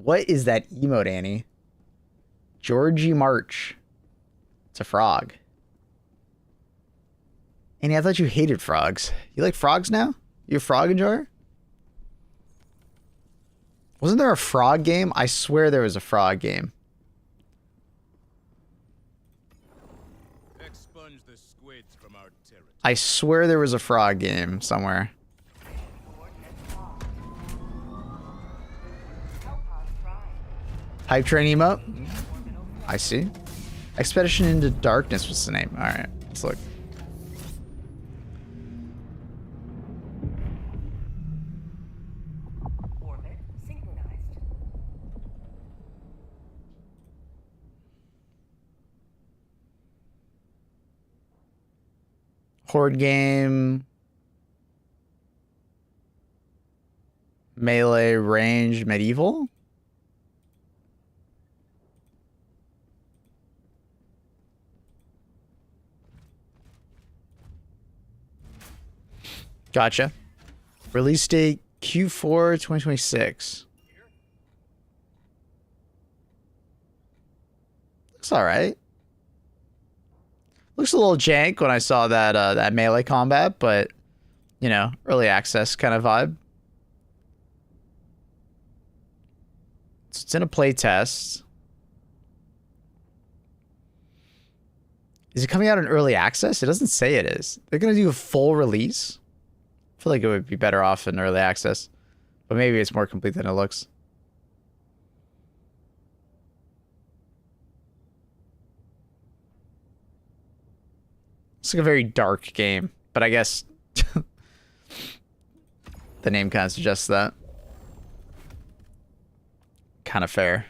What is that emote, Annie? Georgie March. It's a frog. Annie, I thought you hated frogs. You like frogs now? You a frog enjoyer? Wasn't there a frog game? I swear there was a frog game. Expunge the squids from our territory. I swear there was a frog game somewhere. Hype train emote? I see. Expedition into Darkness was the name. Alright, let's look. Orbit synchronized. Horde game. Melee range medieval? Gotcha. Release date Q4 2026. Looks alright. Looks a little jank when I saw that that melee combat, but you know, early access kind of vibe. So it's in a play test. Is it coming out in early access? It doesn't say it is. They're gonna do a full release. I feel like it would be better off in early access, but maybe it's more complete than it looks. It's like a very dark game, but I guess the name kind of suggests that. Kind of fair.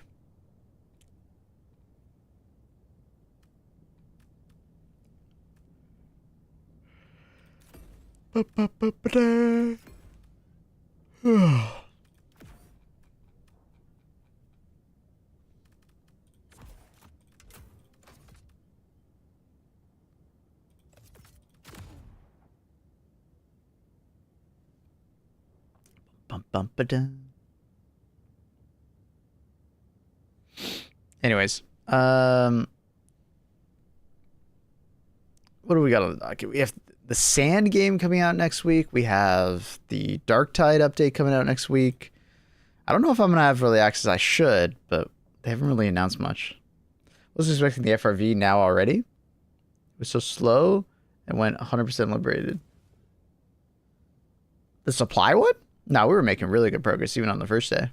Anyways, what do we got on the docket? We have the Sand game coming out next week. We have the Dark Tide update coming out next week. I don't know if I'm gonna have early access. I should, but they haven't really announced much. I was expecting the FRV now already. It was so slow and went 100% liberated. The supply one? No, we were making really good progress even on the first day.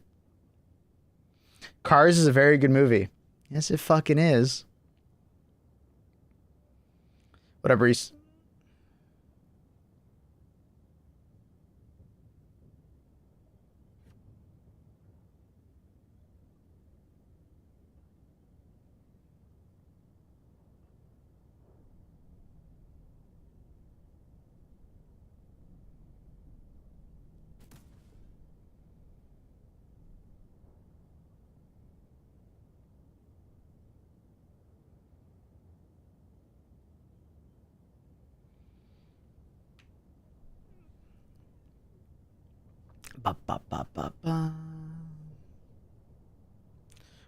Cars is a very good movie. Yes, it fucking is. Whatever he's...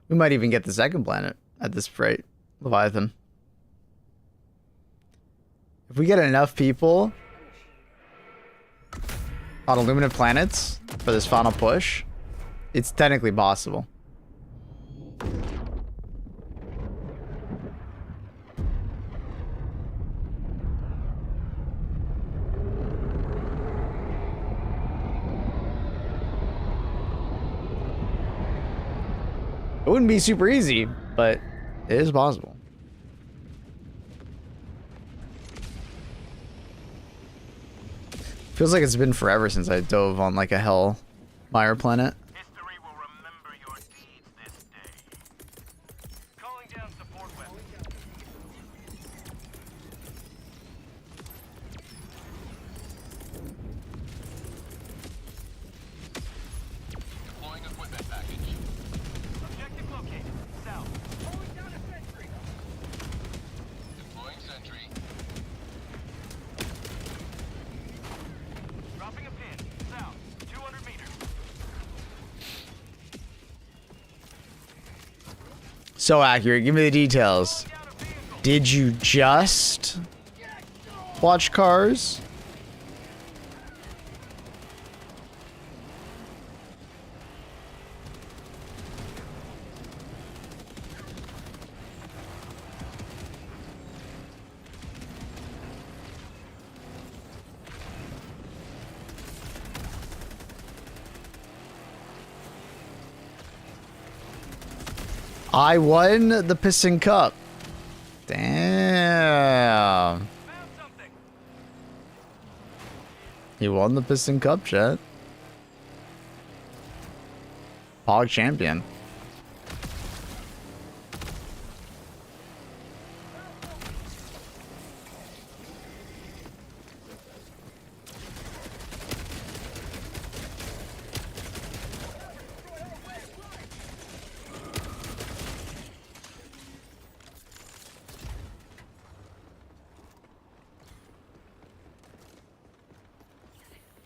We might even get the second planet at this rate, Leviathan. If we get enough people on Illuminate planets for this final push, it's technically possible. It wouldn't be super easy, but it is possible. Feels like it's been forever since I dove on like a Hellmire planet. History will remember your deeds this day. Calling down support weapons. Deploying equipment package. Objective located. South. Calling down a sentry. Deploying sentry. Dropping a pin. South. 200 meters. So accurate. Give me the details. Did you just watch Cars? I won the Piston Cup. Damn. Found something. He won the Piston Cup, chat. Pog champion.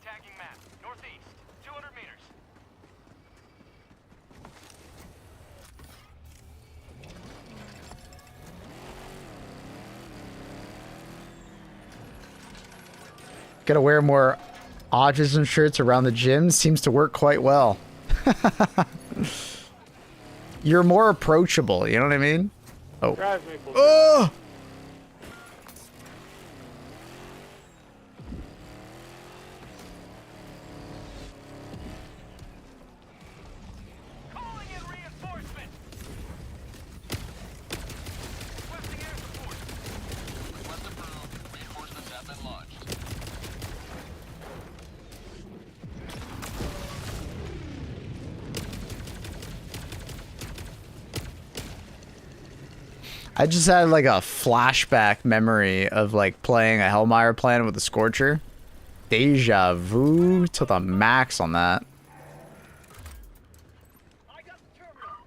Tagging map. Northeast. 200 meters. Gotta wear more autism shirts around the gym. Seems to work quite well. You're more approachable, you know what I mean? Oh. Drive me, bull. Oh! Calling in reinforcement. Requesting air support. Request approved. Reinforcements have been launched. I just had like a flashback memory of like playing a Hellmire plan with a Scorcher. Deja vu to the max on that. I got the terminal.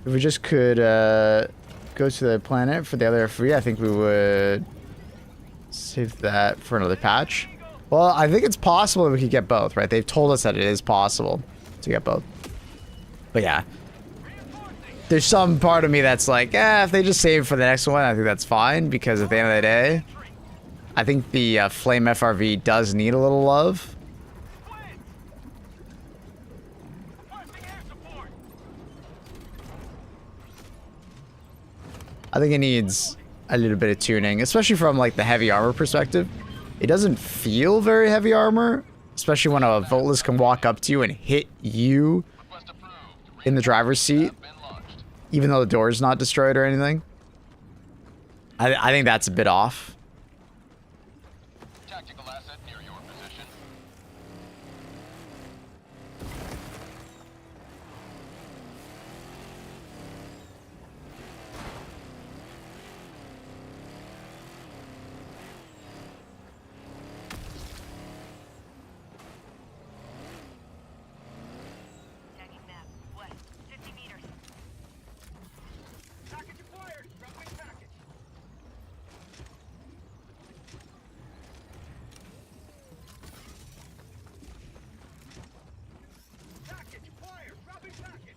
If we just could go to the planet for the other FRV, I think we would save that for another patch. Well, I think it's possible that we could get both, right? They've told us that it is possible to get both. But yeah. There's some part of me that's like, if they just save for the next one, I think that's fine. Because at the end of the day, I think the Flame FRV does need a little love. Requesting air support. I think it needs a little bit of tuning, especially from like the heavy armor perspective. It doesn't feel very heavy armor, especially when a Voltless can walk up to you and hit you Request approved. in the driver's seat, Have been launched. even though the door is not destroyed or anything. I think that's a bit off. Tactical asset near your position. Tagging map. West. 50 meters. Package acquired. Dropping package. Package acquired. Dropping package.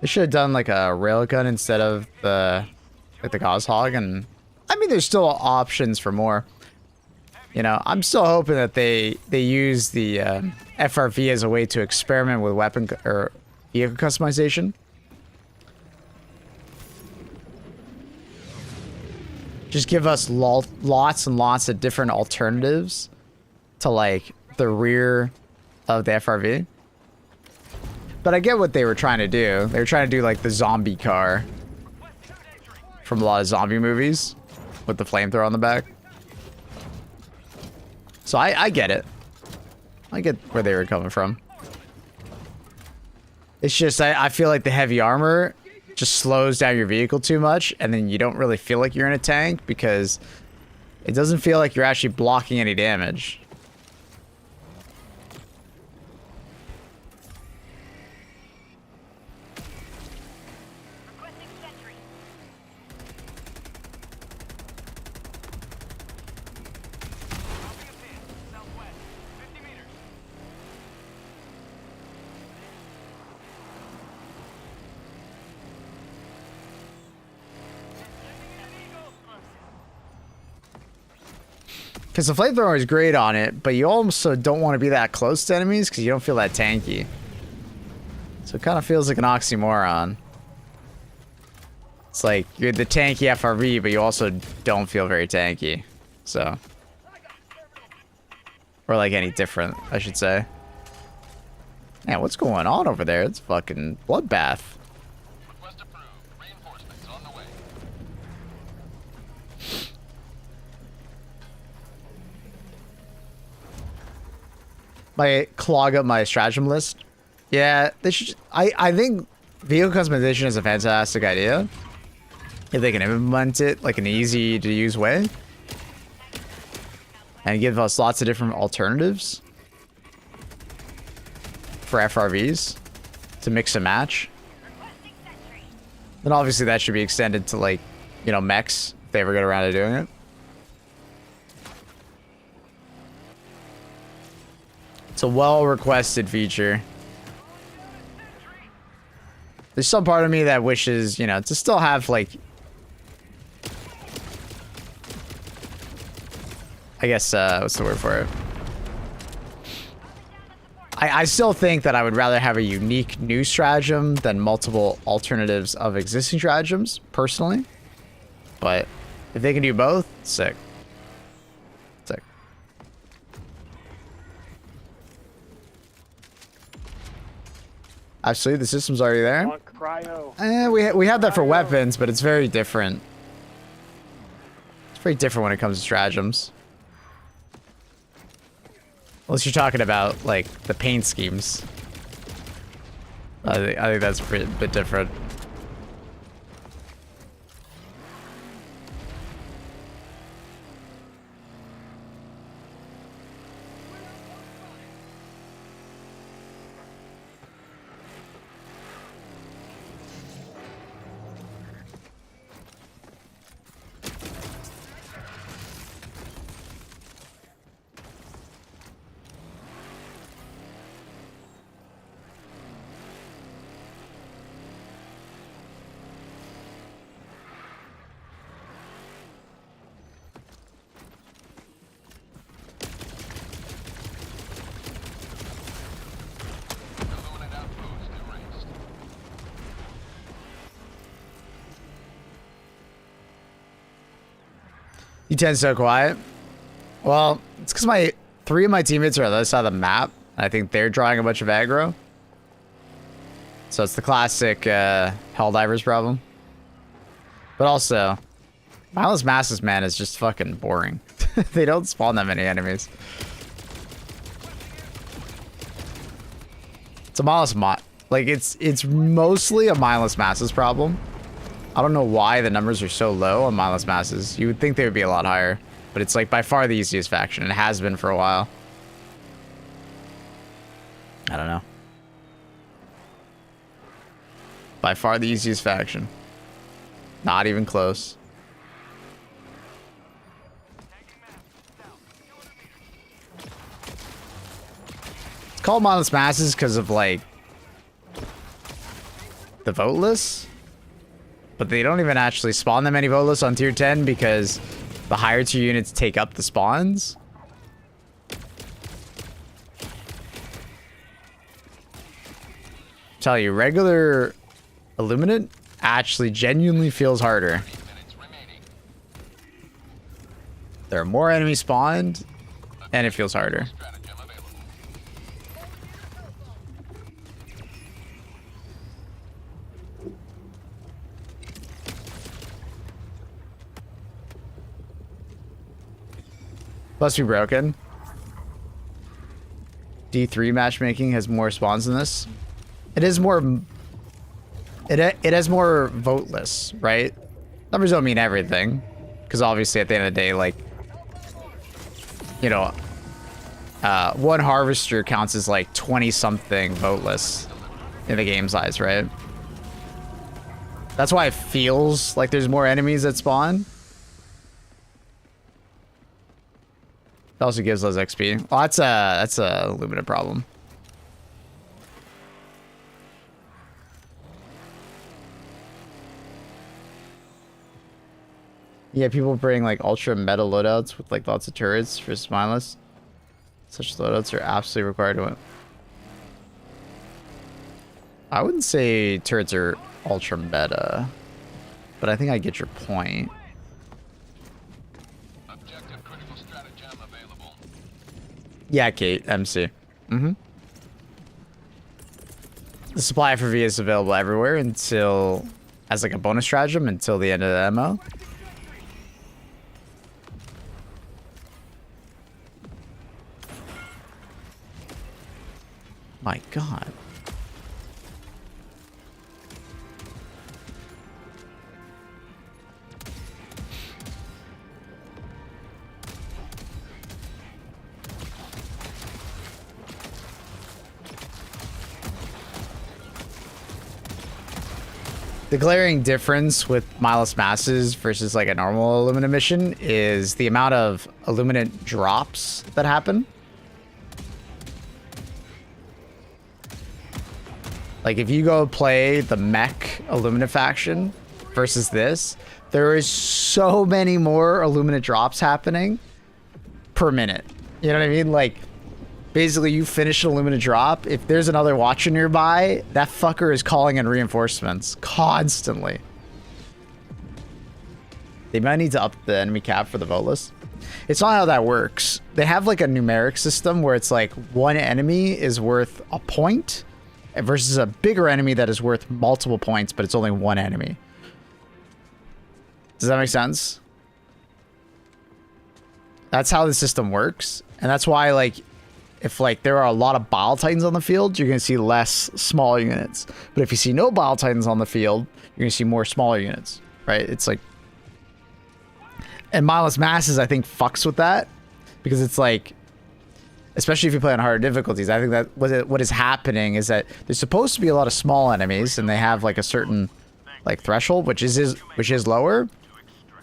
They should have done like a railgun instead of the like the Goshawk, and I mean there's still options for more. You know, I'm still hoping that they use the FRV as a way to experiment with weapon or vehicle customization. Just give us lots and lots of different alternatives to like the rear of the FRV. But I get what they were trying to do. They were trying to do like the zombie car from a lot of zombie movies with the flamethrower on the back. So I get it. I get where they were coming from. It's just I feel like the heavy armor just slows down your vehicle too much, and then you don't really feel like you're in a tank because it doesn't feel like you're actually blocking any damage. Because the flamethrower is great on it, but you also don't want to be that close to enemies because you don't feel that tanky. So it kind of feels like an oxymoron. It's like you're the tanky FRV, but you also don't feel very tanky. So. Or like any different, I should say. Man, what's going on over there? It's fucking bloodbath. Request approved. Reinforcements on the way. My clog up my stratagem list. Yeah, they should. I think vehicle customization is a fantastic idea if they can implement it like an easy to use way and give us lots of different alternatives for FRVs to mix and match. Then obviously that should be extended to like, you know, mechs if they ever get around to doing it. It's a well-requested feature. There's some part of me that wishes, you know, to still have like, I guess, what's the word for it? I still think that I would rather have a unique new stratagem than multiple alternatives of existing stratagems, personally. But if they can do both, sick. Sick. Absolutely, the system's already there. We have that for weapons, but it's very different. It's very different when it comes to stratagems. Unless you're talking about, like, the paint schemes. I think that's a bit different. Illuminate outpost erased. You tend so quiet. Well, it's because three of my teammates are on the other side of the map. I think they're drawing a bunch of aggro. So it's the classic Helldivers problem. But also, Mindless Masses, man, is just fucking boring. They don't spawn that many enemies. It's a it's mostly a Mindless Masses problem. I don't know why the numbers are so low on Mindless Masses. You would think they would be a lot higher. But it's like by far the easiest faction. And it has been for a while. I don't know. By far the easiest faction. Not even close. It's called Mindless Masses because of like the voteless. But they don't even actually spawn that many voteless on tier 10 because the higher tier units take up the spawns. Tell you, regular Illuminate actually genuinely feels harder. Minutes remaining. There are more enemies spawned, and it feels harder. Stratagem available. Must be broken. D3 matchmaking has more spawns than this. It is more. It has more voteless, right? Numbers don't mean everything, because obviously at the end of the day, like, you know, one harvester counts as like 20-something voteless in the game size, right? That's why it feels like there's more enemies that spawn. It also gives less XP. Well, that's a limited problem. Yeah, people bring like ultra meta loadouts with like lots of turrets for mindless. Such loadouts are absolutely required to win. I wouldn't say turrets are ultra meta, but I think I get your point. Objective critical stratagem available. Yeah, Kate, MC. Mm-hmm. The supply FRV is available everywhere until, as like a bonus stratagem, until the end of the MO. My God. The glaring difference with mindless masses versus like a normal Illumina mission is the amount of Illuminant drops that happen. Like if you go play the mech Illumina faction versus this, there is so many more Illumina drops happening per minute. You know what I mean? Like basically you finish an Illumina drop. If there's another watcher nearby, that fucker is calling in reinforcements constantly. They might need to up the enemy cap for the voteless. It's not how that works. They have like a numeric system where it's like one enemy is worth a point versus a bigger enemy that is worth multiple points, but it's only one enemy. Does that make sense? That's how the system works. And that's why, like, if like there are a lot of Bile Titans on the field, you're going to see less small units. But if you see no Bile Titans on the field, you're going to see more smaller units, right? It's like... And Mindless Masses, I think, fucks with that. Because it's like... Especially if you play on harder difficulties, I think that what is happening is that there's supposed to be a lot of small enemies, and they have like a certain like threshold, which is lower,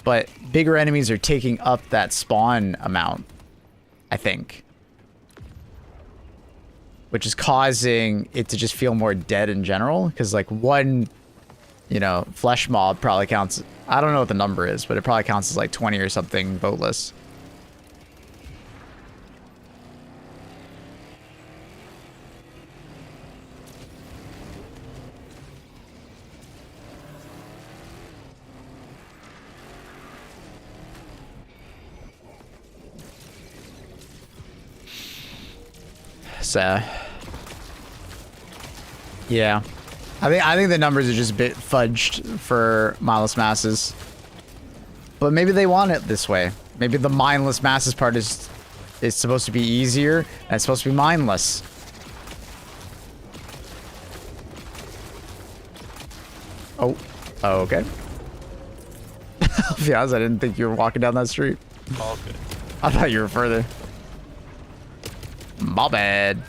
but bigger enemies are taking up that spawn amount, I think, which is causing it to just feel more dead in general. Because like one, you know, flesh mob probably counts. I don't know what the number is, but it probably counts as like 20 or something voteless. So, yeah, I think the numbers are just a bit fudged for mindless masses, but maybe they want it this way. Maybe the mindless masses part is supposed to be easier and it's supposed to be mindless. Oh, okay. To be honest, I didn't think you were walking down that street. All good. I thought you were further. My bad.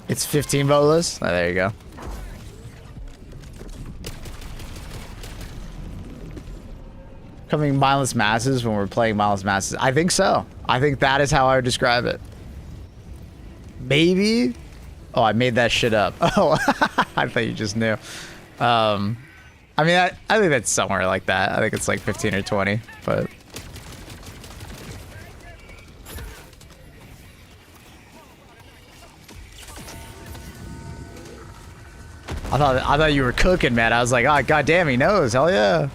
It's 15 voteless. Oh, there you go. Coming mindless masses when we're playing mindless masses. I think so. I think that is how I would describe it. Maybe. Oh, I made that shit up. Oh, I thought you just knew. I mean, I think that's somewhere like that. I think it's like 15 or 20, but... I thought you were cooking, man. I was like, oh, goddamn, he knows. Hell yeah.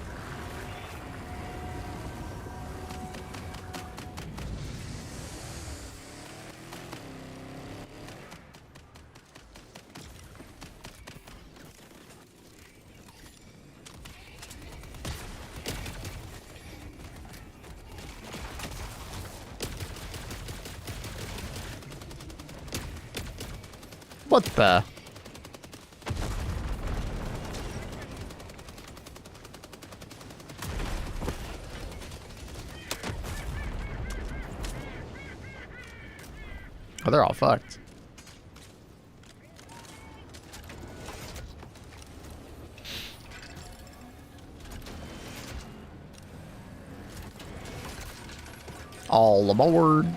What the? Oh, they're all fucked. All aboard.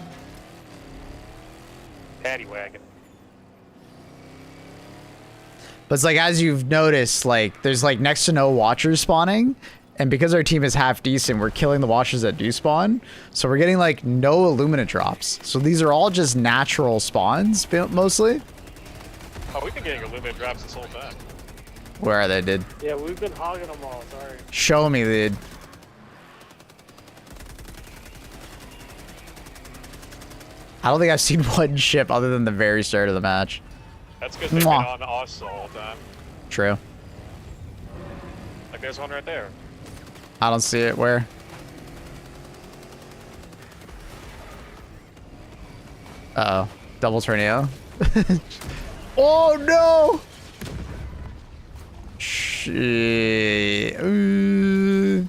Paddy wagon. But it's like, as you've noticed, like, there's like next to no watchers spawning. And because our team is half decent, we're killing the watchers that do spawn. So we're getting like no Illumina drops. So these are all just natural spawns, mostly. Oh, we've been getting Illumina drops this whole time. Where are they, dude? Yeah, we've been hogging them all, sorry. Show me, dude. I don't think I've seen one ship other than the very start of the match. That's because they've been Mwah. on us the whole time. True. Like there's one right there. I don't see it. Where? Uh-oh. Double tornado. Oh, no! Shit. Ooh.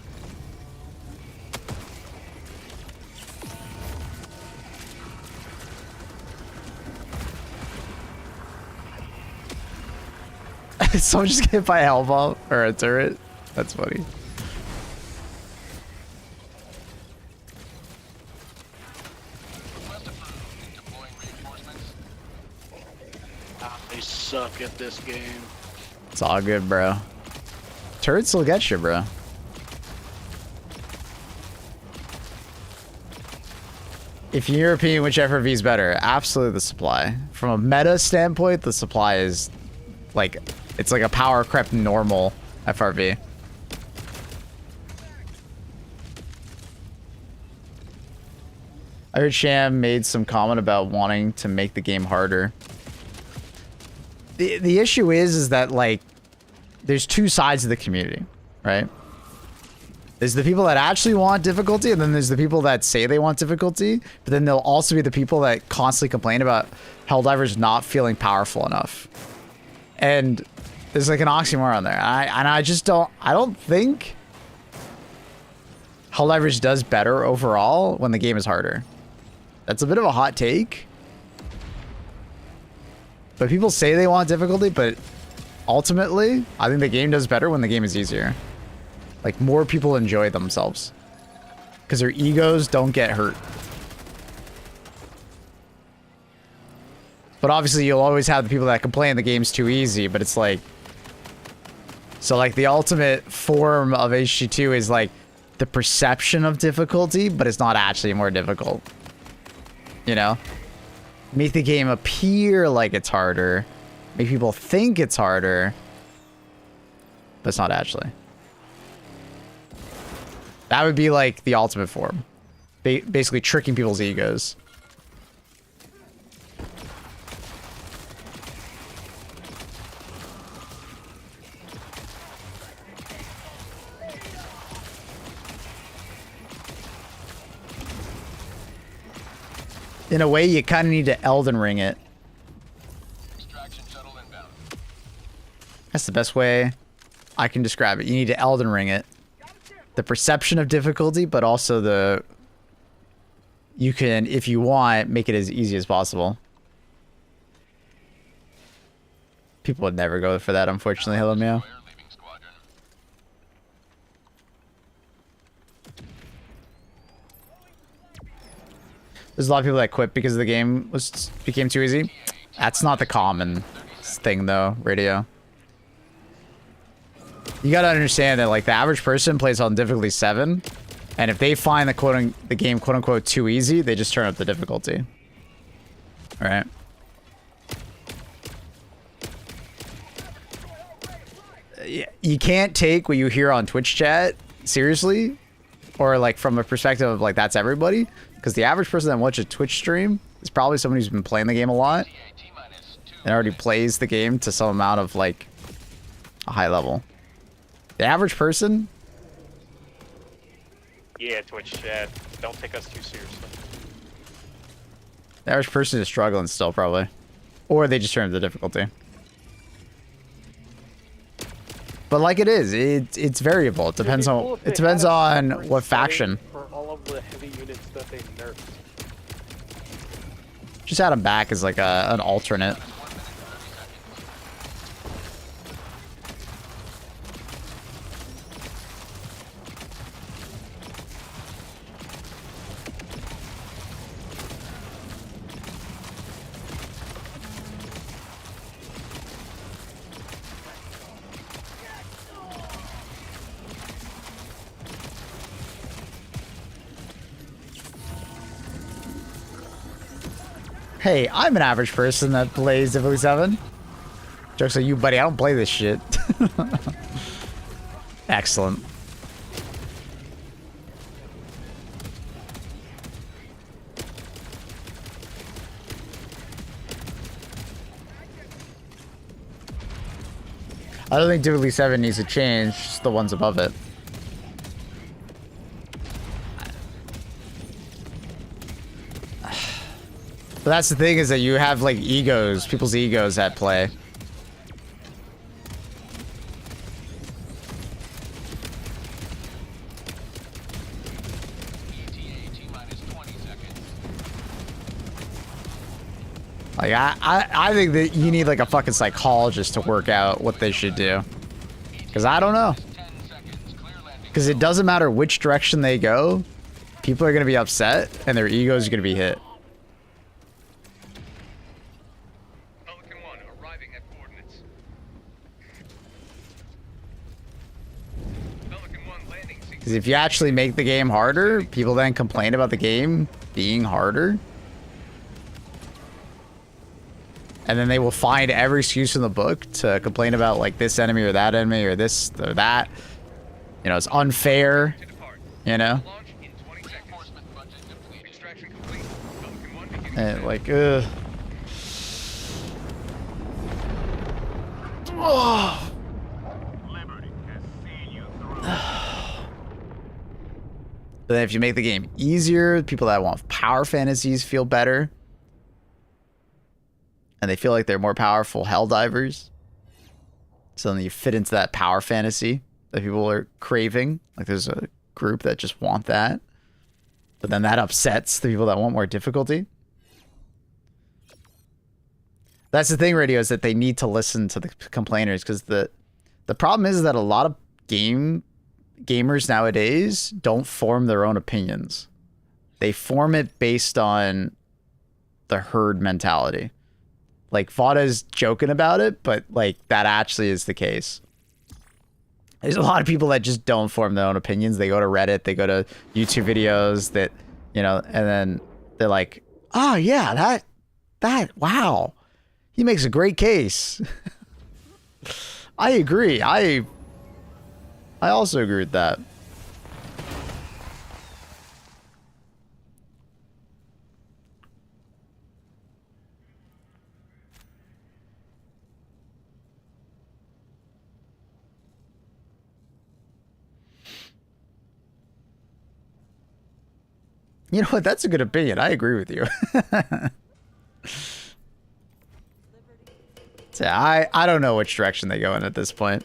Someone just get hit by a hell bomb or a turret. That's funny. They suck at this game. It's all good, bro. Turrets will get you, bro. If in your opinion, which FRV is better? Absolutely the supply. From a meta standpoint, the supply is like, it's like a power crept normal FRV. I heard Sham made some comment about wanting to make the game harder. The issue is that like there's two sides of the community, right? There's the people that actually want difficulty, and then there's the people that say they want difficulty, but then there'll also be the people that constantly complain about Helldivers not feeling powerful enough. And there's like an oxymoron there. I don't think Helldivers does better overall when the game is harder. That's a bit of a hot take. But people say they want difficulty, but ultimately, I think the game does better when the game is easier. Like, more people enjoy themselves. Because their egos don't get hurt. But obviously, you'll always have the people that complain the game's too easy, but it's like... So, like, the ultimate form of HG2 is, like, the perception of difficulty, but it's not actually more difficult. You know? Make the game appear like it's harder. Make people think it's harder. But it's not actually. That would be like the ultimate form. Basically tricking people's egos. In a way, you kind of need to Elden Ring it. Extraction shuttle inbound. That's the best way I can describe it. You need to Elden Ring it. The perception of difficulty, but also the... You can, if you want, make it as easy as possible. People would never go for that, unfortunately. Hello, Meow. Leaving squadron. There's a lot of people that quit because the game became too easy. That's not the common thing, though, Radio. You gotta understand that, like, the average person plays on difficulty 7, and if they find the game quote-unquote too easy, they just turn up the difficulty. Alright? You can't take what you hear on Twitch chat seriously, or, like, from a perspective of, like, that's everybody, because the average person that watches a Twitch stream is probably someone who's been playing the game a lot and already plays the game to some amount of, like, a high level. The average person? Yeah, Twitch chat. Don't take us too seriously. The average person is struggling still, probably. Or they just turn up the difficulty. But like it is, it's variable. It depends on what faction. For all of the heavy units that they nerfed. Just add them back as like an alternate. Hey, I'm an average person that plays Division 7. Jokes on you, buddy. I don't play this shit. Excellent. I don't think Division 7 needs to change, just the ones above it. But that's the thing, is that you have like egos, people's egos at play. Like I think that you need like a fucking psychologist to work out what they should do. Because I don't know. Because it doesn't matter which direction they go, people are going to be upset and their egos are going to be hit. Pelican 1 arriving at coordinates. Pelican 1 landing sequence. Because if you actually make the game harder, people then complain about the game being harder. And then they will find every excuse in the book to complain about like this enemy or that enemy or this or that. You know, it's unfair. You know? Launch in 20 seconds. Extraction complete. Pelican 1 beginning. And like, oh. Liberty has seen you through. But then if you make the game easier, people that want power fantasies feel better. And they feel like they're more powerful Helldivers. So then you fit into that power fantasy that people are craving. Like there's a group that just want that. But then that upsets the people that want more difficulty. That's the thing, Radio, is that they need to listen to the complainers. Because the problem is that a lot of gamers nowadays don't form their own opinions. They form it based on the herd mentality. Like, Vada's joking about it, but, like, that actually is the case. There's a lot of people that just don't form their own opinions. They go to Reddit, they go to YouTube videos that, you know, and then they're like, oh, yeah, wow. He makes a great case. I agree. I also agree with that. You know what? That's a good opinion. I agree with you. So I don't know which direction they go in at this point.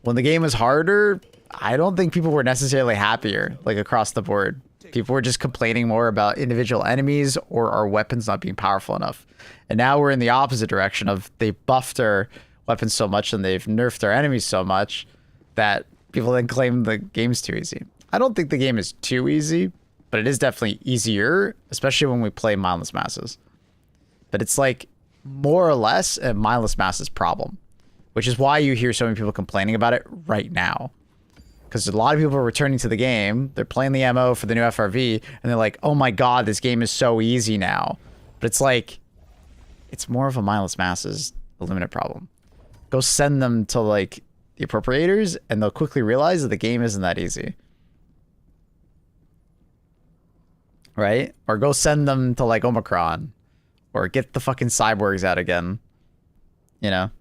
When the game was harder, I don't think people were necessarily happier, like across the board. People were just complaining more about individual enemies or our weapons not being powerful enough. And now we're in the opposite direction of they buffed our weapons so much and they've nerfed our enemies so much that people then claim the game's too easy. I don't think the game is too easy, but it is definitely easier, especially when we play mindless masses. But it's like more or less a mindless masses problem, which is why you hear so many people complaining about it right now. Because a lot of people are returning to the game, they're playing the MO for the new FRV, and they're like, oh my god, this game is so easy now. But it's like, it's more of a mindless masses Illuminate problem. Go send them to like the appropriators, and they'll quickly realize that the game isn't that easy. Right? Or go send them to like Omicron. Or get the fucking cyborgs out again. You know?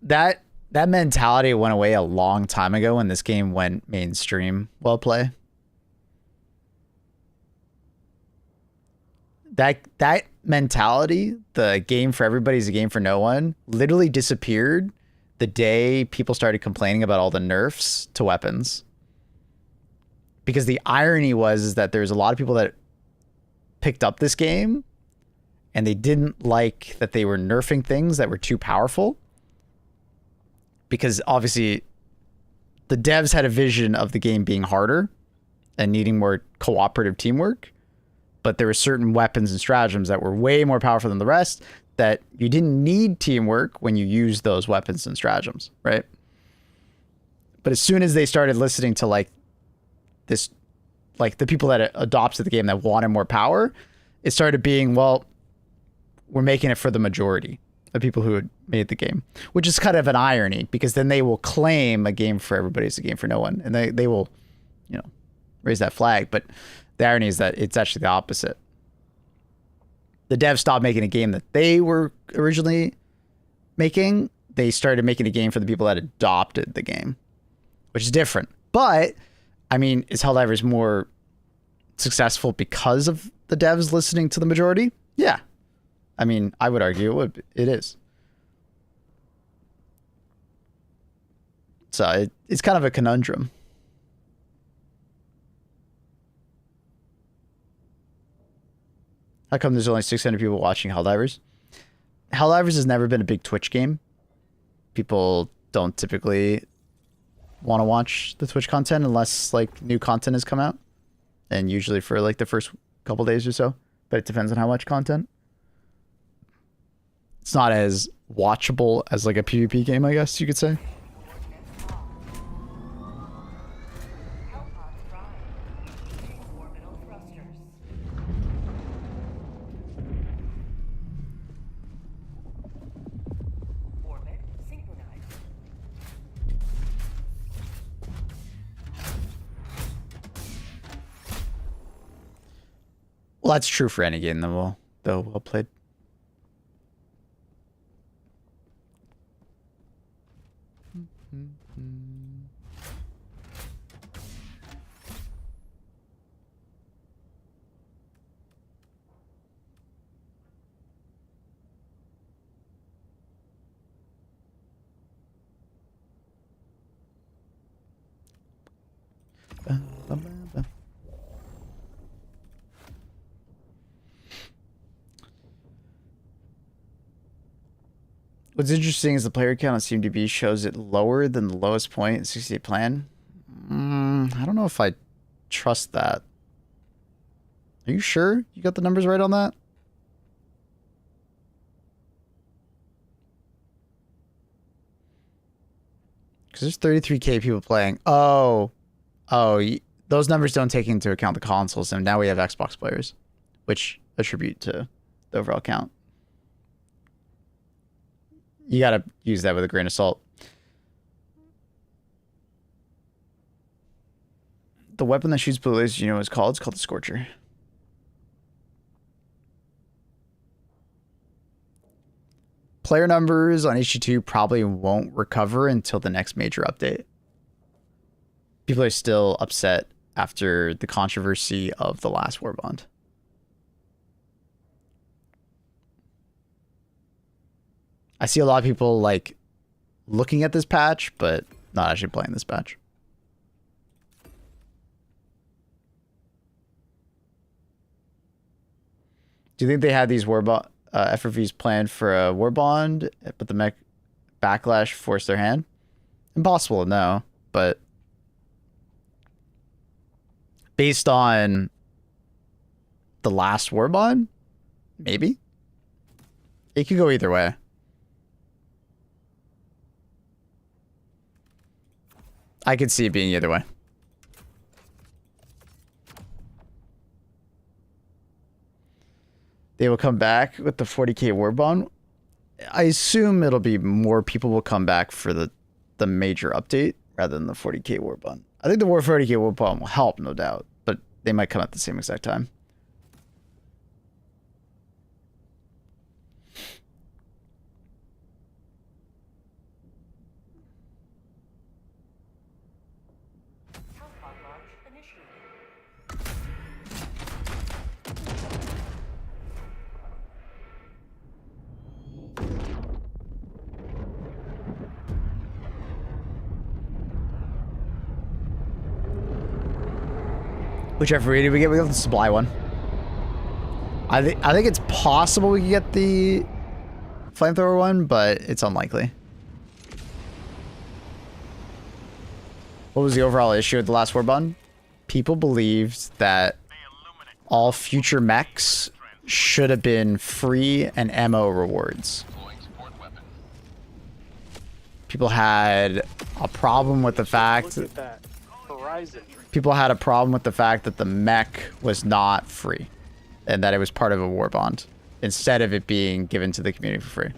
That mentality went away a long time ago when this game went mainstream. Well play. That mentality, the game for everybody is a game for no one, literally disappeared the day people started complaining about all the nerfs to weapons. Because the irony was that there's a lot of people that picked up this game and they didn't like that they were nerfing things that were too powerful. Because obviously the devs had a vision of the game being harder and needing more cooperative teamwork. but there were certain weapons and stratagems that were way more powerful than the rest that you didn't need teamwork when you used those weapons and stratagems, right? But as soon as they started listening to like this, like the people that adopted the game that wanted more power, it started being, well, we're making it for the majority of people who had made the game, which is kind of an irony because then they will claim a game for everybody is a game for no one. And they will, you know, raise that flag. But the irony is that it's actually the opposite. The devs stopped making a game that they were originally making. They started making a game for the people that adopted the game, which is different. But I mean, is Helldivers more successful because of the devs listening to the majority? Yeah. I mean, I would argue it would. It is. So it's kind of a conundrum. How come there's only 600 people watching Helldivers? Helldivers has never been a big Twitch game. People don't typically want to watch the Twitch content unless like new content has come out. And usually for like the first couple days or so. But it depends on how much content. It's not as watchable as like a PvP game, I guess you could say. Well, that's true for any game though well played. What's interesting is the player count on CMDB shows it lower than the lowest point in 68 plan. I don't know if I trust that. Are you sure you got the numbers right on that? Because there's 33K people playing. Oh, those numbers don't take into account the consoles, and now we have Xbox players, which attribute to the overall count. You gotta use that with a grain of salt. The weapon that shoots blue lasers, you know what it's called? It's called the Scorcher. Player numbers on HG2 probably won't recover until the next major update. People are still upset after the controversy of the last Warbond. I see a lot of people like looking at this patch, but not actually playing this patch. Do you think they had these FRVs planned for a Warbond, but the mech backlash forced their hand? Impossible to know, but based on the last Warbond, maybe. It could go either way. I could see it being either way. They will come back with the 40K Warbond. I assume it'll be more people will come back for the major update rather than the 40K Warbond. I think the 40K Warbond will help, no doubt, but they might come at the same exact time. Whichever did we get the supply one. I think it's possible we could get the flamethrower one, but it's unlikely. What was the overall issue with the last Warbond? People believed that all future mechs should have been free and ammo rewards. Deploying support weapon. People had a problem with the fact Look at that. Horizon. people had a problem with the fact that the mech was not free and that it was part of a war bond instead of it being given to the community for free.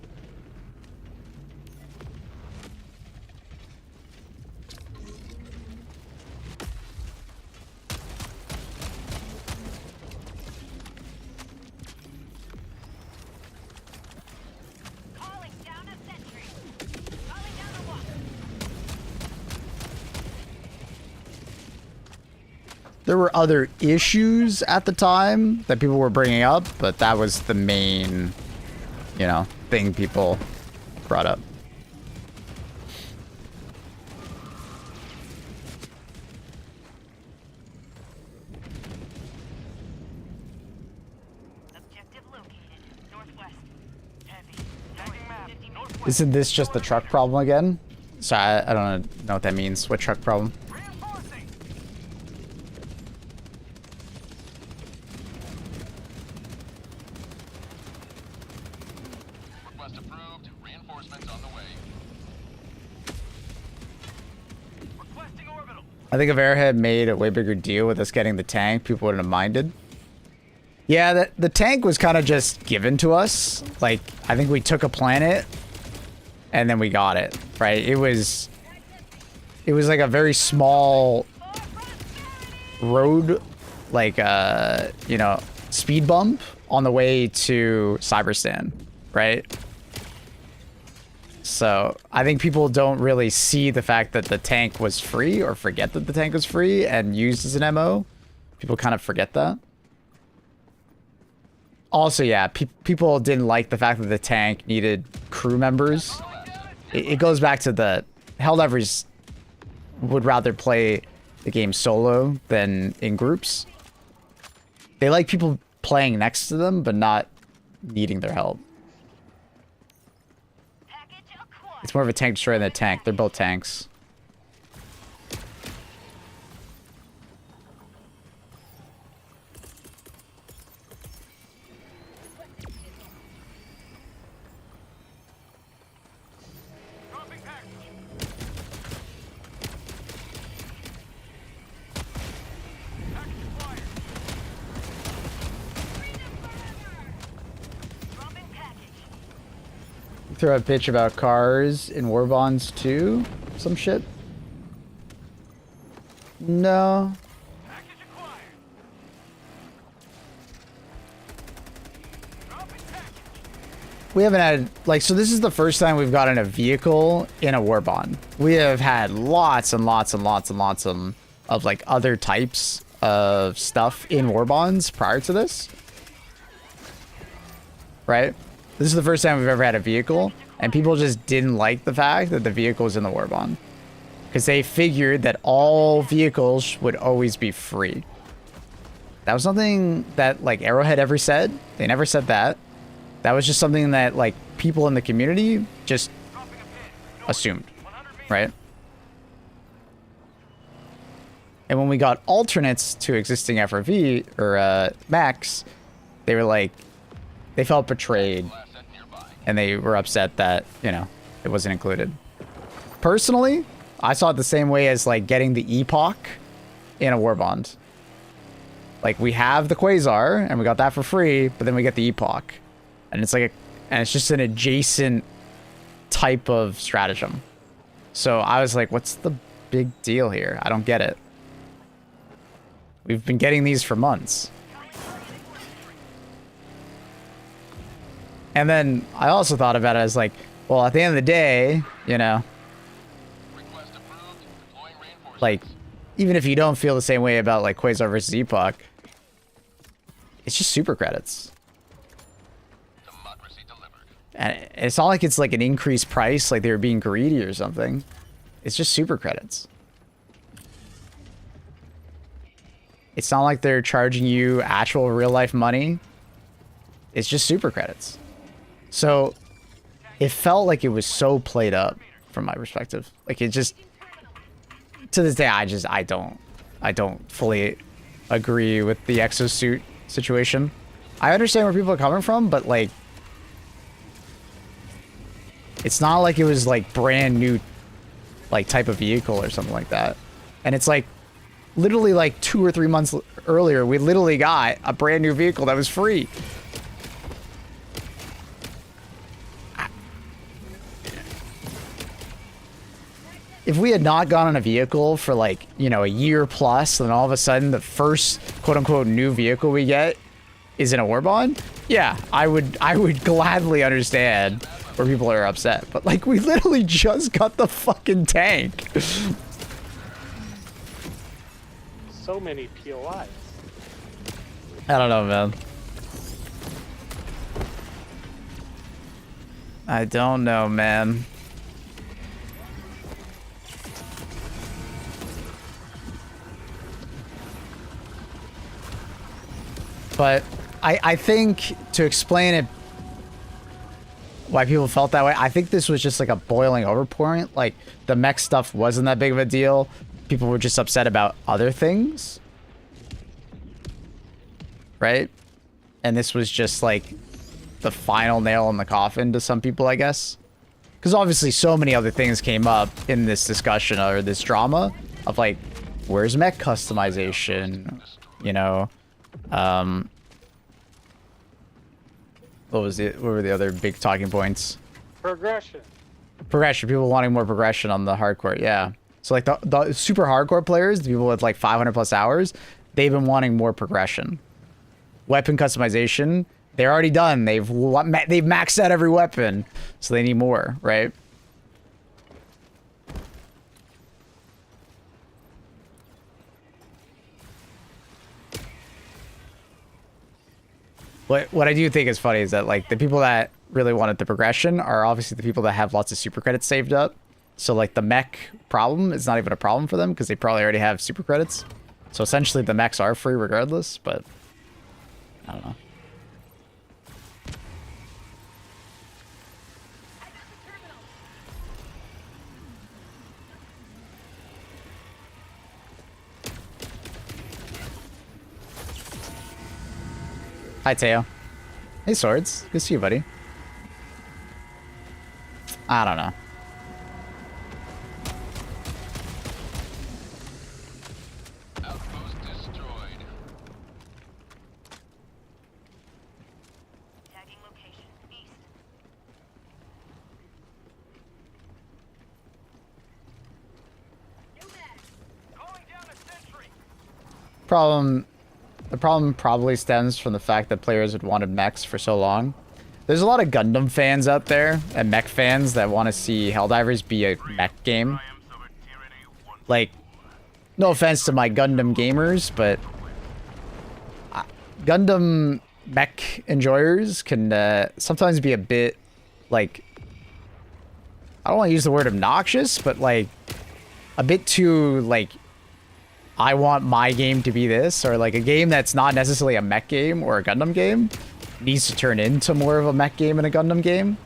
Calling down a sentry. Calling down a walker. There were other issues at the time that people were bringing up, but that was the main, you know, thing people brought up. Objective located. Northwest. Heavy. Tagging map. 50 meters. Northwest. Isn't this just the truck problem again? So I don't know what that means. What truck problem? Reinforcing. Request approved. Reinforcements on the way. Requesting orbital. I think if Air had made a way bigger deal with us getting the tank, people wouldn't have minded. Yeah, the tank was kind of just given to us. Like, I think we took a planet and then we got it, right? It was like a very small road, like, you know, speed bump on the way to Cyberstan, right? So I think people don't really see the fact that the tank was free or forget that the tank was free and used as an MO. People kind of forget that. Also, yeah, people didn't like the fact that the tank needed crew members. It goes back to the Helldivers would rather play the game solo than in groups. They like people playing next to them, but not needing their help. Package acquired. It's more of a tank destroyer than a tank. They're both tanks. Dropping package. Package acquired. Dropping package. Throw a pitch about cars in war bonds too? Some shit? No. Package acquired. Dropping package. We haven't had, like, so this is the first time we've gotten a vehicle in a war bond. We have had lots and lots and lots and lots of like other types of stuff in war bonds prior to this. Right? This is the first time we've ever had a vehicle, and people just didn't like the fact that the vehicle was in the war bond. Because they figured that all vehicles would always be free. That was something that, like, Arrowhead ever said. They never said that. That was just something that, like, people in the community just Dropping a pin. assumed, 100 meters. right? And when we got alternates to existing FRV, or Max, they were like, they felt betrayed, Asset nearby. and they were upset that, you know, it wasn't included. Personally, I saw it the same way as, like, getting the Epoch in a war bond. Like, we have the Quasar, and we got that for free, but then we get the Epoch. And it's like and it's just an adjacent type of stratagem. So I was like, what's the big deal here? I don't get it. We've been getting these for months. And then I also thought about it as like, well, at the end of the day, you know, Request approved. Deploying reinforcements. like, even if you don't feel the same way about like Quasar versus Epoch, it's just super credits. Democracy delivered. And it's not like it's like an increased price, like they were being greedy or something. It's just super credits. It's not like they're charging you actual real life money. It's just super credits. So it felt like it was so played up from my perspective. Like it just, to this day, I don't fully agree with the exosuit situation. I understand where people are coming from, but like, it's not like it was like brand new, like type of vehicle or something like that. And it's like, literally like 2 or 3 months earlier, we literally got a brand new vehicle that was free. If we had not gone on a vehicle for like, you know, a year plus, then all of a sudden the first quote unquote new vehicle we get is in a war bond, yeah, I would gladly understand where people are upset. But like, we literally just got the fucking tank. So many POIs. I don't know, man. I don't know, man. But I think to explain it, why people felt that way, I think this was just like a boiling over point. Like, the mech stuff wasn't that big of a deal. People were just upset about other things. Right? And this was just like the final nail in the coffin to some people, I guess. Because obviously so many other things came up in this discussion or this drama of like, where's mech customization? You know? What were the other big talking points? Progression. Progression. People wanting more progression on the hardcore. Yeah. So like the super hardcore players, the people with like 500 plus hours, they've been wanting more progression. Weapon customization, they're already done. They've maxed out every weapon, so they need more, right? What I do think is funny is that like the people that really wanted the progression are obviously the people that have lots of super credits saved up. So like the mech problem is not even a problem for them because they probably already have super credits. So essentially the mechs are free regardless, but I don't know. Hi, Teo. Hey, Swords. Good to see you, buddy. I don't know. Outpost destroyed. Tagging location. East. New mag. Calling down a sentry. The problem probably stems from the fact that players had wanted mechs for so long. There's a lot of Gundam fans out there and mech fans that want to see Helldivers be a mech game. Triumphs over tyranny once Like, no offense to my Gundam gamers, but Gundam mech enjoyers can sometimes be a bit, like, I don't want to use the word obnoxious, but like a bit too, like, I want my game to be this, or like a game that's not necessarily a mech game or a Gundam game needs to turn into more of a mech game and a Gundam game.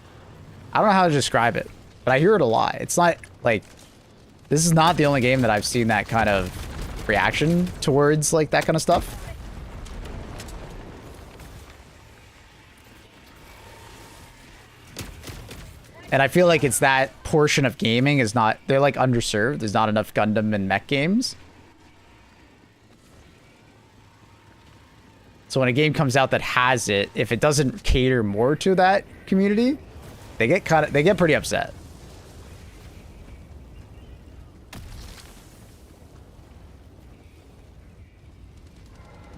I don't know how to describe it, but I hear it a lot. It's not like, this is not the only game that I've seen that kind of reaction towards like that kind of stuff. And I feel like it's that portion of gaming is not, they're like underserved. There's not enough Gundam and mech games. So when a game comes out that has it, if it doesn't cater more to that community, they get pretty upset.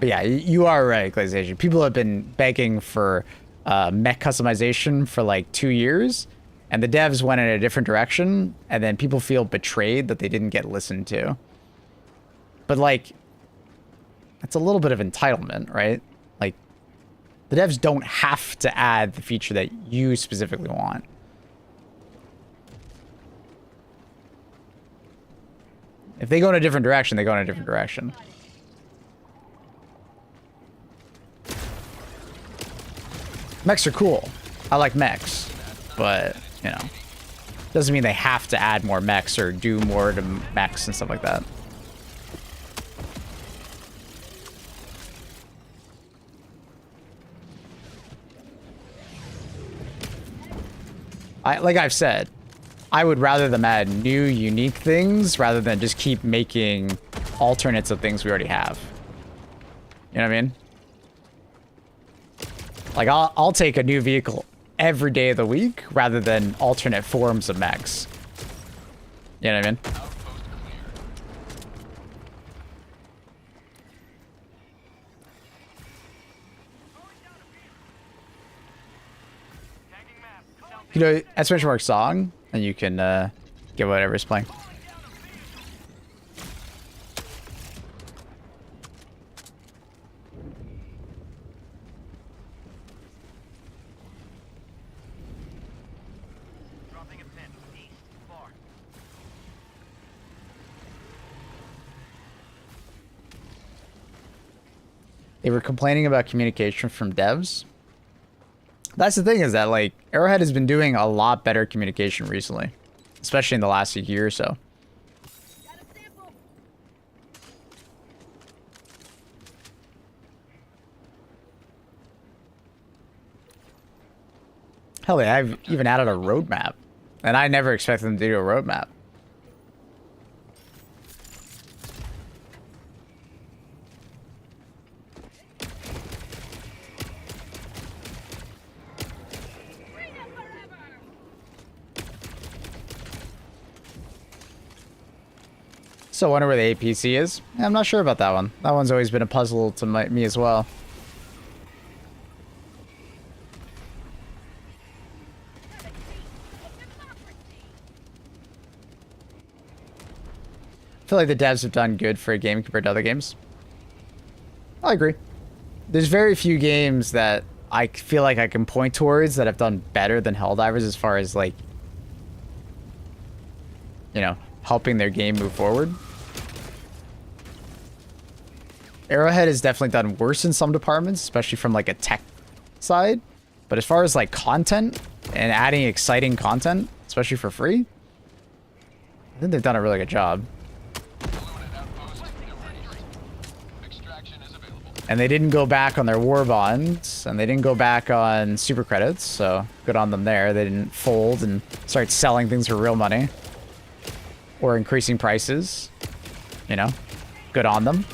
But yeah, you are right, Glaciation. People have been begging for mech customization for like 2 years, and the devs went in a different direction, and then people feel betrayed that they didn't get listened to. But like, that's a little bit of entitlement, right? Like, the devs don't have to add the feature that you specifically want. If they go in a different direction, they go in a different direction. Mechs are cool. I like mechs, but, you know, doesn't mean they have to add more mechs or do more to mechs and stuff like that. Like I've said, I would rather them add new, unique things rather than just keep making alternates of things we already have. You know what I mean? Like, I'll take a new vehicle every day of the week rather than alternate forms of mechs. You know what I mean? Outpost clear. Tagging map. You know, exclamation mark song, and you can get whatever's playing. Dropping a pin. East. Far. They were complaining about communication from devs. That's the thing, is that like Arrowhead has been doing a lot better communication recently, especially in the last year or so. Got a sample. Hell, I've even added a roadmap, and I never expected them to do a roadmap. Freedom forever. So I wonder where the APC is. I'm not sure about that one. That one's always been a puzzle to me as well. I feel like the devs have done good for a game compared to other games. I agree. There's very few games that I feel like I can point towards that have done better than Helldivers as far as like, you know, helping their game move forward. Arrowhead has definitely done worse in some departments, especially from like a tech side. But as far as like content and adding exciting content, especially for free, I think they've done a really good job. Illuminate outpost ready. Extraction is available. And they didn't go back on their war bonds, and they didn't go back on super credits, so good on them there. They didn't fold and start selling things for real money or increasing prices. You know, good on them.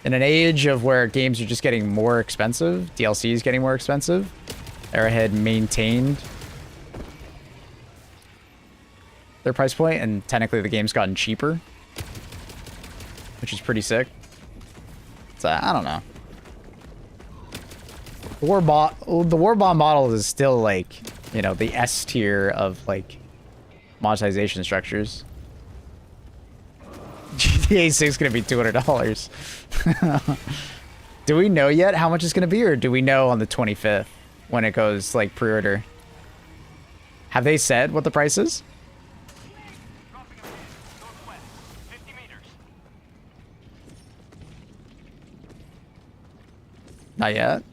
In an age of where games are just getting more expensive, DLC is getting more expensive, Arrowhead maintained their price point, and technically the game's gotten cheaper, which is pretty sick. So I don't know. The war bond model is still like, you know, the S tier of like monetization structures. GTA 6 is gonna be $200. Do we know yet how much it's gonna be, or do we know on the 25th when it goes like pre-order? Have they said what the price is? Dropping a pin. Northwest. 50 meters. Not yet.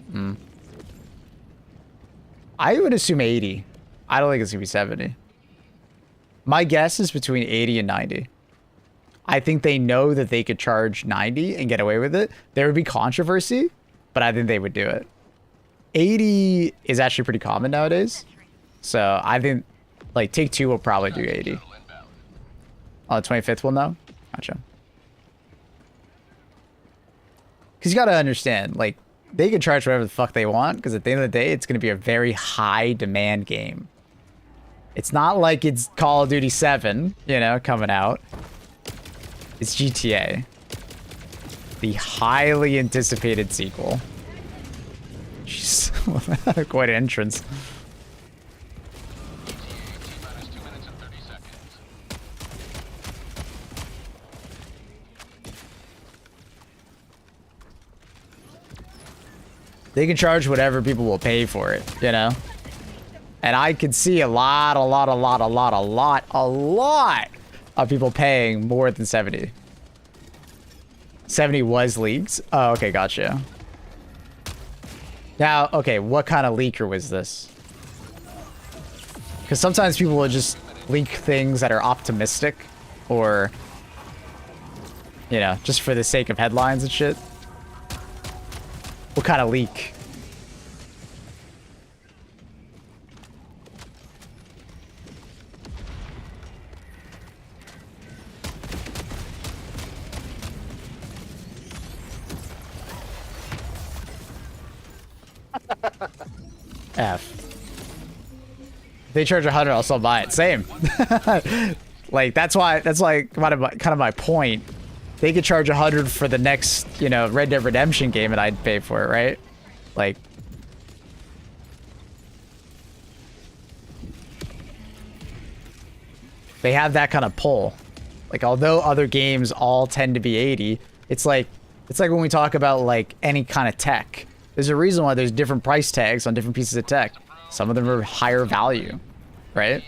I would assume 80. I don't think it's gonna be 70. My guess is between 80 and 90. I think they know that they could charge 90 and get away with it. There would be controversy, but I think they would do it. 80 is actually pretty common nowadays. So I think like Take-Two will probably do 80. Shuttle inbound. On the 25th we'll know. Gotcha. Because you got to understand, like, they can charge whatever the fuck they want, because at the end of the day, it's going to be a very high demand game. It's not like it's Call of Duty 7, you know, coming out. It's GTA. The highly anticipated sequel. Jeez, quite an entrance. T-minus 2 minutes and 30 seconds. They can charge whatever people will pay for it, you know? And I could see a lot of people paying more than 70. 70 was leaked? Oh, okay, gotcha. Now, okay, what kind of leaker was this? Because sometimes people will just leak things that are optimistic or, you know, just for the sake of headlines and shit. What kind of leak? F. If they charge 100, I'll still buy it. Same. Like that's like kind of my point. They could charge 100 for the next, you know, Red Dead Redemption game, and I'd pay for it, right? Like. They have that kind of pull. Like, although other games all tend to be 80, it's like when we talk about like any kind of tech. There's a reason why there's different price tags on different pieces of tech. Some of them are higher value, right?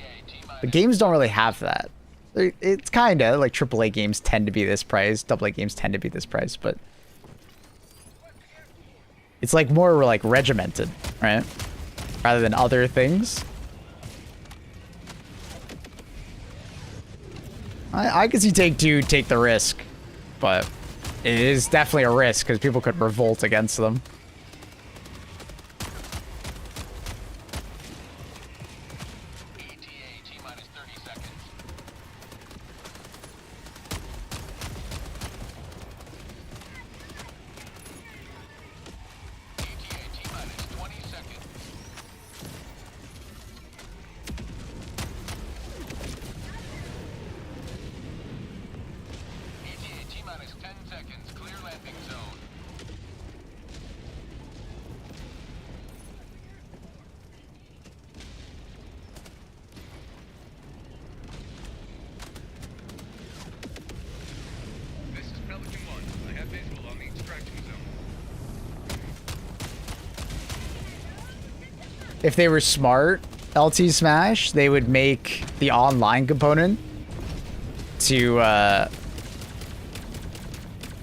But games don't really have that. It's kind of like AAA games tend to be this price, AA games tend to be this price, but it's like more like regimented, right? Rather than other things. I can see Take-Two take the risk, but it is definitely a risk because people could revolt against them. If they were smart, LT Smash, they would make the online component to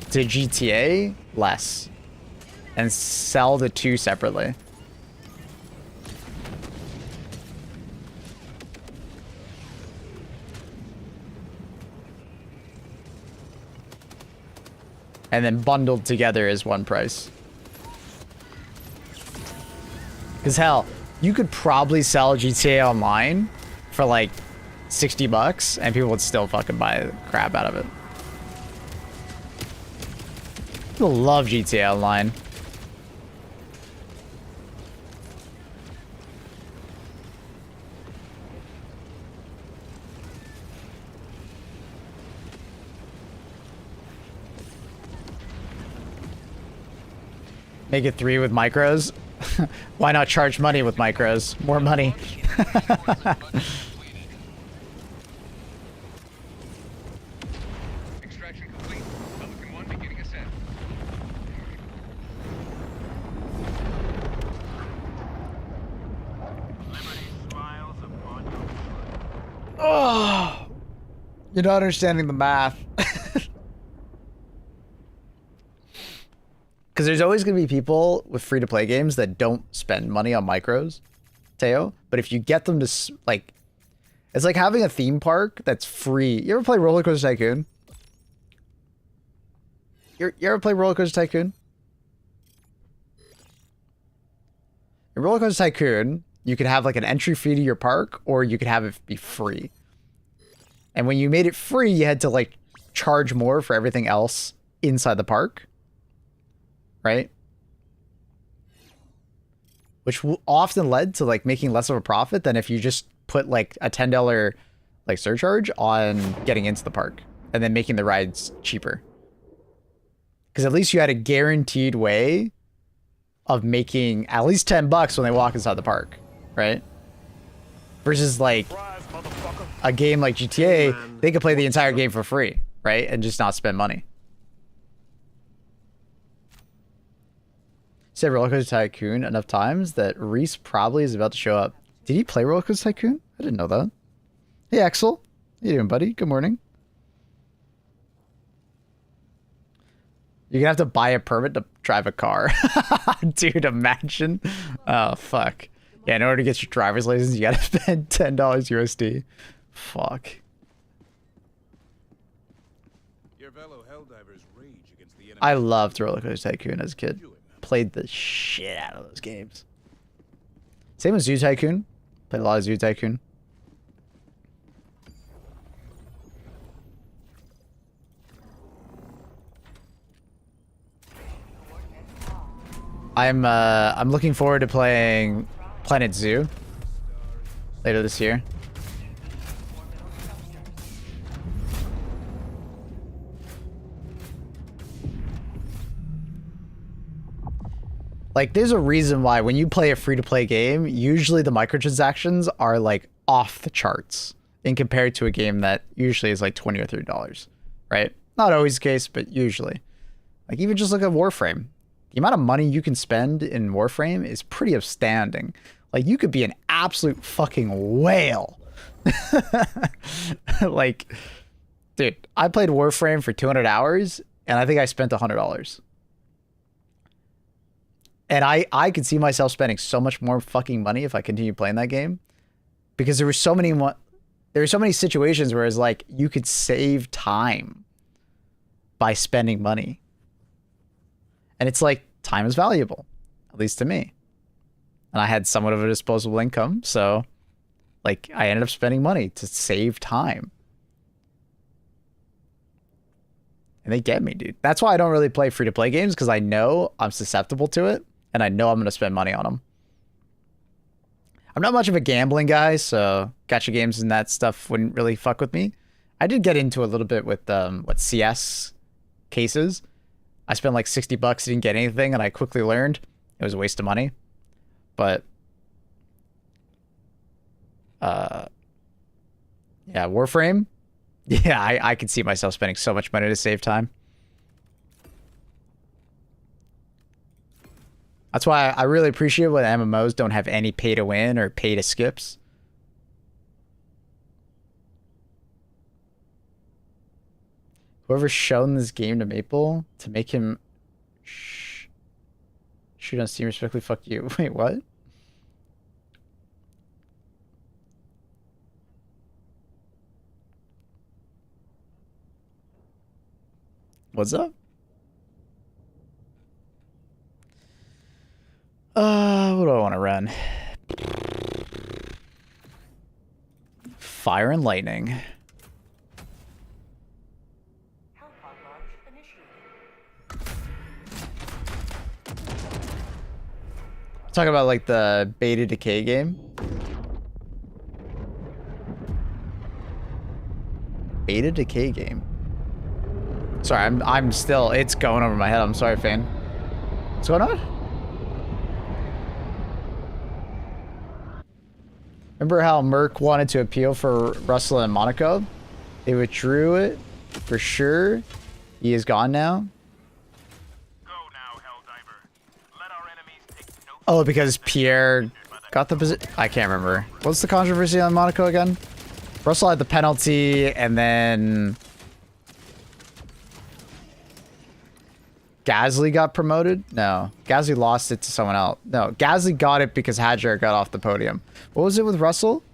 GTA less and sell the two separately. And then bundled together as one price. Because hell, you could probably sell GTA Online for like $60 and people would still fucking buy the crap out of it. People love GTA Online. Make it 3 with micros. Why not charge money with micros? More money. Extraction complete. Pelican 1 beginning ascent. Liberty smiles upon you. Oh, you're not understanding the math. Because there's always going to be people with free-to-play games that don't spend money on micros, Teo. But if you get them to, like, it's like having a theme park that's free. You ever play Roller Coaster Tycoon? You ever play Roller Coaster Tycoon? In Roller Coaster Tycoon, you could have, like, an entry fee to your park, or you could have it be free. And when you made it free, you had to, like, charge more for everything else inside the park. Right? Which often led to like making less of a profit than if you just put like a $10 like surcharge on getting into the park and then making the rides cheaper. Because at least you had a guaranteed way of making at least $10 when they walk inside the park, right? Versus like a game like GTA, they could play the entire game for free, right? And just not spend money. Said Roller Coaster Tycoon enough times that Reese probably is about to show up. Did he play Roller Coaster Tycoon? I didn't know that. Hey, Axel. How you doing, buddy? Good morning. You're gonna have to buy a permit to drive a car. Dude, imagine. Oh, fuck. Yeah, in order to get your driver's license, you gotta spend $10 USD. Fuck. Your fellow Helldivers rage against the enemy. I loved Roller Coaster Tycoon as a kid. Played the shit out of those games. Same with Zoo Tycoon. Played a lot of Zoo Tycoon. I'm looking forward to playing Planet Zoo later this year. Like, there's a reason why when you play a free-to-play game, usually the microtransactions are like off the charts in compared to a game that usually is like $20 or $30, right? Not always the case, but usually. Like, even just look at Warframe. The amount of money you can spend in Warframe is pretty outstanding. Like, you could be an absolute fucking whale. Like, dude, I played Warframe for 200 hours, and I think I spent $100. And I could see myself spending so much more fucking money if I continue playing that game, because there were so many situations where it's like you could save time by spending money. And it's like, time is valuable, at least to me. And I had somewhat of a disposable income, so like I ended up spending money to save time. And they get me, dude. That's why I don't really play free-to-play games, because I know I'm susceptible to it. And I know I'm going to spend money on them. I'm not much of a gambling guy, so gacha games and that stuff wouldn't really fuck with me. I did get into a little bit with CS cases. I spent like $60, didn't get anything, and I quickly learned it was a waste of money. But yeah, Warframe. Yeah, I could see myself spending so much money to save time. That's why I really appreciate when MMOs don't have any pay to win or pay to skips. Whoever's shown this game to Maple to make him shoot on Steam respectfully, fuck you. Wait, what? What's up? What do I want to run? Fire and lightning. Talk about like the beta decay game. Beta decay game. Sorry, I'm still, it's going over my head. I'm sorry, fan. What's going on? Remember how Merc wanted to appeal for Russell in Monaco? They withdrew it for sure. He is gone now. Go now, Helldiver. Let our enemies take no. Oh, because Pierre got the position. I can't remember. What's the controversy on Monaco again? Russell had the penalty, and then Gasly got promoted? No. Gasly lost it to someone else. No, Gasly got it because Hadjar got off the podium. What was it with Russell?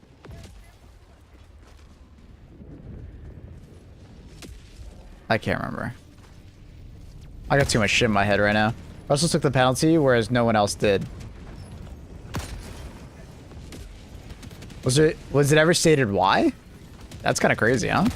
I can't remember. I got too much shit in my head right now. Russell took the penalty, whereas no one else did. Was it ever stated why? That's kind of crazy, huh?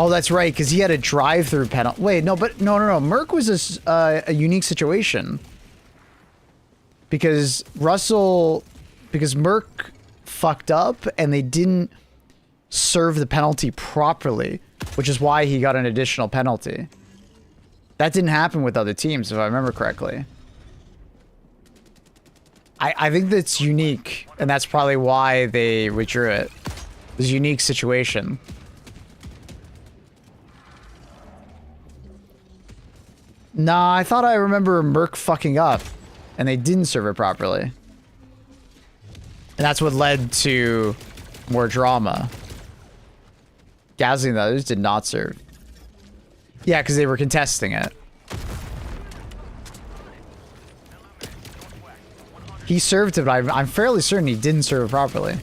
Oh, that's right, because he had a drive-through penalty. Wait, no, but no. Merc was a unique situation. Because Merc fucked up, and they didn't serve the penalty properly, which is why he got an additional penalty. That didn't happen with other teams, if I remember correctly. I think that's unique, and that's probably why they withdrew it. It was a unique situation. Nah, I thought I remember Merc fucking up, and they didn't serve it properly. And that's what led to more drama. Gasly and the others did not serve. Yeah, because they were contesting it. He served it, but I'm fairly certain he didn't serve it properly.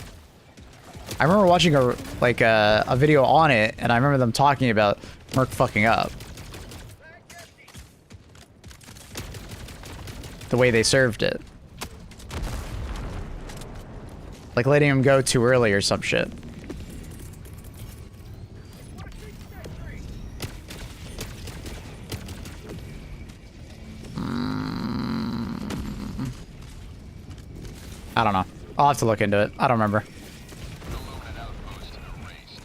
I remember watching a video on it, and I remember them talking about Merc fucking up. the way they served it. Like letting him go too early or some shit. I don't know. I'll have to look into it. I don't remember. Illuminate outpost erased.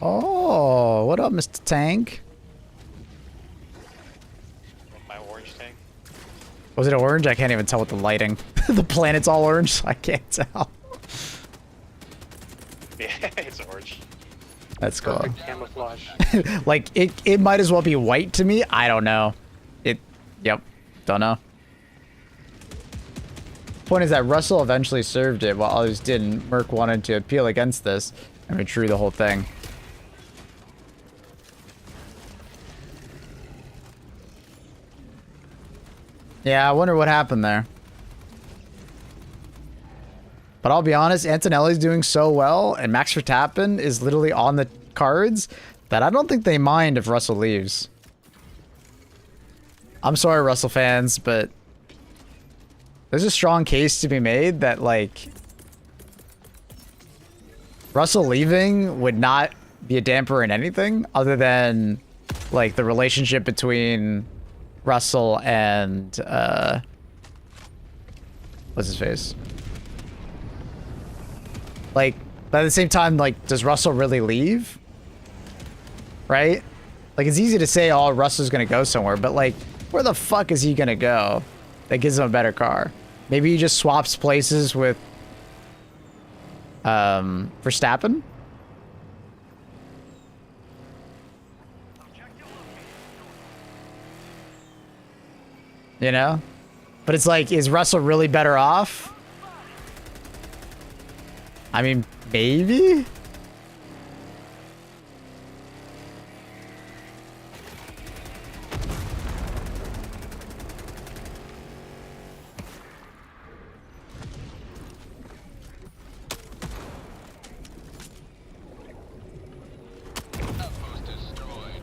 Oh, what up, Mr. Tank? My orange tank. Was it orange? I can't even tell with the lighting. The planet's all orange, so I can't tell. Yeah, it's orange. That's cool. Perfect camouflage. Like, it might as well be white to me. I don't know. Yep. Don't know. Point is that Russell eventually served it while others didn't. Merc wanted to appeal against this and withdrew the whole thing. Yeah, I wonder what happened there. But I'll be honest, Antonelli's doing so well, and Max Verstappen is literally on the cards that I don't think they mind if Russell leaves. I'm sorry, Russell fans, but there's a strong case to be made that, like, Russell leaving would not be a damper in anything other than, like, the relationship between Russell and, what's his face? Like, but at the same time, like, does Russell really leave? Right? Like, it's easy to say, oh, Russell's gonna go somewhere, but, like, where the fuck is he gonna go that gives him a better car? Maybe he just swaps places with, Verstappen? You know? But it's like, is Russell really better off? I mean, maybe? Outpost destroyed.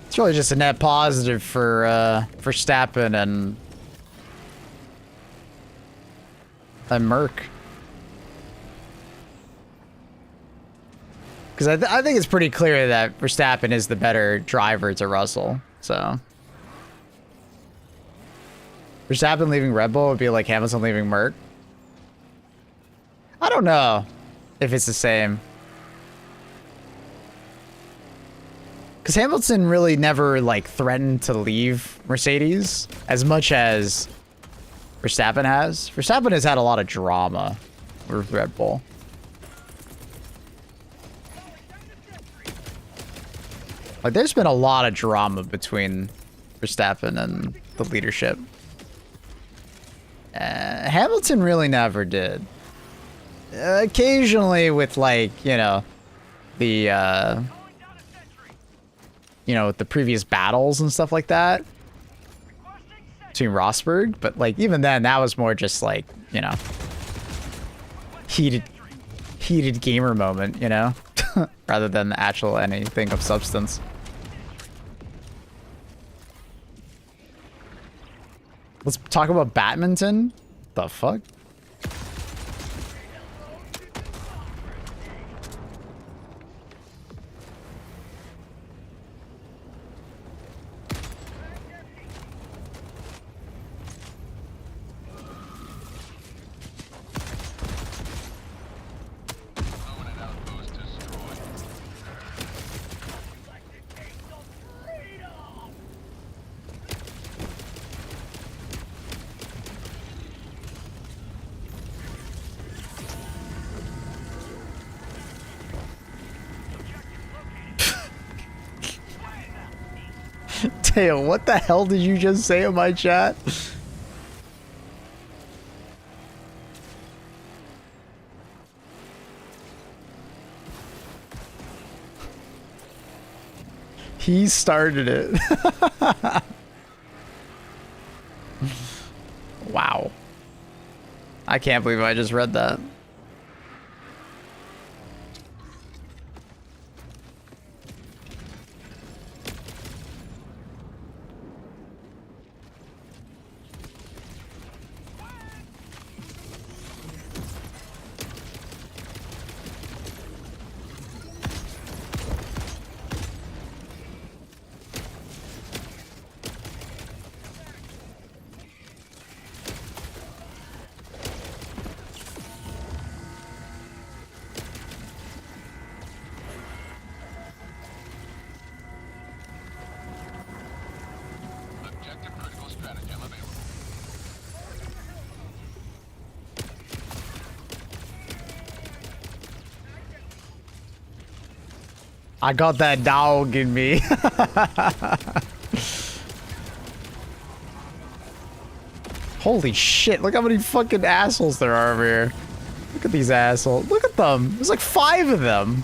It's really just a net positive for Verstappen and Merc. Because I think it's pretty clear that Verstappen is the better driver to Russell. So Verstappen leaving Red Bull would be like Hamilton leaving Merc. I don't know if it's the same. Because Hamilton really never, like, threatened to leave Mercedes as much as Verstappen has. Verstappen has had a lot of drama with Red Bull. Like, there's been a lot of drama between Verstappen and the leadership. Hamilton really never did. Occasionally with, like, you know, the, you know, the previous battles and stuff like that between Rosberg, but, like, even then, that was more just, like, you know, heated gamer moment, you know, rather than actual anything of substance. Let's talk about badminton. The fuck? Illuminate outpost destroyed. Teo, what the hell did you just say in my chat? He started it. Wow. I can't believe I just read that. Objective critical stratagem available. I got that dog in me. Holy shit, look how many fucking assholes there are over here. Look at these assholes. Look at them. There's like 5 of them.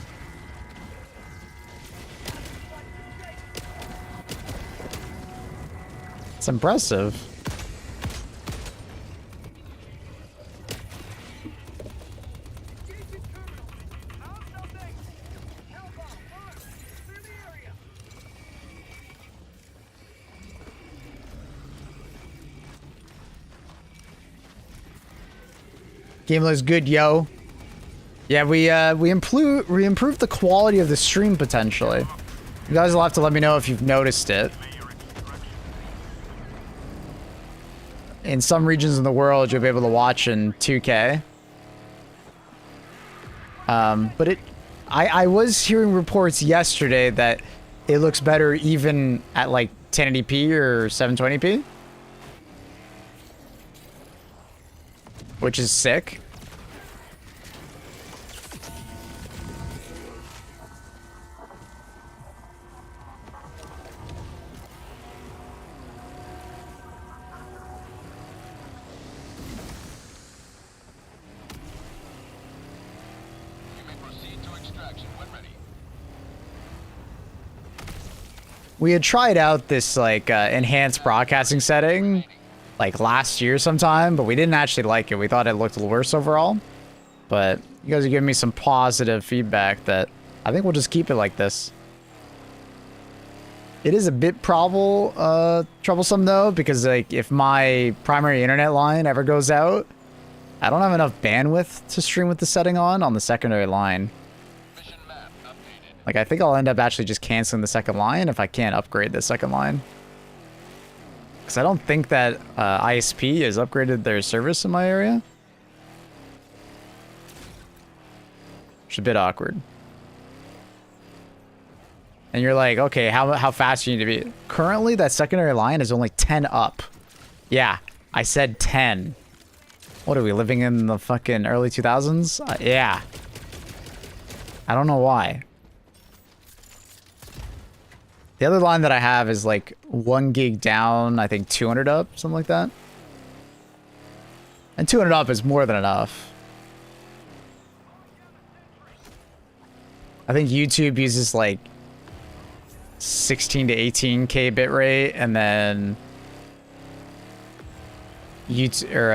It's impressive. Game looks good, yo. Yeah, we improved the quality of the stream potentially. You guys will have to let me know if you've noticed it. In some regions in the world, you'll be able to watch in 2K. But I was hearing reports yesterday that it looks better even at like 1080p or 720p. Which is sick. You may proceed to extraction when ready. We had tried out this like enhanced broadcasting setting like last year sometime, but we didn't actually like it. We thought it looked a little worse overall. But you guys are giving me some positive feedback that I think we'll just keep it like this. It is a bit troublesome though, because like if my primary internet line ever goes out, I don't have enough bandwidth to stream with the setting on the secondary line. Mission map updated. Like I think I'll end up actually just canceling the second line if I can't upgrade the second line. Because I don't think that ISP has upgraded their service in my area. Which is a bit awkward. And you're like, okay, how fast do you need to be? Currently, that secondary line is only 10 up. Yeah, I said 10. What are we, living in the fucking early 2000s? Yeah. I don't know why. The other line that I have is like 1 gig down, I think 200 up, something like that. And 200 up is more than enough. I think YouTube uses like 16 to 18K bitrate, and then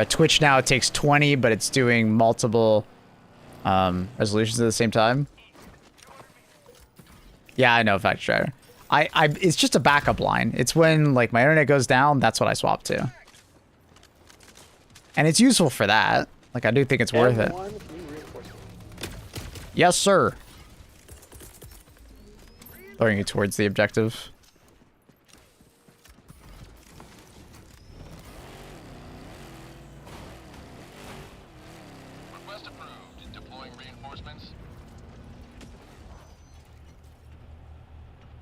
Twitch now it takes 20, but it's doing multiple resolutions at the same time. Yeah, I know, Fact Strider. It's just a backup line. It's when like my internet goes down, that's what I swap to. And it's useful for that. Like I do think it's worth it. Yes, sir. Throwing you towards the objective. Request approved. Deploying reinforcements.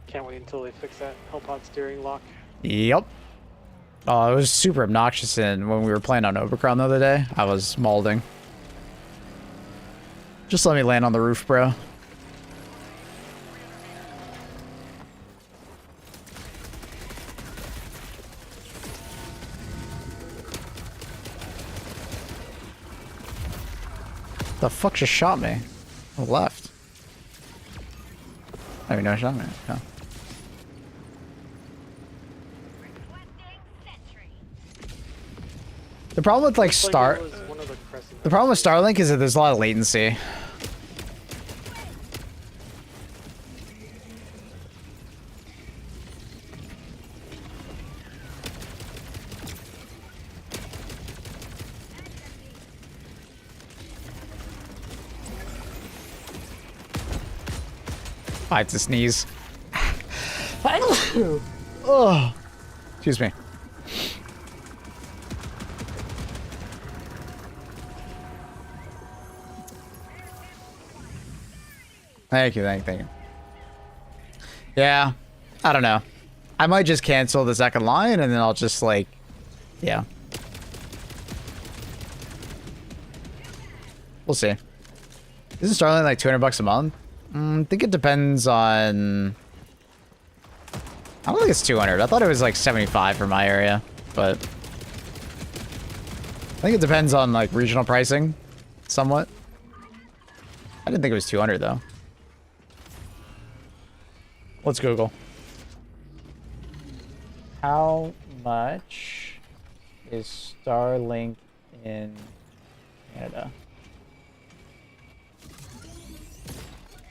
Can't wait until they fix that Hellpod steering lock. Yep. Oh, it was super obnoxious when we were playing on Overcrown the other day. I was mauling. Just let me land on the roof, bro. The fuck just shot me? Oh, left. I didn't even know it shot me. Oh. Requesting sentry. The problem with like Looks like Star, it was one of the crescent the problem with Starlink is that there's a lot of latency. I had to sneeze. Oh, excuse me. Thank you, thank you. Yeah, I don't know. I might just cancel the second line and then I'll just like, yeah. We'll see. Isn't Starlink like 200 bucks a month? I think it depends on... I don't think it's 200. I thought it was like 75 for my area, but... I think it depends on like regional pricing, somewhat. I didn't think it was 200 though. Let's Google. How much is Starlink in Canada?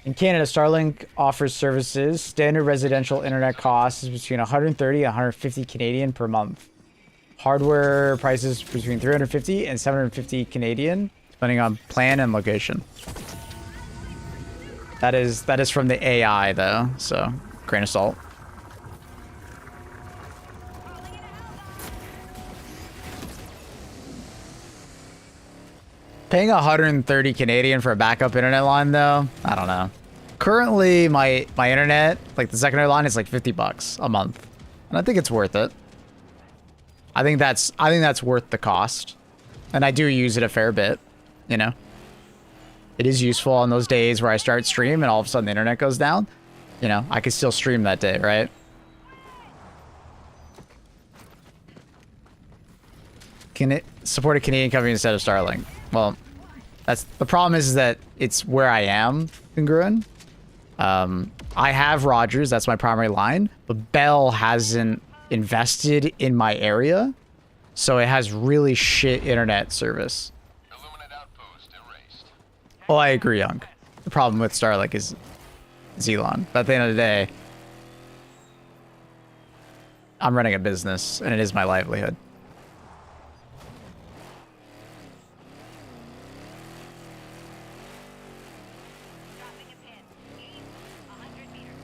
In Canada, Starlink offers services. Standard residential internet cost is between 130 and 150 Canadian per month. Hardware prices between 350 and 750 Canadian, depending on plan and location. That is from the AI though, so grain of salt. Paying 130 Canadian for a backup internet line though, I don't know. Currently my internet, like the secondary line, is like 50 bucks a month. And I think it's worth it. I think that's worth the cost. And I do use it a fair bit, you know. It is useful on those days where I start stream and all of a sudden the internet goes down. You know, I can still stream that day, right? Can it support a Canadian company instead of Starlink? Well, that's the problem is that it's where I am in Gruen. I have Rogers, that's my primary line, but Bell hasn't invested in my area, so it has really shit internet service. Illuminate outpost erased. Well, I agree, Young. The problem with Starlink is Elon. But at the end of the day, I'm running a business, and it is my livelihood. Dropping a pin. East, 100 meters.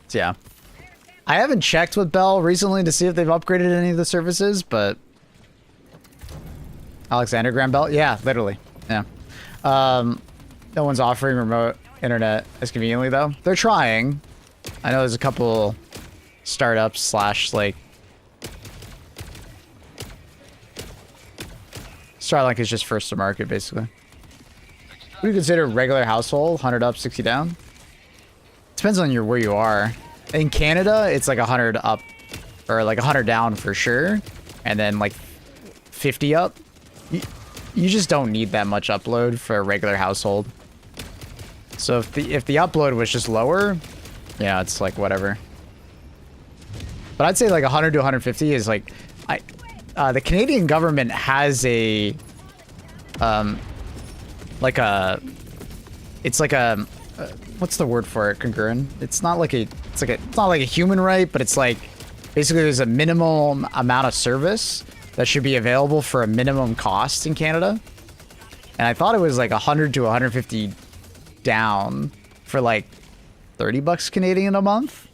So, yeah. I haven't checked with Bell recently to see if they've upgraded any of the services, but... Alexander Graham Bell? Yeah, literally. Yeah. No one's offering remote internet as conveniently, though. They're trying. I know there's a couple startups slash, like... Starlink is just first to market, basically. What do you consider regular household? 100 up, 60 down? Depends on where you are. In Canada, it's like 100 up, or like 100 down for sure, and then like 50 up. You just don't need that much upload for a regular household. So if the upload was just lower, yeah, it's like whatever. But I'd say like 100 to 150 is like, the Canadian government has a, it's like a, what's the word for it, congruent? It's not like it's not like a human right, but it's like, basically there's a minimum amount of service that should be available for a minimum cost in Canada. And I thought it was like 100 to 150 down for like 30 bucks Canadian a month.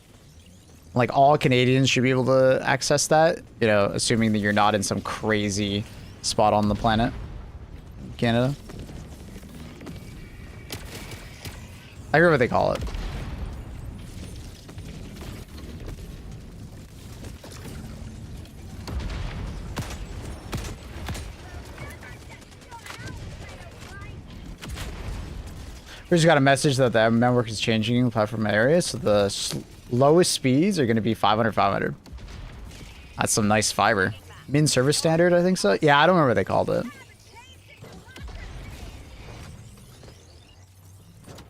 Like all Canadians should be able to access that, you know, assuming that you're not in some crazy spot on the planet, Canada. I forget what they call it. We just got a message that the network is changing in the platform area, so the lowest speeds are going to be 500, 500. That's some nice fiber. Min service standard, I think so. Yeah, I don't remember what they called it.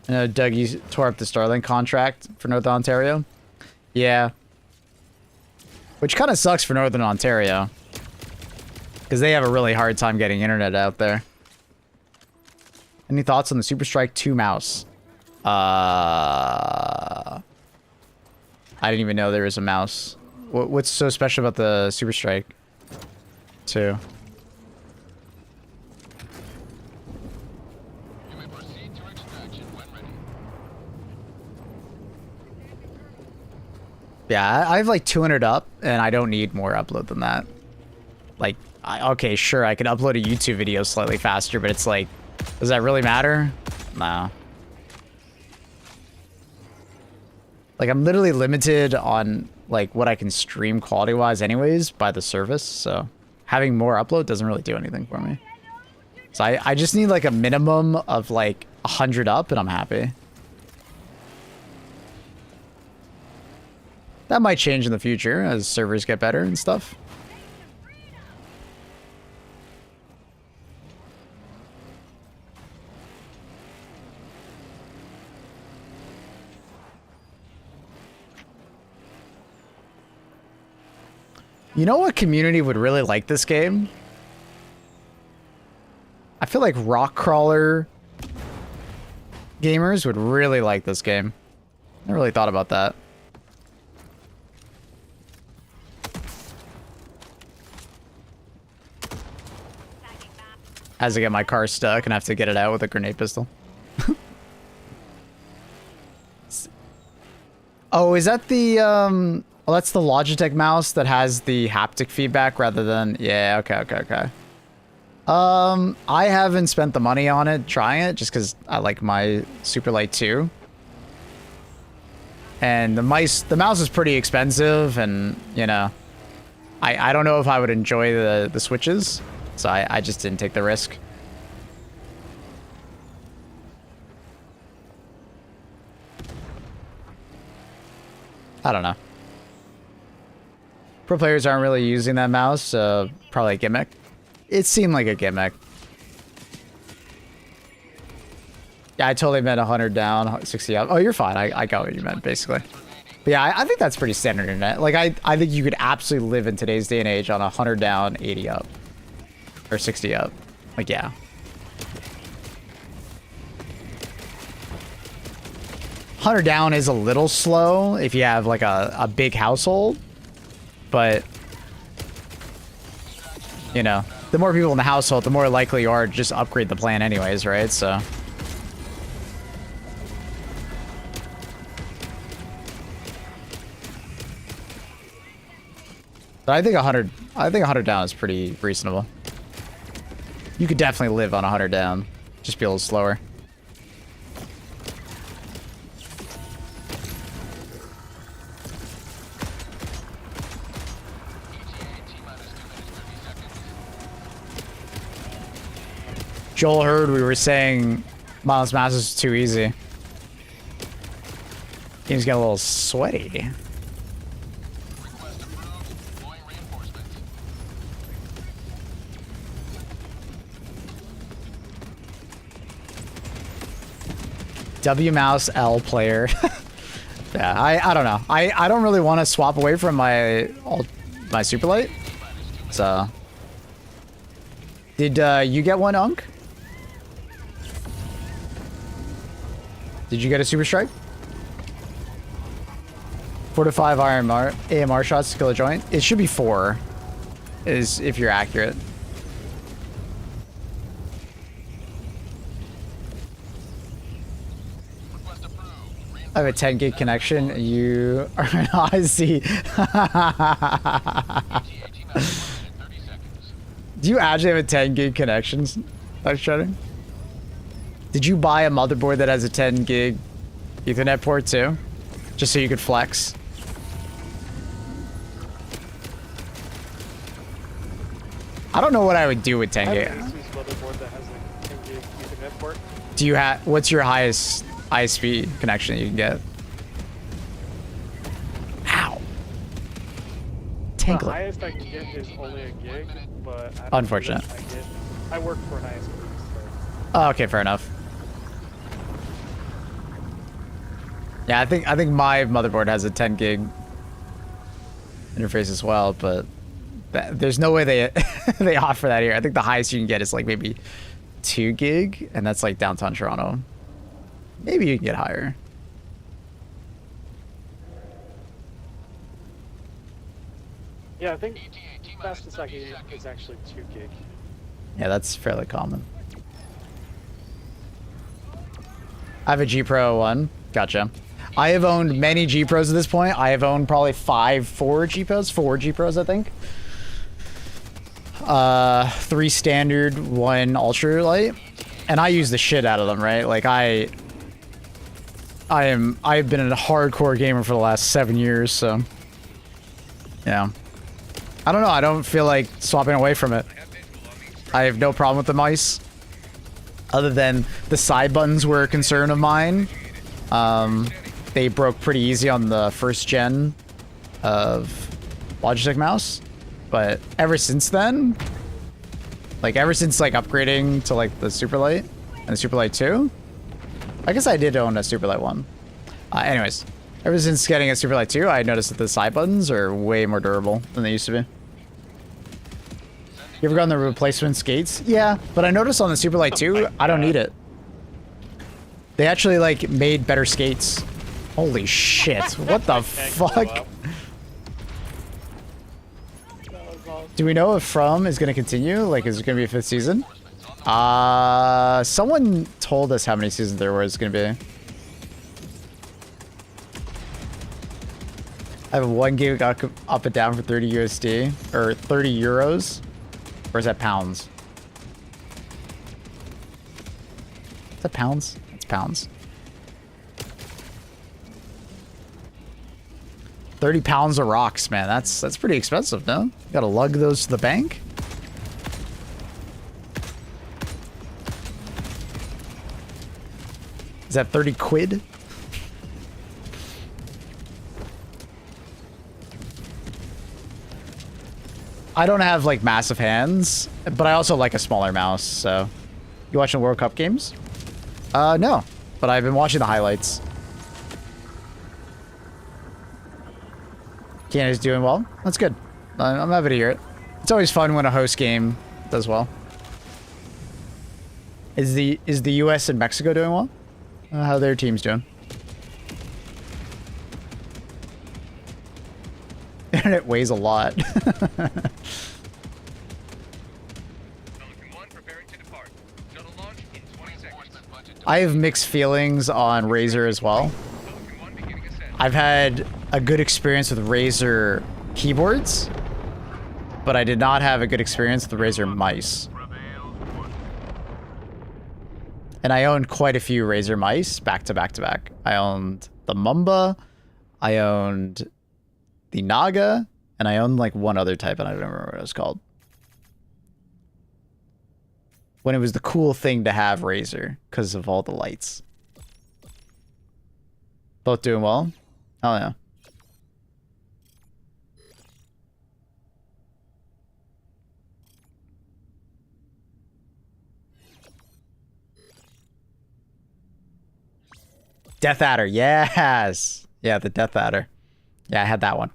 I know Doug, you tore up the Starlink contract for Northern Ontario. Yeah. Which kind of sucks for Northern Ontario. Because they have a really hard time getting internet out there. Any thoughts on the Super Strike 2 mouse? I didn't even know there was a mouse. What's so special about the Super Strike 2? You may proceed to extraction when ready. Yeah, I have like 200 up, and I don't need more upload than that. Like, okay, sure, I can upload a YouTube video slightly faster, but it's like, does that really matter? No. Like, I'm literally limited on, like, what I can stream quality-wise anyways by the service, so having more upload doesn't really do anything for me. So I just need, like, a minimum of, like, 100 up, and I'm happy. That might change in the future as servers get better and stuff. You know what community would really like this game? I feel like rock crawler gamers would really like this game. I never really thought about that. As I get my car stuck and have to get it out with a grenade pistol. Oh, is that the well, that's the Logitech mouse that has the haptic feedback rather than... Yeah, okay. I haven't spent the money on it, trying it, just because I like my Superlight 2. And the mouse is pretty expensive, and, you know, I don't know if I would enjoy the switches, so I just didn't take the risk. I don't know. Pro players aren't really using that mouse, so probably a gimmick. It seemed like a gimmick. Yeah, I totally meant 100 down, 60 up. Oh, you're fine. I got what you meant, basically. But yeah, I think that's pretty standard internet. Like, I think you could absolutely live in today's day and age on 100 down, 80 up. Or 60 up. Like, yeah. $100 down is a little slow if you have, like, a big household. But, you know, the more people in the household, the more likely you are to just upgrade the plan anyways, right? So... But I think 100 down is pretty reasonable. You could definitely live on 100 down. Just be a little slower. Joel heard we were saying Miles Masters is too easy. Game's getting a little sweaty. Request approved. Deploying reinforcements. W mouse L player. Yeah, I don't know. I don't really want to swap away from my Superlight. So did you get one, Unk? Did you get a Super Strike? 4 to 5 AMR shots to kill a joint. It should be 4, is if you're accurate. Request approved. I have a 10 gig connection. You are I see. Do you actually have a 10 gig connection? That's shutting. Did you buy a motherboard that has a 10 gig Ethernet port too? Just so you could flex? I don't know what I would do with 10 I gig. have an Asus motherboard that has a 10 gig Ethernet port. Do you have, what's your highest ISP connection you can get? Ow. tank The lit. highest I can get is only a gig, but I don't Unfortunate. I work for an ISP, so Oh, okay, fair enough. Yeah, I think my motherboard has a 10 gig interface as well, but there's no way they they offer that here. I think the highest you can get is like maybe 2 gig, and that's like downtown Toronto. Maybe you can get higher. yeah, I think fastest I can get is actually 2 gig. Yeah, that's fairly common. I have a G Pro 1. Gotcha. I have owned many G Pros at this point. I have owned probably 4 G Pros, I think. 3 standard, 1 ultralight, and I use the shit out of them, right? Like I've been a hardcore gamer for the last 7 years, so yeah. I don't know. I don't feel like swapping away from it. I have no problem with the mice, other than the side buttons were a concern of mine. They broke pretty easy on the first gen of Logitech mouse, but ever since then, like ever since like upgrading to like the Superlight and the Superlight 2, I guess I did own a Superlight 1. Anyways, ever since getting a Superlight 2, I noticed that the side buttons are way more durable than they used to be. You ever gotten the replacement skates? Yeah, but I noticed on the Superlight 2, I don't need it. They actually like made better skates. Holy shit, what the fuck? Do we know if From is going to continue? Like, is it going to be a 5th season? Someone told us how many seasons there was going to be. I have a 1 gig up and down for 30 USD, or 30 euros. Or is that pounds? Is that pounds? It's pounds. 30 pounds of rocks, man. That's pretty expensive, no? You gotta lug those to the bank? Is that 30 quid? I don't have like massive hands, but I also like a smaller mouse, so. You watching World Cup games? No, but I've been watching the highlights. Canada's doing well. That's good. I'm happy to hear it. It's always fun when a host game does well. Is the US and Mexico doing well? How are their teams doing? Internet weighs a lot. I have mixed feelings on Razer as well. I've had a good experience with Razer keyboards, but I did not have a good experience with the Razer mice. And I owned quite a few Razer mice back to back to back. I owned the Mumba, I owned the Naga, and I owned like one other type, and I don't remember what it was called. When it was the cool thing to have Razer because of all the lights. Both doing well? Oh yeah. Death Adder, yes! Yeah, the Death Adder. Yeah, I had that one.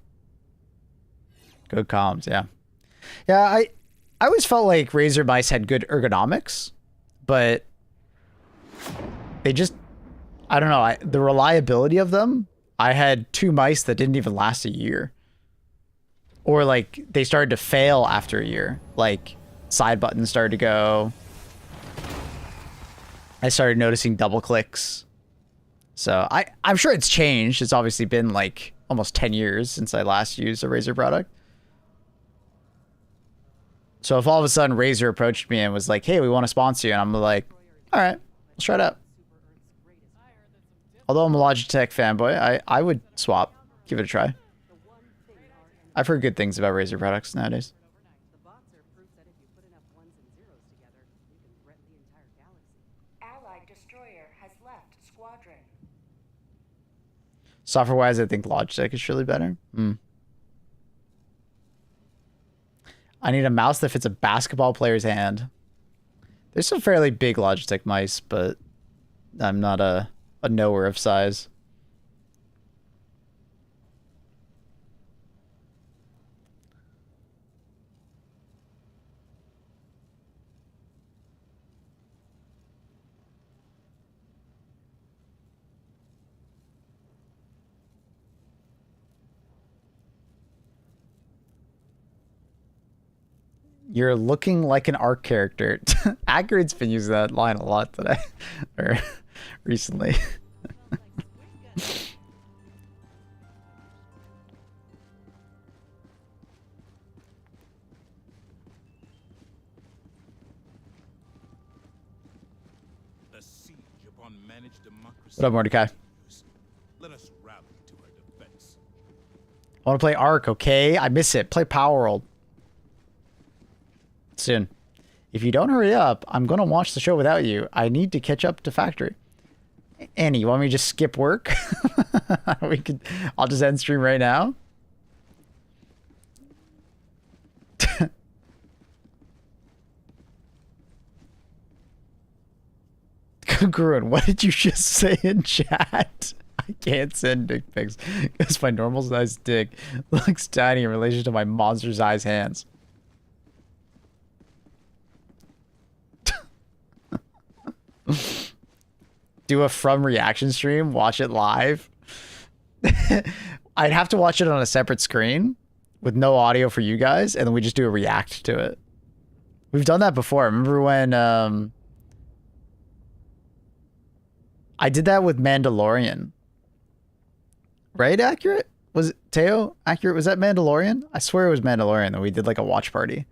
Good comms, yeah. Yeah, I always felt like Razer mice had good ergonomics, but they just, I don't know, the reliability of them, I had 2 mice that didn't even last a year. Or like, they started to fail after a year. Like, side buttons started to go. I started noticing double clicks. So I'm sure it's changed. It's obviously been like almost 10 years since I last used a Razer product. So if all of a sudden Razer approached me and was like, hey, we want to sponsor you, and I'm like, all right, let's try it out. Although I'm a Logitech fanboy, I would swap, give it a try. I've heard good things about Razer products nowadays. Allied destroyer has left squadron. Software-wise, I think Logitech is surely better. I need a mouse that fits a basketball player's hand. There's some fairly big Logitech mice, but I'm not a knower of size. You're looking like an ARC character. Accurate's been using that line a lot today. Or recently. A siege upon managed democracy. What up, Mordecai? Let us rally to her defense. I want to play ARC, okay? I miss it. Play Power World. Soon. If you don't hurry up, I'm going to watch the show without you. I need to catch up to Factory. Annie, you want me to just skip work? I'll just end stream right now. Gruen, what did you just say in chat? I can't send dick pics because my normal size dick looks tiny in relation to my monster size hands. Do a from reaction stream, watch it live. I'd have to watch it on a separate screen with no audio for you guys, and then we just do a react to it. We've done that before. Remember when I did that with Mandalorian? Right, Accurate? Was it Teo? Accurate? Was that Mandalorian? I swear it was Mandalorian that we did like a watch party.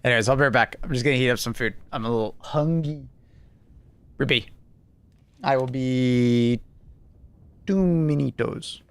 Anyways, I'll be right back. I'm just gonna heat up some food. I'm a little hungry. Ribby. I will be 2 minutos.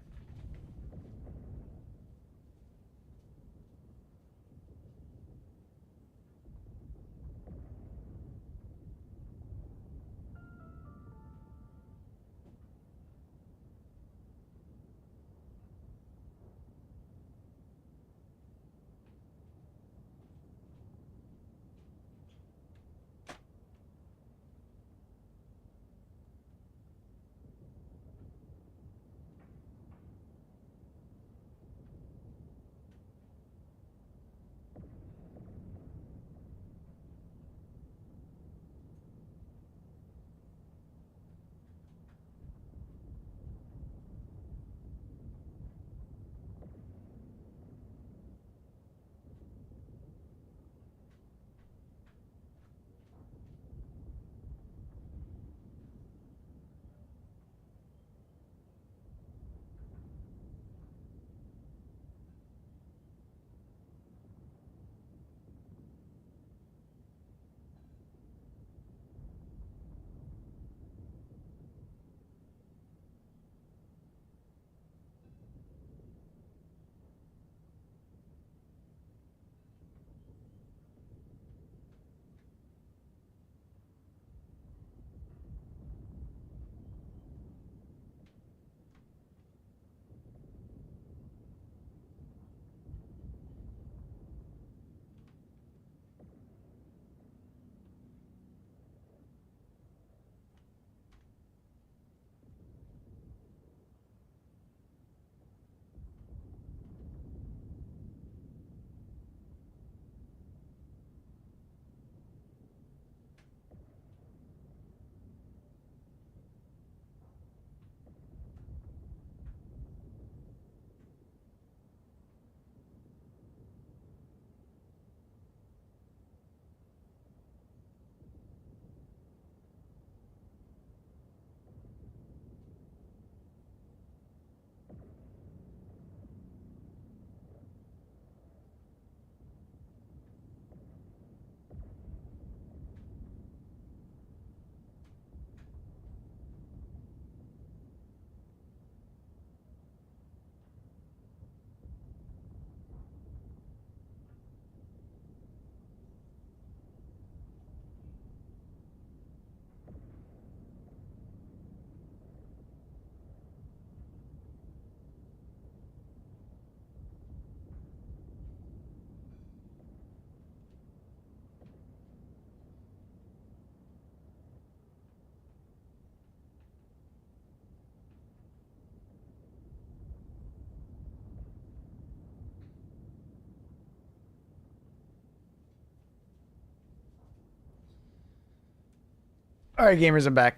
All right, gamers, I'm back.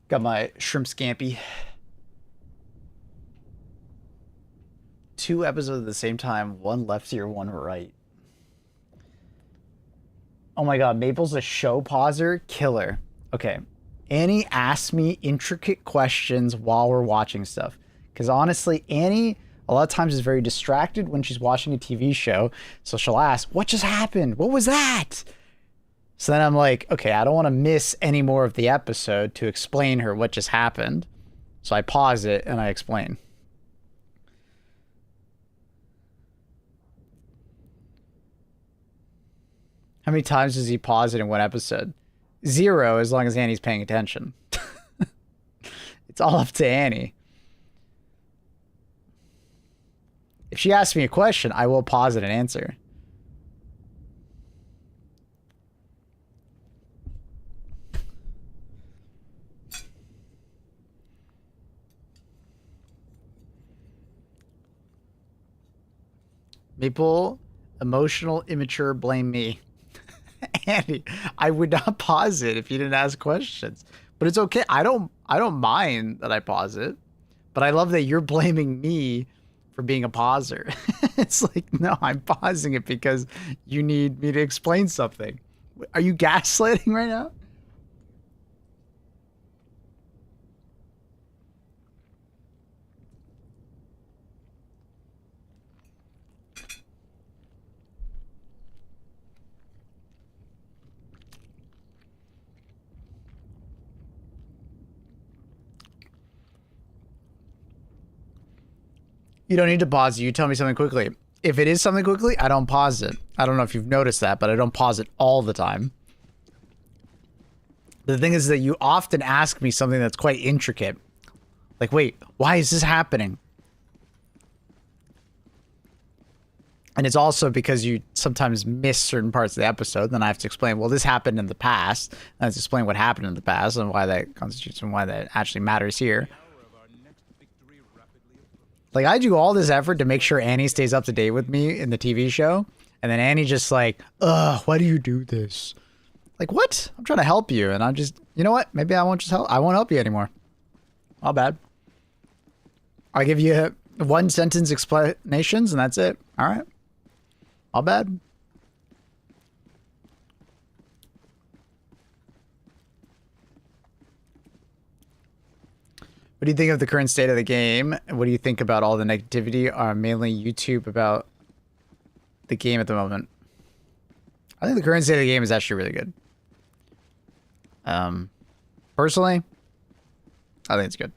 Got my shrimp scampi. 2 episodes at the same time, 1 left ear, 1 right. Oh my god, Maple's a show pauser killer. Okay. Annie asks me intricate questions while we're watching stuff. Because honestly, Annie, a lot of times, is very distracted when she's watching a TV show. So she'll ask, what just happened? What was that? So then I'm like, okay, I don't want to miss any more of the episode to explain her what just happened. So I pause it and I explain. How many times does he pause it in one episode? 0, as long as Annie's paying attention. It's all up to Annie. If she asks me a question, I will pause it and answer. Maple, emotional, immature, blame me. Andy, I would not pause it if you didn't ask questions. But it's okay. I don't mind that I pause it. But I love that you're blaming me for being a pauser. It's like, no, I'm pausing it because you need me to explain something. Are you gaslighting right now? You don't need to pause it. You tell me something quickly. If it is something quickly, I don't pause it. I don't know if you've noticed that, but I don't pause it all the time. The thing is that you often ask me something that's quite intricate. Like, wait, why is this happening? And it's also because you sometimes miss certain parts of the episode. Then I have to explain, well, this happened in the past. And I have to explain what happened in the past and why that constitutes and why that actually matters here. Like, I do all this effort to make sure Annie stays up to date with me in the TV show. And then Annie just like, ugh, why do you do this? Like, what? I'm trying to help you. And I'm just, you know what? Maybe I won't just help. I won't help you anymore. All bad. I'll give you 1 sentence explanations and that's it. All right. All bad. What do you think of the current state of the game? What do you think about all the negativity on mainly YouTube about the game at the moment? I think the current state of the game is actually really good. Personally, I think it's good.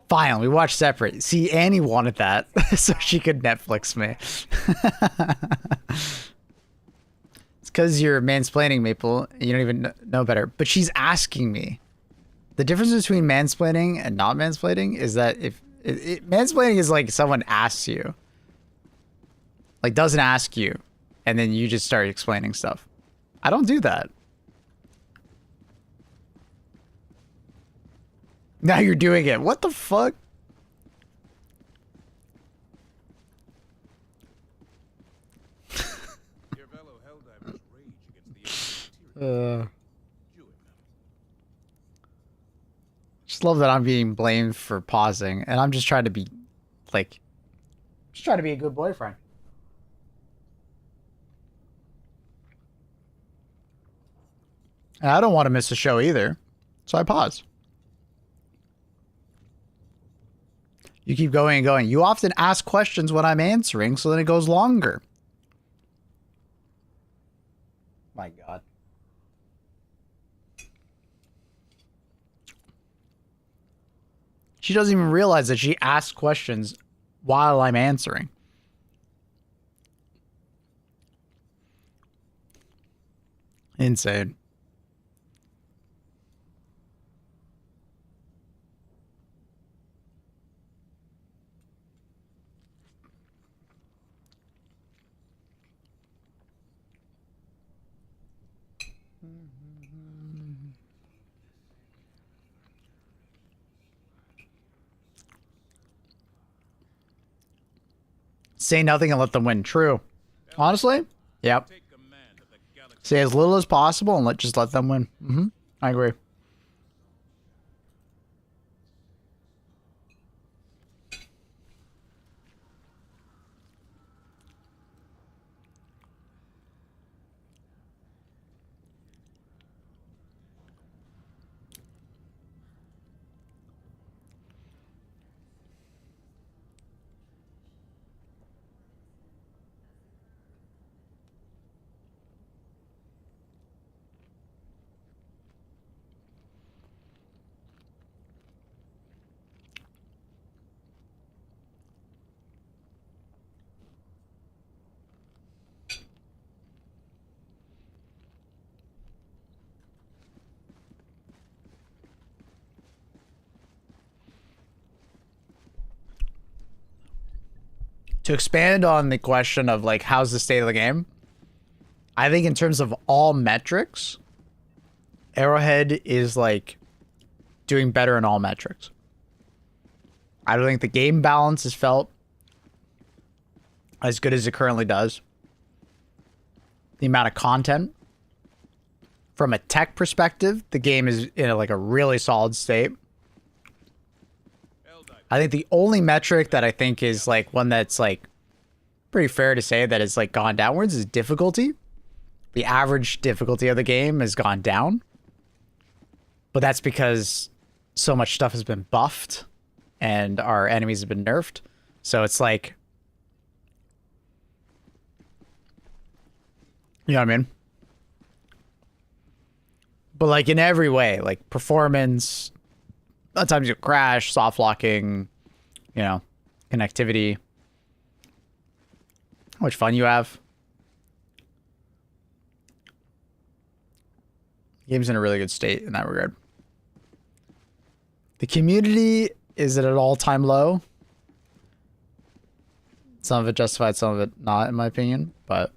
Fine, we watched separate. See, Annie wanted that, so she could Netflix me. It's because you're mansplaining, Maple. You don't even know better. But she's asking me. The difference between mansplaining and not mansplaining is that if mansplaining is like someone asks you, like doesn't ask you, and then you just start explaining stuff. I don't do that. Now you're doing it. What the fuck? Your fellow Helldivers rage against the material. Just love that I'm being blamed for pausing, and I'm just trying to be, like, just trying to be a good boyfriend. And I don't want to miss the show either, so I pause. You keep going and going. You often ask questions when I'm answering, so then it goes longer. My God. She doesn't even realize that she asks questions while I'm answering. Insane. Say nothing and let them win. True. Honestly? Yep. Take command Say as little as possible and just let them win. I agree. To expand on the question of like how's the state of the game, I think in terms of all metrics, Arrowhead is like doing better in all metrics. I don't think the game balance is felt as good as it currently does. The amount of content from a tech perspective, the game is in like a really solid state. I think the only metric that I think is like one that's like pretty fair to say that it's like gone downwards is difficulty. The average difficulty of the game has gone down. But that's because so much stuff has been buffed and our enemies have been nerfed. So it's like, you know what I mean? But like in every way, like performance, sometimes you crash, soft locking, you know, connectivity, how much fun you have. The game's in a really good state in that regard. The community is at an all-time low. Some of it justified, some of it not, in my opinion. But,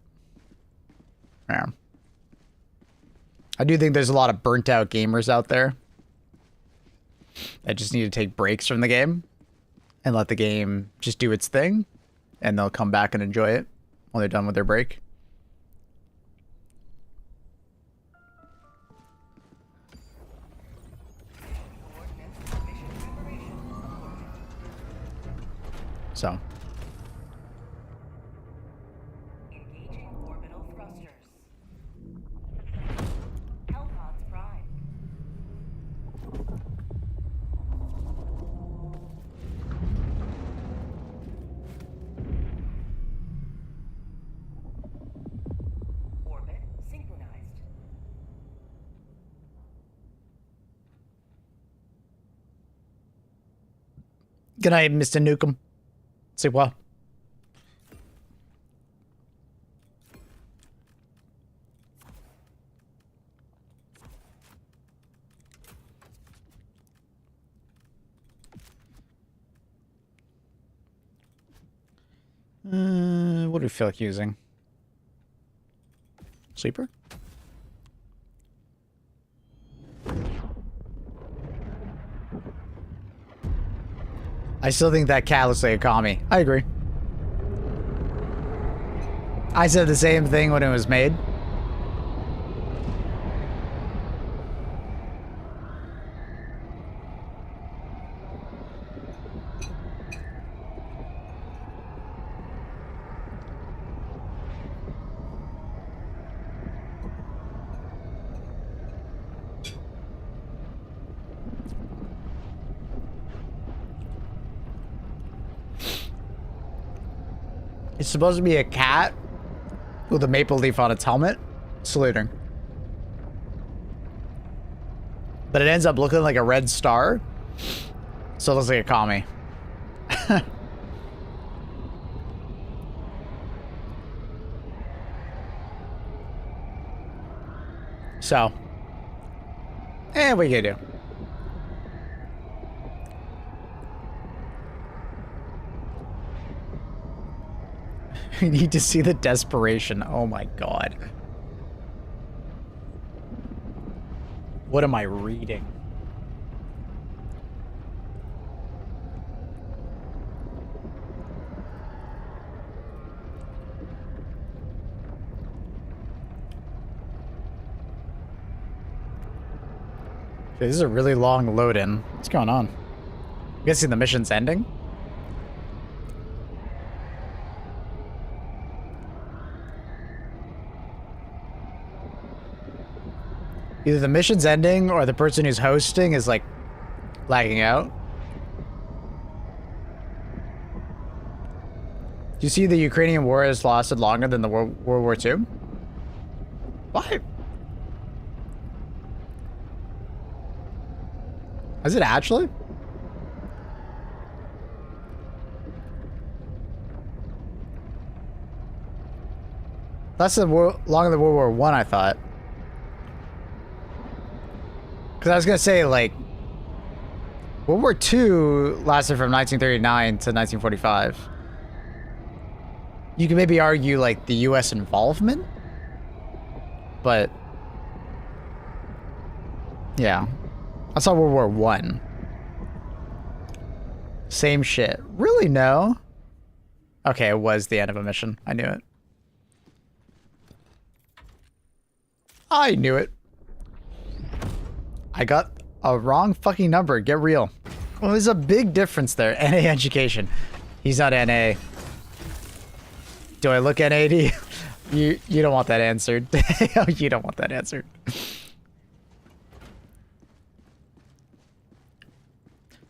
yeah. I do think there's a lot of burnt-out gamers out there that just need to take breaks from the game and let the game just do its thing, and they'll come back and enjoy it when they're done with their break. So. Engaging orbital thrusters. Hellpods prime. Orbit synchronized. Good night, Mr. Nukem. Say what? What do we feel like using? Sleeper? I still think that cat looks like a commie. I agree. I said the same thing when it was made. It's supposed to be a cat with a maple leaf on its helmet, saluting. But it ends up looking like a red star, so it looks like a commie. So, what you gonna do? We need to see the desperation. Oh my god. What am I reading? Dude, this is a really long load in. What's going on? I'm guessing the mission's ending? Either the mission's ending or the person who's hosting is like lagging out. Do you see the Ukrainian war has lasted longer than the World War II? Why? Is it actually? That's longer than World War One, I thought. Because I was gonna say, like, World War II lasted from 1939 to 1945. You could maybe argue, like, the U.S. involvement, but yeah, I saw World War One. Same shit. Really? No. Okay, it was the end of a mission. I knew it. I knew it. I got a wrong fucking number. Get real. Well, there's a big difference there. NA education. He's not NA. Do I look NAD? You don't want that answered. You don't want that answered.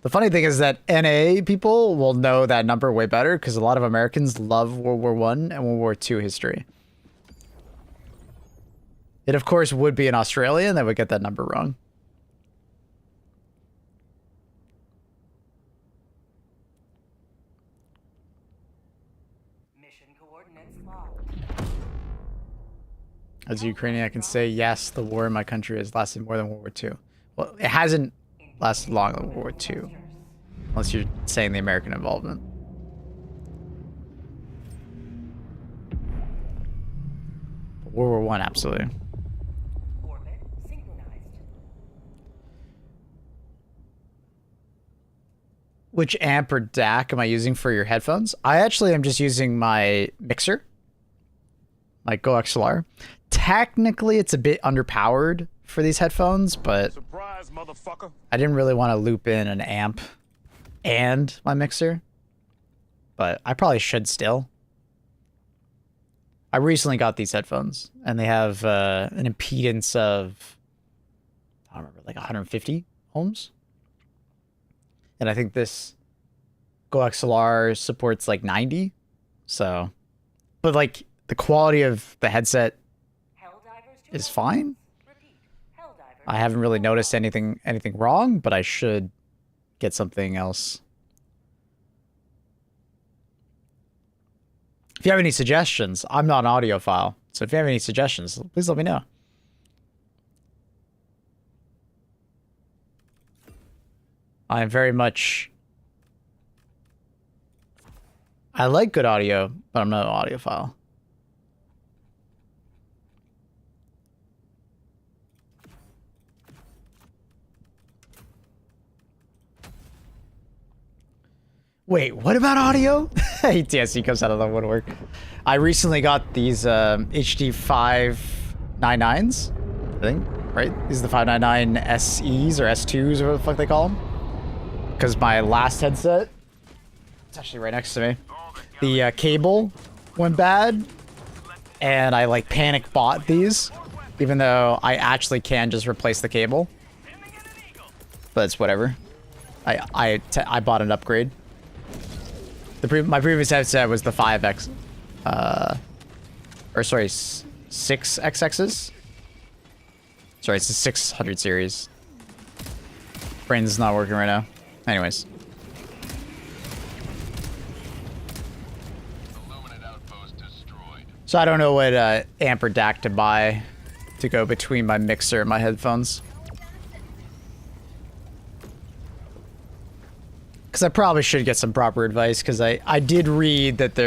The funny thing is that NA people will know that number way better because a lot of Americans love World War One and World War II history. It, of course, would be an Australian that would get that number wrong. Mission coordinates locked. As a Ukrainian, I can say, yes, the war in my country has lasted more than World War II. Well, it hasn't lasted longer than World War II. Unless you're saying the American involvement. But World War One, absolutely. Orbit synchronized. Which amp or DAC am I using for your headphones? I actually am just using my mixer. My Go XLR. Technically, it's a bit underpowered for these headphones, but Surprise, motherfucker. I didn't really want to loop in an amp and my mixer. But I probably should still. I recently got these headphones, and they have an impedance of, I don't remember, like 150 ohms. And I think this Go XLR supports like 90. So, but like the quality of the headset is fine. I haven't really noticed anything wrong, but I should get something else. If you have any suggestions, I'm not an audiophile, so if you have any suggestions, please let me know. I am very much... I like good audio, but I'm not an audiophile. Wait, what about audio? ATSC comes out of the woodwork. I recently got these HD 599s, I think, right? These are the 599 SEs or S2s or what the fuck they call them. Because my last headset, it's actually right next to me, the cable went bad, and I like panic bought these, even though I actually can just replace the cable. But it's whatever. I bought an upgrade. My previous headset was the 5X, or sorry, 6XXs. Sorry, it's the 600 series. Brain's not working right now. Anyways. So I don't know what amp or DAC to buy to go between my mixer and my headphones. Because I probably should get some proper advice, because I did read that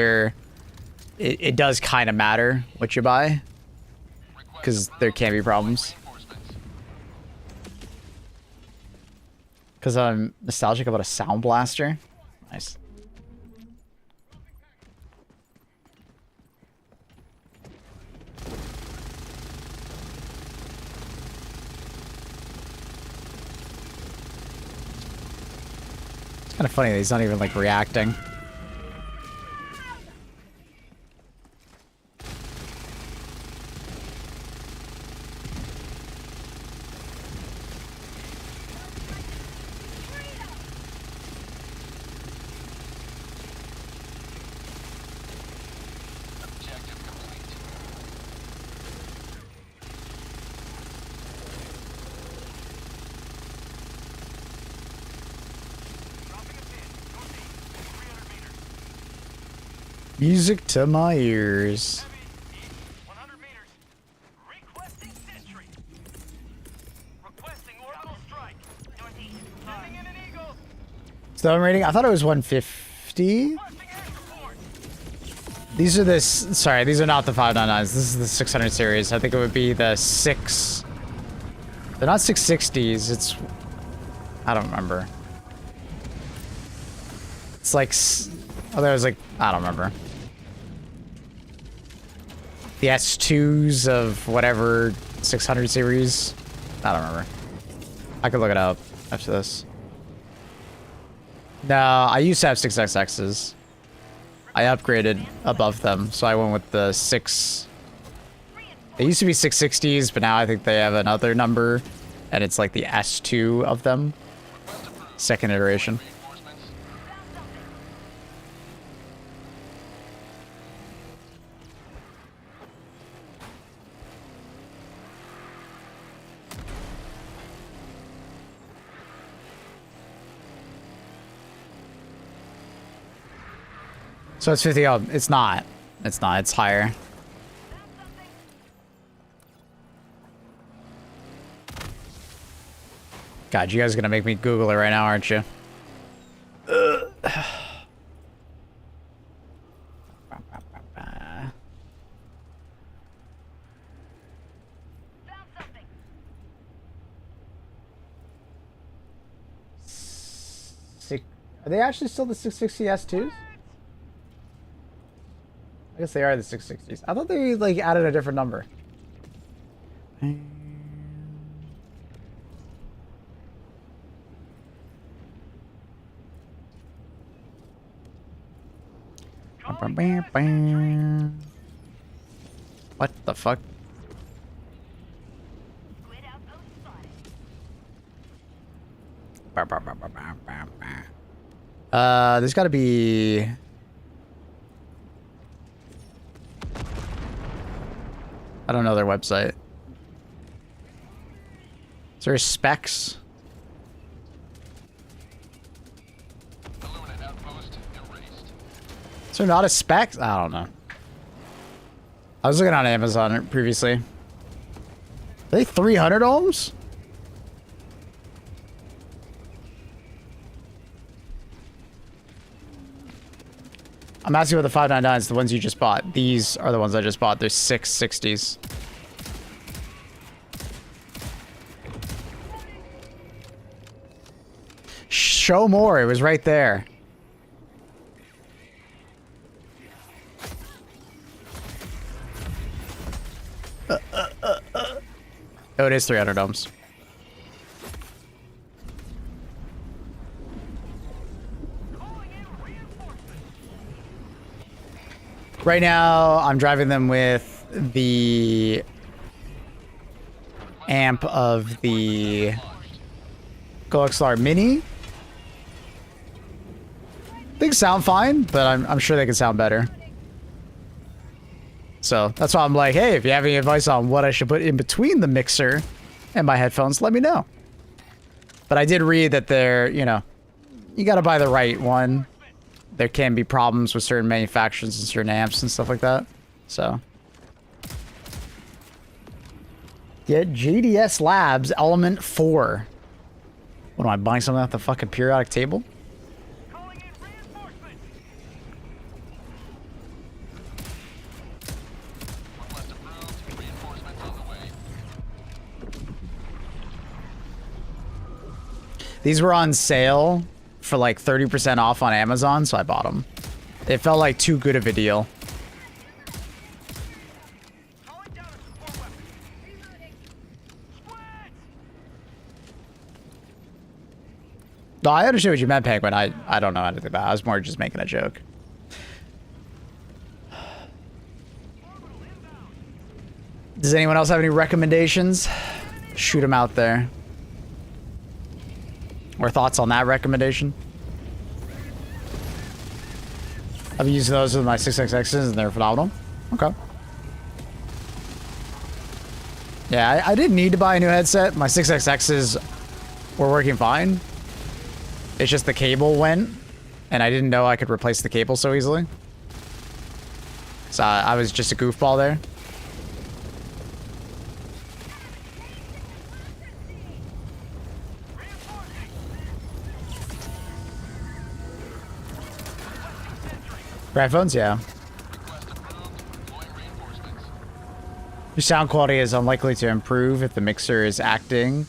it does kind of matter what you buy, because there can be problems. Because I'm nostalgic about a sound blaster. Nice. Kind of funny that he's not even like reacting. Objective complete. Dropping a pin. Northeast. 300 meters. Music to my ears. Heavy. East. 100 meters. Requesting sentry. Requesting orbital strike. Northeast. Sending in an eagle. Stone rating? I thought it was 150. Requesting air support. These are sorry, these are not the 599s. This is the 600 series. I think it would be the 6. They're not 660s. It's, I don't remember. It's like, oh, there was like, I don't remember. The S2s of whatever 600 series. I don't remember. I could look it up after this. No, I used to have 6XXs. I upgraded above them, so I went with the 6. They used to be 660s, but now I think they have another number, and it's like the S2 of them. Second iteration. Reinforcements. So it's 50. Oh, it's not. It's not. It's higher. God, you guys are gonna make me Google it right now, aren't you? Found something. Are they actually still the 660 S2s? I guess they are the 660s. I thought they like added a different number. What the fuck? Squid outpost spotted. There's gotta be... I don't know their website. Is there specs? Illuminate outpost erased. Is there not a specs? I don't know. I was looking on Amazon previously. Are they 300 ohms? I'm asking about the 599s, the ones you just bought. These are the ones I just bought. They're 660s. Show more. It was right there. Oh, it is 300 ohms. Right now, I'm driving them with the amp of the GoXLR Mini. Things sound fine, but I'm sure they can sound better. So that's why I'm like, hey, if you have any advice on what I should put in between the mixer and my headphones, let me know. But I did read that they're, you know, you gotta buy the right one. There can be problems with certain manufacturers and certain amps and stuff like that. So get GDS Labs Element 4. What am I buying something off the fucking periodic table? Calling in reinforcements. Request approved. Reinforcements on the way. These were on sale for like 30% off on Amazon, so I bought them. It felt like too good of a deal. Calling down a support weapon. Reloading. Squads. No, I understand what you meant, Penguin. I don't know anything about it. I was more just making a joke. Does anyone else have any recommendations? Shoot them out there. Or thoughts on that recommendation? I've used those with my 6XXs and they're phenomenal. Okay. Yeah, I didn't need to buy a new headset. My 6XXs were working fine. It's just the cable went, and I didn't know I could replace the cable so easily. So I was just a goofball there. Headphones, yeah. Your sound quality is unlikely to improve if the mixer is acting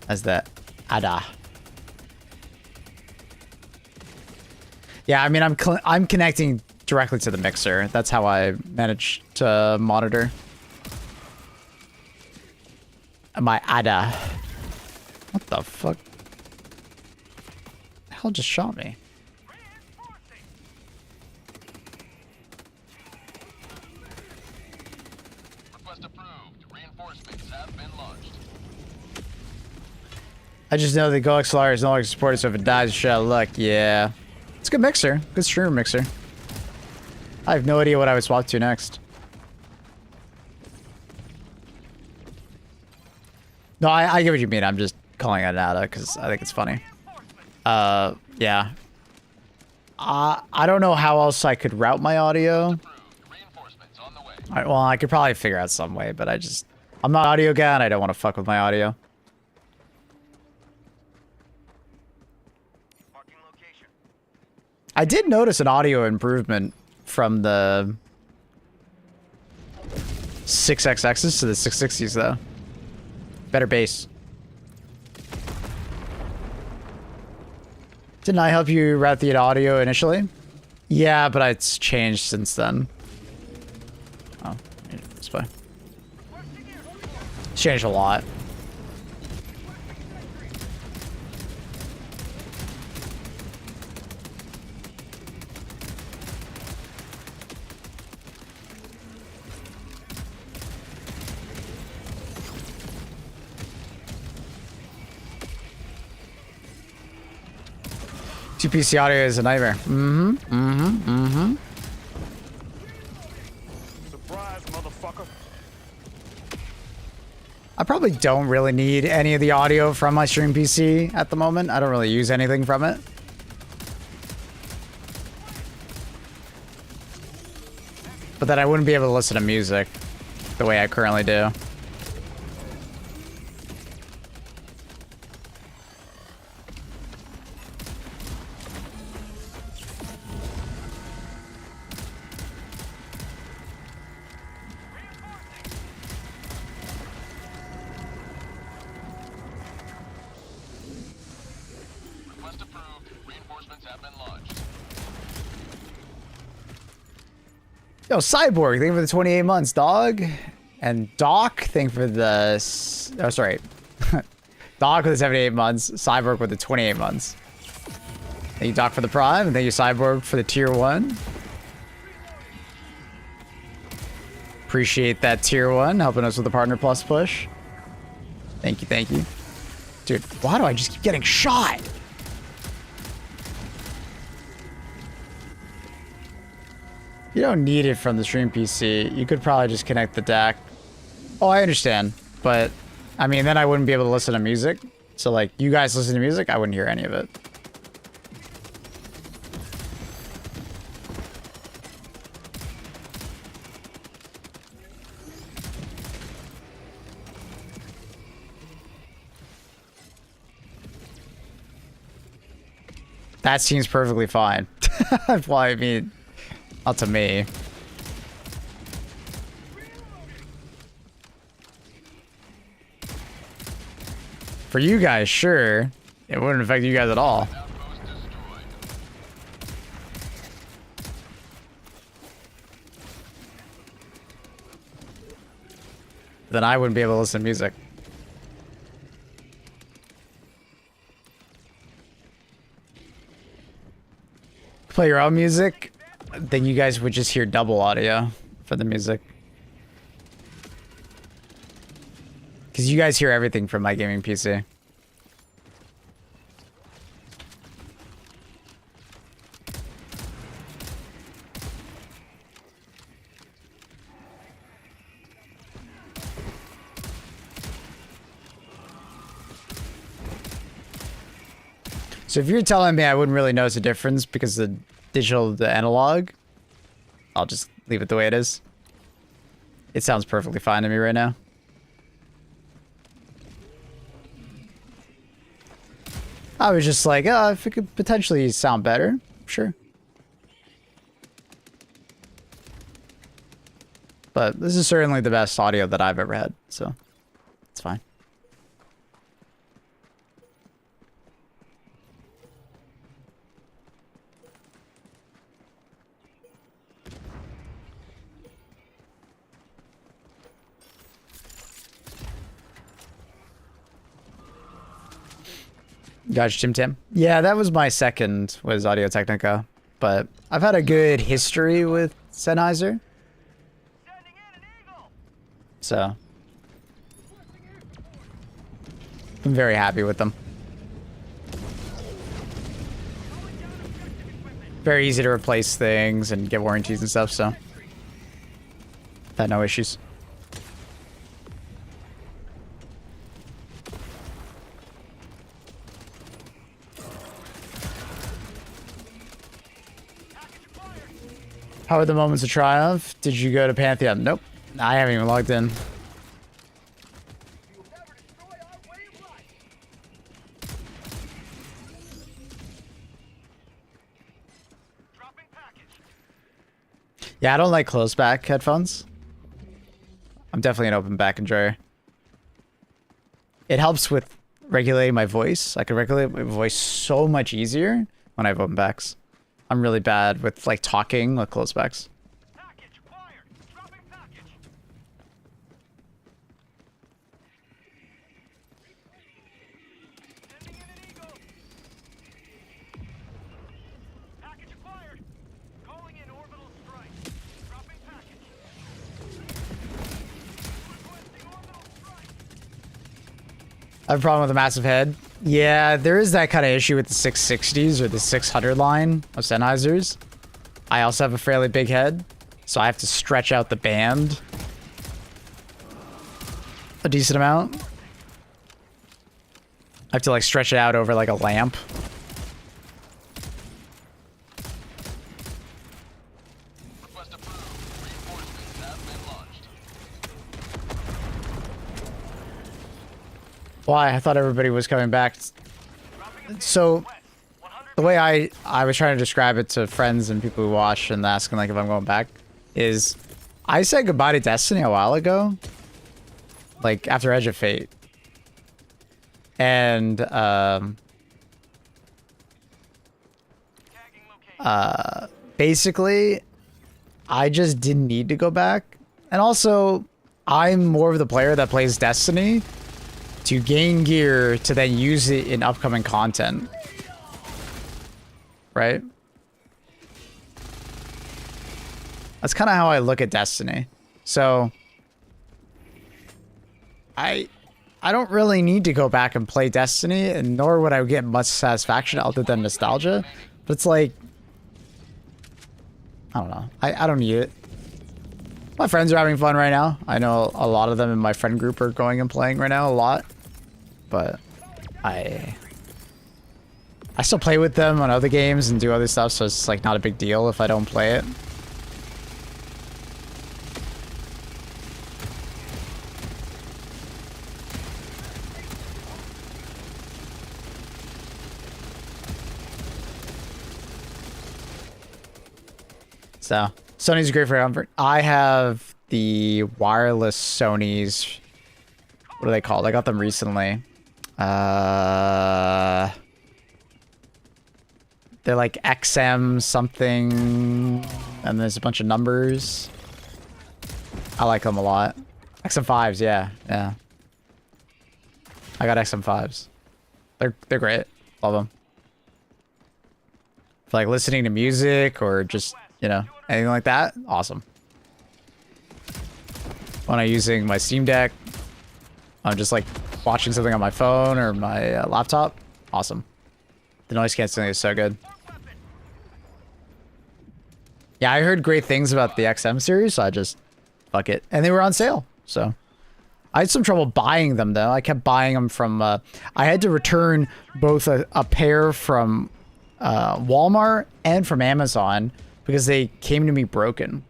as the ADA. Yeah, I mean, I'm connecting directly to the mixer. That's how I manage to monitor my ADA. What the fuck? The hell just shot me? I just know the Go XLR is no longer supported, so if it dies, shit out of luck. Yeah. It's a good mixer. Good streamer mixer. I have no idea what I would swap to next. No, I get what you mean. I'm just calling it out because I think it's funny. Yeah. I don't know how else I could route my audio. Alright, well, I could probably figure out some way, but I'm not an audio guy and I don't want to fuck with my audio. I did notice an audio improvement from the 6XXs to the 660s, though. Better bass. Didn't I help you route the audio initially? Yeah, but it's changed since then. Oh, this way. It's changed a lot. Two PC audio is a nightmare. Surprise, motherfucker. I probably don't really need any of the audio from my stream PC at the moment. I don't really use anything from it. But then I wouldn't be able to listen to music the way I currently do. Yo, Cyborg, thank you for the 28 months, dog. And Doc, thank you for the... Oh, sorry. Doc with the 78 months. Cyborg with the 28 months. Thank you, Doc, for the Prime. And thank you, Cyborg, for the Tier 1. Appreciate that Tier 1, helping us with the Partner Plus push. Thank you, thank you. Dude, why do I just keep getting shot? You don't need it from the stream PC. You could probably just connect the DAC. Oh, I understand. But, I mean, then I wouldn't be able to listen to music. So, like, you guys listen to music, I wouldn't hear any of it. That seems perfectly fine. Well, I mean... Not to me. For you guys, sure. It wouldn't affect you guys at all. Then I wouldn't be able to listen to music. play your own music, then you guys would just hear double audio for the music. Because you guys hear everything from my gaming PC. So if you're telling me I wouldn't really notice a difference because the digital to analog, I'll just leave it the way it is. It sounds perfectly fine to me right now. I was just like, oh, if it could potentially sound better, sure. But this is certainly the best audio that I've ever had, so it's fine. Gotcha, Tim Tim. Yeah, that was my second, was Audio Technica. But I've had a good history with Sennheiser. So I'm very happy with them. Very easy to replace things and get warranties and stuff, so had no issues. How are the moments of triumph? Did you go to Pantheon? Nope. I haven't even logged in. Yeah, I don't like closed back headphones. I'm definitely an open back enjoyer. It helps with regulating my voice. I can regulate my voice so much easier when I have open backs. I'm really bad with like talking with closed backs. Package acquired. Dropping package. Sending in an eagle. Package acquired. Calling in orbital strike. Dropping package. Requesting orbital strike. I have a problem with a massive head. Yeah, there is that kind of issue with the 660s or the 600 line of Sennheisers. I also have a fairly big head, so I have to stretch out the band a decent amount. I have to like stretch it out over like a lamp. Request approved. Reinforcements have been launched. Why? I thought everybody was coming back. So the way I was trying to describe it to friends and people who watch and asking like if I'm going back is I said goodbye to Destiny a while ago, like after Edge of Fate, and basically I just didn't need to go back. And also I'm more of the player that plays Destiny to gain gear to then use it in upcoming content. Right? That's kind of how I look at Destiny. So I don't really need to go back and play Destiny, and nor would I get much satisfaction other than nostalgia. But it's like, I don't know. I don't need it. My friends are having fun right now. I know a lot of them in my friend group are going and playing right now a lot. But I still play with them on other games and do other stuff, so it's like not a big deal if I don't play it. So Sony's great for comfort. I have the wireless Sonys. What are they called? I got them recently. They're like XM something, and there's a bunch of numbers. I like them a lot. XM5s, yeah. I got XM5s. They're great. Love them. For like listening to music or just, you know, anything like that, awesome. When I'm using my Steam Deck, I'm just like watching something on my phone or my laptop, awesome. The noise canceling is so good. Yeah, I heard great things about the XM series, so I just, fuck it. And they were on sale, so. I had some trouble buying them, though. I kept buying them from, I had to return both a pair from Walmart and from Amazon because they came to me broken.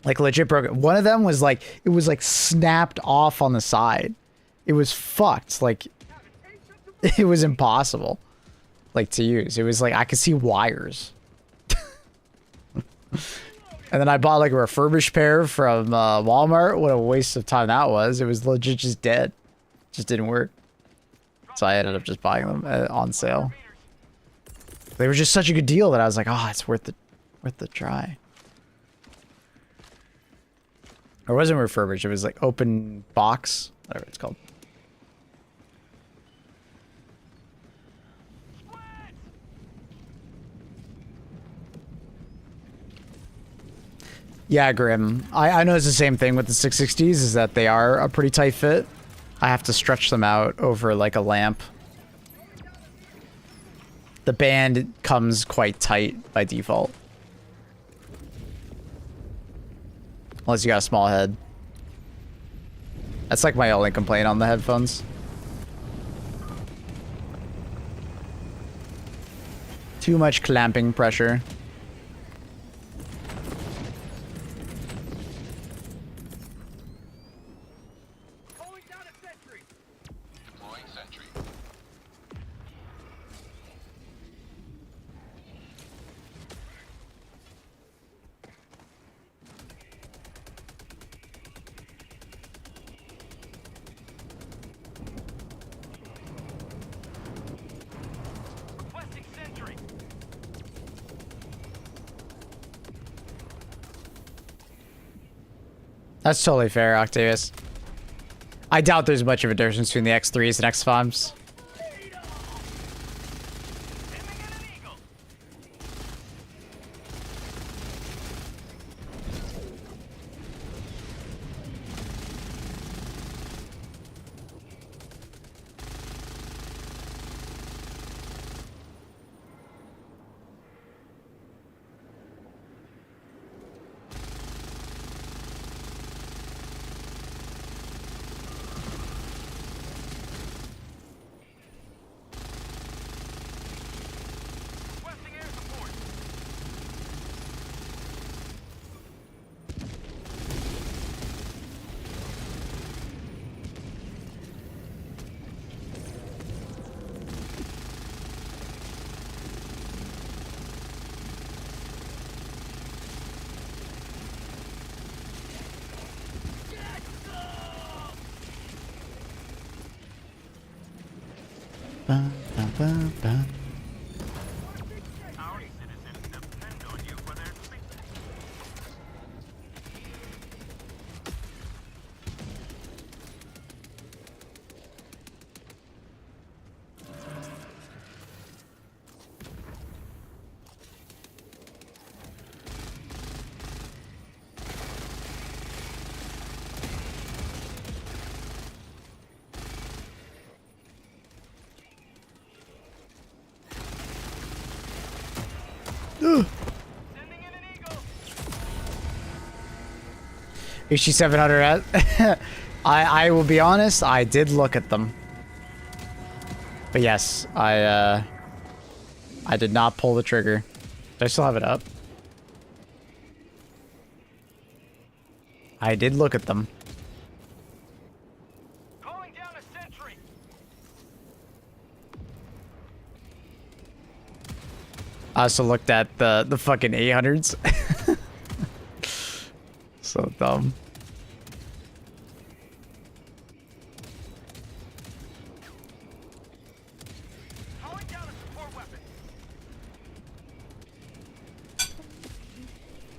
Like, legit broken. One of them was like, it was like snapped off on the side. It was fucked. Like, it was impossible, like, to use. It was like, I could see wires. And then I bought like a refurbished pair from Walmart. What a waste of time that was. It was legit just dead. Just didn't work. So I ended up just buying them on sale. They were just such a good deal that I was like, oh, it's worth the try. Or it wasn't refurbished. It was like open box, whatever it's called. Yeah, Grim. I know it's the same thing with the 660s, is that they are a pretty tight fit. I have to stretch them out over like a lamp. The band comes quite tight by default. Unless you got a small head. That's like my only complaint on the headphones. Too much clamping pressure. Deploying sentry. Requesting sentry. That's totally fair, Octavius. I doubt there's much of a difference between the X3s and X5s. Aiming at an eagle. Requesting air support. Bum, bum, bum, bum. Our citizens depend on you for their safety. Sending in an eagle. HG700. I will be honest, I did look at them. But yes, I did not pull the trigger. Do I still have it up? I did look at them. Calling down a sentry. I also looked at the fucking 800s. So dumb. Calling down a support weapon.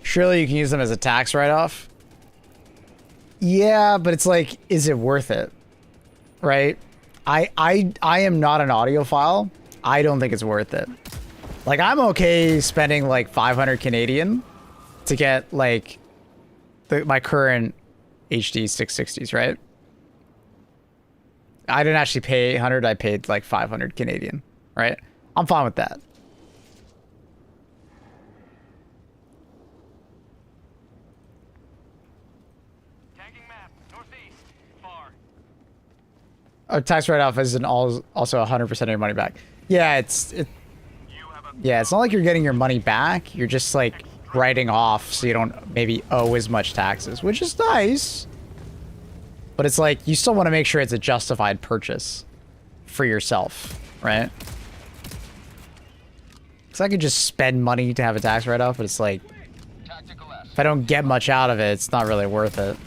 Surely you can use them as a tax write-off. Yeah, but it's like, is it worth it? Right? I am not an audiophile. I don't think it's worth it. Like, I'm okay spending like 500 Canadian to get like my current HD 660s, right? I didn't actually pay 100, I paid like 500 Canadian, right? I'm fine with that. Tagging map. Northeast. Far. Tax write-off isn't also 100% of your money back. Yeah, it's not like you're getting your money back. You're just like writing off so you don't maybe owe as much taxes, which is nice. But it's like you still want to make sure it's a justified purchase for yourself, right? Because I could just spend money to have a tax write-off, but it's like if I don't get much out of it, it's not really worth it.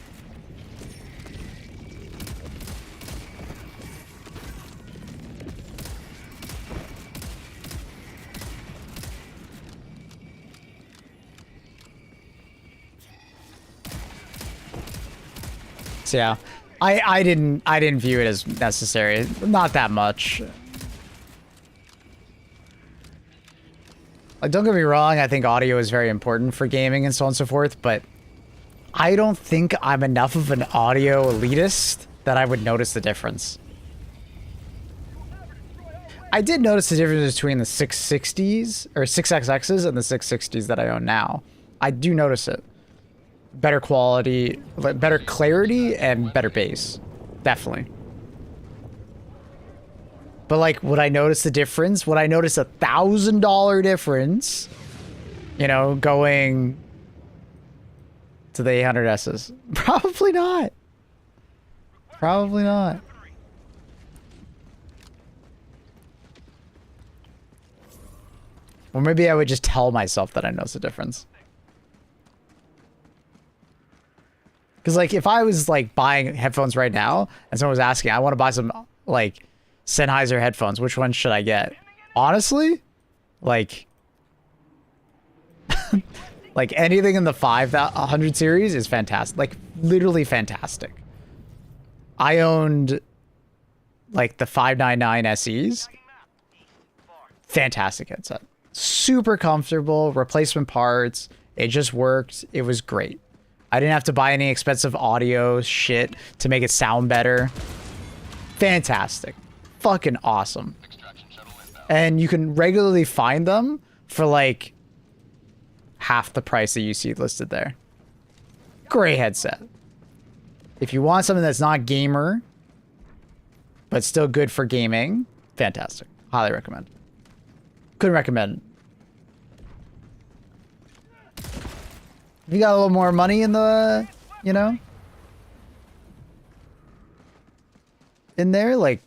So yeah, I didn't view it as necessary. Not that much. Like, don't get me wrong, I think audio is very important for gaming and so on and so forth, but I don't think I'm enough of an audio elitist that I would notice the difference. I did notice the difference between the 660s or 6XXs and the 660s that I own now. I do notice it. Better quality, better clarity, and better bass. Definitely. But like, would I notice the difference? Would I notice $1,000 difference? You know, going to the 800Ss? Probably not. Probably not. Or maybe I would just tell myself that I notice the difference. Because, like, if I was, like, buying headphones right now, and someone was asking, I want to buy some, like, Sennheiser headphones, which one should I get? Honestly, like, like, anything in the 500 series is fantastic. Like, literally fantastic. I owned, like, the 599 SEs. Fantastic headset. Super comfortable, replacement parts. It just worked. It was great. I didn't have to buy any expensive audio shit to make it sound better. Fantastic. Fucking awesome. And you can regularly find them for like half the price that you see listed there. Great headset. If you want something that's not gamer, but still good for gaming, fantastic. Highly recommend. Couldn't recommend. If you got a little more money in the, you know, in there, like,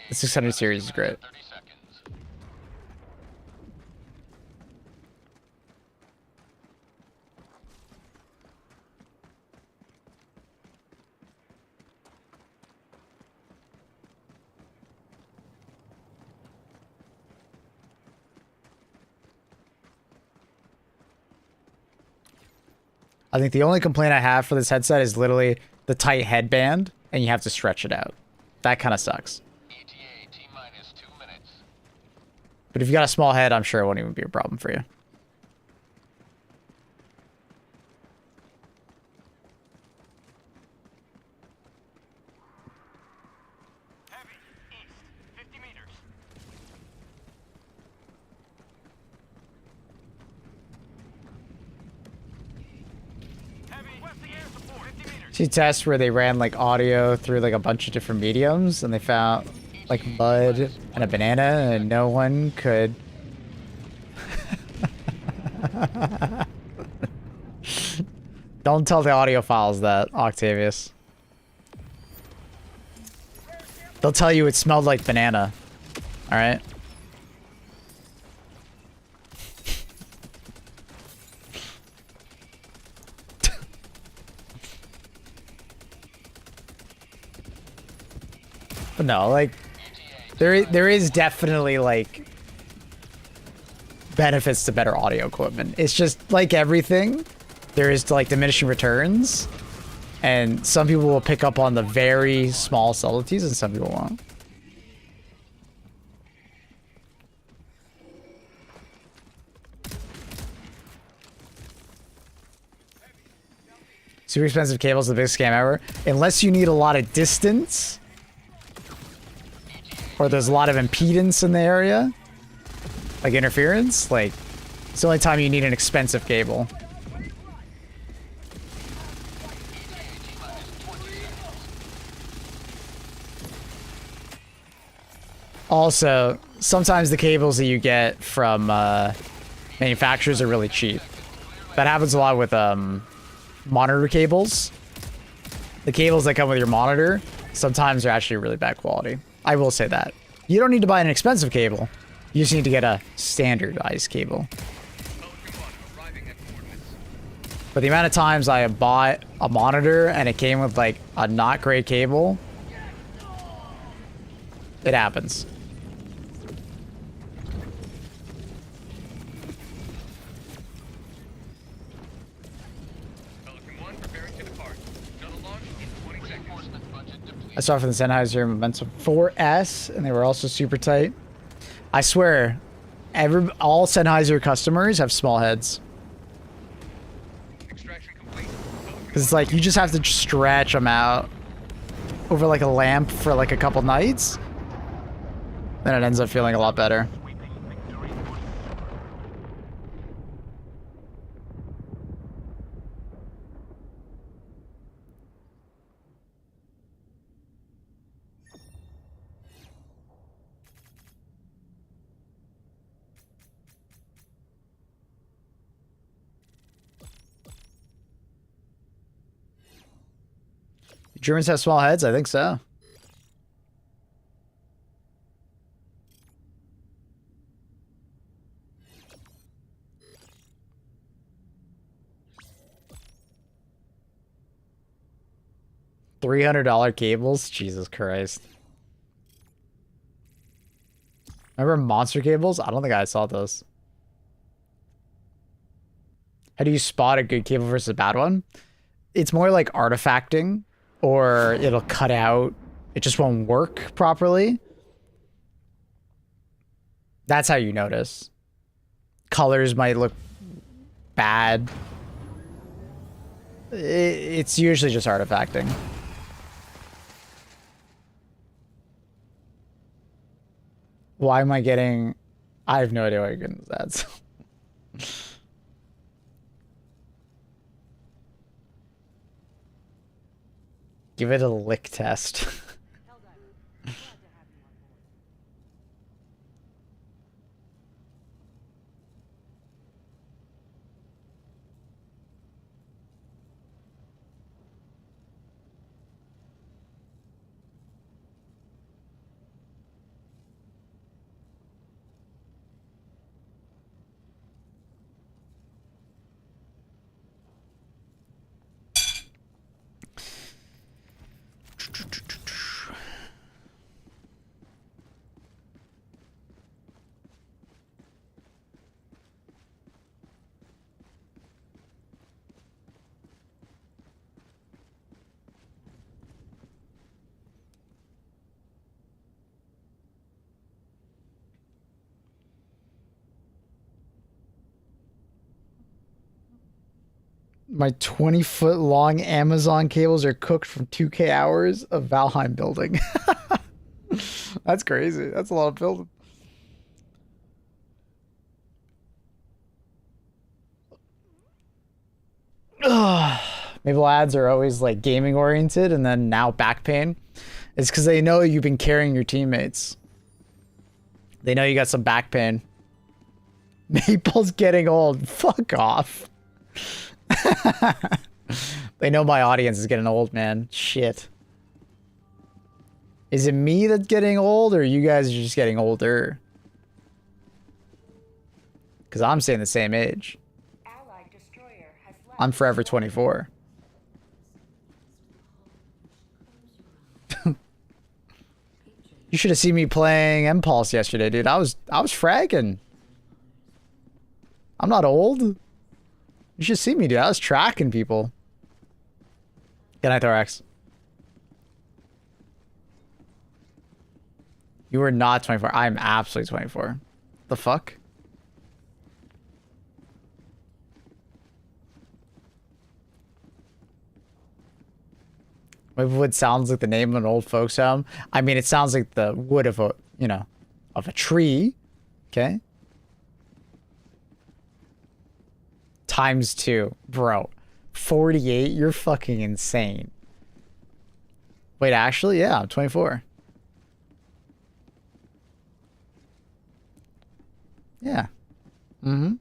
the 600 series is great. I think the only complaint I have for this headset is literally the tight headband, and you have to stretch it out. That kind of sucks. ETA T-minus 2 minutes. But if you got a small head, I'm sure it won't even be a problem for you. Heavy. East. 50 meters. Heavy. West the air support. 50 meters. See tests where they ran like audio through like a bunch of different mediums, and they found like mud and a banana, and no one could. Don't tell the audiophiles that, Octavius. They'll tell you it smelled like banana. Alright? But no, like, there is definitely, like, benefits to better audio equipment. It's just, like everything, there is, like, diminishing returns. And some people will pick up on the very small subtleties, and some people won't. Super expensive cable's the biggest scam ever. Unless you need a lot of distance. Or there's a lot of impedance in the area. Like interference. Like, it's the only time you need an expensive cable. Also, sometimes the cables that you get from manufacturers are really cheap. That happens a lot with monitor cables. The cables that come with your monitor sometimes are actually really bad quality. I will say that. You don't need to buy an expensive cable. You just need to get a standardized cable. But the amount of times I have bought a monitor and it came with like a not great cable, it happens. I saw for the Sennheiser Momentum 4S, and they were also super tight. I swear, all Sennheiser customers have small heads. Because it's like, you just have to stretch them out over like a lamp for like a couple nights. Then it ends up feeling a lot better. Germans have small heads? I think so. $300 cables? Jesus Christ. Remember monster cables? I don't think I saw those. How do you spot a good cable versus a bad one? It's more like artifacting. Or it'll cut out. It just won't work properly. That's how you notice. Colors might look bad. It's usually just artifacting. Why am I getting... I have no idea why you're getting those ads. Give it a lick test. My 20-foot long Amazon cables are cooked from 2K hours of Valheim building. That's crazy. That's a lot of building. Maybe ads are always like gaming oriented and then now back pain. It's because they know you've been carrying your teammates. They know you got some back pain. Maple's getting old. Fuck off. They know my audience is getting old, man. Shit. Is it me that's getting old, or you guys are just getting older? Because I'm staying the same age. I'm forever 24. You should have seen me playing Impulse yesterday, dude. I was fragging. I'm not old. You should see me, dude. I was tracking people. Good night, Thorax. You were not 24. I'm absolutely 24. The fuck? Wood sounds like the name of an old folks home. I mean, it sounds like the wood of a, you know, of a tree. Okay. Times 2. Bro. 48? You're fucking insane. Wait, actually? Yeah, I'm 24. Yeah. Mm-hmm.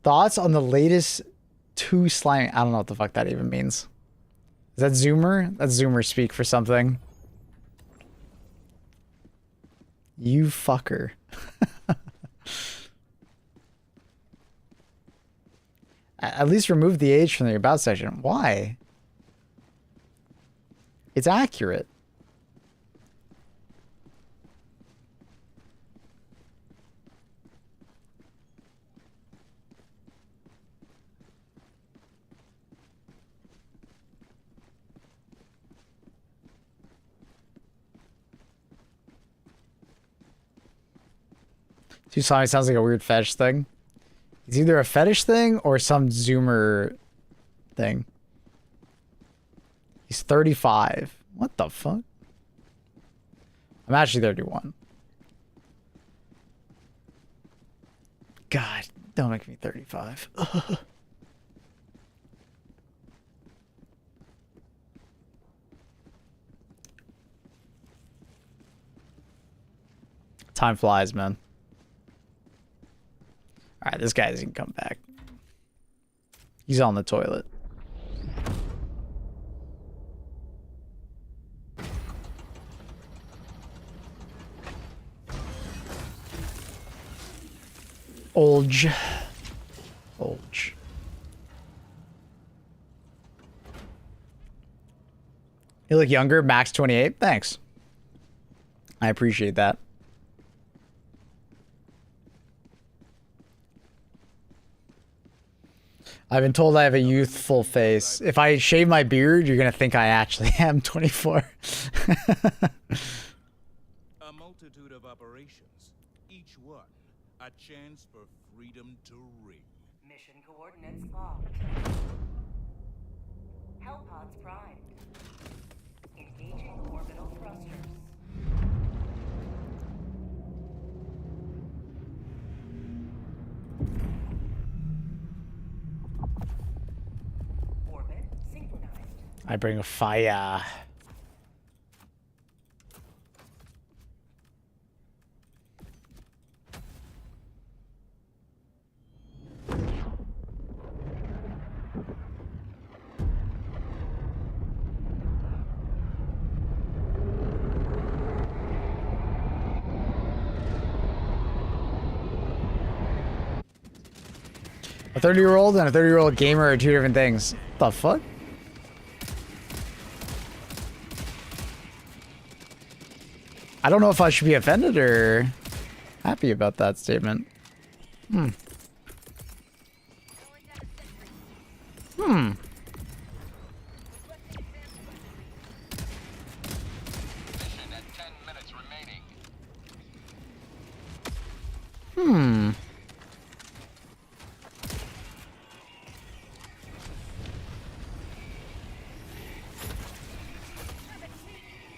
Thoughts on the latest 2 slime? I don't know what the fuck that even means. Is that Zoomer? That's Zoomer speak for something. You fucker. At least remove the age from the about section. Why? It's accurate. Too slimy sounds like a weird fetish thing. It's either a fetish thing or some Zoomer thing. He's 35. What the fuck? I'm actually 31. God, don't make me 35. Time flies, man. All right, this guy doesn't come back. He's on the toilet. Olge. Olge. You look younger, max 28. Thanks. I appreciate that. I've been told I have a youthful face. If I shave my beard, you're going to think I actually am 24. A multitude of operations, each one a chance for freedom to ring. Mission coordinates locked. Hellpods primed. Engaging orbital thrusters. Orbit synchronized. I bring a fire. A 30-year-old and a 30-year-old gamer are two different things. What the fuck? I don't know if I should be offended or happy about that statement. Hmm. Mission at 10 minutes remaining.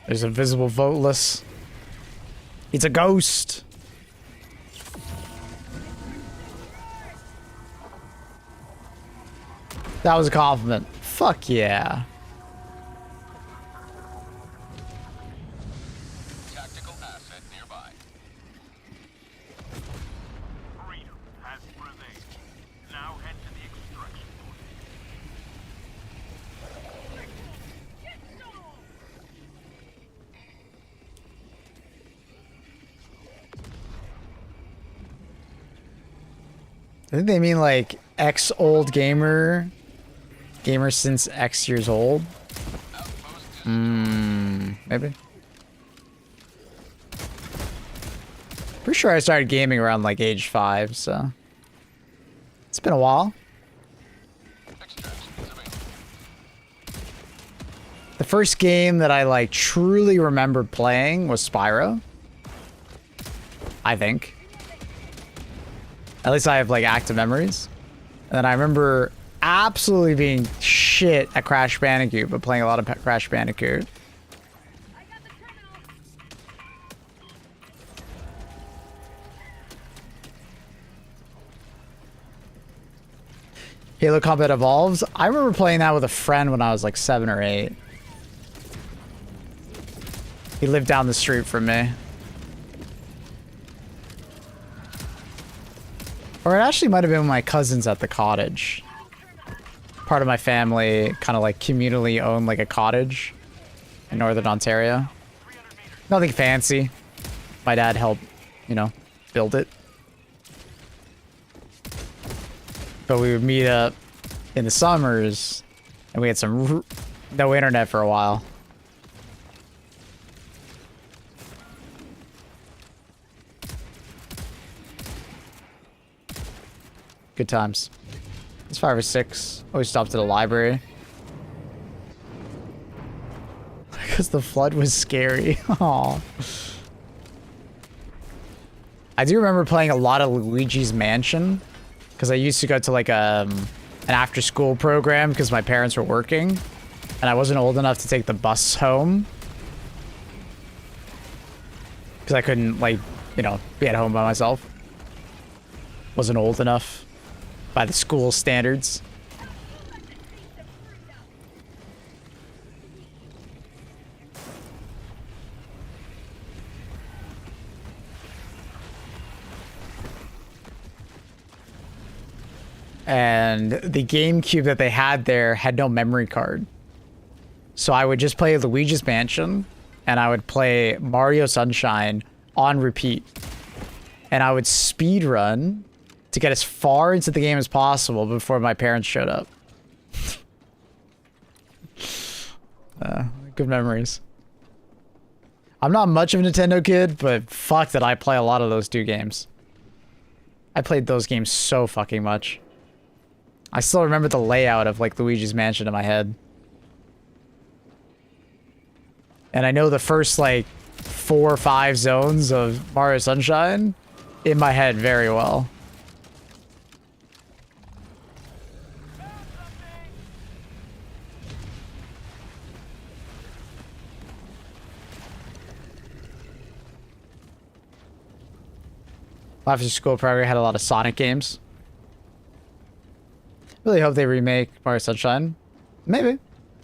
There's a visible voteless. It's a ghost. That was a compliment. Fuck yeah. Tactical asset nearby. Freedom has prevailed. Now head to the extraction point. I think they mean like X old gamer. Gamer since X years old. Maybe. Pretty sure I started gaming around like age 5, so it's been a while. Extraction is available. The first game that I like truly remembered playing was Spyro. I think. At least I have like active memories. And then I remember absolutely being shit at Crash Bandicoot, but playing a lot of Crash Bandicoot. Halo Combat Evolves. I remember playing that with a friend when I was like 7 or 8. He lived down the street from me. Or it actually might have been my cousins at the cottage. Part of my family kind of like communally owned like a cottage in Northern Ontario. Nothing fancy. My dad helped, you know, build it. But we would meet up in the summers, and we had some no internet for a while. Good times. It's 5 or 6. Always stopped at a library. Because the flood was scary. Aww. I do remember playing a lot of Luigi's Mansion. Because I used to go to like an after school program because my parents were working. And I wasn't old enough to take the bus home. Because I couldn't like, you know, be at home by myself. Wasn't old enough by the school standards. And the GameCube that they had there had no memory card. So I would just play Luigi's Mansion, and I would play Mario Sunshine on repeat. And I would speed run to get as far into the game as possible before my parents showed up. Good memories. I'm not much of a Nintendo kid, but fuck did I play a lot of those 2 games. I played those games so fucking much. I still remember the layout of like Luigi's Mansion in my head. And I know the first like 4 or 5 zones of Mario Sunshine in my head very well. After school program had a lot of Sonic games. Really hope they remake Mario Sunshine. Maybe.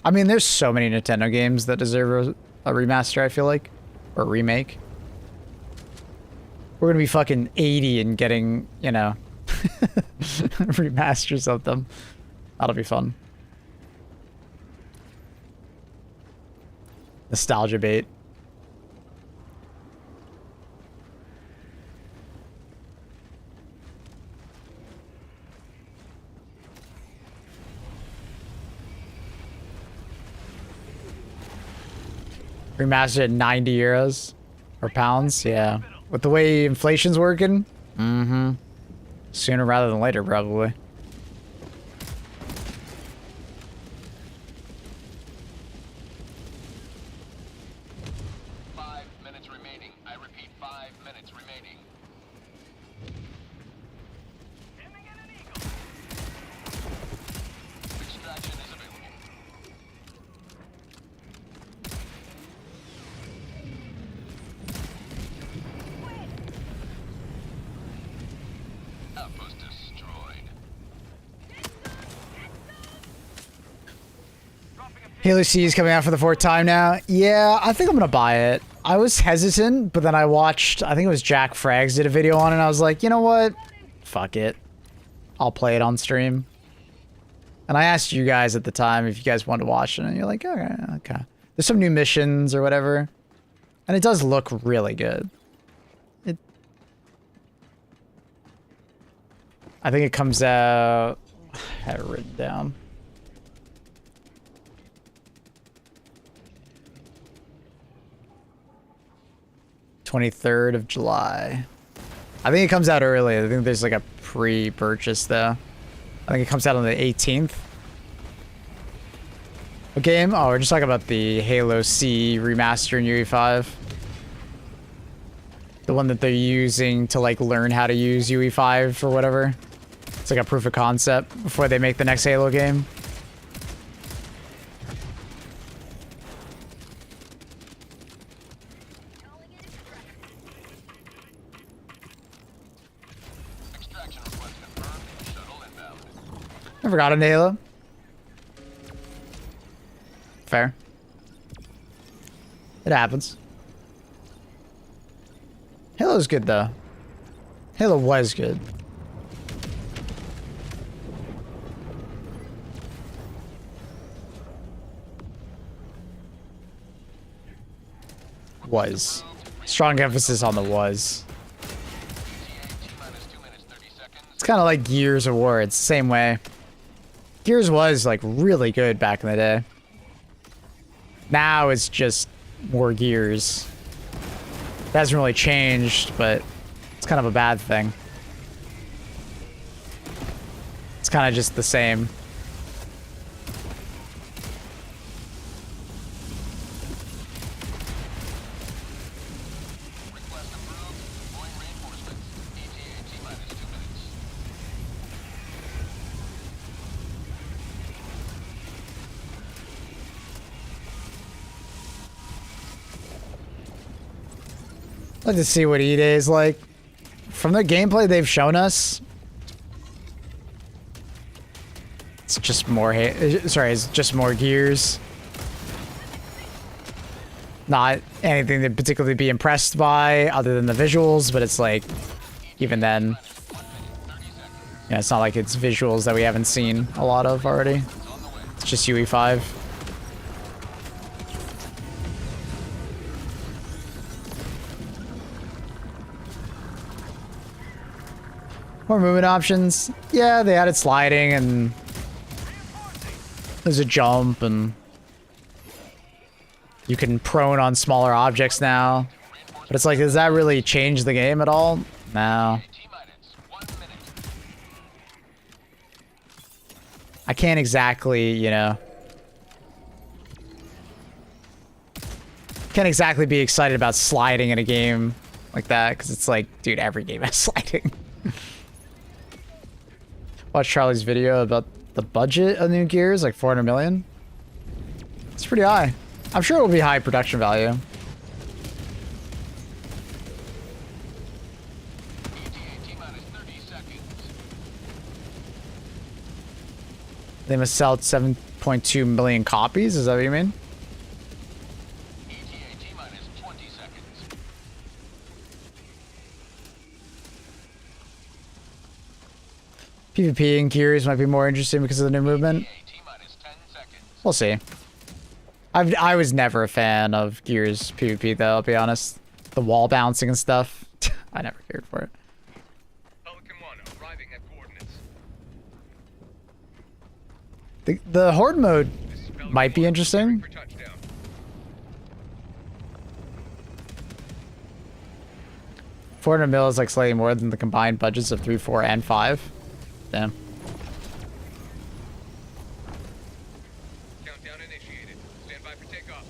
I mean, there's so many Nintendo games that deserve a remaster, I feel like. Or remake. We're gonna be fucking 80 and getting, you know, remasters of them. That'll be fun. Nostalgia bait. Remastered at 90 euros or pounds, yeah. With the way inflation's working, sooner rather than later, probably. Halo C is coming out for the 4th time now. Yeah, I think I'm gonna buy it. I was hesitant, but then I watched, I think it was Jack Frags did a video on it, and I was like, you know what? Fuck it. I'll play it on stream. And I asked you guys at the time if you guys wanted to watch it, and you're like, okay, okay. There's some new missions or whatever. And it does look really good. I think it comes out... I had it written down. July 23rd. I think it comes out early. I think there's like a pre-purchase though. I think it comes out on the 18th. What game? Oh, we're just talking about the Halo C remaster in UE5. The one that they're using to like learn how to use UE5 or whatever. It's like a proof of concept before they make the next Halo game. Extraction request confirmed. Shuttle inbound. Never got into Halo. Fair. It happens. Halo's good though. Halo was good. Was. Strong emphasis on the was. It's kind of like Gears of War. It's the same way. Gears was like really good back in the day. Now it's just more Gears. It hasn't really changed, but it's kind of a bad thing. It's kind of just the same. Request approved. Deploying reinforcements. ETA T-minus 2 minutes. I'd like to see what E-Day is like. From the gameplay they've shown us, it's just more it's just more Gears. Not anything to particularly be impressed by other than the visuals, but it's like, even then, yeah, it's not like it's visuals that we haven't seen a lot of already. It's just UE5. More movement options. Yeah, they added sliding and there's a jump and you can prone on smaller objects now. But it's like, does that really change the game at all? No. T-minus 1 minute. I can't exactly, you know. Can't exactly be excited about sliding in a game like that because it's like, dude, every game has sliding. Watch Charlie's video about the budget of New Gears, like 400 million. It's pretty high. I'm sure it will be high production value. ETA T-minus 30 seconds. They must sell 7.2 million copies. Is that what you mean? ETA T-minus 20 seconds. PvP and Gears might be more interesting because of the new movement. ETA T-minus 10 seconds. We'll see. I was never a fan of Gears PvP though, I'll be honest. The wall bouncing and stuff, I never cared for it. Pelican 1 arriving at coordinates. The Horde mode This is Pelican might be 1, interesting. for touchdown. $400 is like slightly more than the combined budgets of 3, 4, and 5. Damn. Countdown initiated. Stand by for takeoff.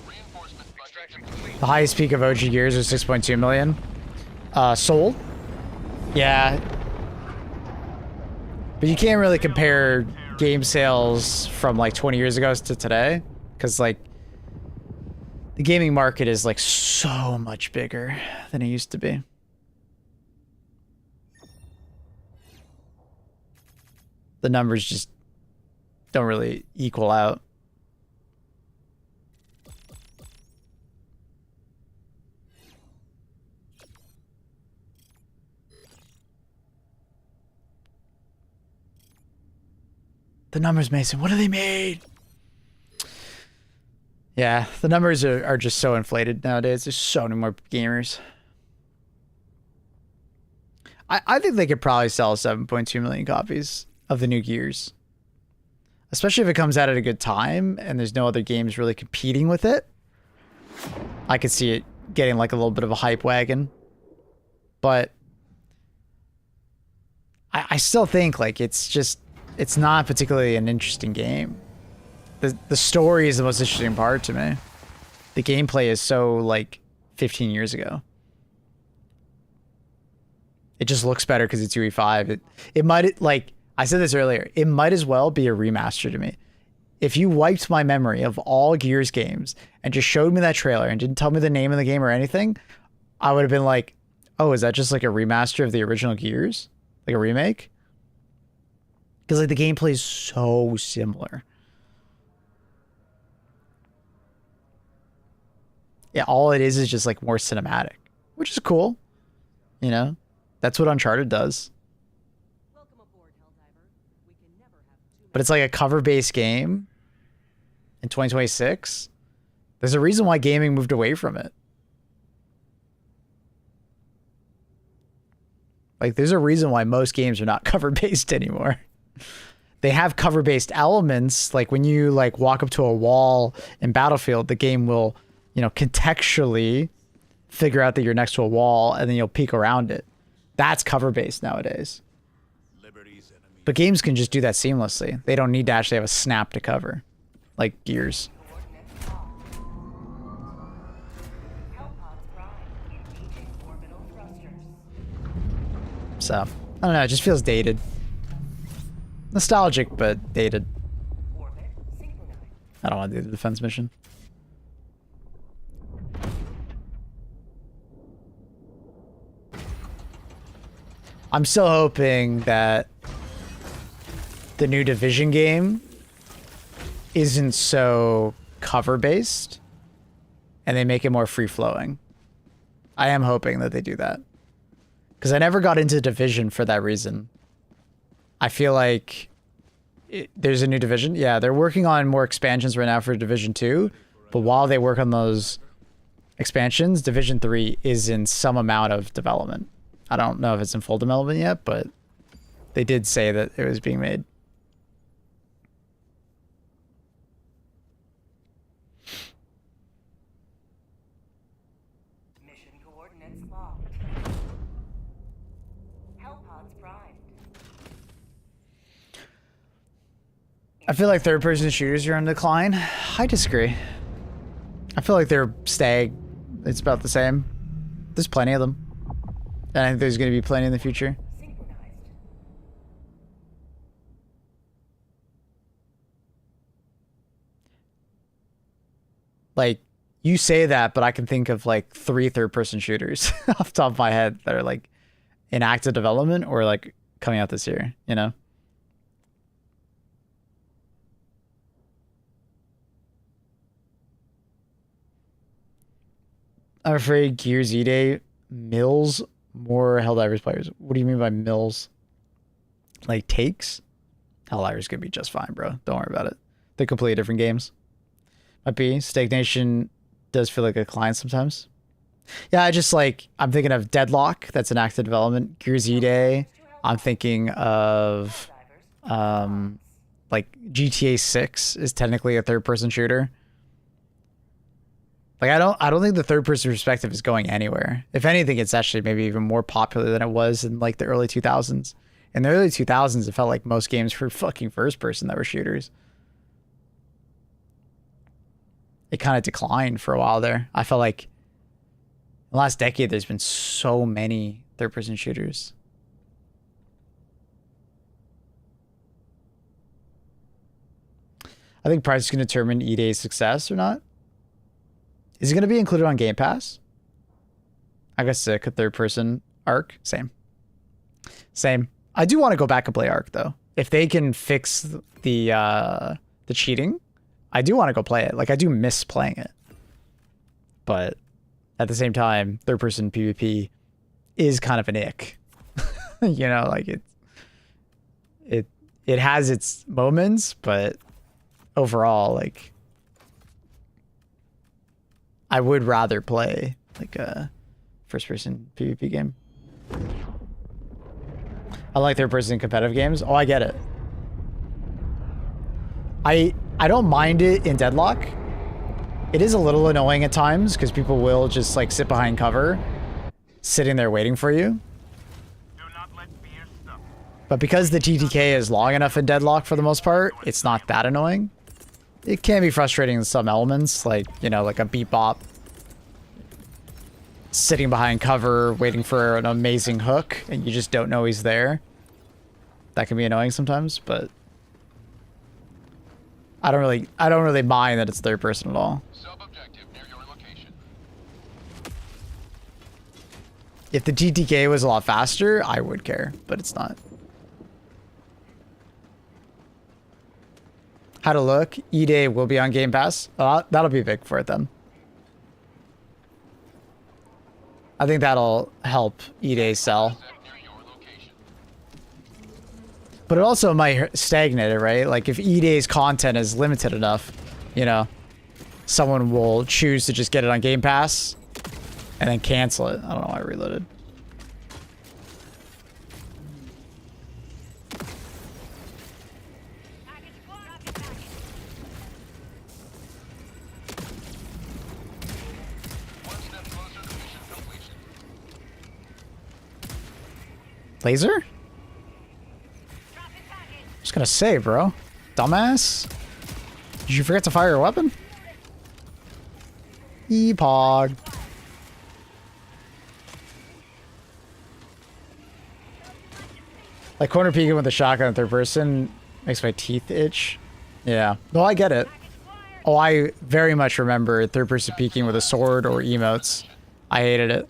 Reinforcement budget. Extraction complete. The highest peak of OG Gears was 6.2 million. Sold? Yeah. But you can't really compare game sales from like 20 years ago to today. Because like, the gaming market is like so much bigger than it used to be. The numbers just don't really equal out. The numbers, Mason. What do they made? Yeah, the numbers are just so inflated nowadays. There's so many more gamers. I think they could probably sell 7.2 million copies of the new Gears. Especially if it comes out at a good time and there's no other games really competing with it. I could see it getting like a little bit of a hype wagon. But I still think like it's not particularly an interesting game. The story is the most interesting part to me. The gameplay is so like 15 years ago. It just looks better because it's UE5. It might, like I said this earlier, it might as well be a remaster to me. If you wiped my memory of all Gears games and just showed me that trailer and didn't tell me the name of the game or anything, I would have been like, oh, is that just like a remaster of the original Gears? Like a remake? Because like the gameplay is so similar. Yeah, all it is just like more cinematic, which is cool. You know, that's what Uncharted does. But it's like a cover-based game in 2026. There's a reason why gaming moved away from it. Like, there's a reason why most games are not cover-based anymore. They have cover-based elements. Like, when you, like, walk up to a wall in Battlefield, the game will, you know, contextually figure out that you're next to a wall, and then you'll peek around it. That's cover-based nowadays. But games can just do that seamlessly. They don't need to actually have a snap to cover. Like Gears. So, I don't know, it just feels dated. Nostalgic, but dated. I don't want to do the defense mission. I'm still hoping that the new Division game isn't so cover-based and they make it more free-flowing. I am hoping that they do that. Because I never got into Division for that reason. I feel like there's a new Division. Yeah, they're working on more expansions right now for Division 2. But while they work on those expansions, Division 3 is in some amount of development. I don't know if it's in full development yet, but they did say that it was being made. Mission coordinates locked. Hellpods primed. I feel like third-person shooters are on decline. I disagree. I feel like they're it's about the same. There's plenty of them. And I think there's going to be plenty in the future. Synchronized. Like, you say that, but I can think of like 3 third-person shooters off the top of my head that are like in active development or like coming out this year, you know? I'm afraid Gears E-Day mills more Helldivers players. What do you mean by mills? Like takes? Helldivers could be just fine, bro. Don't worry about it. They're completely different games. Might be. Stake Nation does feel like a client sometimes. Yeah, I just like, I'm thinking of Deadlock. That's an active development. Gears E-Day. I'm thinking of like GTA 6 is technically a third-person shooter. Like, I don't think the third-person perspective is going anywhere. If anything, it's actually maybe even more popular than it was in, like, the early 2000s. In the early 2000s, it felt like most games were fucking first-person that were shooters. It kind of declined for a while there. I felt like in the last decade, there's been so many third-person shooters. I think price is going to determine E-Day's success or not. Is it going to be included on Game Pass? I guess a third-person Arc. Same. I do want to go back and play Arc, though. If they can fix the cheating, I do want to go play it. Like, I do miss playing it. But at the same time, third-person PvP is kind of an ick. You know, like, it has its moments, but overall, like, I would rather play like a first-person PvP game. I like third-person competitive games. Oh, I get it. I don't mind it in Deadlock. It is a little annoying at times because people will just like sit behind cover, sitting there waiting for you. Do not let fear stop. But because the TTK is long enough in Deadlock for the most part, it's not that annoying. It can be frustrating in some elements, like, you know, like a beat bop. sitting behind cover waiting for an amazing hook and you just don't know he's there. That can be annoying sometimes, but I don't really mind that it's third person at all. Sub-objective near your location. If the TTK was a lot faster, I would care, but it's not. How to look? E-Day will be on Game Pass. That'll be big for it then. I think that'll help E-Day sell. Set near your location. But it also might stagnate it, right? Like if E-Day's content is limited enough, you know, someone will choose to just get it on Game Pass and then cancel it. I don't know why I reloaded. Package squad. Dropping package. One step closer to mission completion. Laser? Dropping package. Just gonna say, bro. Dumbass. Did you forget to fire your weapon? E-Pog. Like corner peeking with a shotgun in third person makes my teeth itch. Yeah. No, I get it. Oh, I very much remember third person peeking with a sword or emotes. I hated it.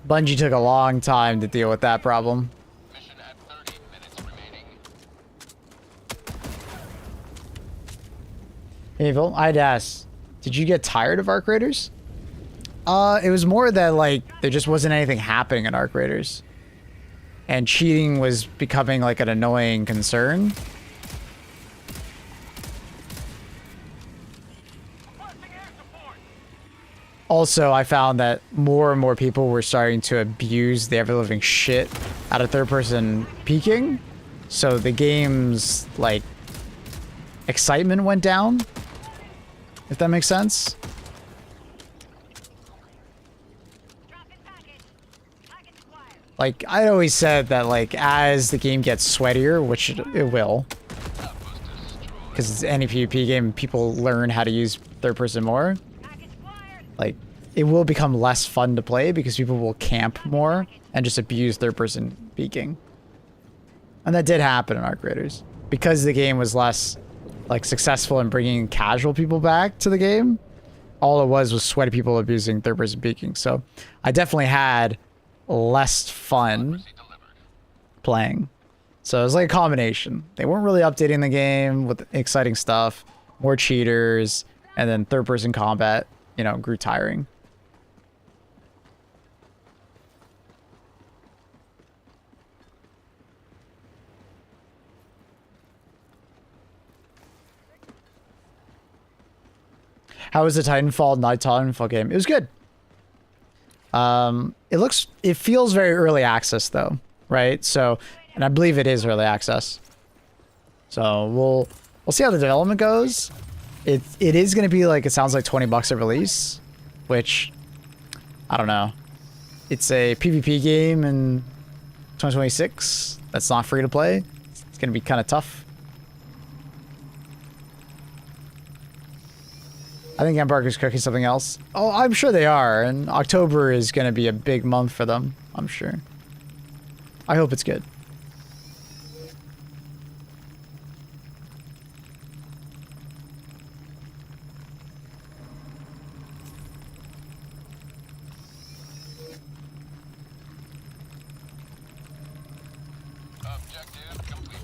Bungie took a long time to deal with that problem. Mission at 30 minutes remaining. Hey, Phil, I'd ask, did you get tired of Arc Raiders? It was more that, like, there just wasn't anything happening in Arc Raiders. And cheating was becoming, like, an annoying concern. Also, I found that more and more people were starting to abuse the ever-living shit out of third-person peeking. So the game's, like, excitement went down. If that makes sense. Dropping package. Package acquired. Like, I always said that, like, as the game gets sweatier, which it will, because it's any PvP game, people learn how to use third person more. Package acquired. Like, it will become less fun to play because people will camp more and just abuse third person peeking. And that did happen in Arc Raiders. Because the game was less, like, successful in bringing casual people back to the game, all it was sweaty people abusing third person peeking. So I definitely had less fun playing. So it was like a combination. They weren't really updating the game with exciting stuff, more cheaters, and then third person combat, you know, grew tiring. How was the Titanfall, not Titanfall game? It was good. It feels very early access though, right? So, and I believe it is early access. So we'll see how the development goes. It is going to be like, it sounds like $20 at release, which I don't know. It's a PvP game in 2026. That's not free to play. It's going to be kind of tough. I think Embark is cooking something else. Oh, I'm sure they are. And October is going to be a big month for them, I'm sure. I hope it's good. Objective completed.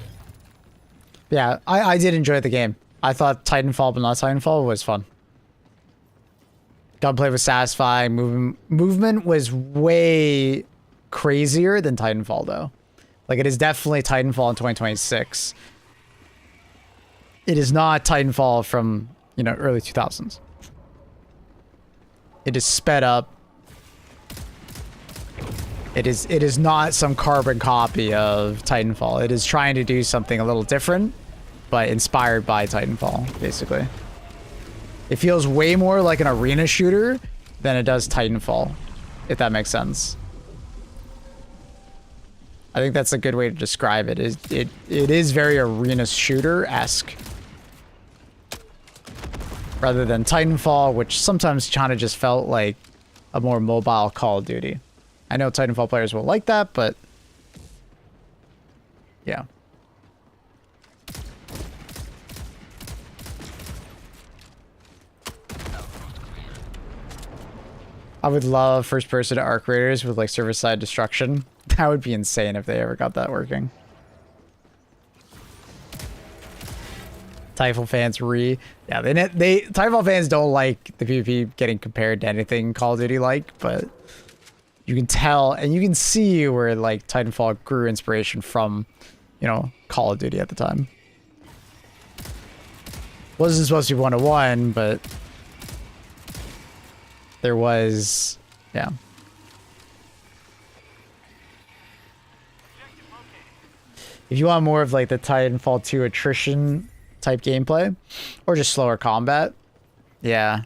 Yeah, I did enjoy the game. I thought Titanfall, but not Titanfall, was fun. Gunplay was satisfying. Movement was way crazier than Titanfall, though. Like, it is definitely Titanfall in 2026. It is not Titanfall from, you know, early 2000s. It is sped up. It is not some carbon copy of Titanfall. It is trying to do something a little different, but inspired by Titanfall, basically. It feels way more like an arena shooter than it does Titanfall, if that makes sense. I think that's a good way to describe it. It is very arena shooter-esque. rather than Titanfall, which sometimes kind of just felt like a more mobile Call of Duty. I know Titanfall players will like that, but yeah. I would love first-person arc raiders with like server-side destruction. That would be insane if they ever got that working. Titanfall fans yeah, Titanfall fans don't like the PvP getting compared to anything Call of Duty like, but you can tell and you can see where like Titanfall grew inspiration from, you know, Call of Duty at the time. Wasn't supposed to be 1-to-1, but there was, yeah. If you want more of like the Titanfall 2 attrition type gameplay or just slower combat, yeah.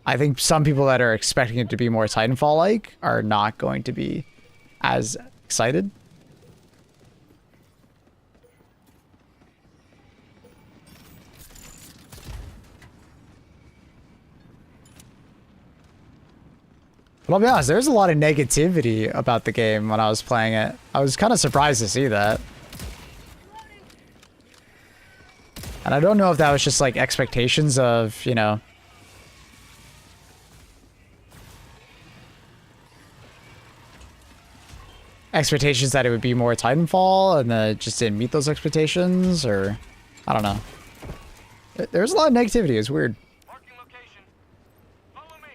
I think some people that are expecting it to be more Titanfall-like are not going to be as excited. But I'll be honest, there's a lot of negativity about the game when I was playing it. I was kind of surprised to see that. And I don't know if that was just like expectations of, you know, expectations that it would be more Titanfall and then it just didn't meet those expectations, or I don't know. There's a lot of negativity. It's weird. Marking location. Follow me.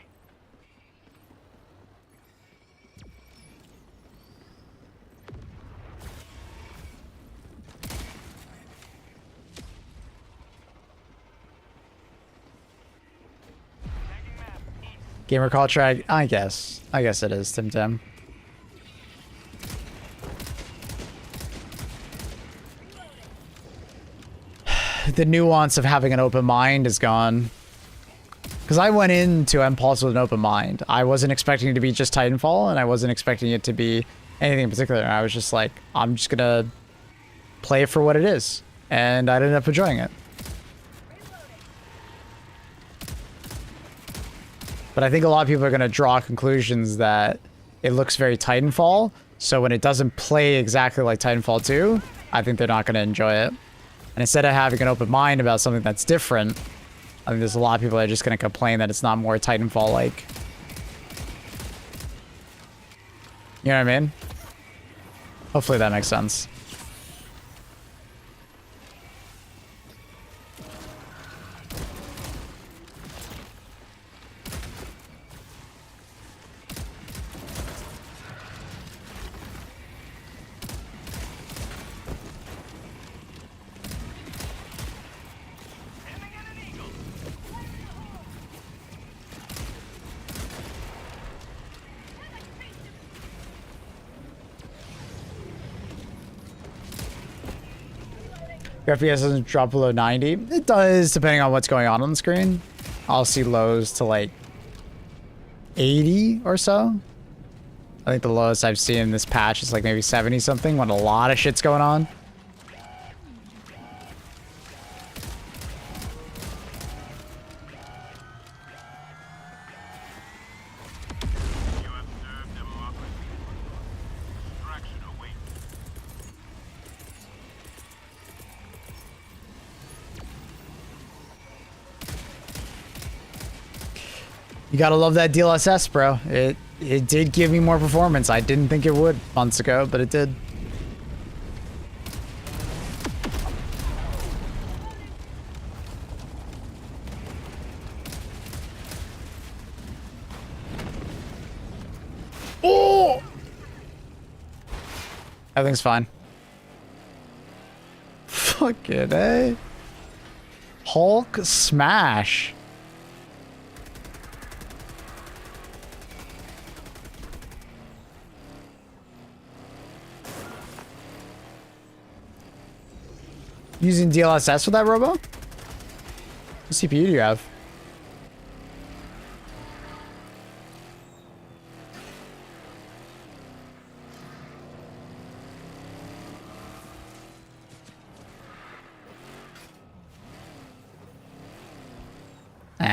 Tagging map. East. Gamer culture, I guess it is, Tim Tim. The nuance of having an open mind is gone. Because I went into Impulse with an open mind. I wasn't expecting it to be just Titanfall, and I wasn't expecting it to be anything in particular. I was just like, I'm just gonna play it for what it is. And I ended up enjoying it. But I think a lot of people are gonna draw conclusions that it looks very Titanfall, so when it doesn't play exactly like Titanfall 2, I think they're not gonna enjoy it. And instead of having an open mind about something that's different, I think there's a lot of people that are just going to complain that it's not more Titanfall-like. You know what I mean? Hopefully that makes sense. Your FPS doesn't drop below 90. It does, depending on what's going on the screen. I'll see lows to like 80 or so. I think the lowest I've seen in this patch is like maybe 70 something when a lot of shit's going on. You have served democracy. Distraction awaits. You gotta love that DLSS, bro. It did give me more performance. I didn't think it would months ago, but it did. Oh! Everything's fine. Fucking A. Hulk smash. Using DLSS with that robo? What CPU do you have?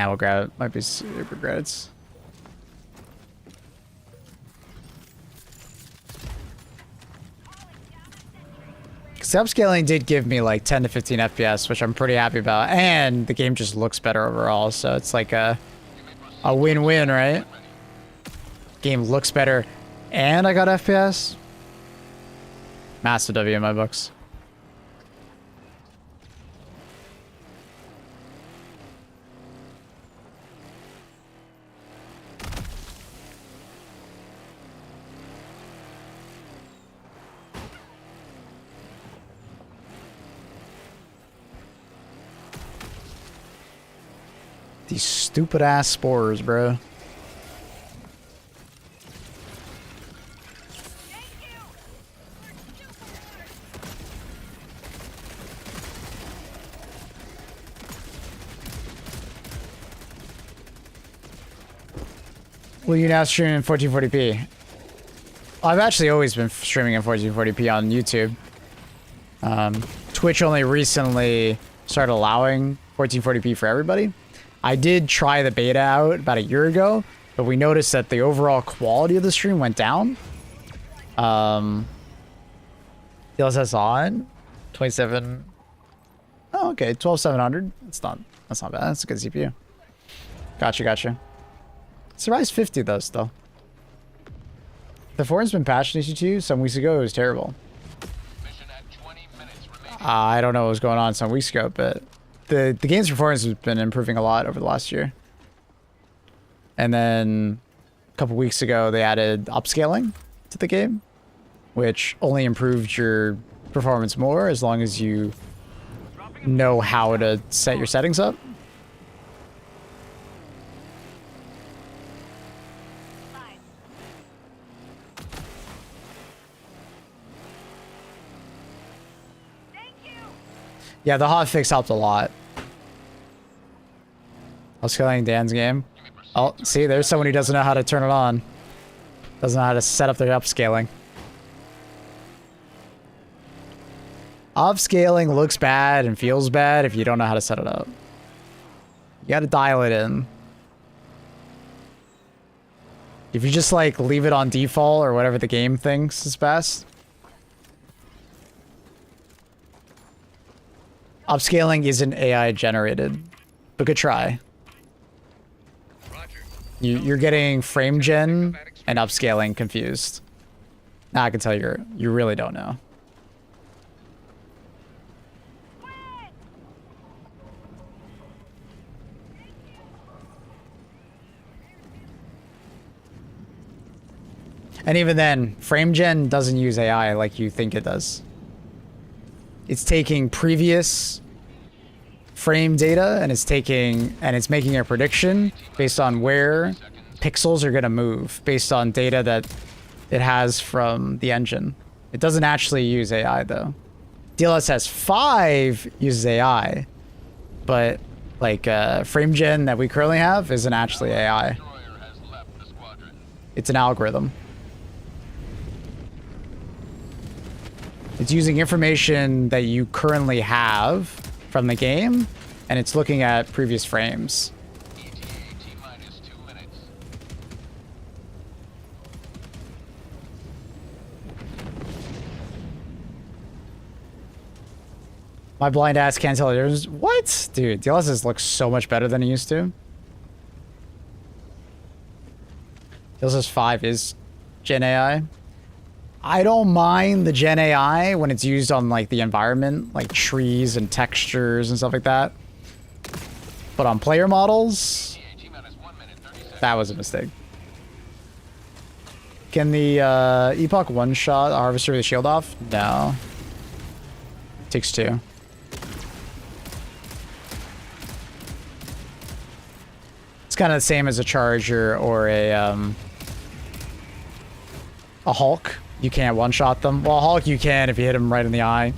Nah, we'll grab it. Might be super credits. Because upscaling did give me like 10 to 15 FPS, which I'm pretty happy about. And the game just looks better overall, so it's like a win-win, right? Game looks better, and I got FPS. Massive W in my books. These stupid ass spores, bro. Will you now stream in 1440p? I've actually always been streaming in 1440p on YouTube. Twitch only recently started allowing 1440p for everybody. I did try the beta out about a year ago, but we noticed that the overall quality of the stream went down. DLSS on 27. Oh, okay, 12700. That's not bad. That's a good CPU. Gotcha. Survives 50 though still. The forum's been patched in EC2 some weeks ago. It was terrible. I don't know what was going on some weeks ago, but the game's performance has been improving a lot over the last year. And then a couple weeks ago, they added upscaling to the game, which only improved your performance more as long as you know how to set your settings up. Yeah, the hotfix helped a lot. Upscaling Dan's game. Oh, see, there's someone who doesn't know how to turn it on. Doesn't know how to set up their upscaling. Upscaling looks bad and feels bad if you don't know how to set it up. You gotta dial it in. If you just like leave it on default or whatever the game thinks is best. Upscaling isn't AI generated, but good try. You're getting frame gen and upscaling confused. Now I can tell you really don't know. And even then, frame gen doesn't use AI like you think it does. It's taking previous frame data and it's making a prediction based on where pixels are going to move based on data that it has from the engine. It doesn't actually use AI though. DLSS 5 uses AI, but like frame gen that we currently have isn't actually AI. It's an algorithm. It's using information that you currently have from the game, and it's looking at previous frames. My blind ass can't tell the difference. What? Dude, DLSS looks so much better than it used to. DLSS 5 is Gen AI. I don't mind the Gen AI when it's used on like the environment, like trees and textures and stuff like that. But on player models, that was a mistake. Can the Epoch one-shot a harvester with a shield off? No. Takes two. It's kind of the same as a Charger or a Hulk. You can't one-shot them. Well, Hulk you can if you hit him right in the eye.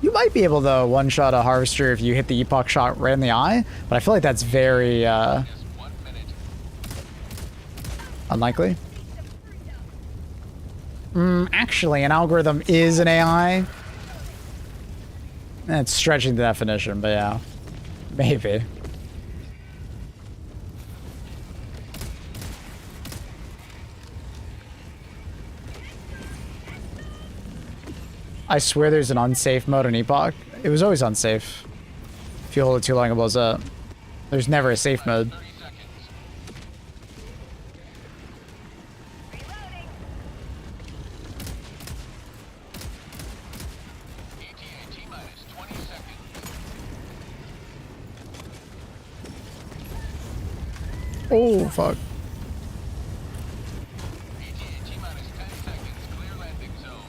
You might be able to one-shot a Harvester if you hit the Epoch shot right in the eye, but I feel like that's very unlikely. Actually, an algorithm is an AI. It's stretching the definition, but yeah. Maybe. I swear there's an unsafe mode on Epoch. It was always unsafe. If you hold it too long, it blows up. There's never a safe mode. 30 seconds. Reloading. ETA T-minus 20 seconds. Oh, fuck. ETA T-minus 10 seconds. Clear landing zone.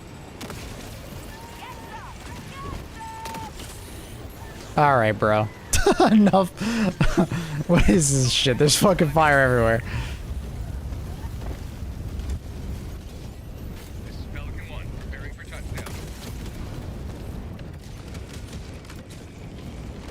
Alright, bro. Enough. What is this shit? There's fucking fire everywhere. This is Pelican 1, preparing for touchdown.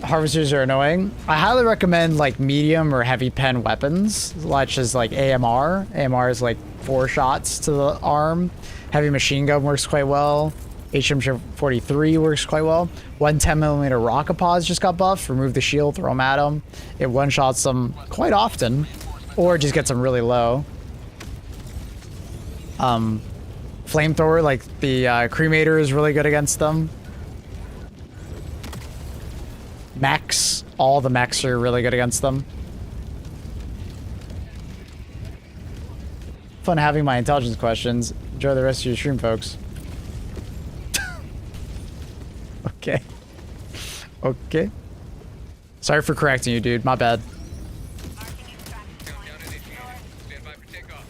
Harvesters are annoying. I highly recommend like medium or heavy pen weapons, such as like AMR. AMR is like 4 shots to the arm. Heavy machine gun works quite well. HM43 works quite well. 110mm rocket pods just got buffed. Remove the shield, throw them at them. It one-shots them quite often, or just gets them really low. Flamethrower, like the cremator, is really good against them. Mechs, all the mechs are really good against them. Fun having my intelligence questions. Enjoy the rest of your stream, folks. Okay. Okay. Sorry for correcting you, dude. My bad. Countdown initiated. Stand by for takeoff.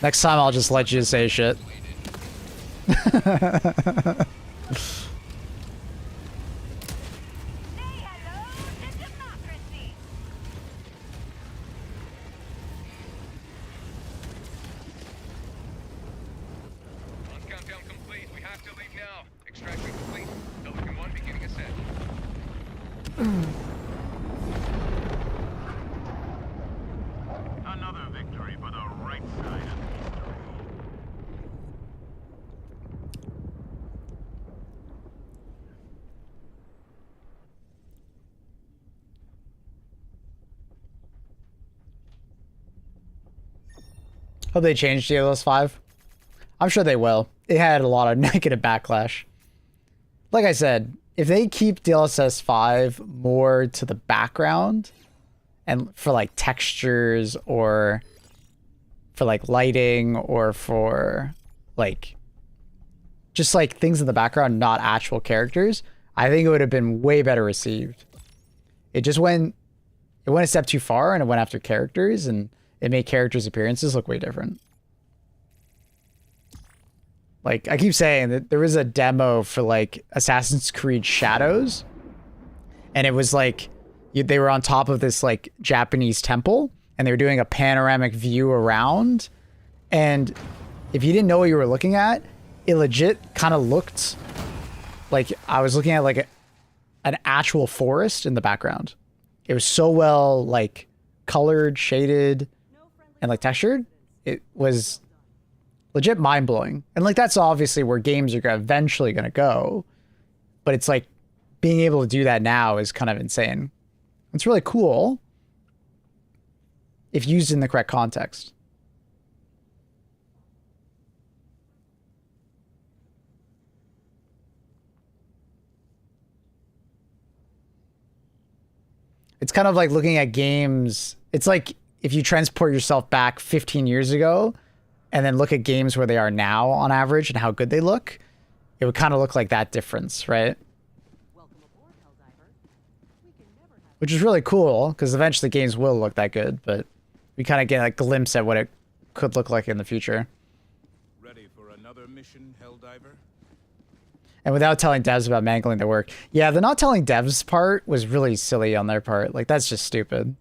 Next time I'll just let you say shit. Say hello to democracy. Launch countdown complete. We have to leave now. Extraction complete. Pelican 1 beginning ascent. Another victory for the right side of history. Hope they changed DLS 5. I'm sure they will. It had a lot of negative backlash. Like I said, if they keep DLSS 5 more to the background and for like textures or for like lighting or for like just like things in the background, not actual characters, I think it would have been way better received. It went a step too far and it went after characters and it made characters' appearances look way different. Like, I keep saying that there was a demo for, like, Assassin's Creed Shadows. And it was, like, they were on top of this, like, Japanese temple. And they were doing a panoramic view around. And if you didn't know what you were looking at, it legit kind of looked like I was looking at, like, an actual forest in the background. It was so well, like, colored, shaded, and, like, textured. It was legit mind-blowing. And like that's obviously where games are eventually going to go, but it's like being able to do that now is kind of insane. It's really cool if used in the correct context. It's kind of like looking at games. It's like if you transport yourself back 15 years ago and then look at games where they are now on average and how good they look, it would kind of look like that difference, right? Which is really cool, because eventually games will look that good, but we kind of get a glimpse at what it could look like in the future. Ready for another mission, Helldiver? And without telling devs about mangling their work. Yeah, the not telling devs part was really silly on their part. Like, that's just stupid.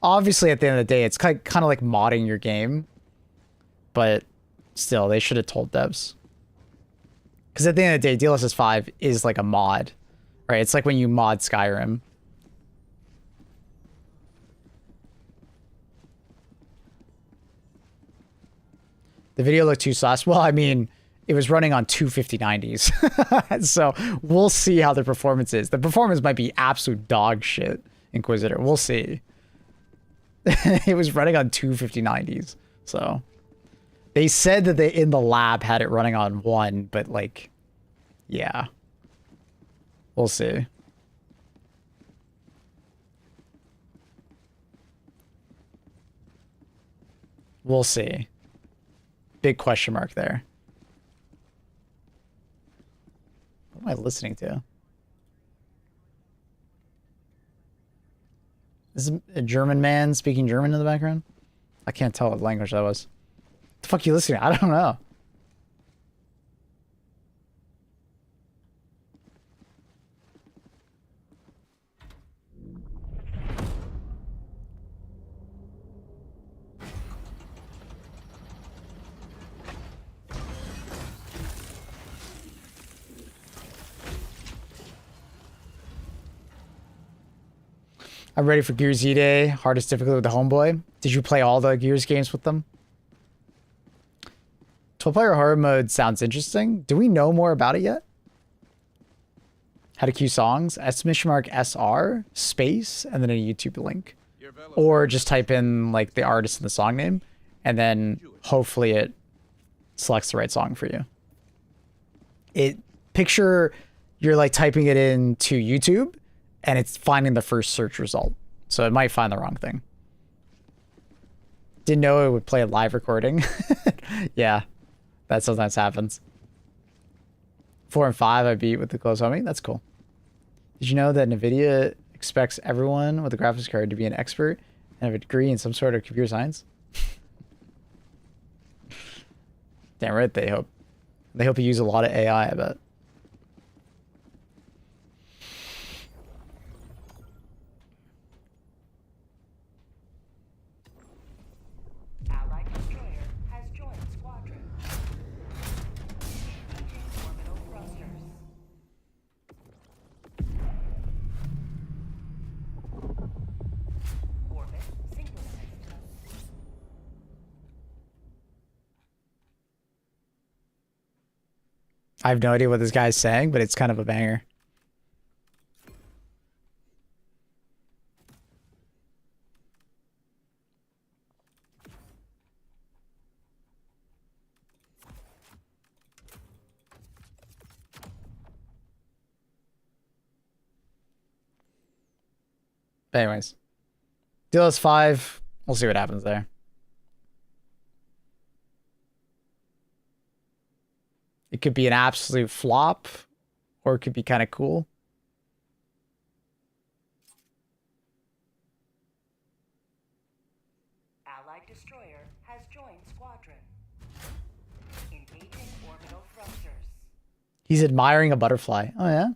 Obviously, at the end of the day, it's kind of like modding your game. But still, they should have told devs. Because at the end of the day, DLSS 5 is like a mod, right? It's like when you mod Skyrim. The video looked too sus. Well, I mean, it was running on two 5090s. So we'll see how the performance is. The performance might be absolute dog shit, Inquisitor. We'll see. It was running on two 5090s. So they said that they in the lab had it running on one, but like, Yeah. We'll see. We'll see. Big question mark there. What am I listening to? Is a German man speaking German in the background? I can't tell what language that was. The fuck you listening to? I don't know. I'm ready for Gears E-Day. Hardest difficulty with the homeboy. Did you play all the Gears games with them? 12-player hard mode sounds interesting. Do we know more about it yet? How to queue songs? !SR space and then a YouTube link. Or just type in like the artist and the song name and then hopefully it selects the right song for you. Picture you're like typing it into YouTube and it's finding the first search result. So it might find the wrong thing. Didn't know it would play a live recording. Yeah, that sometimes happens. 4 and 5 I beat with the close homing. That's cool. Did you know that NVIDIA expects everyone with a graphics card to be an expert and have a degree in some sort of computer science? Damn right they hope. They hope you use a lot of AI, I bet. Allied destroyer has joined squadron. Engaging orbital thrusters. Orbit synchronized. I have no idea what this guy's saying, but it's kind of a banger. But anyways, DLS 5, we'll see what happens there. It could be an absolute flop, or it could be kind of cool. Allied destroyer has joined squadron. Engaging orbital thrusters. He's admiring a butterfly. Oh, yeah?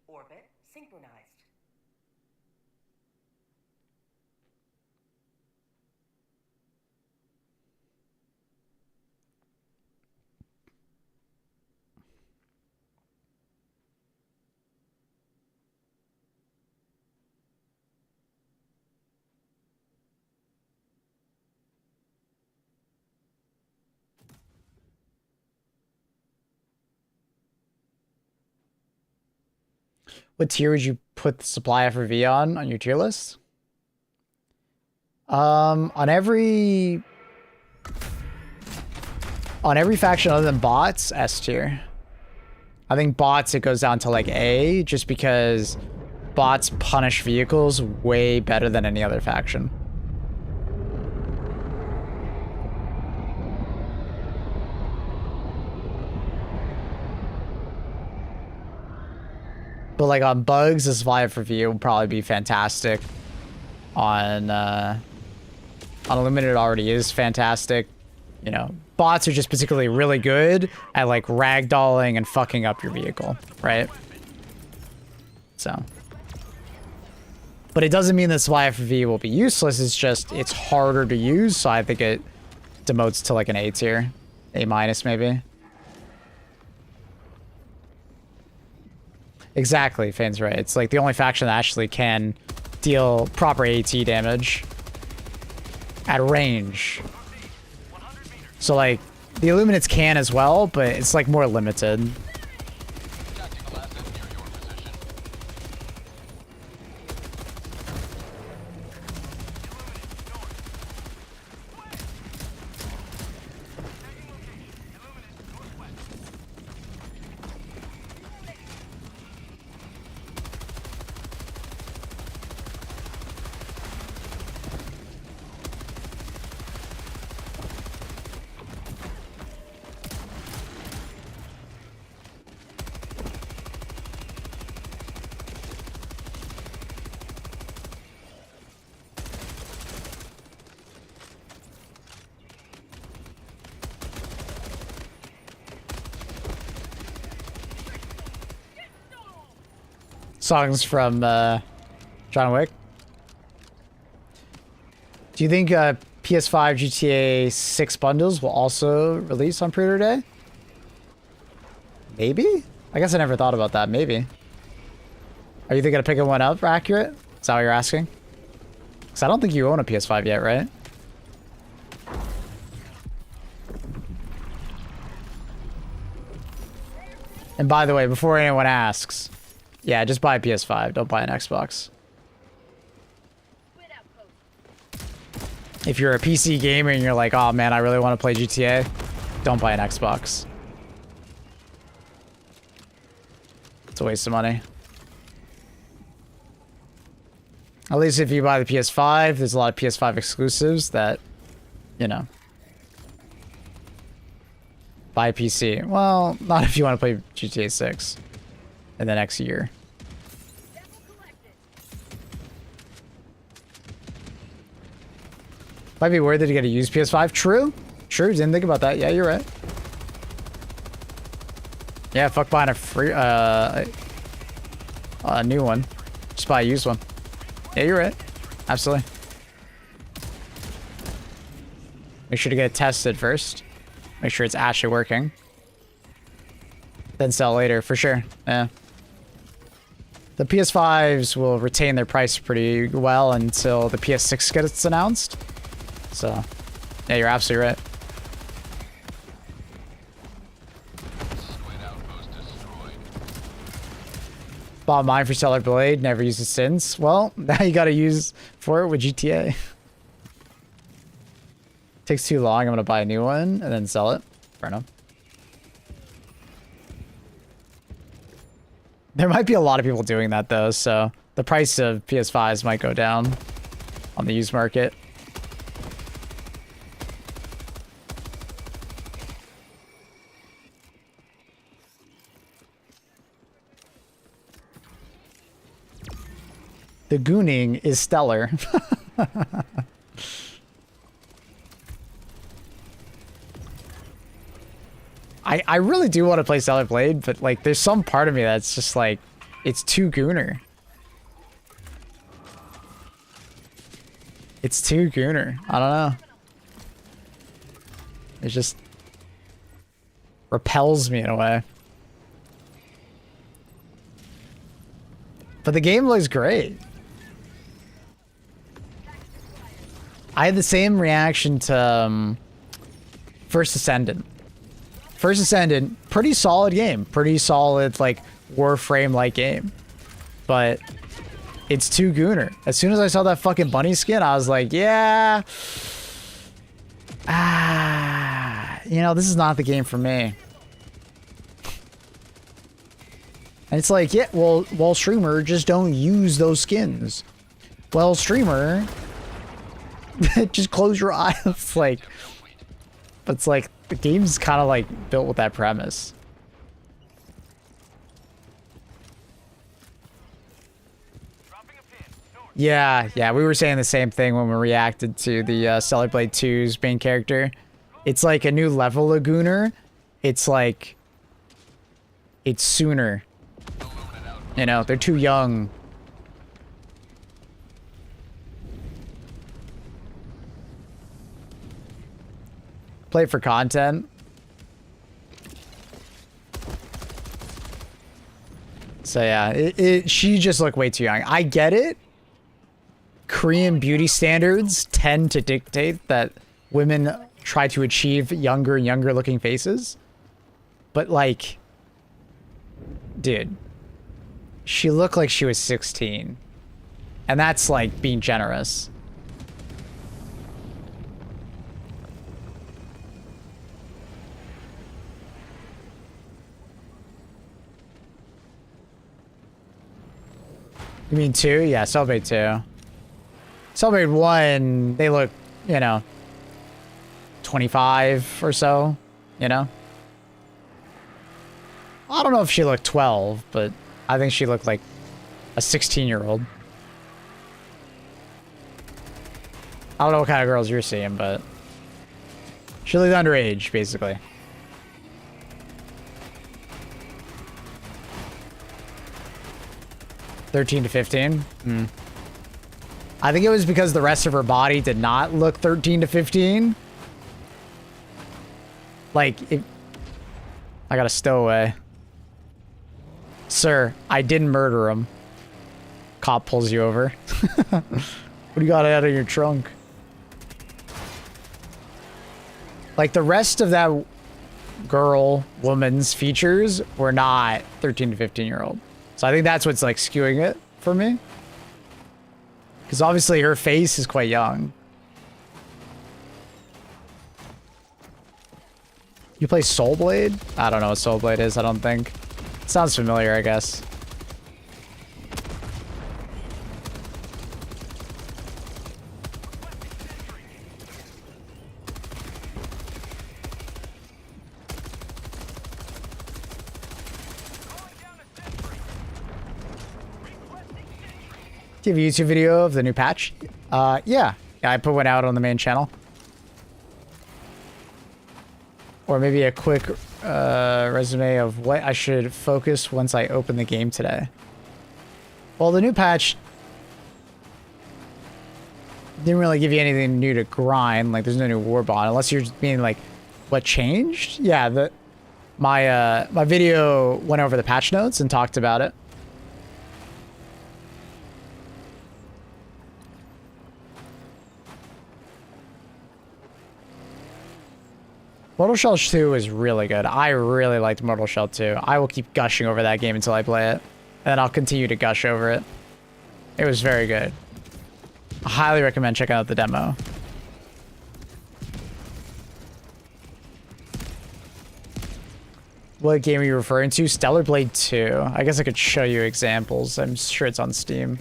Orbit synchronized. What tier would you put the supply FRV on your tier list? On every faction other than bots, S tier. I think bots, it goes down to like A, just because bots punish vehicles way better than any other faction. But like on bugs, the supply FRV will probably be fantastic. On Unlimited already is fantastic. You know, bots are just particularly really good at like ragdolling and fucking up your vehicle, right? So. But it doesn't mean the supply FRV will be useless, it's just, it's harder to use, so I think it demotes to like an A tier. A minus maybe. Exactly, Fane's right. It's like the only faction that actually can deal proper AT damage at range. So like, the Illuminates can as well, but it's like more limited. Tactical asset near your position. Songs from John Wick. Do you think PS5 GTA 6 bundles will also release on pre-order day? Maybe? I guess I never thought about that. Maybe. Are you thinking of picking one up, Accurate? Is that what you're asking? Because I don't think you own a PS5 yet, right? And by the way, before anyone asks, yeah, just buy a PS5. Don't buy an Xbox. If you're a PC gamer and you're like, oh man, I really want to play GTA, don't buy an Xbox. It's a waste of money. At least if you buy the PS5, there's a lot of PS5 exclusives that, you know. Buy a PC. Well, not if you want to play GTA 6 in the next year. Might be worth it to get a used PS5. True. True. Didn't think about that. Yeah, you're right. Yeah, fuck buying a free, a new one. Just buy a used one. Yeah, you're right. Absolutely. Make sure to get it tested first. Make sure it's actually working. Then sell later, for sure. Yeah. The PS5s will retain their price pretty well until the PS6 gets announced. So, yeah, you're absolutely right. Bought mine for Stellar Blade, never used it since. Well, now you gotta use for it with GTA. Takes too long, I'm gonna buy a new one and then sell it. Fair enough. There might be a lot of people doing that though, so the price of PS5s might go down on the used market. The gooning is stellar. I really do want to play Stellar Blade, but like there's some part of me that's just like, it's too gooner. It's too gooner. I don't know. It just repels me in a way. But the game looks great. I had the same reaction to First Ascendant. First Ascendant, pretty solid game. Pretty solid, like, Warframe-like game. But it's too gooner. As soon as I saw that fucking bunny skin, I was like, yeah. You know, this is not the game for me. And it's like, yeah, well, streamer, just don't use those skins. Well, streamer, just close your eyes. Like, but it's like, the game's kind of like built with that premise. Yeah, we were saying the same thing when we reacted to the Stellar Blade 2's main character. It's like a new level of gooner. It's like, it's sooner. You know, they're too young. Play it for content. So yeah, she just looked way too young. I get it. Korean beauty standards tend to dictate that women try to achieve younger and younger looking faces. But like, dude, she looked like she was 16. And that's like being generous. You mean 2? Yeah, Celebrate 2. Celebrate 1, they look, you know, 25 or so, you know? I don't know if she looked 12, but I think she looked like a 16-year-old. I don't know what kind of girls you're seeing, but she looked underage, basically. 13 to 15. Hmm. I think it was because the rest of her body did not look 13 to 15. Like, I got a stowaway. Sir, I didn't murder him. Cop pulls you over. What do you got out of your trunk? Like, the rest of that woman's features were not 13 to 15-year-old. So I think that's what's, like, skewing it for me. Because obviously her face is quite young. You play Soul Blade? I don't know what Soul Blade is, I don't think. It sounds familiar, I guess. Do you have a YouTube video of the new patch? Yeah, I put one out on the main channel. Or maybe a quick resume of what I should focus once I open the game today. Well, the new patch didn't really give you anything new to grind. Like, there's no new war bond, unless you're just being like, what changed? Yeah, my video went over the patch notes and talked about it. Mortal Shell 2 is really good. I really liked Mortal Shell 2. I will keep gushing over that game until I play it. And then I'll continue to gush over it. It was very good. I highly recommend checking out the demo. What game are you referring to? Stellar Blade 2. I guess I could show you examples. I'm sure it's on Steam.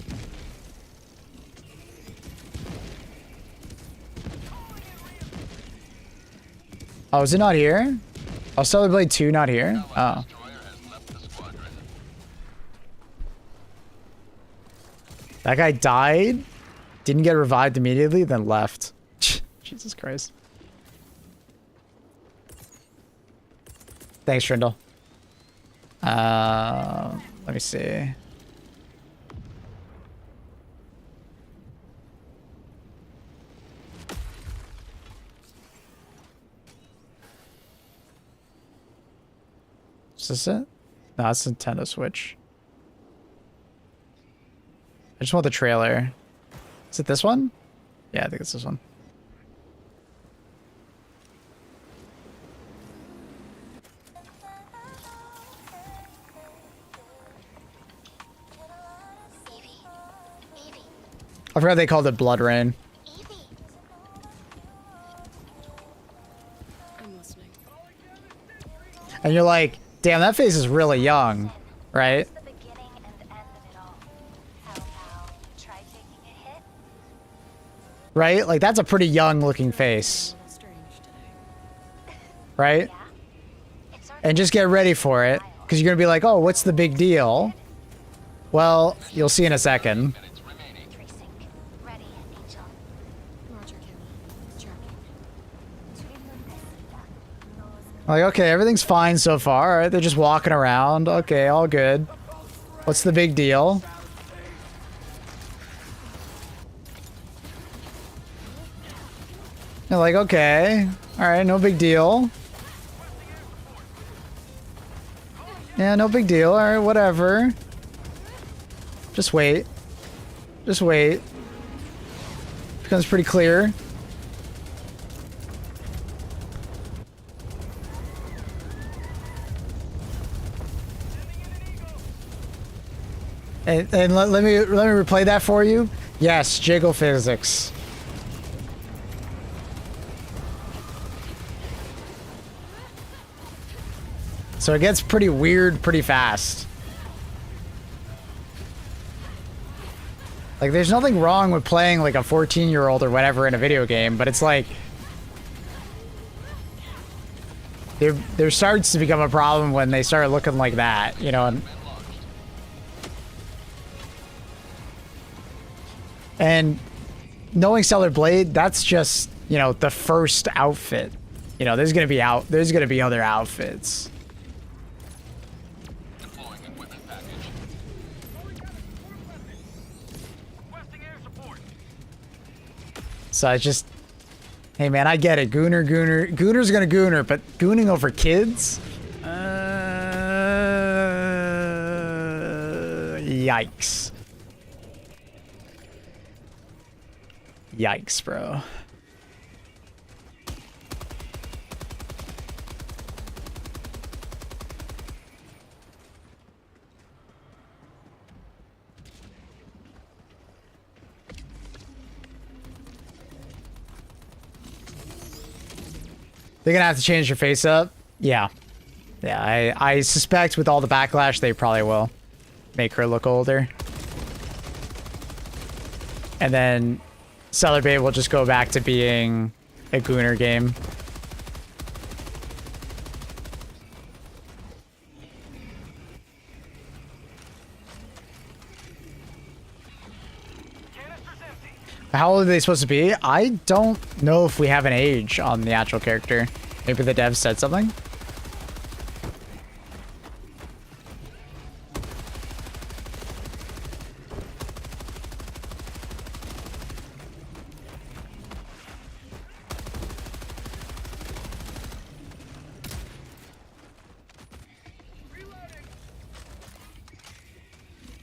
Oh, is it not here? Oh, Stellar Blade 2 not here? Oh. That guy died, didn't get revived immediately, then left. Jesus Christ. Thanks, Trindle. Let me see. Is this it? No, that's Nintendo Switch. I just want the trailer. Is it this one? Yeah, I think it's this one. I forgot they called it Blood Rain. I'm listening. And you're like, damn, that face is really young, right? The beginning and end of it all. How about try taking a hit? Right? Like, that's a pretty young looking face, Strange today. right? Yeah. It's And just get ready for it, because you're going to be like, oh, what's the big deal? Well, you'll see in a second. tracing. Ready, Angel. Roger, Kim. Tracking. Like, okay, everything's fine so far. All right, they're just walking around. Okay, all good. What's the big deal? You're like, okay. All right, no big deal. Yeah, no big deal. All right, whatever. Just wait. Just wait. Becomes pretty clear. And let me replay that for you. Yes, jiggle physics. So it gets pretty weird pretty fast. Like, there's nothing wrong with playing like a 14-year-old or whatever in a video game, but it's like there starts to become a problem when they start looking like that, you know. And knowing Stellar Blade, that's just, you know, the first outfit. You know, there's gonna be other outfits. Deploying equipment package. So I just, hey man, I get it. Gooner's gonna gooner, but gooning over kids? Yikes. Yikes, bro. They're gonna have to change your face up? Yeah. Yeah, I suspect with all the backlash, they probably will make her look older. And then Cellar Bay will just go back to being a Gooner game. How old are they supposed to be? I don't know if we have an age on the actual character. Maybe the dev said something.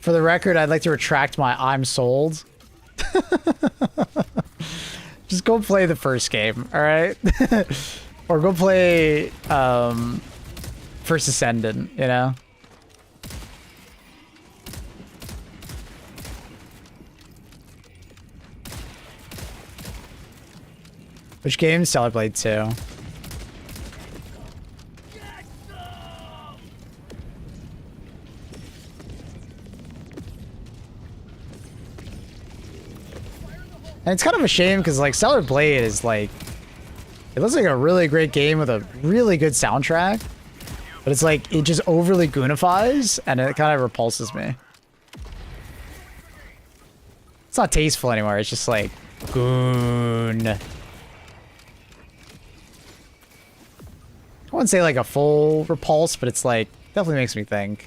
For the record, I'd like to retract my I'm sold. Just go play the first game, all right? Or go play First Ascendant, you know? Which game? Stellar Blade 2. And it's kind of a shame because like Stellar Blade is like, it looks like a really great game with a really good soundtrack, but it's like it just overly goonifies and it kind of repulses me. It's not tasteful anymore. It's just like goon. I wouldn't say like a full repulse, but it's like definitely makes me think.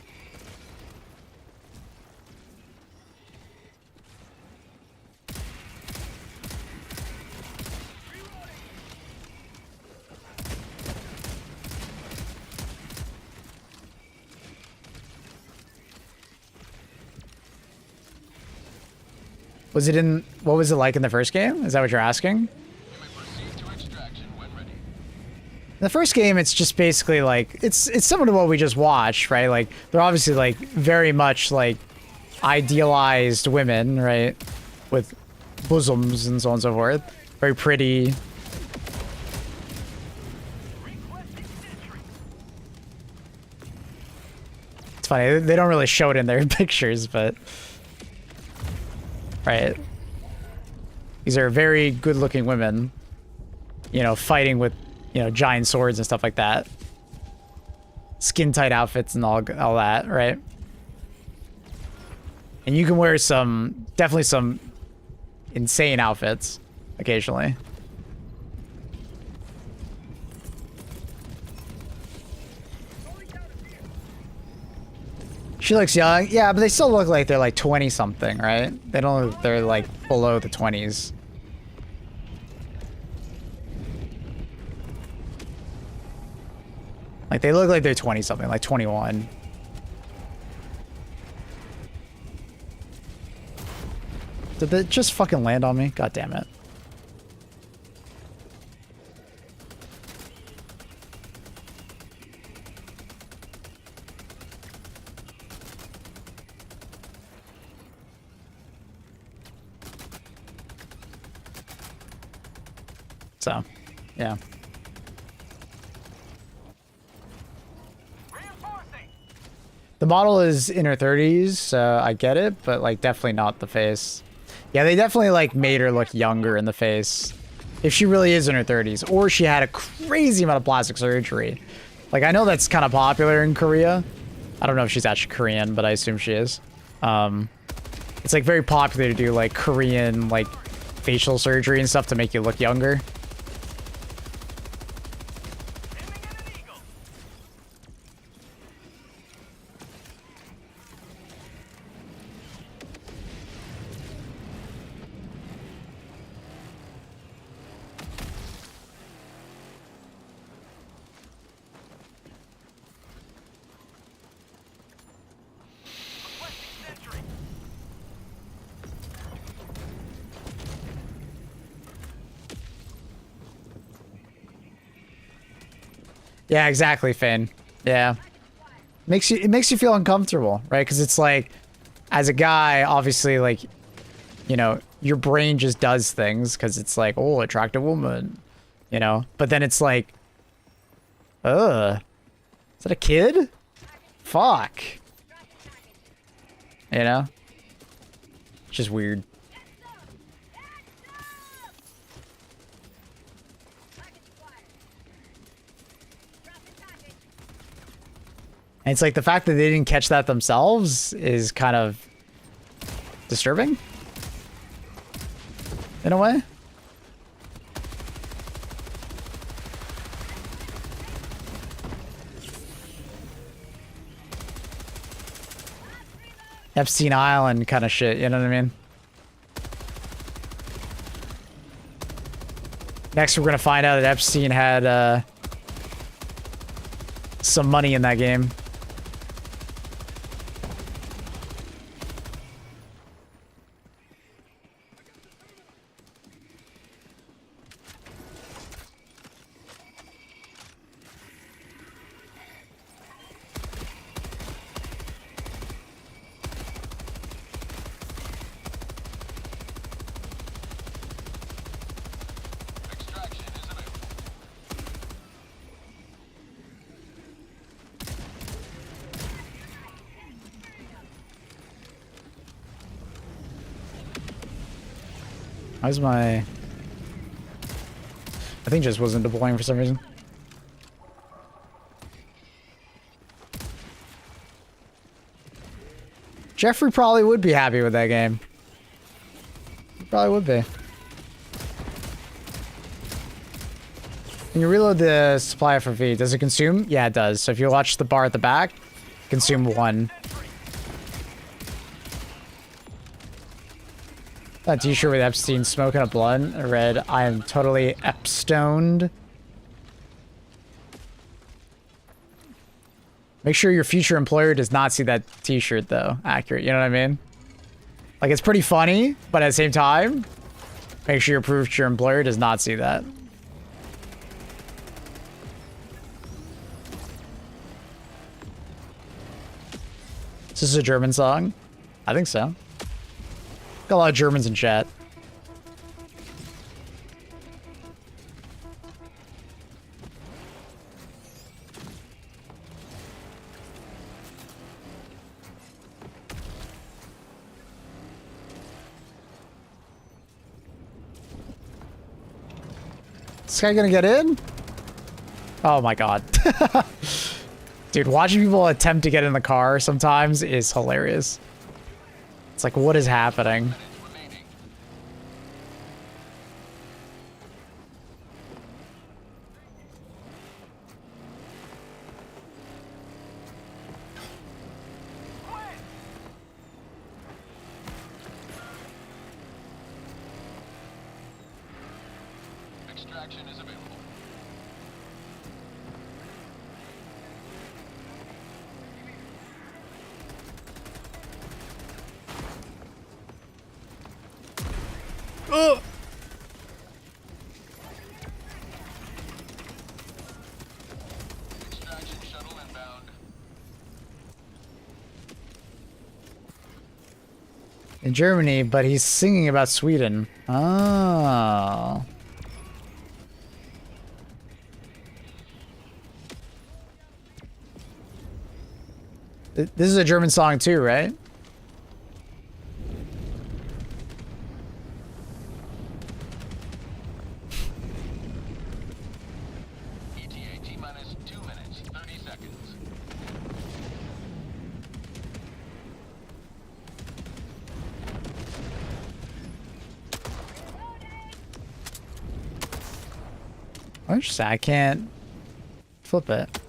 Was it in, what was it like in the first game? Is that what you're asking? You may proceed to extraction when ready. In the first game, it's just basically like, it's similar to what we just watched, right? Like, they're obviously like very much like idealized women, right? With bosoms and so on and so forth. Very pretty. It's funny, they don't really show it in their pictures, but... Right. These are very good-looking women, you know, fighting with, you know, giant swords and stuff like that. Skin-tight outfits and all that, right? And you can wear some, definitely some insane outfits occasionally. She looks young. Yeah, but they still look like they're like 20-something, right? They don't look like they're like below the 20s. Like they look like they're 20-something, like 21. Did they just fucking land on me? God damn it. So, yeah. The model is in her 30s, so I get it, but like definitely not the face. Yeah, they definitely like made her look younger in the face. If she really is in her 30s, or she had a crazy amount of plastic surgery. Like I know that's kind of popular in Korea. I don't know if she's actually Korean, but I assume she is. It's like very popular to do like Korean like facial surgery and stuff to make you look younger. Yeah, exactly, Finn. Yeah. It makes you feel uncomfortable, right? Because it's like, as a guy, obviously, like, you know, your brain just does things because it's like, oh, attractive woman, you know? But then it's like, is that a kid? Fuck. You know? It's just weird. And it's like the fact that they didn't catch that themselves is kind of disturbing. In a way. Epstein Island kind of shit, you know what I mean? Next, we're gonna find out that Epstein had some money in that game. Extraction is available. How's my... I think just wasn't deploying for some reason. Jeffrey probably would be happy with that game. He probably would be. When you reload the supply FRV, does it consume? Yeah, it does. So if you watch the bar at the back, consume 1. That t-shirt with Epstein smoking a blunt. I read, I am totally Epstoned. Make sure your future employer does not see that t-shirt though. Accurate, you know what I mean? Like, it's pretty funny, but at the same time, make sure your future employer does not see that. Is this a German song? I think so. Got a lot of Germans in chat. Is this guy gonna get in? Oh my god. Dude, watching people attempt to get in the car sometimes is hilarious. It's like, what is happening? Extraction is available. Extraction shuttle inbound. In Germany, but he's singing about Sweden. Oh. This is a German song too, right? ETA T-minus 2 minutes, 30 seconds. Oh, interesting. I can't flip it.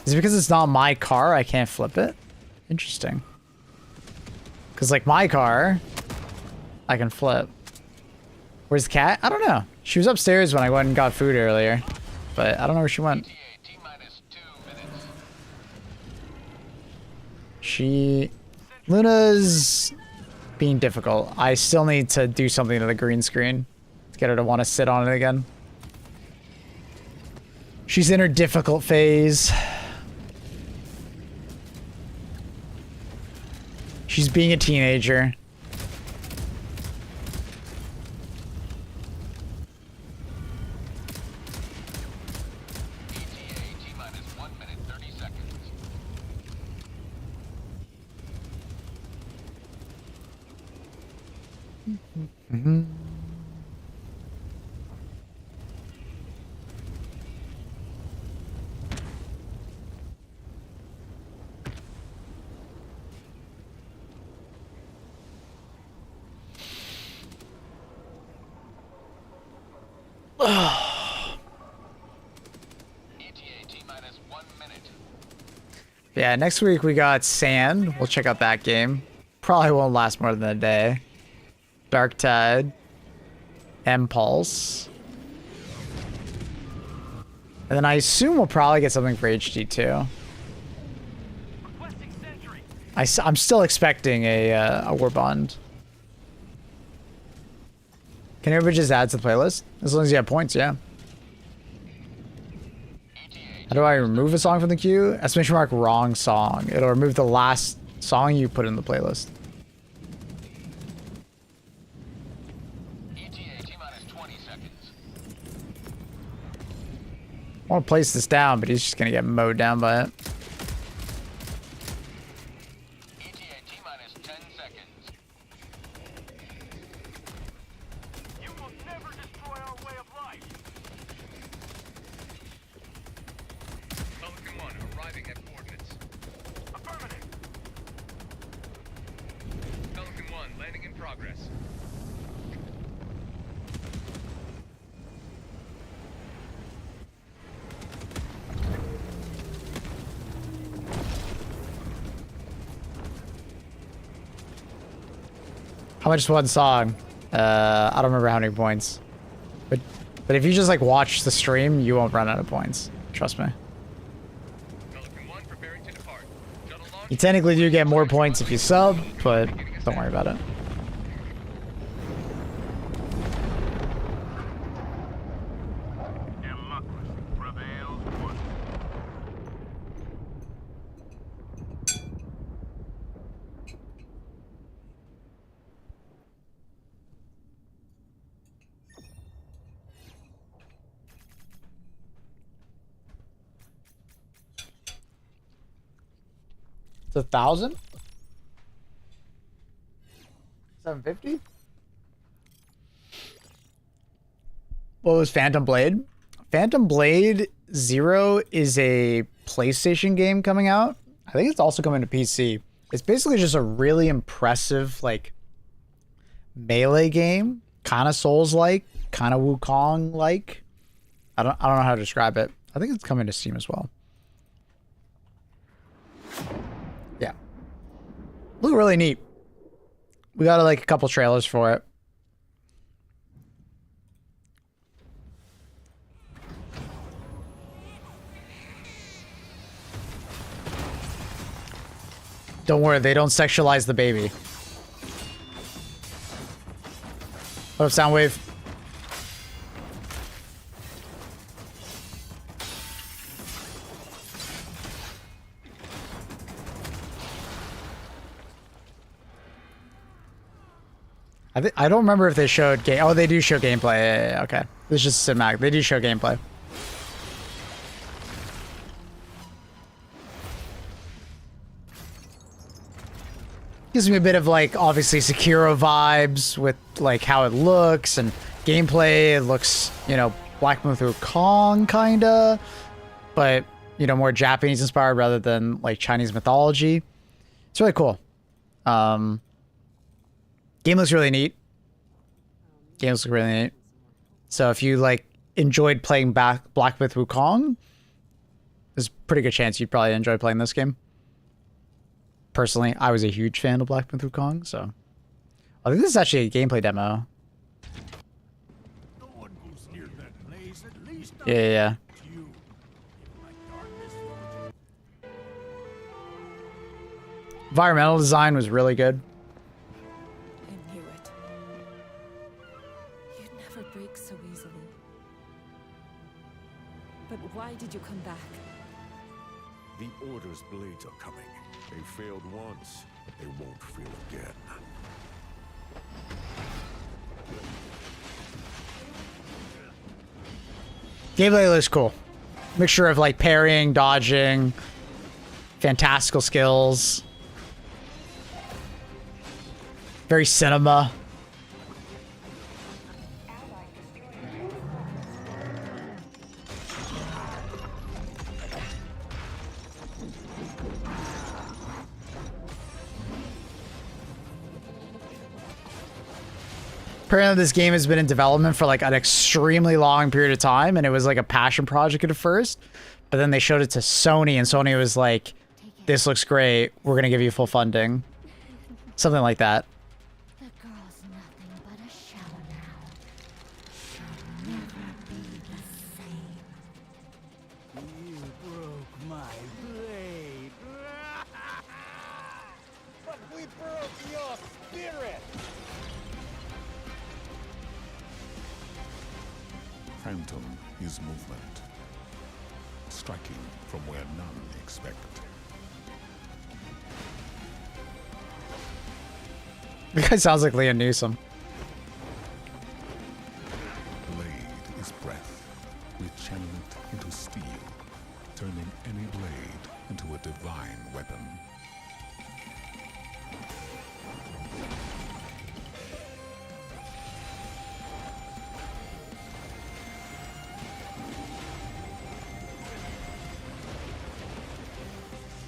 Is it because it's not my car I can't flip it? Interesting. Because, like, my car, I can flip. Where's the cat? I don't know. She was upstairs when I went and got food earlier. But I don't know where she went. ETA T-minus 2 minutes. Luna's being difficult. I still need to do something to the green screen to get her to want to sit on it again. She's in her difficult phase. She's being a teenager. ETA T-minus 1 minute 30 seconds. ETA T-minus 1 minute. Yeah, next week we got Sand. We'll check out that game. Probably won't last more than a day. Dark Tide. Impulse. And then I assume we'll probably get something for HD2. Requesting sentry. I'm still expecting a War Bond. Can everybody just add to the playlist? As long as you have points, yeah. How do I remove a song from the queue? Exclamation mark wrong song. It'll remove the last song you put in the playlist. ETA T-minus 20 seconds. I want to place this down, but he's just going to get mowed down by it. ETA T-minus 10 seconds. You will never destroy our way of life. Pelican 1 arriving at coordinates. Affirmative. Pelican 1 landing in progress. How much is one song? I don't remember how many points. But if you just like watch the stream, you won't run out of points. Trust me. Pelican 1 preparing to depart. Shuttle launch. You technically do get more points if you sub, but don't worry about it. Democracy prevails once. It's 1,000? 750? What was Phantom Blade? Phantom Blade Zero is a PlayStation game coming out. I think it's also coming to PC. It's basically just a really impressive, like, melee game. Kind of Souls-like, kind of Wukong-like. I don't know how to describe it. I think it's coming to Steam as well. Yeah. Look really neat. We got like a couple trailers for it. Don't worry, they don't sexualize the baby. What up, Soundwave? I don't remember if they showed game. Oh, they do show gameplay. Yeah, okay. This is just cinematic. They do show gameplay. Gives me a bit of like obviously Sekiro vibes with like how it looks and gameplay. It looks, you know, Black Myth Wukong kinda, but you know, more Japanese inspired rather than like Chinese mythology. It's really cool. Game looks really neat. Games look really neat. So if you like enjoyed playing Black Myth Wukong, there's a pretty good chance you'd probably enjoy playing this game. Personally, I was a huge fan of Black Myth Wukong, so I think this is actually a gameplay demo. No one goes near that place, at least Yeah. you. Like darkness. Environmental design was really good. I knew it. You'd never break so easily. But why did blades are coming. They failed once, but they won't fail again. Gameplay looks cool. Mixture of like parrying, dodging, fantastical skills. Very cinema. Apparently this game has been in development for like an extremely long period of time, and it was like a passion project at first, but then they showed it to Sony, and Sony was like, this looks great, we're gonna give you full funding. Something like that. The girl's nothing but a shell now. She'll never be the same. You broke my blade. But we broke your spirit! Phantom is movement, striking from where none expect. The guy sounds like Liam Neeson. Blade is breath. We channel it into steel, turning any blade into a divine weapon.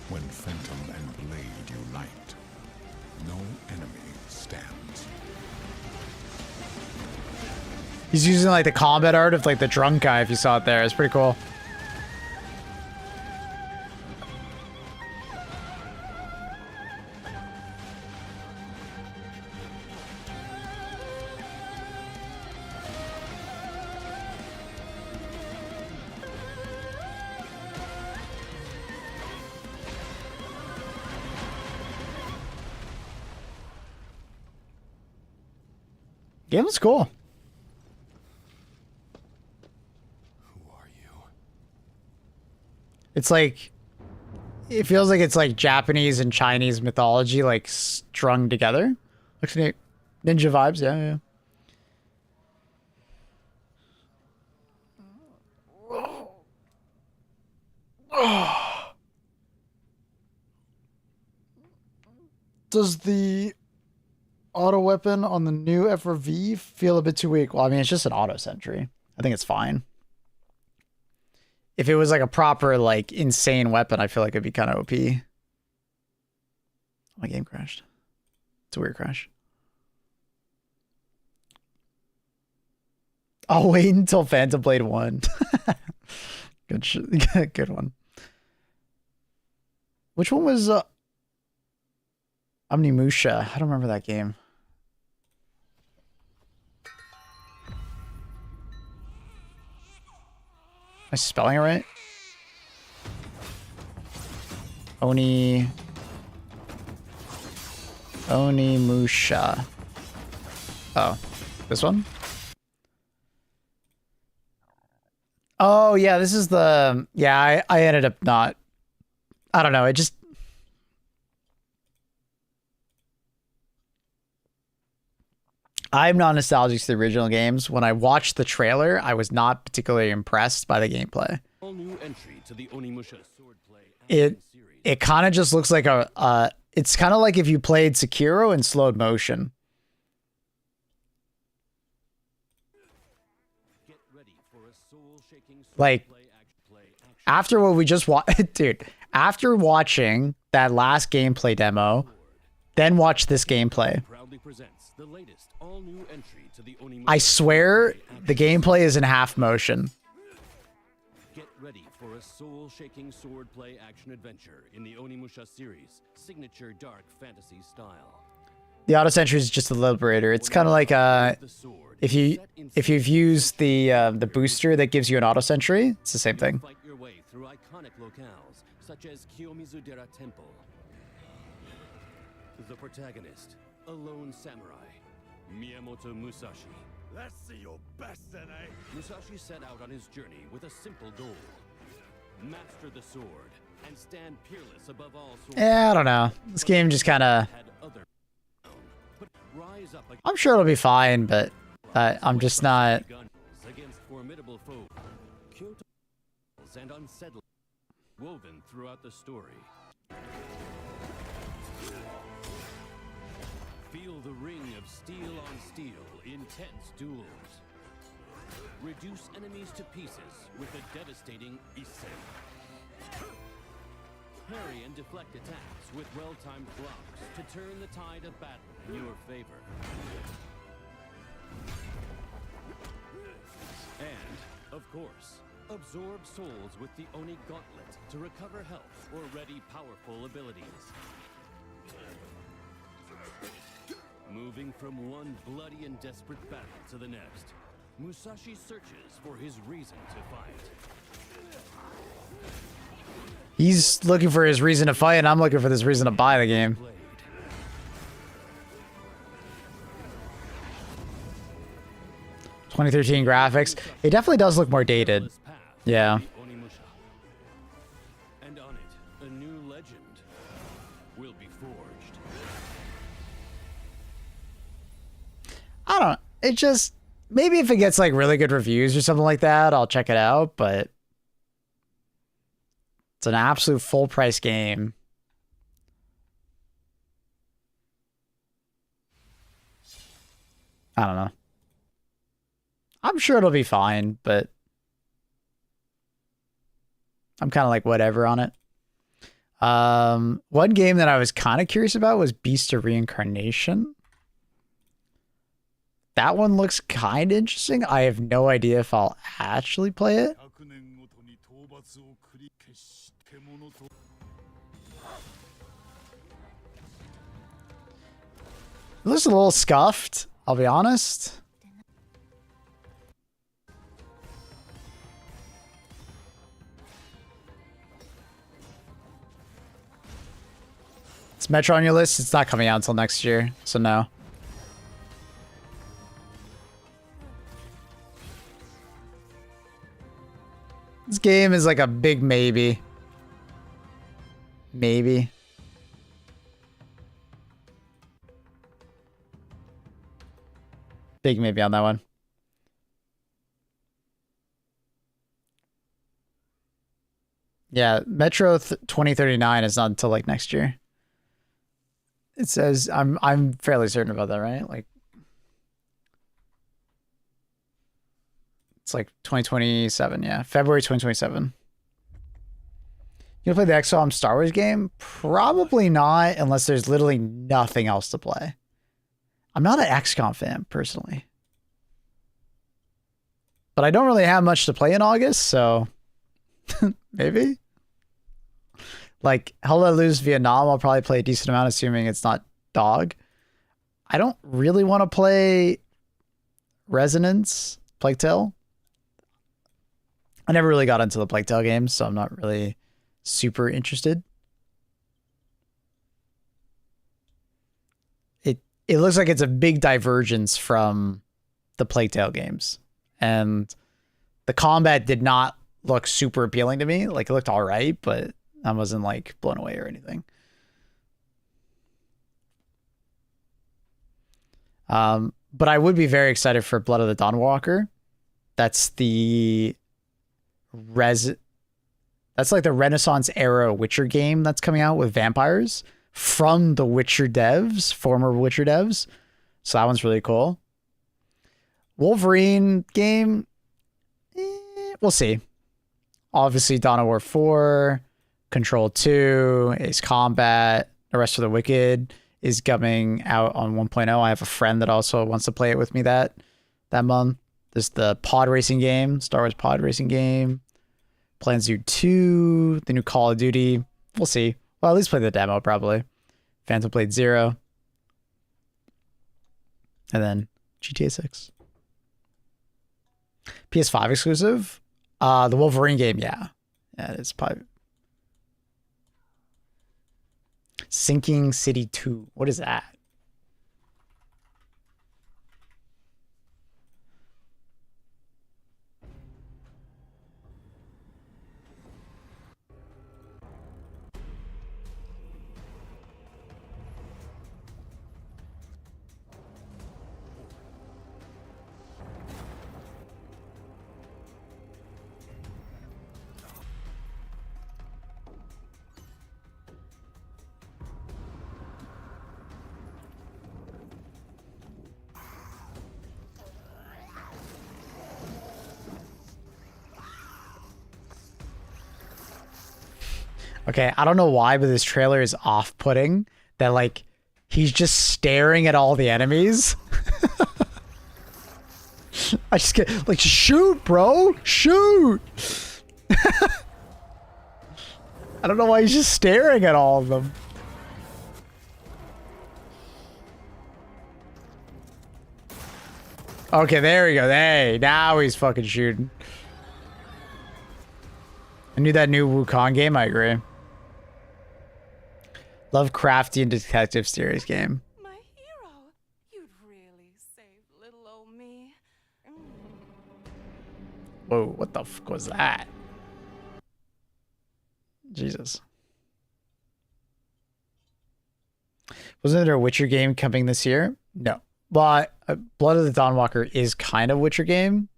When Phantom and Blade unite, no enemy stands. He's using like the combat art of like the drunk guy, if you saw it there. It's pretty cool. Game was cool. Who are you? It's like, it feels like it's like Japanese and Chinese mythology like strung together. Looks neat. Ninja vibes, yeah, yeah. Does the auto weapon on the new FRV feel a bit too weak? Well, I mean, it's just an auto sentry. I think it's fine. If it was like a proper, like, insane weapon, I feel like it'd be kind of OP. My game crashed. It's a weird crash. I'll wait until Phantom Blade 1. Good one. Which one was Omnimusha? I don't remember that game. Am I spelling it right? Onimusha. Oh, this one? Oh, yeah, this is the... Yeah, I ended up not... I don't know, it just... I'm not nostalgic to the original games. When I watched the trailer, I was not particularly impressed by the gameplay. All new entry to the Onimusha swordplay It kind of just looks like a... it's kind of like if you played Sekiro in slowed motion. Get ready for a soul-shaking Like, after what we just watched... Dude, after watching that last gameplay demo, then watch this gameplay. proudly presents the latest all-new entry to the Onimusha. I swear the gameplay is in half motion. Get ready for a soul-shaking swordplay action-adventure in the Onimusha series, signature dark fantasy style. The auto sentry is just a liberator. It's kind of like if you've used the booster that gives you an auto sentry, it's the same thing. Fight your way through iconic locales such as Kiyomizu-dera Temple. The protagonist, a lone samurai, Miyamoto Musashi. Let's see your best, then, eh? Musashi set out on his journey with a simple goal: master the sword and stand peerless above all swords. Yeah, I don't know. This game just kind of... Had other but rise up I'm sure it'll be fine, but I'm just not... against formidable foes. Kyoto and unsettling woven throughout the story. Feel the ring of steel on steel, intense duels. Reduce enemies to pieces with a devastating Issei. Parry and deflect attacks with well-timed blocks to turn the tide of battle in your favor. And, of course, absorb souls with the Oni Gauntlet to recover health or ready powerful abilities. Moving from one bloody and desperate battle to the next, Musashi searches for his reason to fight. He's looking for his reason to fight, and I'm looking for this reason to buy the game. 2013 graphics. It definitely does look more dated. Yeah. And on it, a new legend will be forged. I don't know. It just... Maybe if it gets like really good reviews or something like that, I'll check it out, but... It's an absolute full price game. I don't know. I'm sure it'll be fine, but I'm kind of like whatever on it. One game that I was kind of curious about was Beast of Reincarnation. That one looks kind of interesting. I have no idea if I'll actually play it. It looks a little scuffed, I'll be honest. Is Metro on your list? It's not coming out until next year, so no. This game is like a big maybe. Maybe. Big maybe on that one. Yeah, Metro 2039 is not until like next year. It says I'm fairly certain about that, right? Like it's like 2027, yeah. February 2027. You gonna play the XCOM Star Wars game? Probably not, unless there's literally nothing else to play. I'm not an XCOM fan, personally. But I don't really have much to play in August, so... maybe? Like, Hell Let Loose Vietnam, I'll probably play a decent amount, assuming it's not dog. I don't really want to play Resonance, Plague Tale. I never really got into the Plague Tale games, so I'm not really super interested. It looks like it's a big divergence from the Plague Tale games. And the combat did not look super appealing to me. Like, it looked all right, but I wasn't, like, blown away or anything. But I would be very excited for Blood of the Dawnwalker. That's the... That's like the Renaissance era Witcher game that's coming out with vampires from the Witcher devs, former Witcher devs. So that one's really cool. Wolverine game, we'll see. Obviously, Dawn of War 4, Control 2, Ace Combat, The Rest of the Wicked is coming out on 1.0. I have a friend that also wants to play it with me that month. There's the pod racing game, Star Wars pod racing game. Plans Zoo 2, the new Call of Duty. We'll see. Well, at least play the demo, probably. Phantom Blade 0. And then GTA 6. PS5 exclusive? The Wolverine game, yeah. Yeah, it's probably... Sinking City 2. What is that? Okay, I don't know why, but this trailer is off-putting. That like he's just staring at all the enemies. I just get like shoot, bro, shoot. I don't know why he's just staring at all of them. Okay, there we go. Hey, now he's fucking shooting. I knew that new Wukong game. I agree. Love crafty and detective series game. My hero. You'd really save little old me. Whoa, what the fuck was that? Jesus. Wasn't there a Witcher game coming this year? No. But Blood of the Dawnwalker is kind of Witcher game.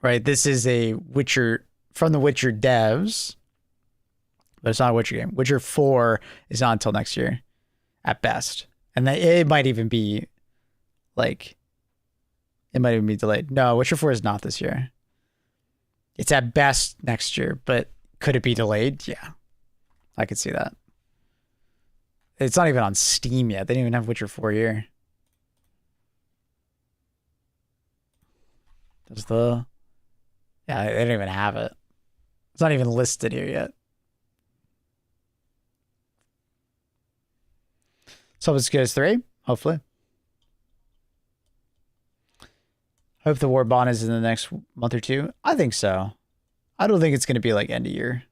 Right, this is a Witcher from the Witcher devs, but it's not a Witcher game. Witcher 4 is not until next year, at best. And it might even be, like, it might even be delayed. No, Witcher 4 is not this year. It's at best next year, but could it be delayed? Yeah, I could see that. It's not even on Steam yet. They didn't even have Witcher 4 here. Does the... Yeah, they don't even have it. It's not even listed here yet. So it's good as 3, hopefully. Hope the war bond is in the next month or 2. I think so. I don't think it's going to be like end of year.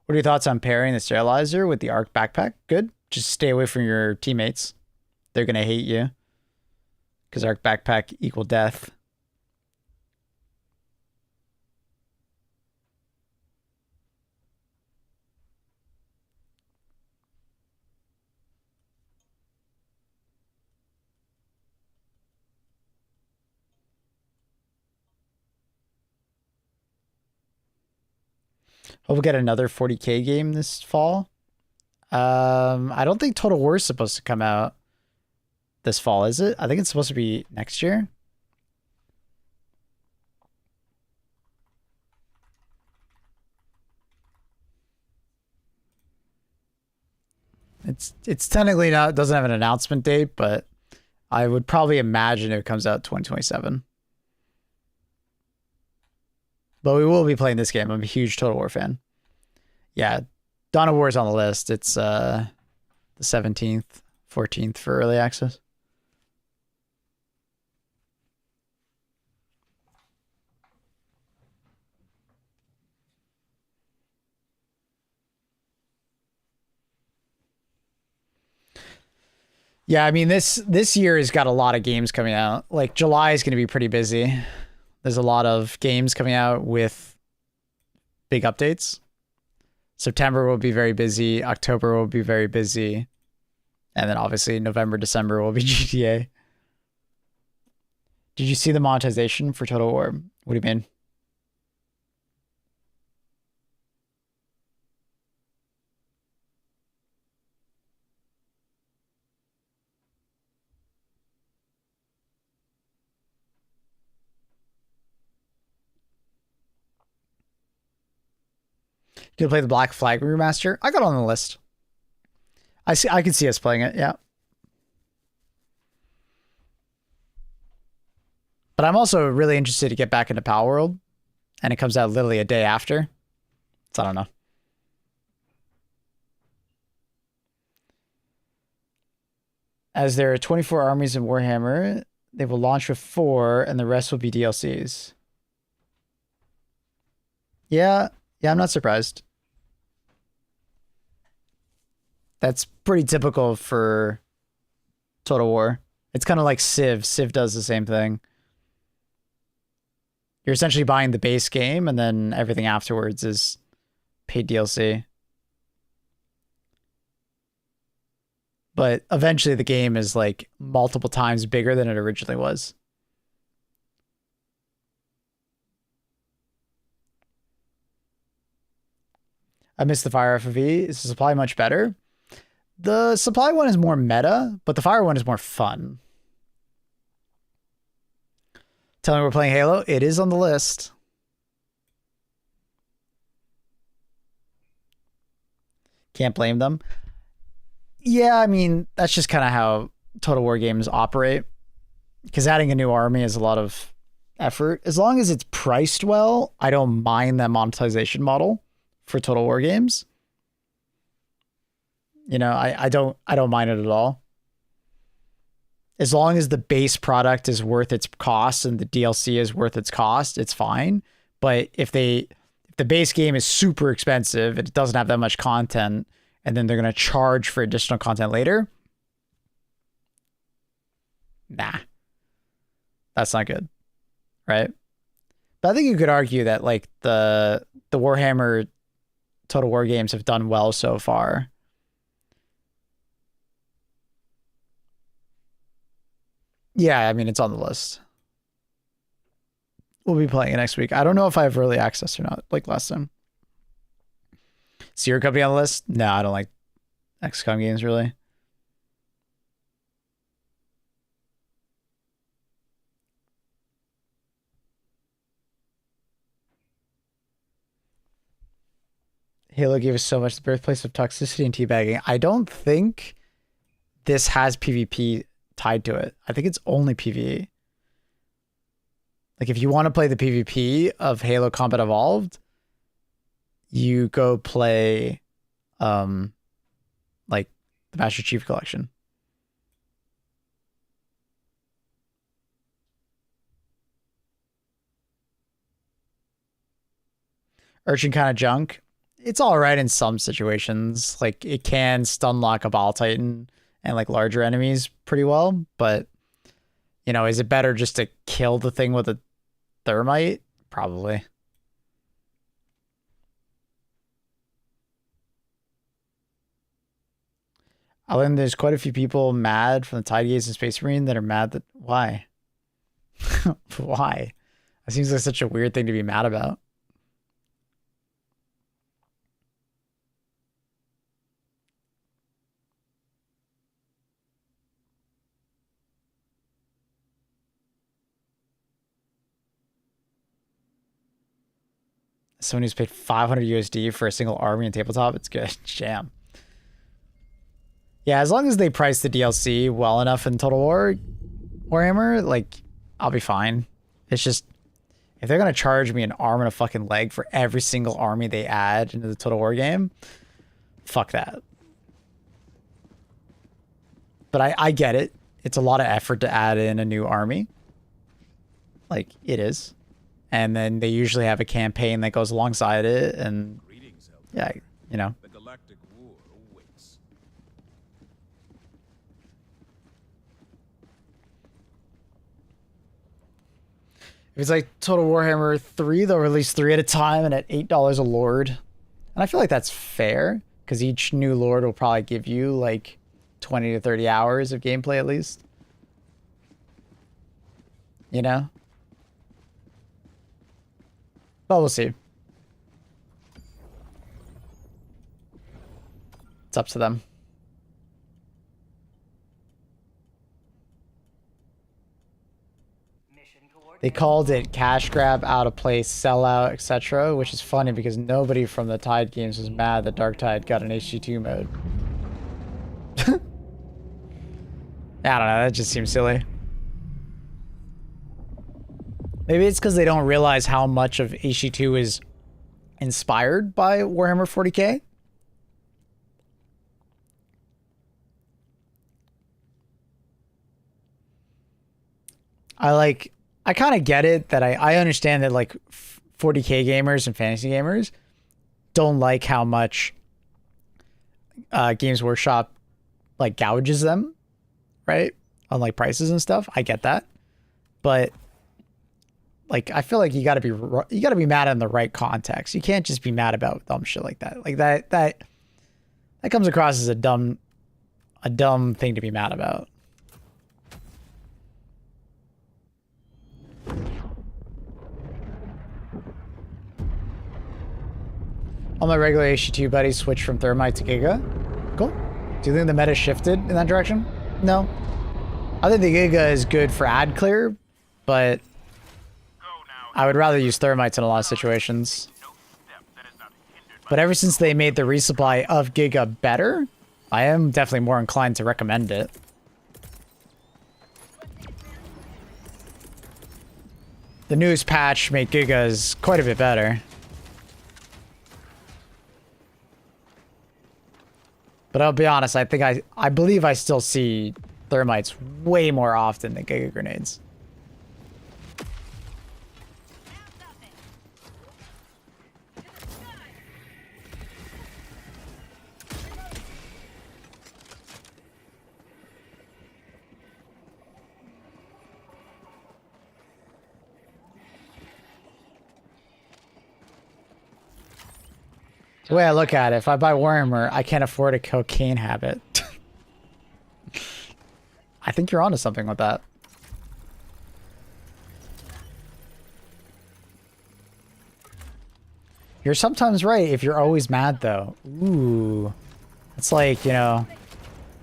What are your thoughts on pairing the sterilizer with the ARC backpack? Good. Just stay away from your teammates. They're going to hate you. Because ARC backpack equal death. Hope we get another 40K game this fall. I don't think Total War is supposed to come out this fall, is it? I think it's supposed to be next year. It's technically not, doesn't have an announcement date, but I would probably imagine it comes out 2027. But we will be playing this game. I'm a huge Total War fan. Yeah, Dawn of War is on the list. It's the 17th, 14th for early access. Yeah, I mean this year has got a lot of games coming out. Like July is going to be pretty busy. There's a lot of games coming out with big updates. September will be very busy. October will be very busy. And then obviously November, December will be GTA. Did you see the monetization for Total War? What do you mean? You can play the Black Flag remaster. I got on the list. I can see us playing it, yeah. But I'm also really interested to get back into Power World, and it comes out literally a day after. So I don't know. As there are 24 armies in Warhammer, they will launch with 4, and the rest will be DLCs. Yeah, I'm not surprised. That's pretty typical for Total War. It's kind of like Civ. Civ does the same thing. You're essentially buying the base game, and then everything afterwards is paid DLC. But eventually the game is like multiple times bigger than it originally was. I missed the Fire FRV. Is the supply much better? The supply one is more meta, but the fire one is more fun. Tell me we're playing Halo. It is on the list. Can't blame them. Yeah, I mean, that's just kind of how Total War games operate. Because adding a new army is a lot of effort. As long as it's priced well, I don't mind that monetization model for Total War games. You know, I don't mind it at all. As long as the base product is worth its cost and the DLC is worth its cost, it's fine. But if the base game is super expensive, it doesn't have that much content, and then they're going to charge for additional content later, nah. That's not good. Right? But I think you could argue that like the Warhammer Total War games have done well so far. Yeah, I mean, it's on the list. We'll be playing it next week. I don't know if I have early access or not, like last time. Sierra Company on the list? No, I don't like XCOM games, really. Halo gave us so much, the birthplace of toxicity and teabagging. I don't think this has PvP tied to it. I think it's only PvE. Like if you want to play the PvP of Halo Combat Evolved, you go play like the Master Chief Collection. Urchin kind of junk. It's all right in some situations. Like it can stun lock a Ball Titan and like larger enemies pretty well, but you know, is it better just to kill the thing with a thermite? Probably. I learned there's quite a few people mad from the Tide Gaze and Space Marine that are mad that why? Why? That seems like such a weird thing to be mad about. Someone who's paid 500 USD for a single army and tabletop, it's good. Jam. Yeah, as long as they price the DLC well enough in Total War Warhammer, like, I'll be fine. It's just, if they're going to charge me an arm and a fucking leg for every single army they add into the Total War game, fuck that. But I get it. It's a lot of effort to add in a new army. Like, it is. And then they usually have a campaign that goes alongside it, and yeah, you know. The galactic war awaits. If it's like Total Warhammer 3, they'll release 3 at a time and at $8 a lord. And I feel like that's fair, because each new lord will probably give you like 20 to 30 hours of gameplay at least. You know? But we'll see. It's up to them. They called it cash grab, out of place, sellout, etc., which is funny because nobody from the Tide games was mad that Dark Tide got an HG2 mode. I don't know, that just seems silly. Maybe it's because they don't realize how much of HG2 is inspired by Warhammer 40k. I kind of get it that I understand that like 40k gamers and fantasy gamers don't like how much Games Workshop like gouges them, right? On like prices and stuff. I get that. But like, I feel like you gotta be mad in the right context. You can't just be mad about dumb shit like that. Like that comes across as a dumb thing to be mad about. All my regular HG2 buddies switched from Thermite to Giga. Cool. Do you think the meta shifted in that direction? No. I think the Giga is good for ad clear, but I would rather use thermites in a lot of situations. But ever since they made the resupply of Giga better, I am definitely more inclined to recommend it. The newest patch made Gigas quite a bit better. But I'll be honest, I think I believe I still see thermites way more often than Giga grenades. The way I look at it, if I buy Warhammer, I can't afford a cocaine habit. I think you're onto something with that. You're sometimes right if you're always mad, though. Ooh. It's like, you know,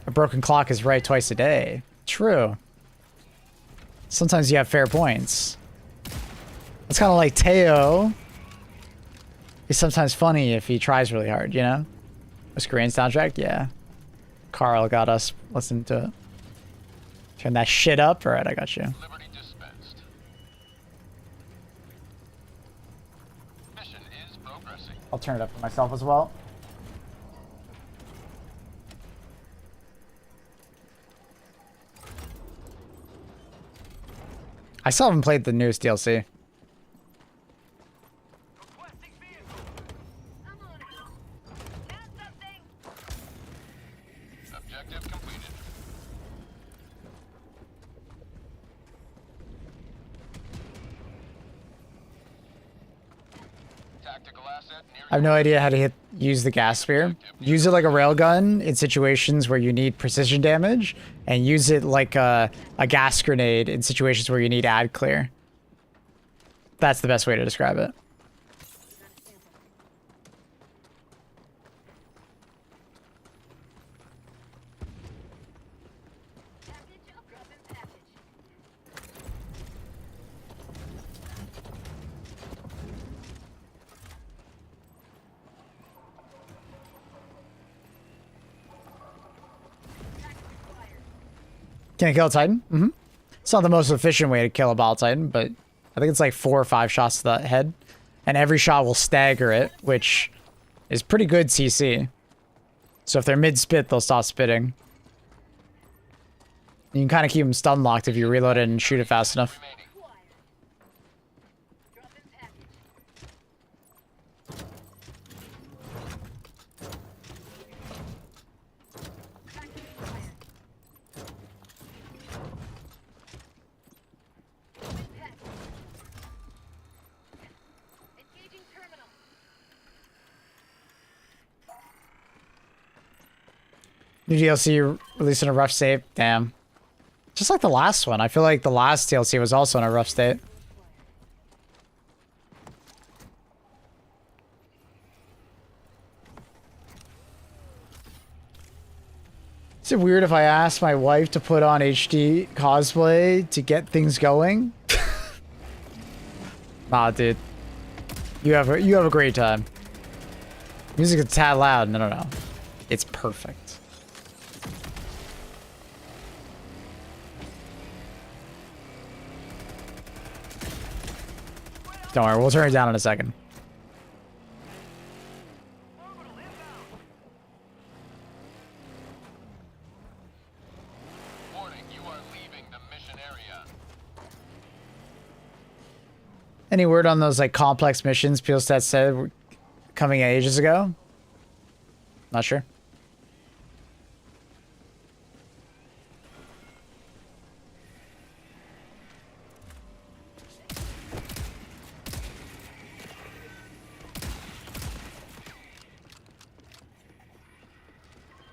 a broken clock is right twice a day. True. Sometimes you have fair points. It's kind of like Teo. He's sometimes funny if he tries really hard, you know? A Korean soundtrack? Yeah. Carl got us listening to it. Turn that shit up? Alright, I got you. Liberty dispensed. Mission is progressing. I'll turn it up for myself as well. I still haven't played the newest DLC. Objective completed. Tactical asset near. I have no idea how to use the gas spear. Use it like a railgun in situations where you need precision damage, and use it like a gas grenade in situations where you need ad clear. That's the best way to describe it. Can I kill a Titan? Mm-hmm. It's not the most efficient way to kill a Bile Titan, but I think it's like 4 or 5 shots to the head. And every shot will stagger it, which is pretty good CC. So if they're mid-spit, they'll stop spitting. You can kind of keep them stun locked if you reload it and shoot it fast enough. New DLC released in a rough state. Damn. Just like the last one. I feel like the last DLC was also in a rough state. Is it weird if I ask my wife to put on HD cosplay to get things going? Nah, dude. You have a great time. Music's a tad loud. No. It's perfect. Don't worry, we'll turn it down in a second. Warning, you are leaving the mission area. Any word on those like complex missions Peelstat said were coming ages ago? Not sure.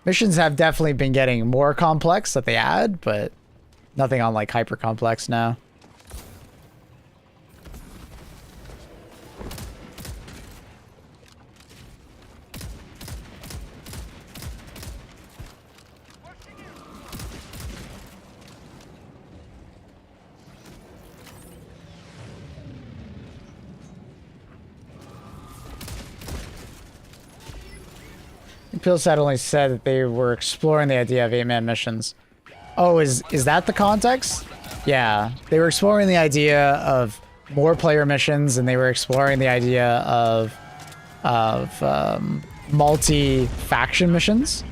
Missions have definitely been getting more complex that they add, but nothing on like hyper complex now. Pillsat only said that they were exploring the idea of 8-man missions. Oh, is that the context? Yeah, they were exploring the idea of more player missions, and they were exploring the idea of multi-faction missions.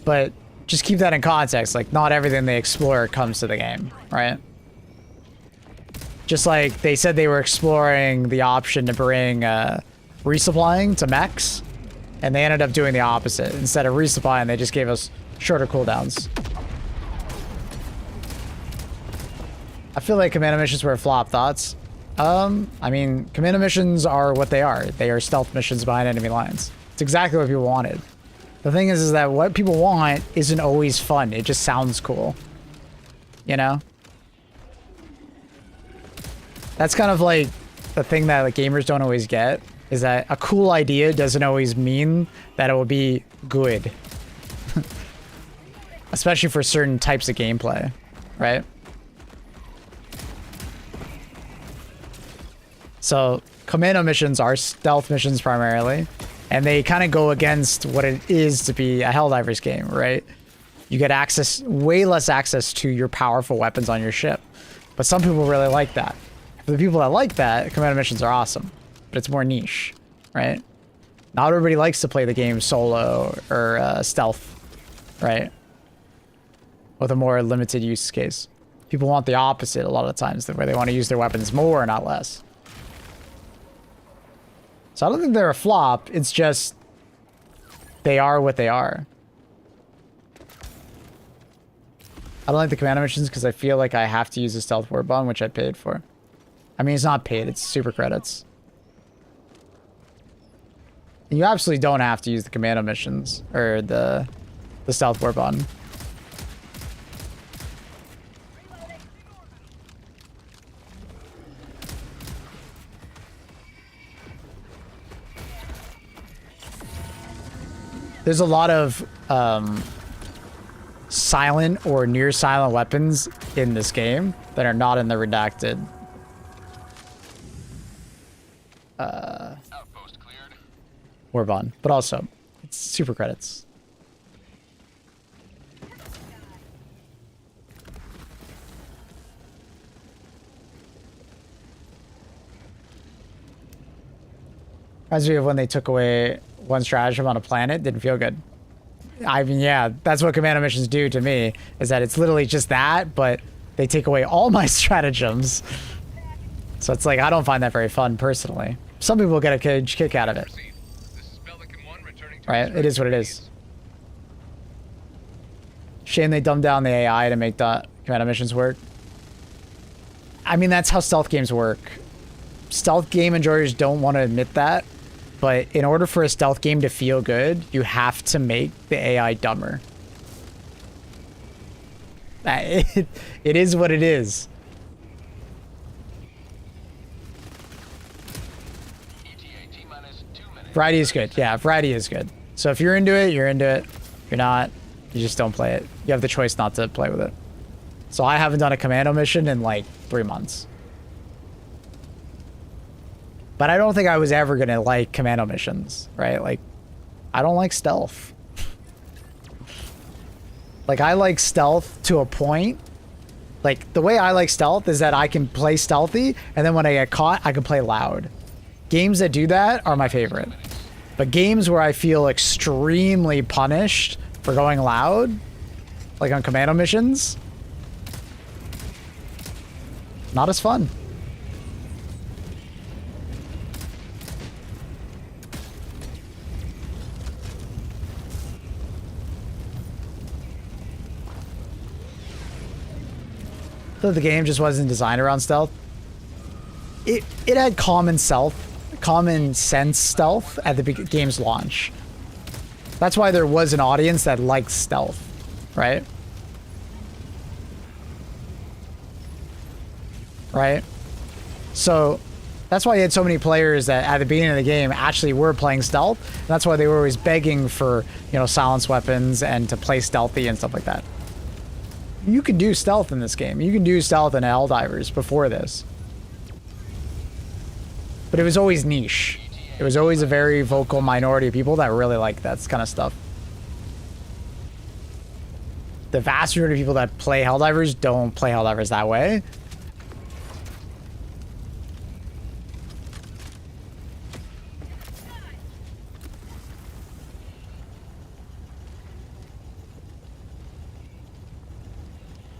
But just keep that in context. Like, not everything they explore comes to the game, right? Just like they said they were exploring the option to bring resupplying to mechs, and they ended up doing the opposite. Instead of resupplying, they just gave us shorter cooldowns. I feel like commando missions were a flop. Thoughts? I mean, commando missions are what they are. They are stealth missions behind enemy lines. It's exactly what people wanted. The thing is that what people want isn't always fun. It just sounds cool. You know? That's kind of like the thing that like gamers don't always get, is that a cool idea doesn't always mean that it will be good. Especially for certain types of gameplay, right? So commando missions are stealth missions primarily, and they kind of go against what it is to be a Helldivers game, right? You get access, way less access to your powerful weapons on your ship. But some people really like that. For the people that like that, commando missions are awesome, but it's more niche, right? Not everybody likes to play the game solo or stealth, right? With a more limited use case. People want the opposite a lot of the times, where they want to use their weapons more, not less. So I don't think they're a flop, it's just they are what they are. I don't like the commando missions because I feel like I have to use a stealth war bomb, which I paid for. I mean, it's not paid, it's super credits. And you absolutely don't have to use the commando missions, or the stealth war bomb. There's a lot of silent or near silent weapons in this game that are not in the redacted. Outpost cleared. Warbond, but also it's super credits. Reminds me of when they took away one stratagem on a planet. Didn't feel good. I mean, yeah, that's what commando missions do to me, is that it's literally just that, but they take away all my stratagems. So it's like, I don't find that very fun personally. Some people get a kick out of it. Right? It is what it is. Shame they dumbed down the AI to make the commando missions work. I mean, that's how stealth games work. Stealth game enjoyers don't want to admit that, but in order for a stealth game to feel good, you have to make the AI dumber. It is what it is. Variety is good. Yeah, variety is good. So if you're into it, you're into it. If you're not, you just don't play it. You have the choice not to play with it. So I haven't done a commando mission in like 3 months. But I don't think I was ever gonna like commando missions, right? Like, I don't like stealth. Like, I like stealth to a point. Like, the way I like stealth is that I can play stealthy, and then when I get caught, I can play loud. Games that do that are my favorite. But games where I feel extremely punished for going loud, like on commando missions, not as fun. So the game just wasn't designed around stealth. It had common sense stealth at the game's launch. That's why there was an audience that liked stealth, right? Right? So that's why you had so many players that at the beginning of the game actually were playing stealth. And that's why they were always begging for, you know, silence weapons and to play stealthy and stuff like that. You can do stealth in this game. You can do stealth in Helldivers before this. But it was always niche. It was always a very vocal minority of people that really like that kind of stuff. The vast majority of people that play Helldivers don't play Helldivers that way.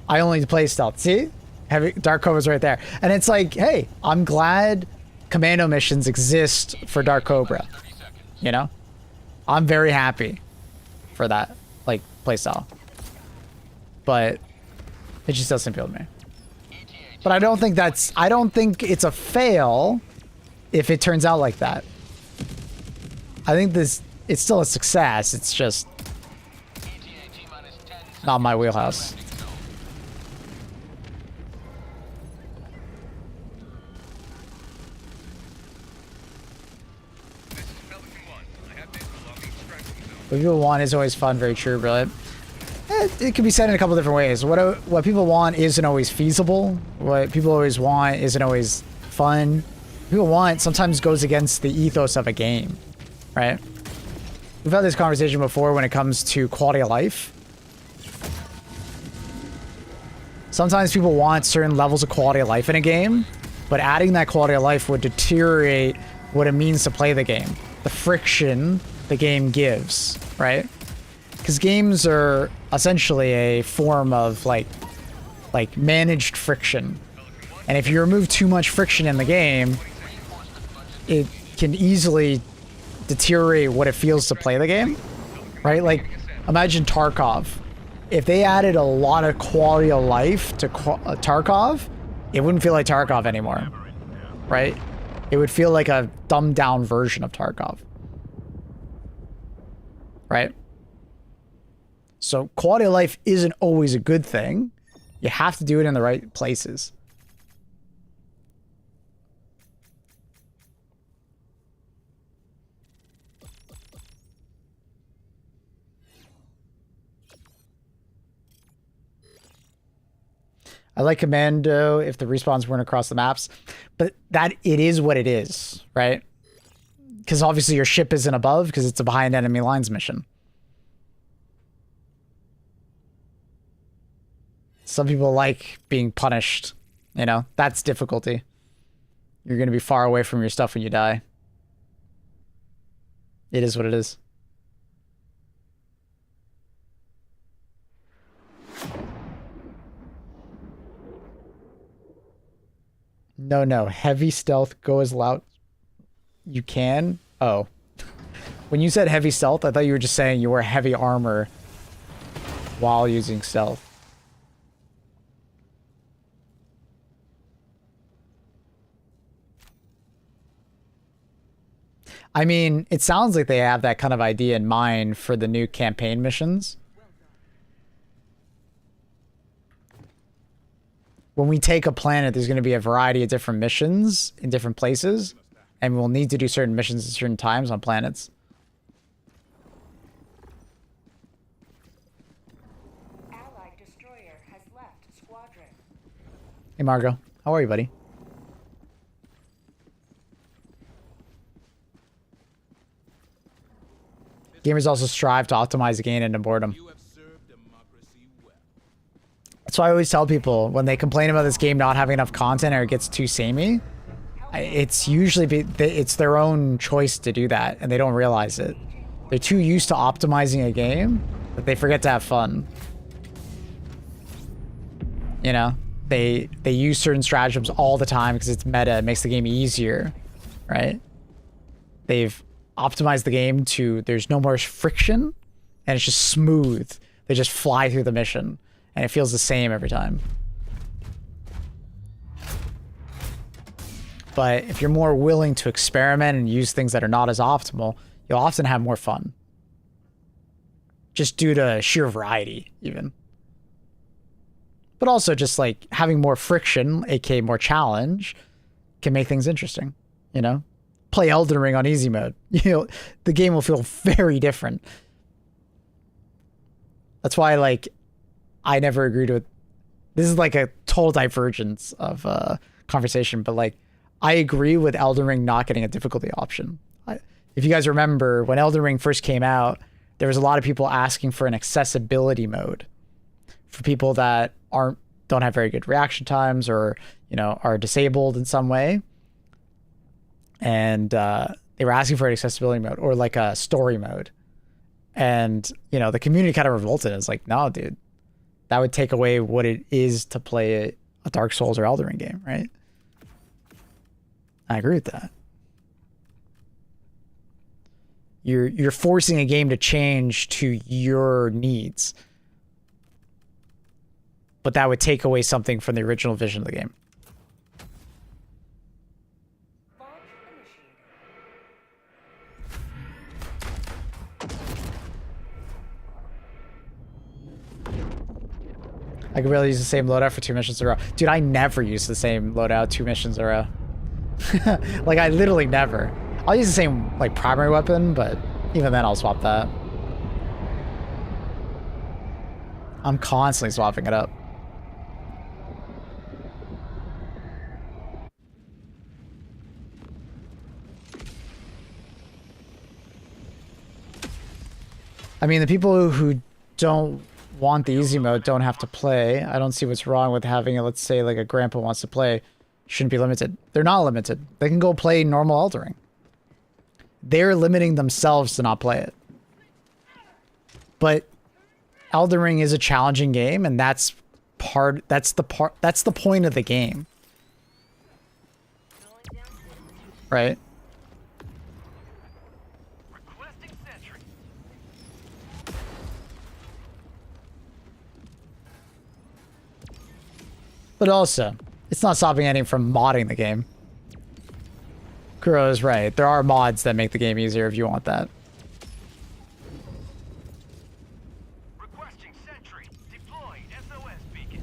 I only play stealth. See? Heavy Dark Cobra's right there. And it's like, hey, I'm glad commando missions exist for Dark Cobra. You know? I'm very happy for that, like, playstyle. But it just doesn't appeal to me. But I don't think it's a fail if it turns out like that. I think it's still a success. It's just not my wheelhouse. What people want is always fun, very true, brilliant. It can be said in a couple different ways. What people want isn't always feasible. What people always want isn't always fun. What people want sometimes goes against the ethos of a game, right? We've had this conversation before when it comes to quality of life. Sometimes people want certain levels of quality of life in a game, but adding that quality of life would deteriorate what it means to play the game. The friction the game gives, right? Because games are essentially a form of like managed friction. And if you remove too much friction in the game, it can easily deteriorate what it feels to play the game, right? Like, imagine Tarkov. If they added a lot of quality of life to Tarkov, it wouldn't feel like Tarkov anymore, right? It would feel like a dumbed down version of Tarkov, right? So quality of life isn't always a good thing. You have to do it in the right places. I like Commando if the respawns weren't across the maps, but that it is what it is, right? Because obviously your ship isn't above because it's a behind enemy lines mission. Some people like being punished, you know, that's difficulty. You're going to be far away from your stuff when you die. It is what it is. No. Heavy stealth, go as loud you can. Oh. When you said heavy stealth, I thought you were just saying you wear heavy armor while using stealth. I mean, it sounds like they have that kind of idea in mind for the new campaign missions. When we take a planet, there's going to be a variety of different missions in different places, and we'll need to do certain missions at certain times on planets. Allied destroyer has left squadron. Hey, Margot. How are you, buddy? Gamers also strive to optimize the game into boredom. That's why I always tell people when they complain about this game not having enough content or it gets too samey, it's usually it's their own choice to do that, and they don't realize it. They're too used to optimizing a game that they forget to have fun. You know, they use certain stratagems all the time because it's meta. It makes the game easier, right? They've optimized the game to there's no more friction, and it's just smooth. They just fly through the mission. And it feels the same every time. But if you're more willing to experiment and use things that are not as optimal, you'll often have more fun. Just due to sheer variety, even. But also just like having more friction, aka more challenge, can make things interesting, you know? Play Elden Ring on easy mode. You know, the game will feel very different. That's why, like, I never agreed with... This is like a total divergence of conversation, but like, I agree with Elden Ring not getting a difficulty option. If you guys remember, when Elden Ring first came out, there was a lot of people asking for an accessibility mode for people that don't have very good reaction times or, you know, are disabled in some way. And they were asking for an accessibility mode or like a story mode. And, you know, the community kind of revolted. It's like, no, dude, that would take away what it is to play a Dark Souls or Elden Ring game, right? I agree with that. You're forcing a game to change to your needs. But that would take away something from the original vision of the game. I could really use the same loadout for 2 missions in a row. Dude, I never use the same loadout 2 missions in a row. Like, I literally never. I'll use the same, like, primary weapon, but even then I'll swap that. I'm constantly swapping it up. I mean, the people who don't want the easy mode don't have to play. I don't see what's wrong with having it. Let's say like a grandpa wants to play, shouldn't be limited. They're not limited. They can go play normal Elden Ring. They're limiting themselves to not play it. But Elden Ring is a challenging game, and that's the point of the game. Right? But also, it's not stopping anyone from modding the game. Kuro is right. There are mods that make the game easier if you want that. Requesting sentry. Deploy SOS beacon.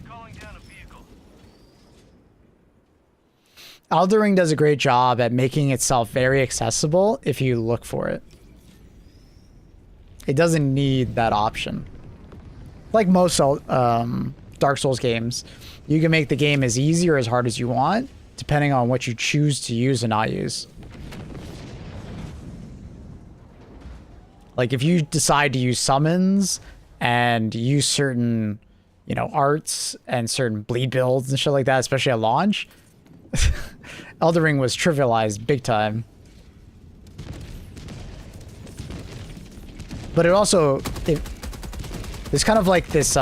Calling down a vehicle. Elden Ring does a great job at making itself very accessible if you look for it. It doesn't need that option. Like most Dark Souls games, you can make the game as easy or as hard as you want, depending on what you choose to use and not use. Like if you decide to use summons and use certain, you know, arts and certain bleed builds and shit like that, especially at launch, Elden Ring was trivialized big time. But it also, there's kind of like this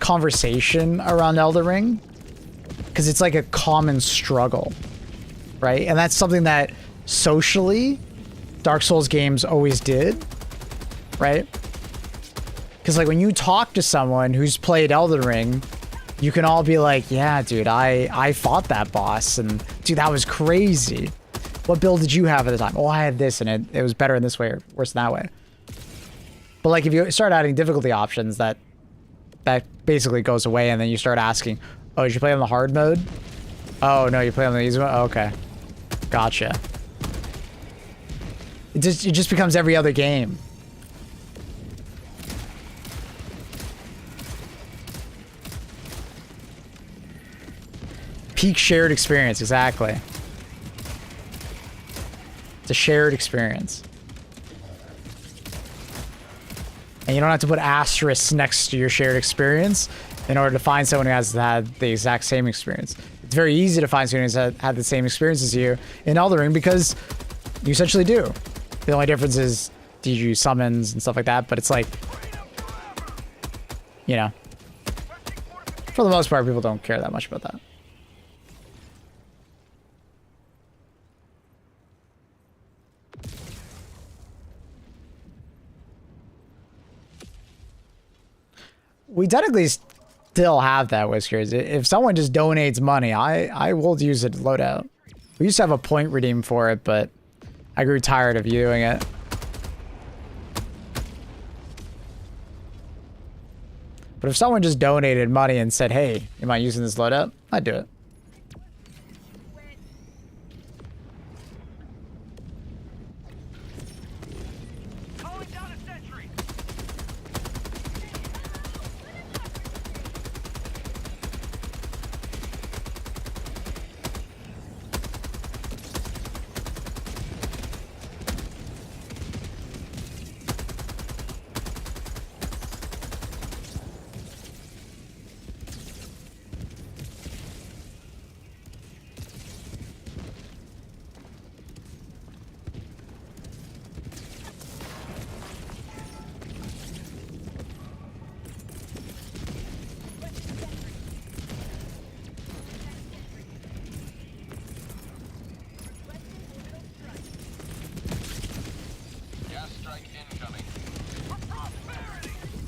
conversation around Elden Ring, because it's like a common struggle, right? And that's something that socially Dark Souls games always did, right? Because like when you talk to someone who's played Elden Ring, you can all be like, yeah, dude, I fought that boss, and dude, that was crazy. What build did you have at the time? Oh, I had this, and it was better in this way or worse in that way. But like if you start adding difficulty options, that basically goes away, and then you start asking, oh, did you play on the hard mode? Oh, no, you play on the easy mode? Oh, okay. Gotcha. It just becomes every other game. Peak shared experience, exactly. It's a shared experience. And you don't have to put asterisks next to your shared experience in order to find someone who has had the exact same experience. It's very easy to find someone who's had the same experience as you in Elden Ring because you essentially do. The only difference is do you use summons and stuff like that, but it's like, you know, for the most part, people don't care that much about that. We technically still have that, Whiskers. If someone just donates money, I will use it to load out. We used to have a point redeem for it, but I grew tired of doing it. But if someone just donated money and said, hey, am I using this loadout? I'd do it. Calling down a sentry.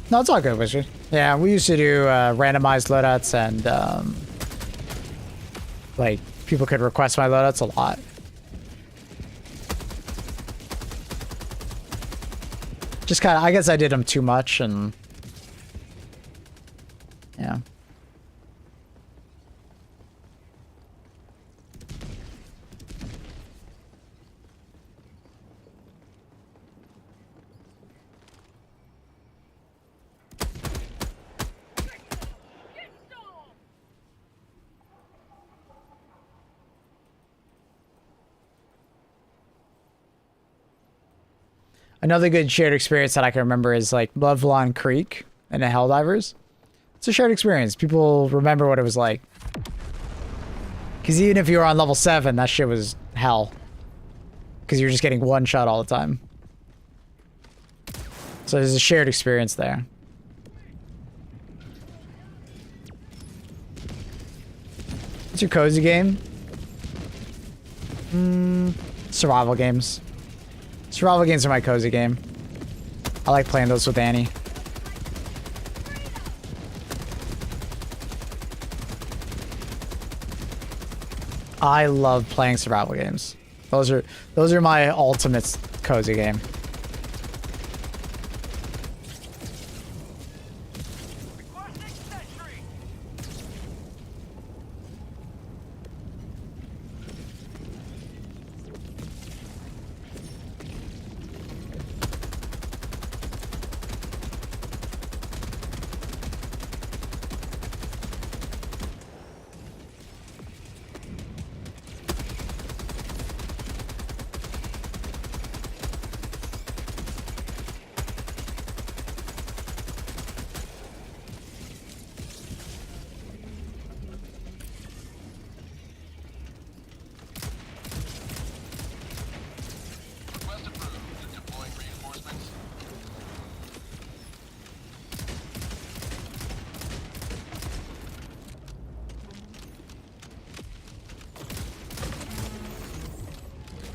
No, it's all good, Wizard. Yeah, we used to do randomized loadouts, and like people could request my loadouts a lot. Just kind of, I guess I did them too much, and yeah. Another good shared experience that I can remember is like Lovelon Creek and the Helldivers. It's a shared experience. People remember what it was like. Because even if you were on level 7, that shit was hell. Because you're just getting one shot all the time. So there's a shared experience there. What's your cozy game? Survival games. Survival games are my cozy game. I like playing those with Annie. I love playing survival games. Those are my ultimate cozy game.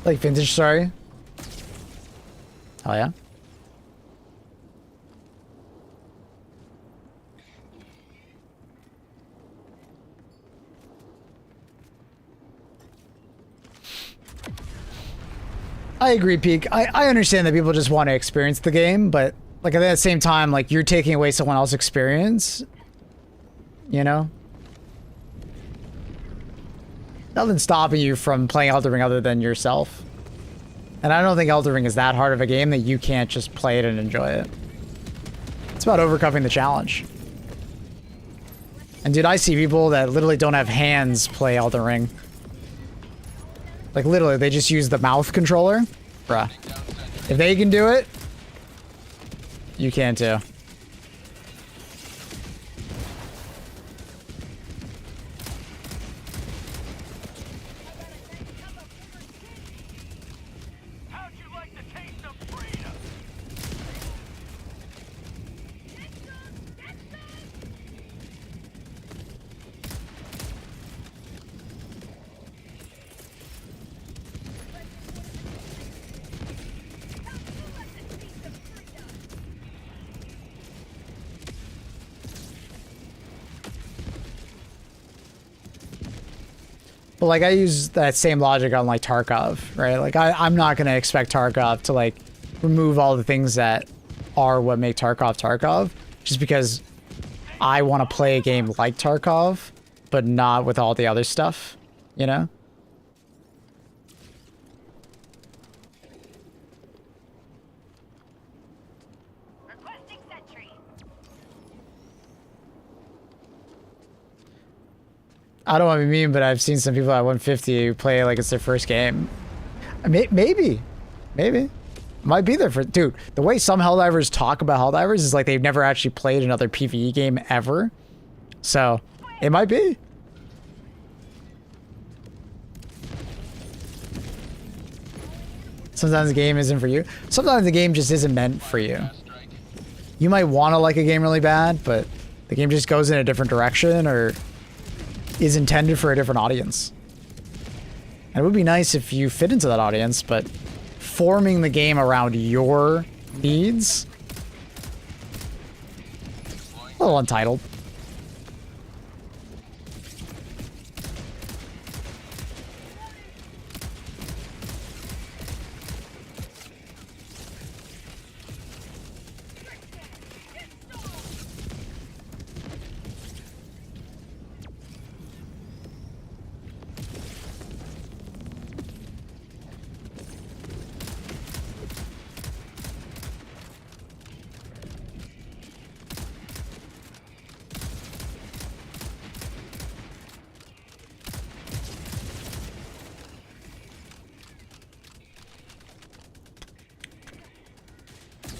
Like vintage, sorry. Oh yeah. I agree, Peak. I understand that people just want to experience the game, but like at the same time, like you're taking away someone else's experience. You know? Nothing's stopping you from playing Elden Ring other than yourself. And I don't think Elden Ring is that hard of a game that you can't just play it and enjoy it. It's about overcoming the challenge. And dude, I see people that literally don't have hands play Elden Ring. Like literally, they just use the mouth controller. Bruh. If they can do it, you can too. But like I use that same logic on like Tarkov, right? Like I'm not gonna expect Tarkov to like remove all the things that are what make Tarkov Tarkov, just because I want to play a game like Tarkov, but not with all the other stuff, you know? I don't want to be mean, but I've seen some people at 150 who play like it's their first game. Maybe. Might be there for... Dude, the way some Helldivers talk about Helldivers is like they've never actually played another PvE game ever. So, it might be. Sometimes the game isn't for you. Sometimes the game just isn't meant for you. You might want to like a game really bad, but the game just goes in a different direction or is intended for a different audience. And it would be nice if you fit into that audience, but forming the game around your needs. A little entitled.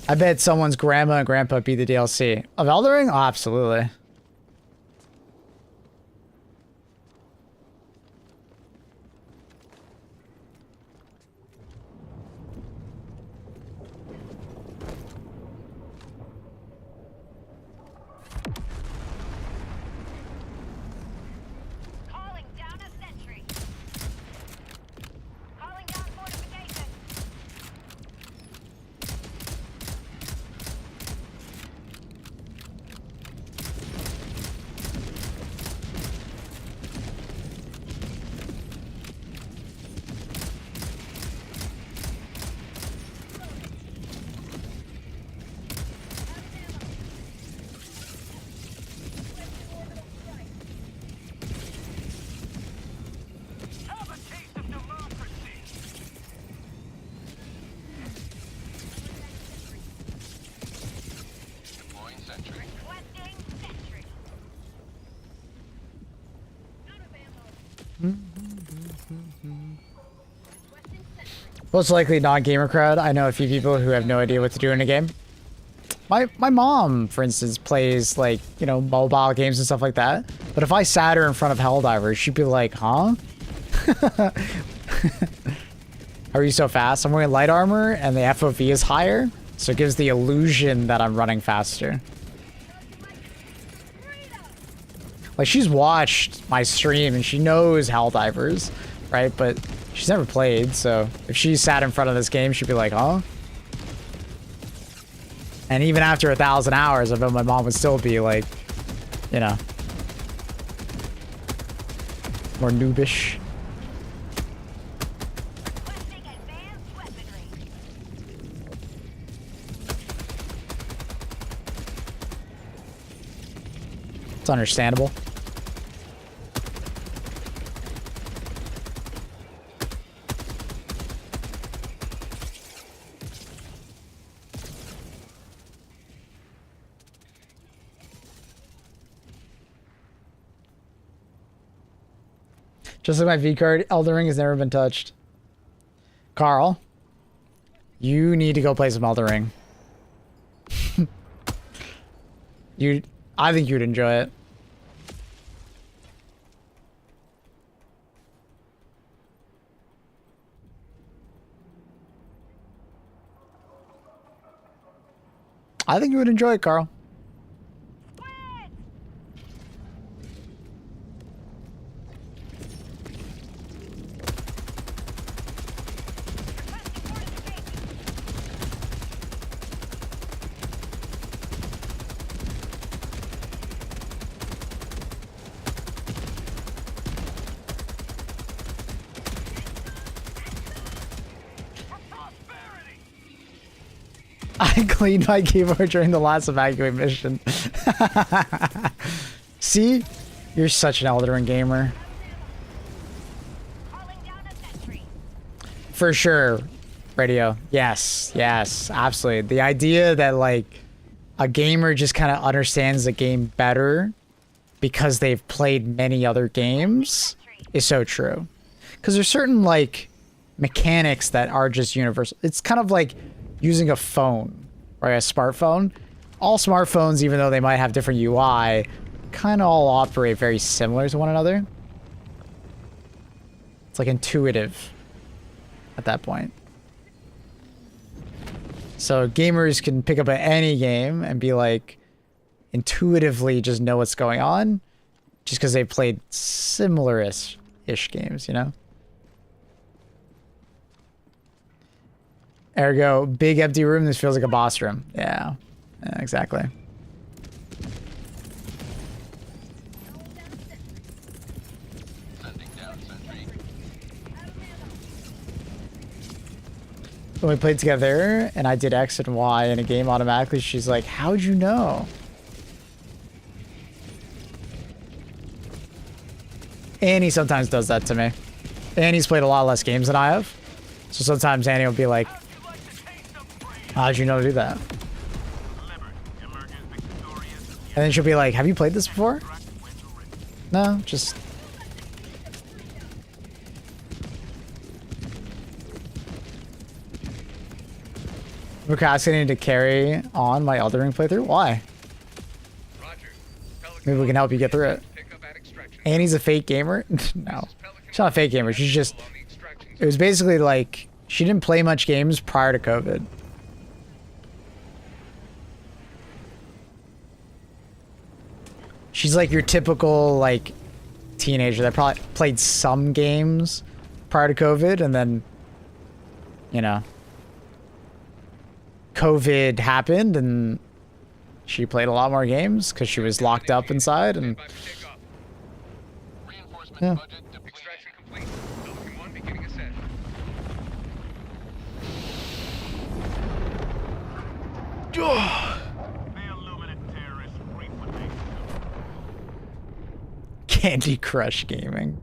I bet someone's grandma and grandpa beat the DLC. Of Elden Ring? Oh, absolutely. Calling down a sentry. Calling down fortification. Have a taste of democracy. Deploying sentry. Requesting sentry. Most likely non-gamer crowd. I know a few people who have no idea what to do in a game. My mom, for instance, plays like, you know, mobile games and stuff like that. But if I sat her in front of Helldivers, she'd be like, huh? How are you so fast? I'm wearing light armor and the FOV is higher, so it gives the illusion that I'm running faster. Like, she's watched my stream and she knows Helldivers, right? But she's never played, so if she sat in front of this game, she'd be like, huh? And even after 1,000 hours, I bet my mom would still be like, you know, more noobish. Requesting advanced weaponry. It's understandable. Just like my V card, Elden Ring has never been touched. Carl, you need to go play some Elden Ring. I think you'd enjoy it. I think you would enjoy it, Carl. I cleaned my keyboard during the last evacuate mission. See? You're such an Elden Ring gamer. For sure. Radio. Yes. Yes. Absolutely. The idea that, like, a gamer just kind of understands the game better because they've played many other games is so true. Because there's certain, like, mechanics that are just universal. It's kind of like using a phone, right? A smartphone. All smartphones, even though they might have different UI, kind of all operate very similar to one another. It's like intuitive at that point. So gamers can pick up any game and be like, intuitively just know what's going on just because they played similar-ish games, you know? Ergo, big empty room. This feels like a boss room. Yeah, yeah, exactly. Sending down sentry. When we played together and I did X and Y in a game automatically, she's like, how'd you know? Annie sometimes does that to me. Annie's played a lot less games than I have. So sometimes Annie will be like, how'd you know to do that? And then she'll be like, have you played this before? No, just... procrastinating to carry on my Elden Ring playthrough? Why? Maybe we can help you get through it. Annie's a fake gamer? No. She's not a fake gamer. She's just... It was basically like... She didn't play much games prior to COVID. She's like your typical, like, teenager that probably played some games prior to COVID, and then, you know, COVID happened, and she played a lot more games because she was locked up inside, and yeah. Extraction complete. Pelican 1 beginning ascent. The Illuminate terrorists reap what they sow. Candy Crush Gaming.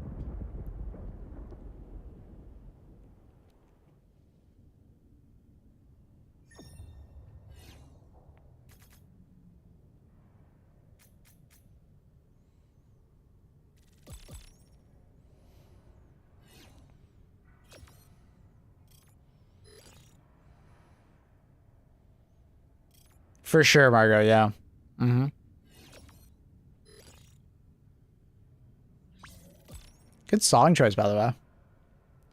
For sure, Margot, yeah. Mm-hmm. Good song choice, by the way.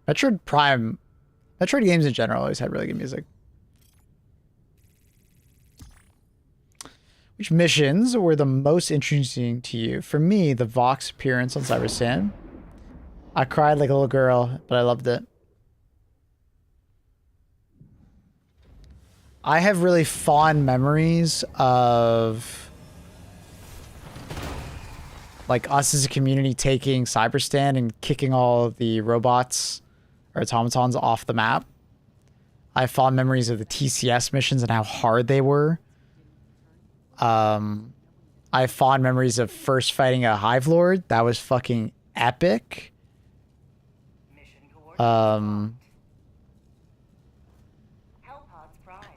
Metroid Prime... Metroid games in general always had really good music. Which missions were the most interesting to you? For me, the Vox appearance on Cyber Sand. I cried like a little girl, but I loved it. I have really fond memories of like us as a community taking Cyberstand and kicking all of the robots or automatons off the map. I have fond memories of the TCS missions and how hard they were. I have fond memories of first fighting a Hive Lord. That was fucking epic.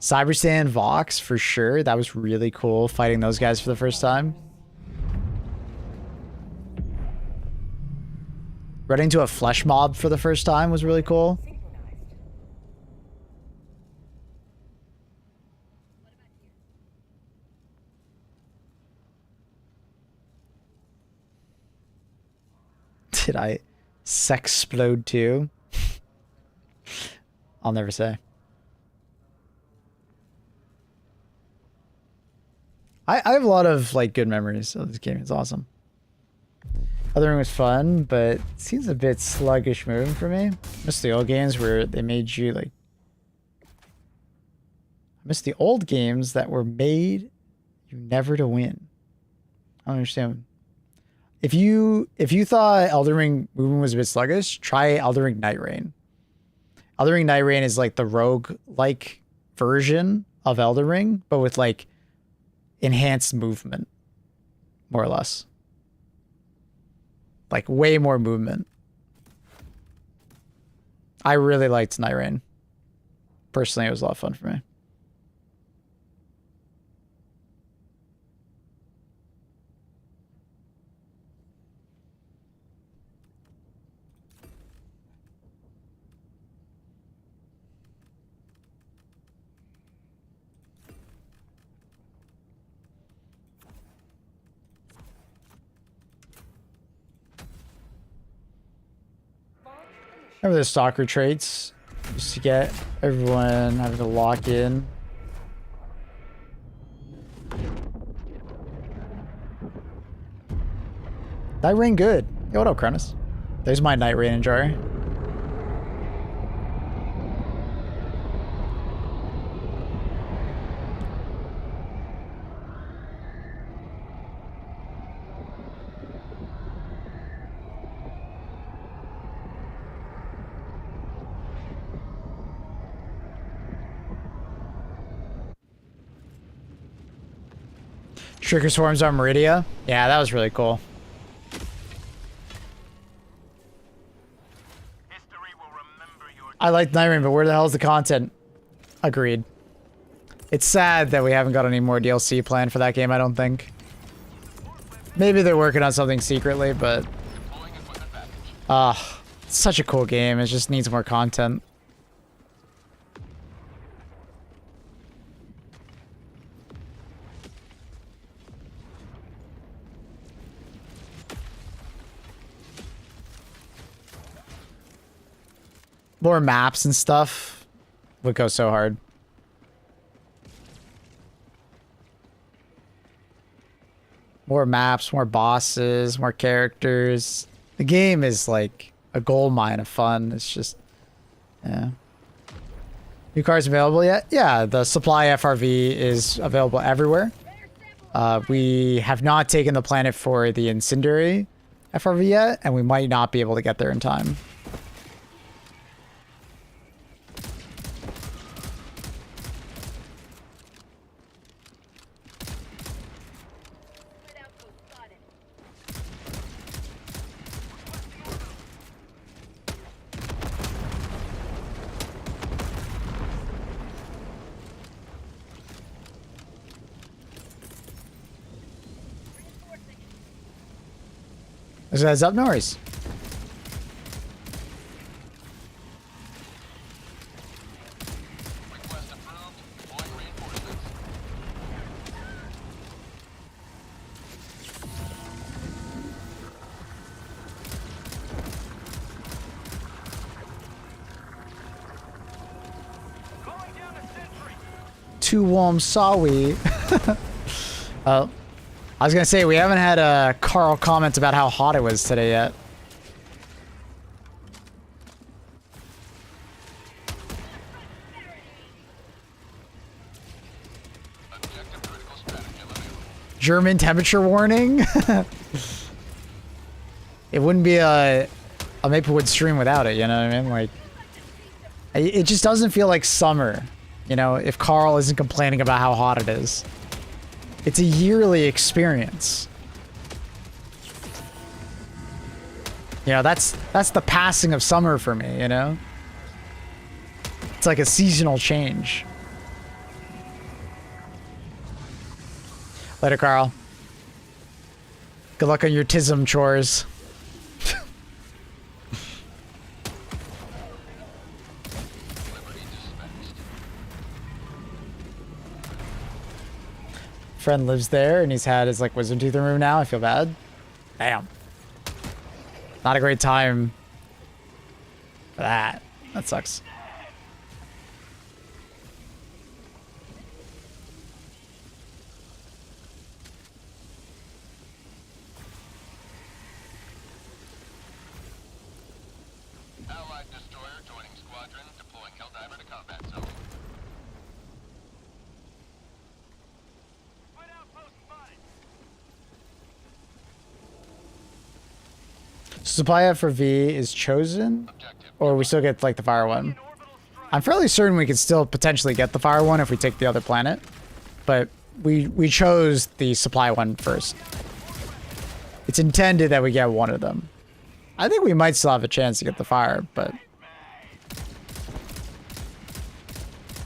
Cyberstand Vox, for sure. That was really cool, fighting those guys for the first time. Running into a flesh mob for the first time was really cool. Did I sexplode too? I'll never say. I have a lot of like good memories of this game. It's awesome. Other Ring was fun, but it seems a bit sluggish moving for me. I miss the old games where they made you like... I miss the old games that were made you never to win. I don't understand. If you thought Elden Ring movement was a bit sluggish, try Elden Ring Night Rain. Elden Ring Night Rain is like the rogue-like version of Elden Ring, but with like enhanced movement, more or less. Like way more movement. I really liked Night Rain. Personally, it was a lot of fun for me. Remember the stalker traits? Just to get everyone having to lock in. Night Rain good. Yo, what up, Cronus? There's my Night Rain enjoyer. Trigger Swarms on Meridia. Yeah, that was really cool. History will remember your I like Night Rain, but where the hell is the content? Agreed. It's sad that we haven't got any more DLC planned for that game, I don't think. Maybe they're working on something secretly, but... it's such a cool game. It just needs more content. More maps and stuff would go so hard. More maps, more bosses, more characters. The game is like a gold mine of fun. It's just, yeah. New cars available yet? Yeah, the supply FRV is available everywhere. We have not taken the planet for the Incendiary FRV yet, and we might not be able to get there in time. Is that up north? Request approved. Deploying reinforcements. calling down a sentry. Too warm, sorry. Oh. I was gonna say, we haven't had Carl comment about how hot it was today yet. Objective critical stratagem available. German temperature warning? It wouldn't be a Maplewood stream without it, you know what I mean? Like, it just doesn't feel like summer, you know, if Carl isn't complaining about how hot it is. It's a yearly experience. You know, that's the passing of summer for me, you know? It's like a seasonal change. Later, Carl. Good luck on your TISM chores. Friend lives there and he's had his like wisdom tooth removed now. I feel bad. Damn. Not a great time for that. That sucks. Allied destroyer joining squadron. Deploying Helldiver to combat zone. Spread outpost spotted. Supply FRV is chosen, or we still get like the fire one. I'm fairly certain we could still potentially get the fire one if we take the other planet, but we chose the supply one first. It's intended that we get one of them. I think we might still have a chance to get the fire, but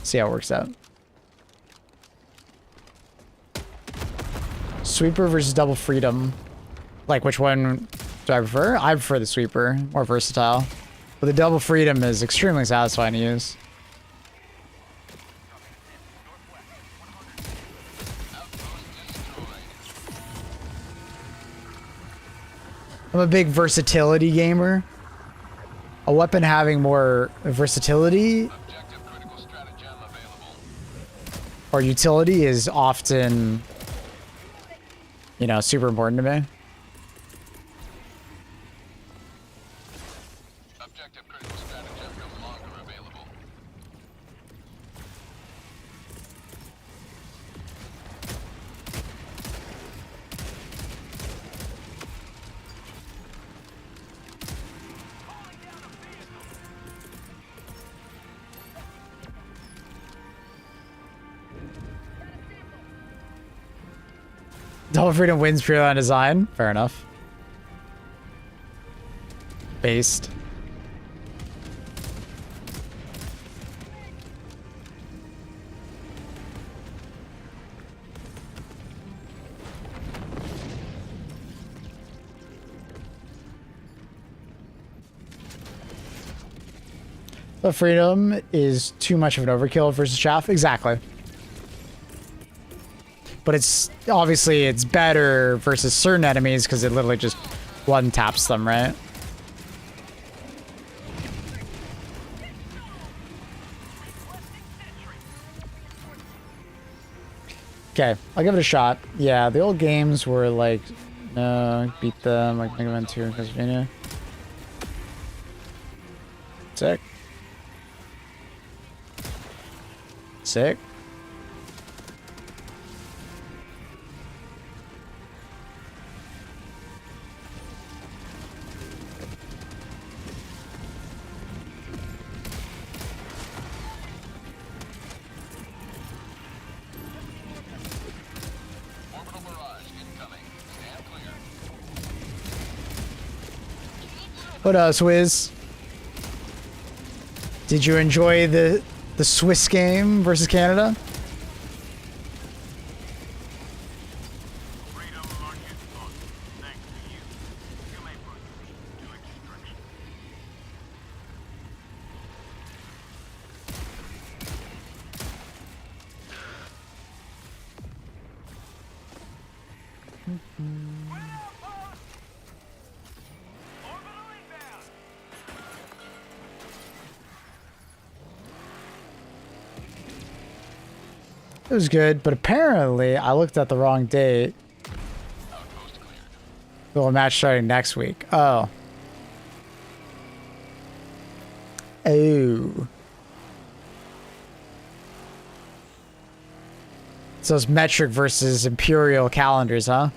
see how it works out. Sweeper versus double freedom. Like, which one do I prefer? I prefer the sweeper, more versatile. But the double freedom is extremely satisfying to use. I'm a big versatility gamer. A weapon having more versatility or utility is often, you know, super important to me. Objective critical stratagem no longer available. Double freedom wins purely on design. Fair enough. Based. The freedom is too much of an overkill versus chaff. Exactly. But it's obviously it's better versus certain enemies because it literally just one taps them, right? Okay, I'll give it a shot. Yeah, the old games were like, no, beat them, like Mega Man 2 and Castlevania. Sick. Sick. Orbital barrage incoming. Stand clear. What else, Wiz? Did you enjoy the Swiss game versus Canada? Freedom marches on. Thanks to you. You may proceed to extraction. Orbital inbound. It was good, but apparently I looked at the wrong date. Outpost cleared. Well, a match starting next week. Oh. Oh. So it's metric versus imperial calendars, huh?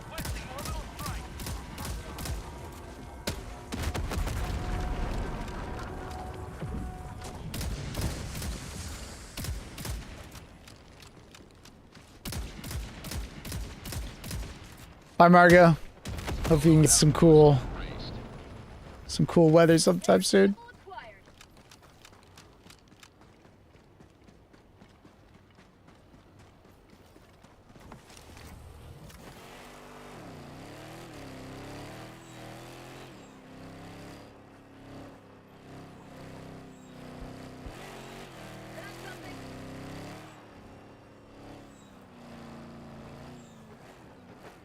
Requesting orbital strike. Bye, Margo. Hope you can get some cool weather sometime soon.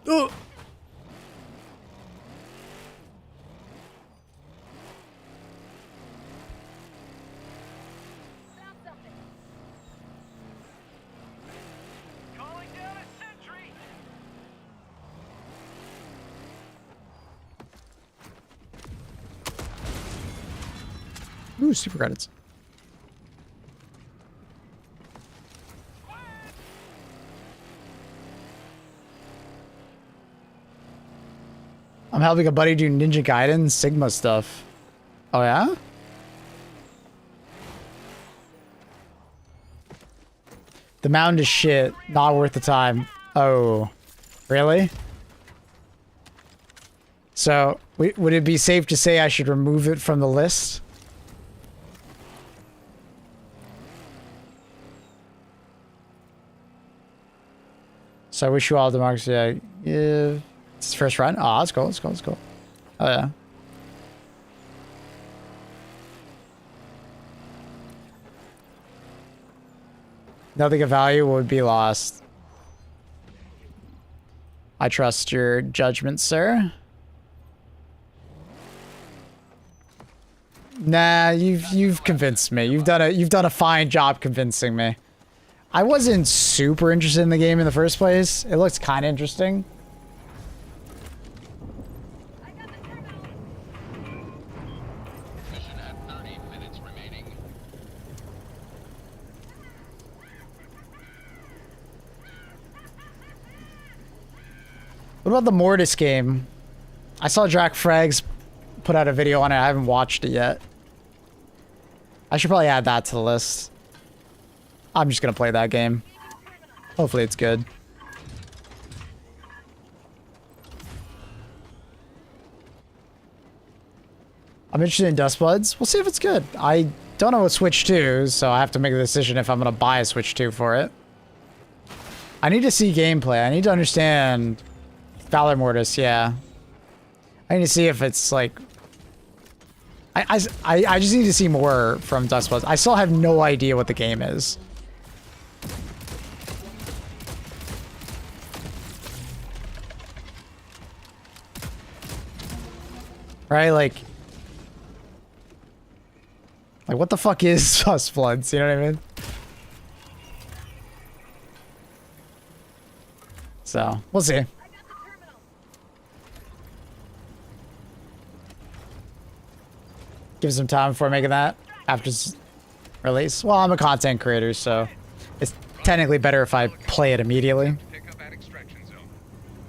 Oh. Calling down a sentry. Ooh, super credits. I'm helping a buddy do Ninja Gaiden Sigma stuff. Oh yeah? The mound is shit. Not worth the time. Oh. Really? So, would it be safe to say I should remove it from the list? So I wish you all democracy. Yeah. It's his first run? Oh, let's go, let's go, let's go. Oh yeah. Nothing of value would be lost. I trust your judgment, sir. Nah, you've convinced me. You've done a fine job convincing me. I wasn't super interested in the game in the first place. It looks kind of interesting. Mission at 30 minutes remaining. about the Mortis game? I saw Drac Frags put out a video on it. I haven't watched it yet. I should probably add that to the list. I'm just gonna play that game. Hopefully it's good. I'm interested in Dust Bloods. We'll see if it's good. I don't know what Switch 2, so I have to make a decision if I'm gonna buy a Switch 2 for it. I need to see gameplay. I need to understand Valor Mortis, yeah. I need to see if it's like... I just need to see more from Dust Bloods. I still have no idea what the game is. Right, like what the fuck is Dust Bloods? You know what I mean? So, we'll see. Give some time before making that after release. Well, I'm a content creator, so it's technically better if I play it immediately. A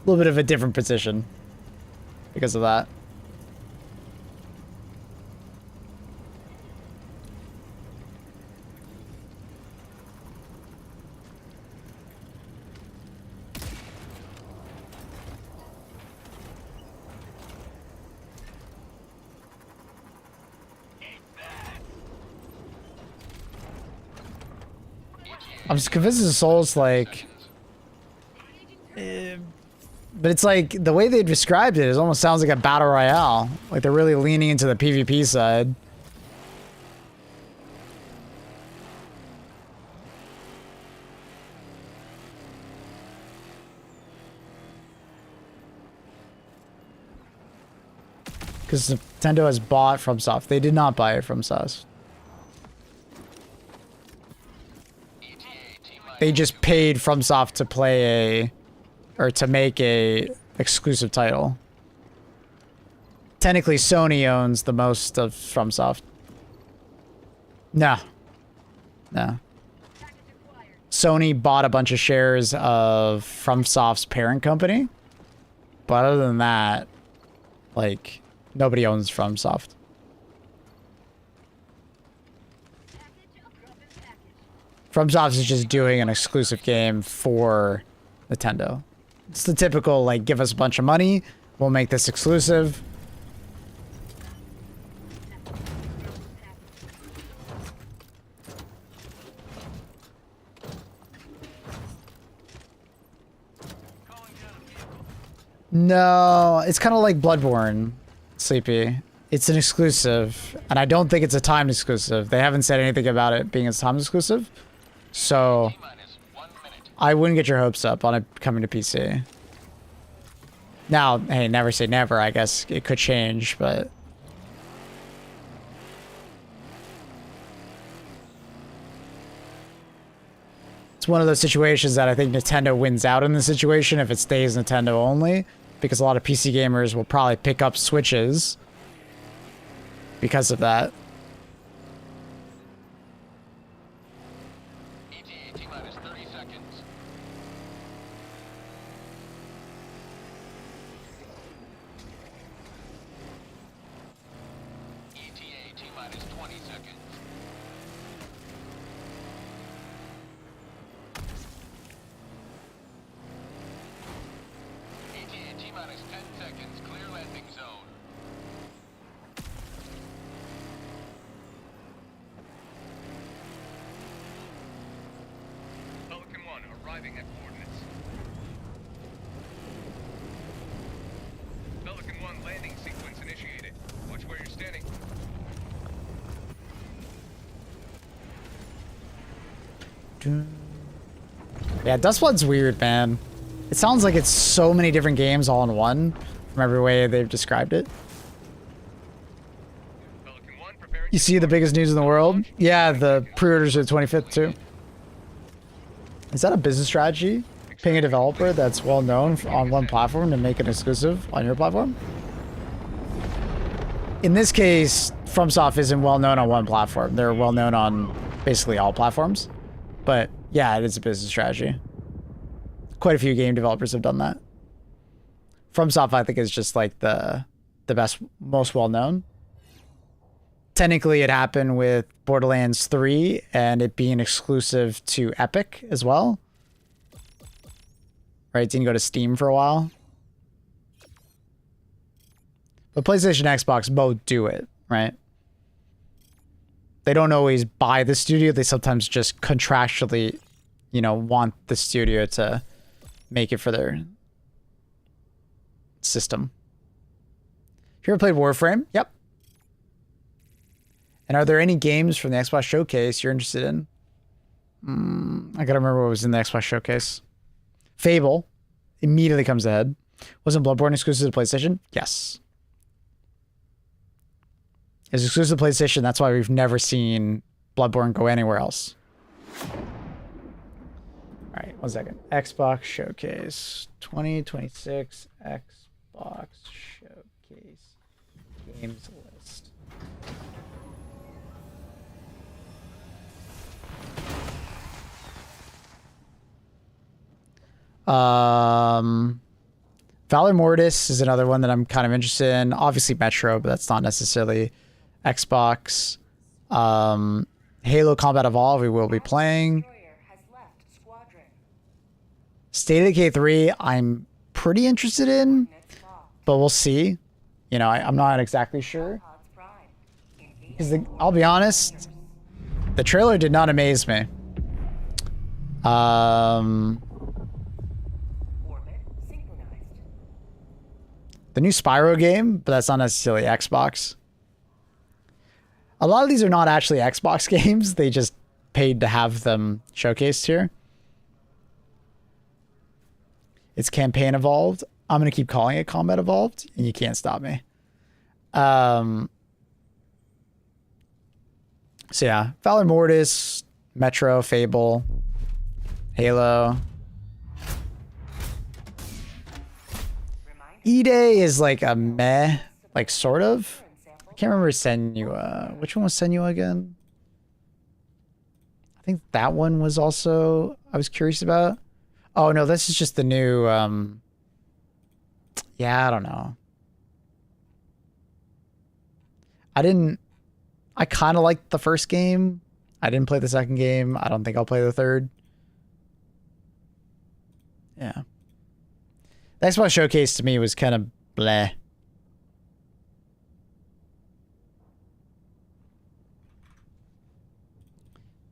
little bit of a different position because of that. I'm just convinced the Souls like, but it's like the way they described it almost sounds like a battle royale. Like they're really leaning into the PvP side. Because Nintendo has bought FromSoft. They did not buy it from us. They just paid FromSoft to play a, or to make a exclusive title. Technically, Sony owns the most of FromSoft. No. No. Sony bought a bunch of shares of FromSoft's parent company. But other than that, like, nobody owns FromSoft. FromSoft is just doing an exclusive game for Nintendo. It's the typical, like, give us a bunch of money, we'll make this exclusive. No, it's kind of like Bloodborne, Sleepy. It's an exclusive, and I don't think it's a timed exclusive. They haven't said anything about it being a timed exclusive. So, I wouldn't get your hopes up on it coming to PC. Now, hey, never say never, I guess. It could change, but... It's one of those situations that I think Nintendo wins out in the situation if it stays Nintendo only. Because a lot of PC gamers will probably pick up Switches because of that. Yeah, Dustblood's weird, man. It sounds like it's so many different games all in one, from every way they've described it. You see the biggest news in the world? Yeah, the pre-orders are the 25th too. Is that a business strategy? Paying a developer that's well known on one platform to make an exclusive on your platform? In this case, FromSoft isn't well known on one platform. They're well known on basically all platforms. But yeah, it is a business strategy. Quite a few game developers have done that. FromSoft, I think, is just like the best, most well known. Technically, it happened with Borderlands 3 and it being exclusive to Epic as well. Right, it didn't go to Steam for a while. But PlayStation and Xbox both do it, right? They don't always buy the studio. They sometimes just contractually, you know, want the studio to make it for their system. Have you ever played Warframe? Yep. And are there any games from the Xbox Showcase you're interested in? I gotta remember what was in the Xbox Showcase. Fable immediately comes ahead. Wasn't Bloodborne exclusive to PlayStation? Yes. It's exclusive to PlayStation. That's why we've never seen Bloodborne go anywhere else. All right, 1 second. Xbox Showcase 2026 Xbox Showcase games list. Valor Mortis is another one that I'm kind of interested in. Obviously Metro, but that's not necessarily Xbox. Halo Combat Evolved we will be playing. State of Decay 3 I'm pretty interested in, but we'll see. You know, I'm not exactly sure. Because I'll be honest, the trailer did not amaze me. The new Spyro game, but that's not necessarily Xbox. A lot of these are not actually Xbox games. They just paid to have them showcased here. It's Campaign Evolved. I'm going to keep calling it Combat Evolved, and you can't stop me. So yeah, Valor Mortis, Metro, Fable, Halo. E-Day is like a meh, like sort of. I can't remember Senua. Which one was Senua again? I think that one was also, I was curious about. Oh no, this is just the new, yeah, I don't know. I kind of liked the first game. I didn't play the second game. I don't think I'll play the third. Yeah. The Xbox Showcase to me was kind of bleh.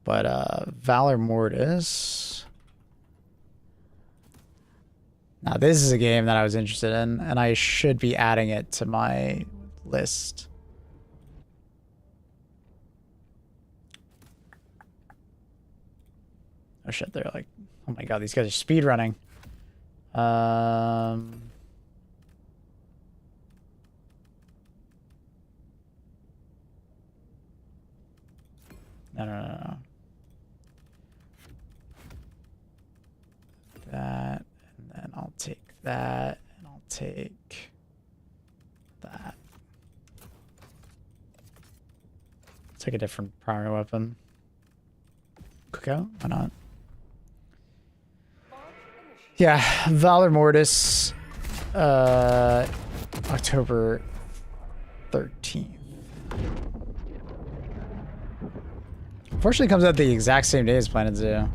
But Valor Mortis. Now this is a game that I was interested in, and I should be adding it to my list. Oh shit, they're like, oh my god, these guys are speed running. No. That, and then I'll take that, and I'll take that. Take a different primary weapon. Cookout? Why not? Yeah, Valor Mortis, October 13th. Unfortunately, it comes out the exact same day as Planet Zoo.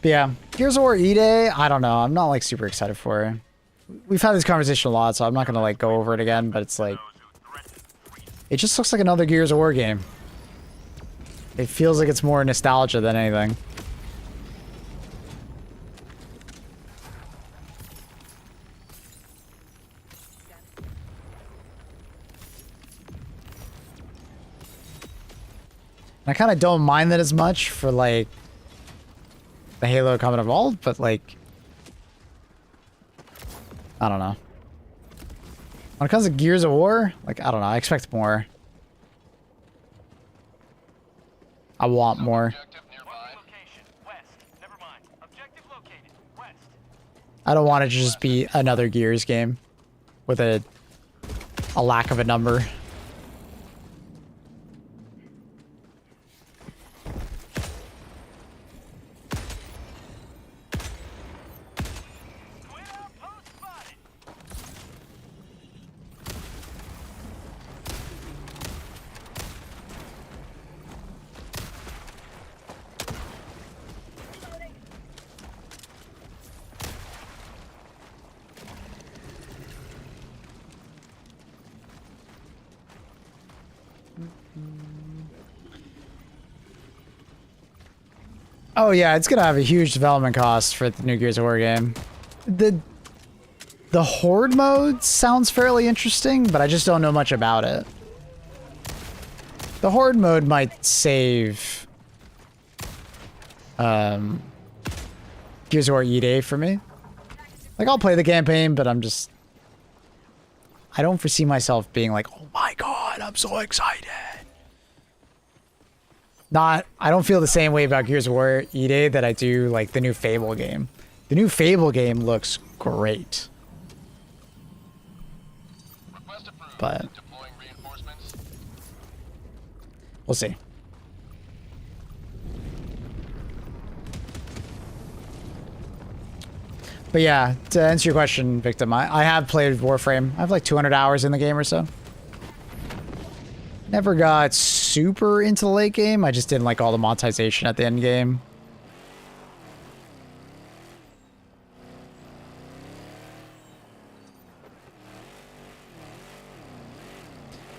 But yeah, Gears of War E-Day, I don't know. I'm not like super excited for it. We've had this conversation a lot, so I'm not going to like go over it again, but it's like, it just looks like another Gears of War game. It feels like it's more nostalgia than anything. I kind of don't mind that as much for like the Halo Combat Evolved, but like, I don't know. When it comes to Gears of War, like, I don't know. I expect more. I want more. Objective nearby. Location, west. Never mind. Objective located, west. I don't want it to just be another Gears game with a lack of a number. Twin outpost spotted. Oh yeah, it's gonna have a huge development cost for the new Gears of War game. The Horde mode sounds fairly interesting, but I just don't know much about it. The Horde mode might save Gears of War E-Day for me. Like, I'll play the campaign, but I don't foresee myself being like, oh my god, I'm so excited. I don't feel the same way about Gears of War E-Day that I do like the new Fable game. The new Fable game looks great. Request approved. But Deploying reinforcements. we'll see. But yeah, to answer your question, Victim, I have played Warframe. I have like 200 hours in the game or so. Never got super into the late game. I just didn't like all the monetization at the end game.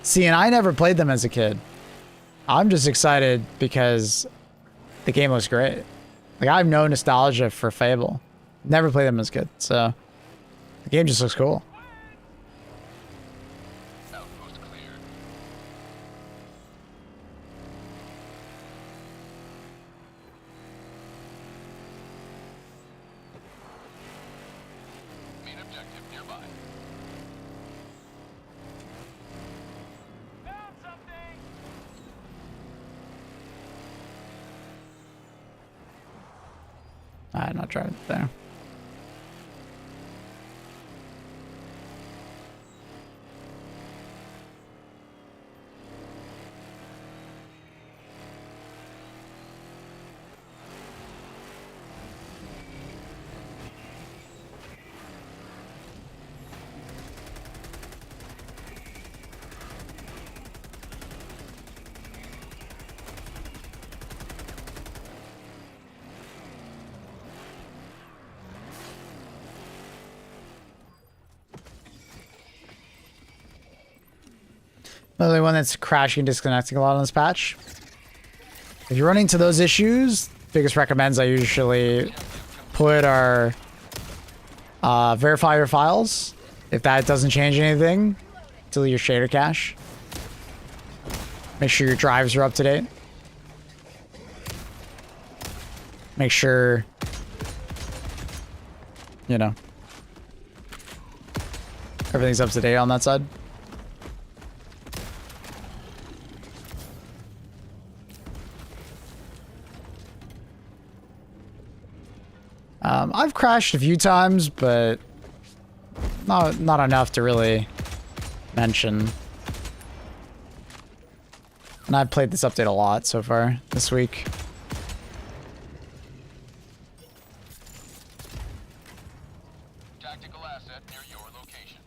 See, and I never played them as a kid. I'm just excited because the game looks great. Like, I have no nostalgia for Fable. Never played them as a kid, so the game just looks cool. Outpost cleared. Main objective nearby. Found something. I'm not driving there. Another one that's crashing and disconnecting a lot on this patch. If you're running into those issues, biggest recommends I usually put are verify your files. If that doesn't change anything, delete your shader cache. Make sure your drives are up to date. Make sure, you know, everything's up to date on that side. I've crashed a few times, but not enough to really mention. And I've played this update a lot so far this week. Tactical asset near your location.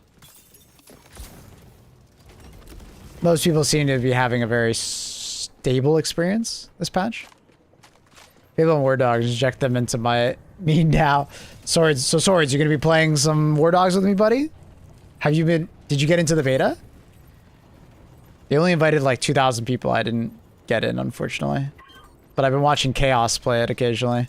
Most people seem to be having a very stable experience this patch. People and War Dogs, inject them into me now. Swords, so Swords, you're gonna be playing some War Dogs with me, buddy? Did you get into the beta? They only invited like 2,000 people. I didn't get in, unfortunately. But I've been watching Chaos play it occasionally.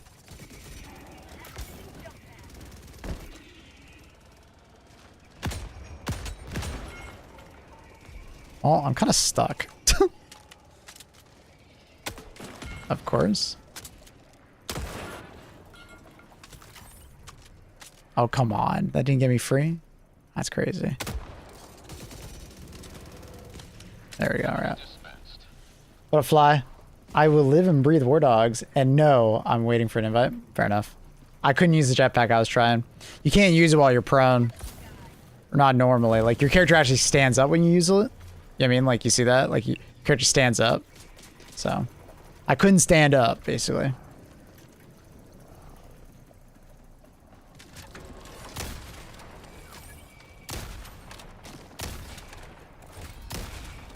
Oh, I'm kind of stuck. Of course. Oh, come on. That didn't get me free? That's crazy. There we go. All right. What a fly. I will live and breathe war dogs. And no, I'm waiting for an invite. Fair enough. I couldn't use the jetpack. I was trying. You can't use it while you're prone. Or not normally. Like, your character actually stands up when you use it. You know what I mean? Like, you see that? Like, your character stands up. So, I couldn't stand up, basically.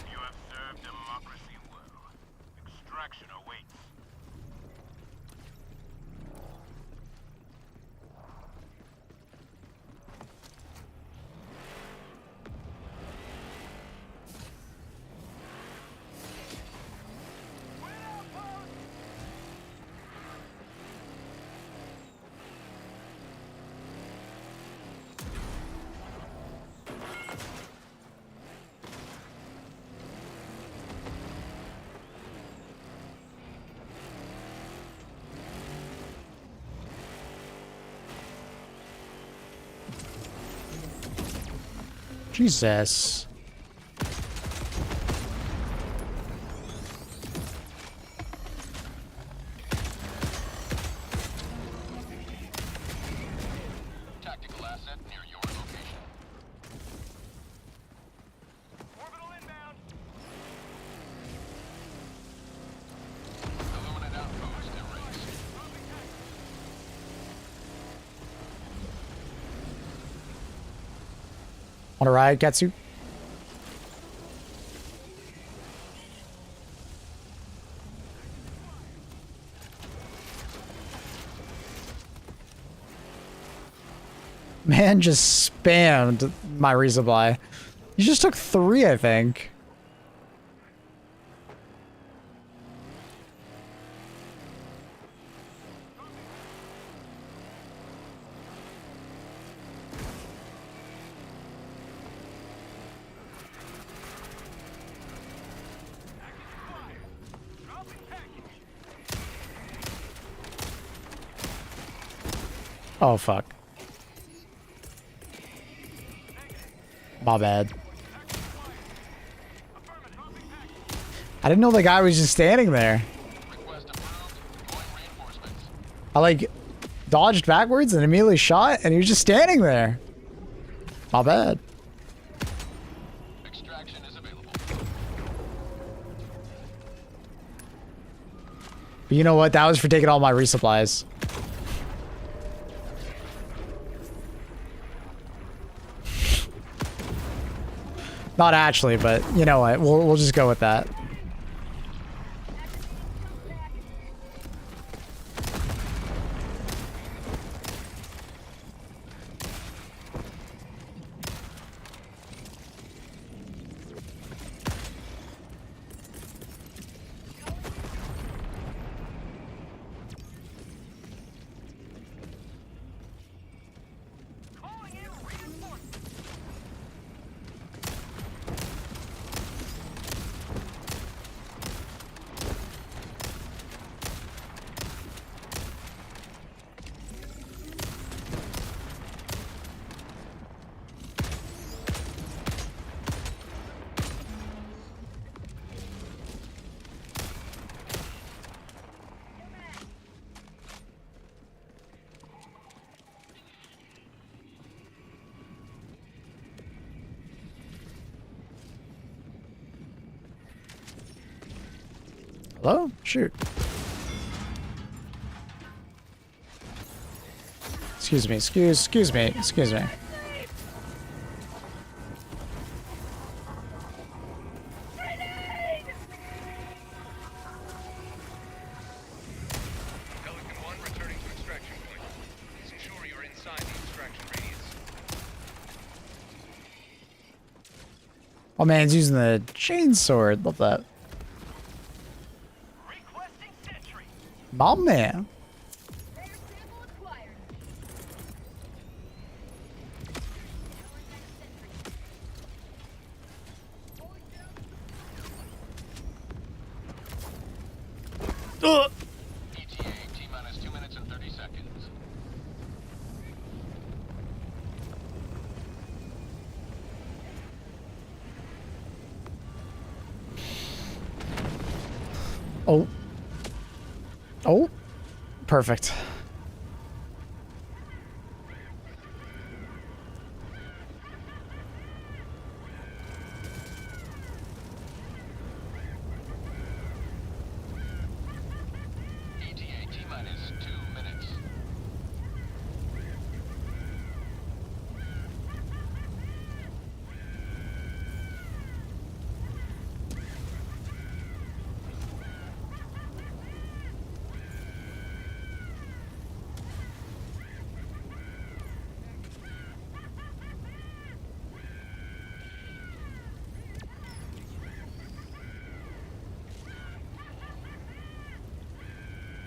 You have served democracy well. Extraction awaits. Jesus. Tactical asset near your location. Orbital inbound. Illuminate outpost erased. Want to ride, Getsu? Man just spammed my resupply. You just took 3, I think. Oh, fuck. My bad. I didn't know the guy was just standing there. I, like, dodged backwards and immediately shot, and he was just standing there. My bad. Extraction is available. But you know what? That was for taking all my resupplies. Not actually, but you know what? We'll just go with that. Calling in reinforcements. Hello? Shoot. Excuse me, excuse me. Pelican 1 returning to extraction point. Please ensure you're inside the extraction radius. Oh man, he's using the chainsword. Love that. Requesting sentry. My man. ETA T-minus 2 minutes and 30 seconds. Oh. Oh. Perfect. ETA T-minus 2 minutes.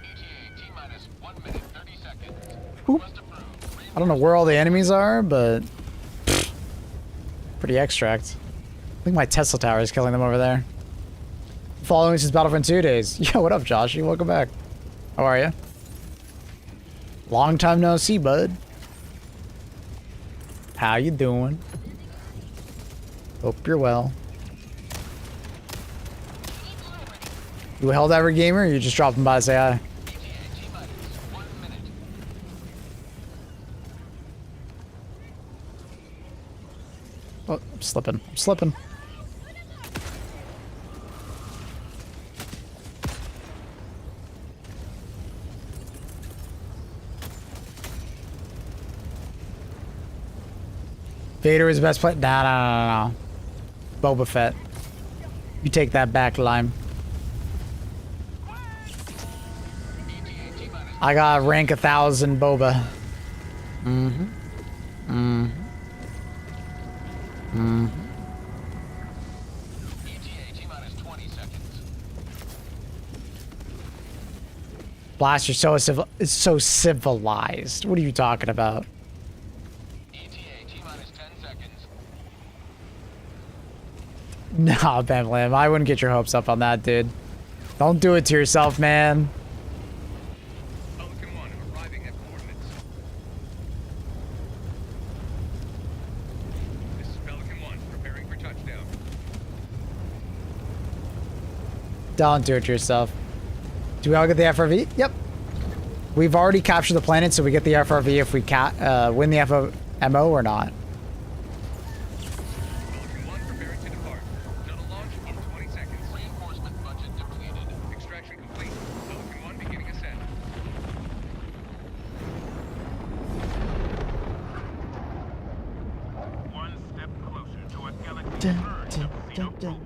ETA T-minus 1 minute 30 seconds. Oop. Must approve. I don't know where all the enemies are, but pfft, pretty extract. I think my Tesla tower is killing them over there. Following since Battlefront 2 days. Yo, what up, Joshy? Welcome back. How are you? Long time no see, bud. How you doing? Hope you're well. You a Helldiver gamer, or you just dropping by to say hi? ETA T-minus 1 minute. Oh, I'm slipping. I'm slipping. Vader is the best player. Nah. Boba Fett. You take that back, Lime. I got rank 1,000 Boba. ETA T-minus 20 seconds. Blaster is so civilized. What are you talking about? ETA T-minus 10 seconds. Nah, Ben Lim, I wouldn't get your hopes up on that, dude. Don't do it to yourself, man. Pelican 1 arriving at coordinates. This is Pelican 1 preparing for touchdown. Don't do it to yourself. Do we all get the FRV? Yep. We've already captured the planet, so we get the FRV if we win the MO or not. Pelican 1 preparing to depart. Shuttle launch in 20 seconds. Reinforcement budget depleted. Extraction complete. Pelican 1 beginning ascent. One step closer to a galaxy merge of xenophobia.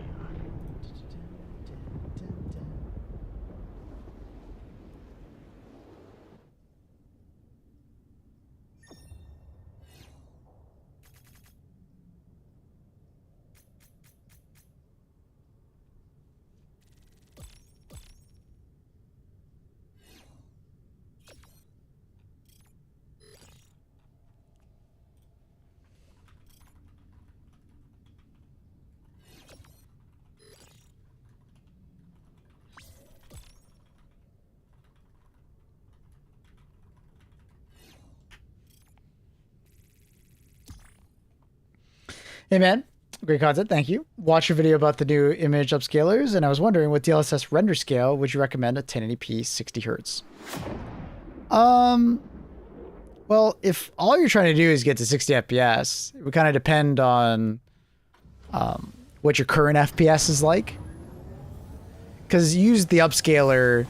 Hey, man. Great content. Thank you. Watched your video about the new image upscalers, and I was wondering what DLSS render scale would you recommend at 1080p 60 hertz? Well, if all you're trying to do is get to 60 FPS, it would kind of depend on what your current FPS is like. Because you use the upscaler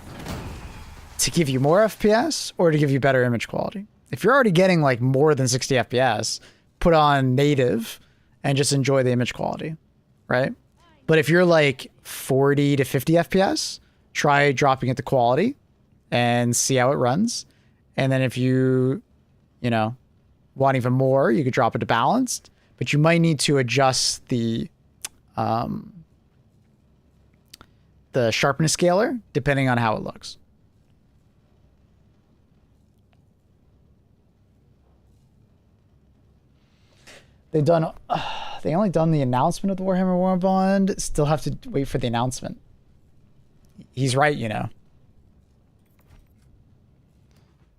to give you more FPS or to give you better image quality. If you're already getting like more than 60 FPS, put on native and just enjoy the image quality, right? But if you're like 40 to 50 FPS, try dropping it to quality and see how it runs. And then if you want even more, you could drop it to balanced, but you might need to adjust the sharpness scaler depending on how it looks. They only done the announcement of the Warhammer Warbond. Still have to wait for the announcement. He's right, you know.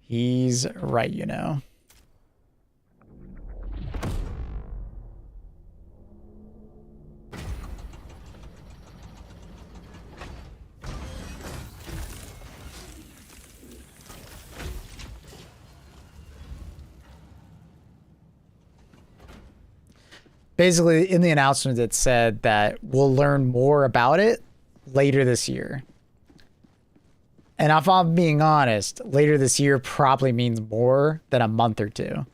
He's right, you know. basically in the announcement it said that we'll learn more about it later this year. And if I'm being honest, later this year probably means more than a month or two.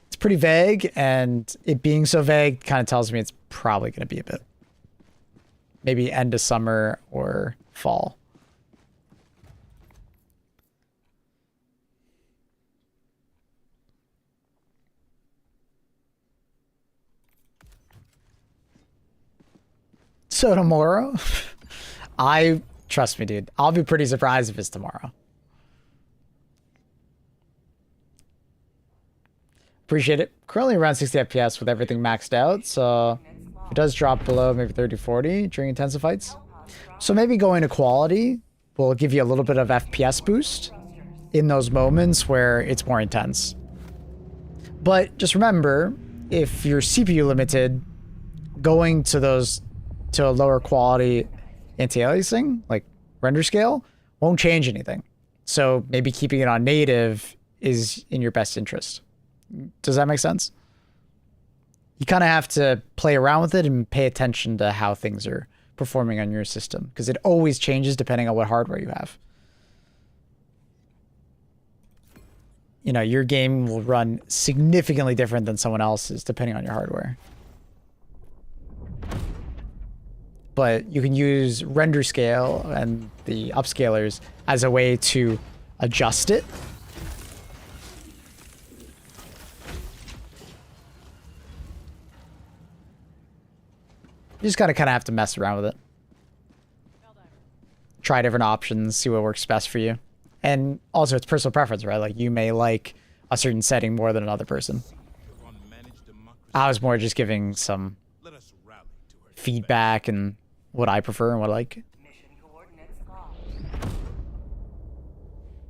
It's pretty vague, and it being so vague kind of tells me it's probably going to be a bit. Maybe end of summer or fall. So tomorrow, trust me, dude, I'll be pretty surprised if it's tomorrow. Appreciate it. Currently around 60 FPS with everything maxed out, so if it does drop below maybe 30, 40 during intensive fights. So maybe going to quality will give you a little bit of FPS boost in those moments where it's more intense. But just remember, if you're CPU limited, going to a lower quality anti-aliasing, like render scale, won't change anything. So maybe keeping it on native is in your best interest. Does that make sense? You kind of have to play around with it and pay attention to how things are performing on your system, because it always changes depending on what hardware you have. You know, your game will run significantly different than someone else's depending on your hardware. But you can use render scale and the upscalers as a way to adjust it. You just gotta kind of have to mess around with it. Try different options, see what works best for you. And also it's personal preference, right? Like you may like a certain setting more than another person. I was more just giving some feedback and what I prefer and what I like. Mission coordinates locked.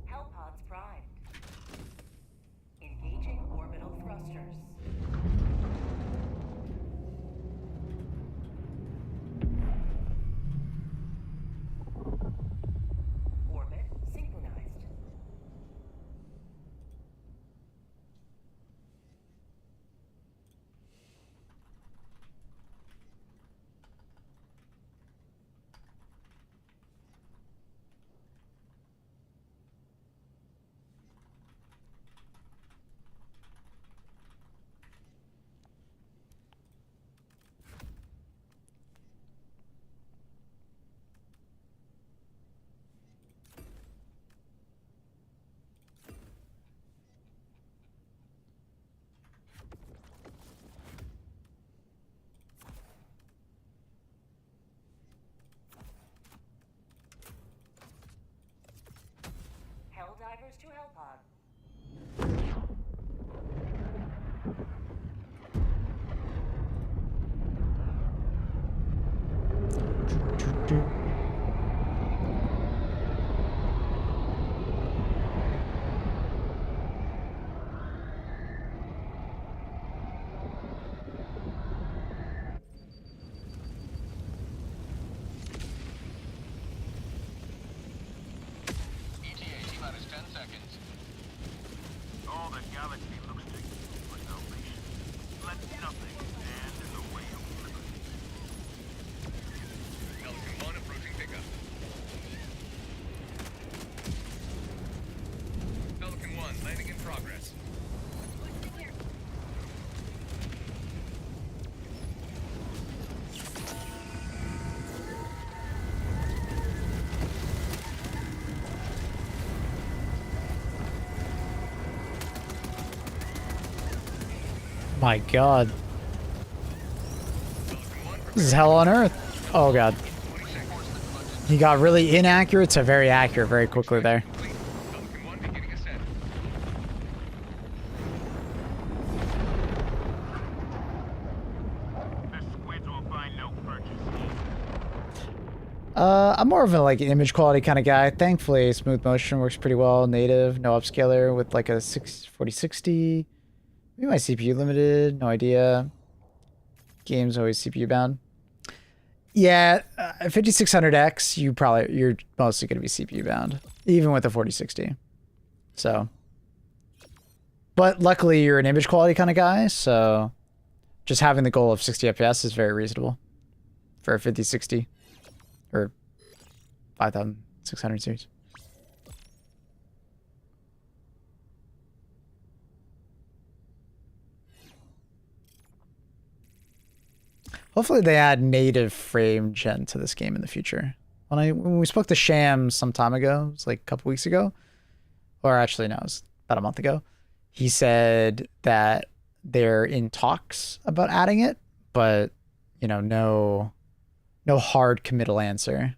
Hellpods primed. Engaging orbital thrusters. Orbit synchronized. Helldivers to Hellpod. ETA T-minus 10 seconds. All the galaxy looks to you for salvation. Let nothing stand in the way of liberty. Pelican 1 approaching pickup. Pelican 1 landing in progress. My God. This is hell on earth. Oh God. He got really inaccurate to very accurate very quickly there. Pelican 1 beginning ascent. The squids will find no purchase here. I'm more of a like image quality kind of guy. Thankfully, smooth motion works pretty well. Native, no upscaler with like a 4060. Maybe my CPU limited, no idea. Game's always CPU bound. Yeah, 5600X, you're mostly gonna be CPU bound, even with the 4060. So, but luckily you're an image quality kind of guy, so just having the goal of 60 FPS is very reasonable for a 5060 or 5600 series. Hopefully they add native frame gen to this game in the future. When we spoke to Shams some time ago, it was like a couple weeks ago, or actually no, it was about a month ago, he said that they're in talks about adding it, but you know, no hard committal answer.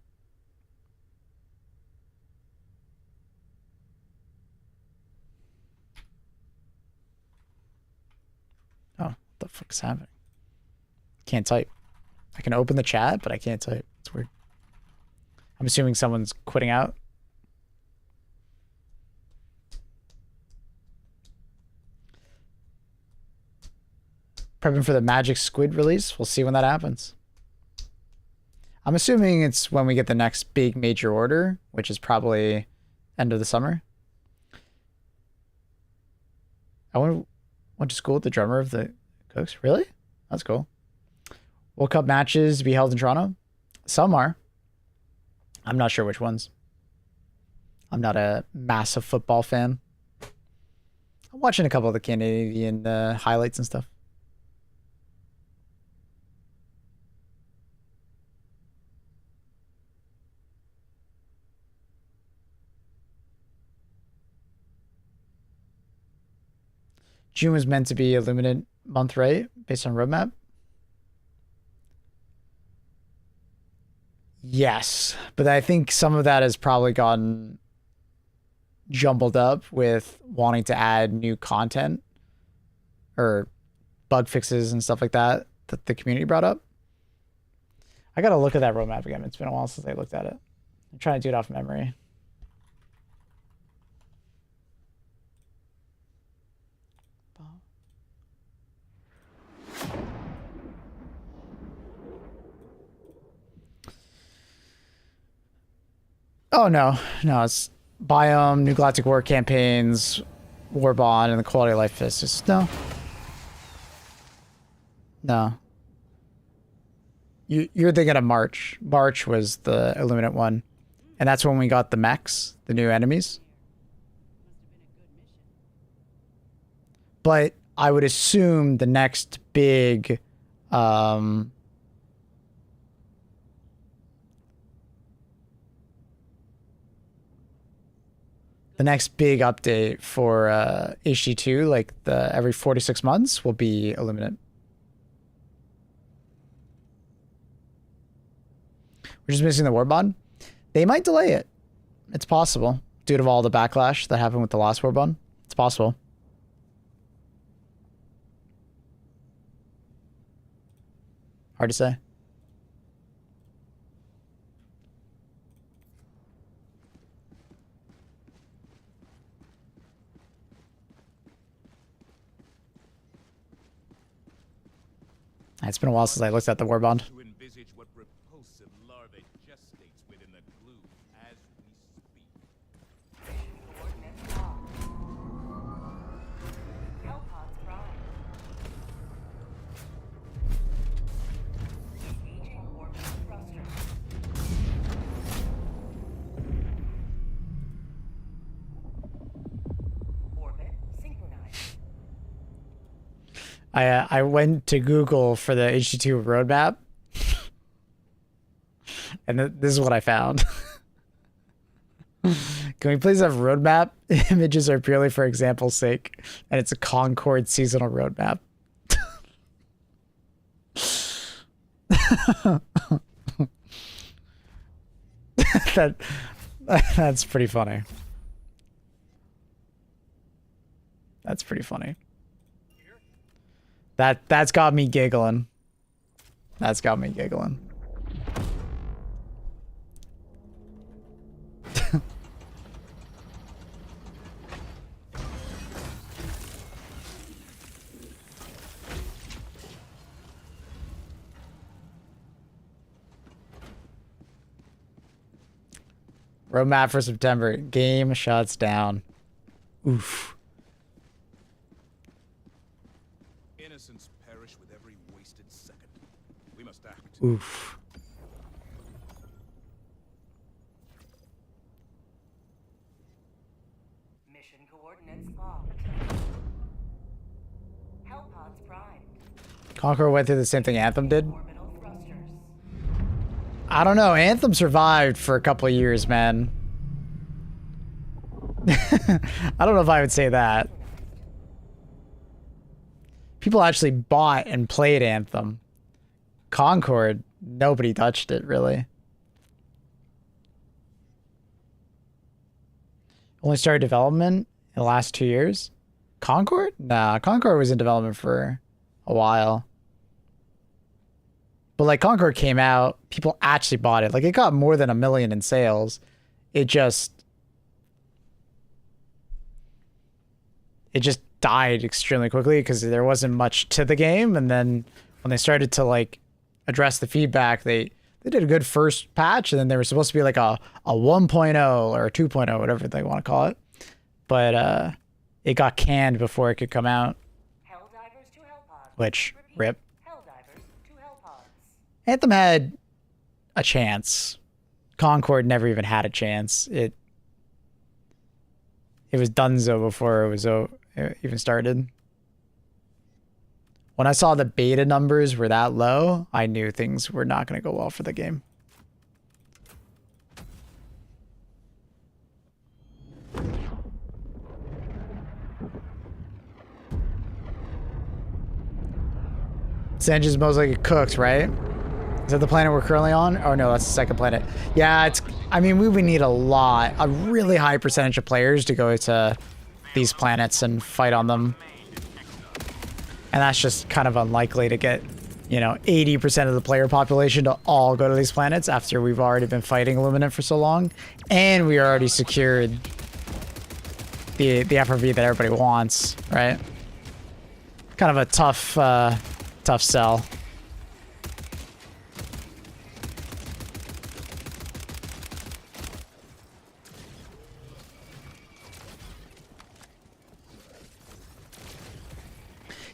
Oh, what the fuck's happening? Can't type. I can open the chat, but I can't type. It's weird. I'm assuming someone's quitting out. Prepping for the Magic Squid release. We'll see when that happens. I'm assuming it's when we get the next big major order, which is probably end of the summer. I went to school with the drummer of the Cooks. Really? That's cool. World Cup matches to be held in Toronto? Some are. I'm not sure which ones. I'm not a massive football fan. I'm watching a couple of the Canadian highlights and stuff. June was meant to be Illuminate month, right? Based on roadmap? Yes, but I think some of that has probably gotten jumbled up with wanting to add new content or bug fixes and stuff like that that the community brought up. I gotta look at that roadmap again. It's been a while since I looked at it. I'm trying to do it off memory. Oh, no. No, it's Biome, New Galactic War campaigns, War Bond, and the Quality of Life Fist. Just, no. No. You're thinking of March. March was the Illuminate one. And that's when we got the mechs, the new enemies. But I would assume the next big... the next big update for HD2, like the every 4 to 6 months, will be Illuminate. We're just missing the War Bond. They might delay it. It's possible, due to all the backlash that happened with the last War Bond. It's possible. Hard to say. It's been a while since I looked at the War Bond. To envisage what repulsive larvae gestates within the glue as we speak. Hellpods prime. Engaging orbit thrusters. Orbit synchronized. I went to Google for the HD2 roadmap, and this is what I found. Can we please have roadmap? Images are purely for example's sake, and it's a Concord seasonal roadmap. That's pretty funny. That's pretty funny. That's got me giggling. That's got me giggling. Roadmap for September. Game shuts down. Oof. Innocents perish with every Oof. Mission coordinates locked. Hellpods primed. Conqueror went through the same thing Anthem did. Orbital thrusters. I don't know. Anthem survived for a couple of years, man. I don't know if I would say that. People actually bought and played Anthem. Concord, nobody touched it, really. Only started development in the last 2 years? Concord? Nah, Concord was in development for a while. But like Concord came out, people actually bought it. Like it got more than 1 million in sales. It just died extremely quickly because there wasn't much to the game. And then when they started to like address the feedback, they did a good first patch, and then they were supposed to be like a 1.0 or a 2.0, whatever they want to call it. But it got canned before it could come out. Helldivers to Hellpods. Which, Repeat. rip. Helldivers to Hellpods. Anthem had a chance. Concord never even had a chance. It was donezo before it was it even started. When I saw the beta numbers were that low, I knew things were not going to go well for the game. This engine smells like it cooks, right? Is that the planet we're currently on? Oh no, that's the second planet. Yeah, I mean, we would need a really high percentage of players to go to these planets and fight on them. And that's just kind of unlikely to get, 80% of the player population to all go to these planets after we've already been fighting Illuminant for so long. And we already secured the FRV that everybody wants, right? Kind of a tough sell.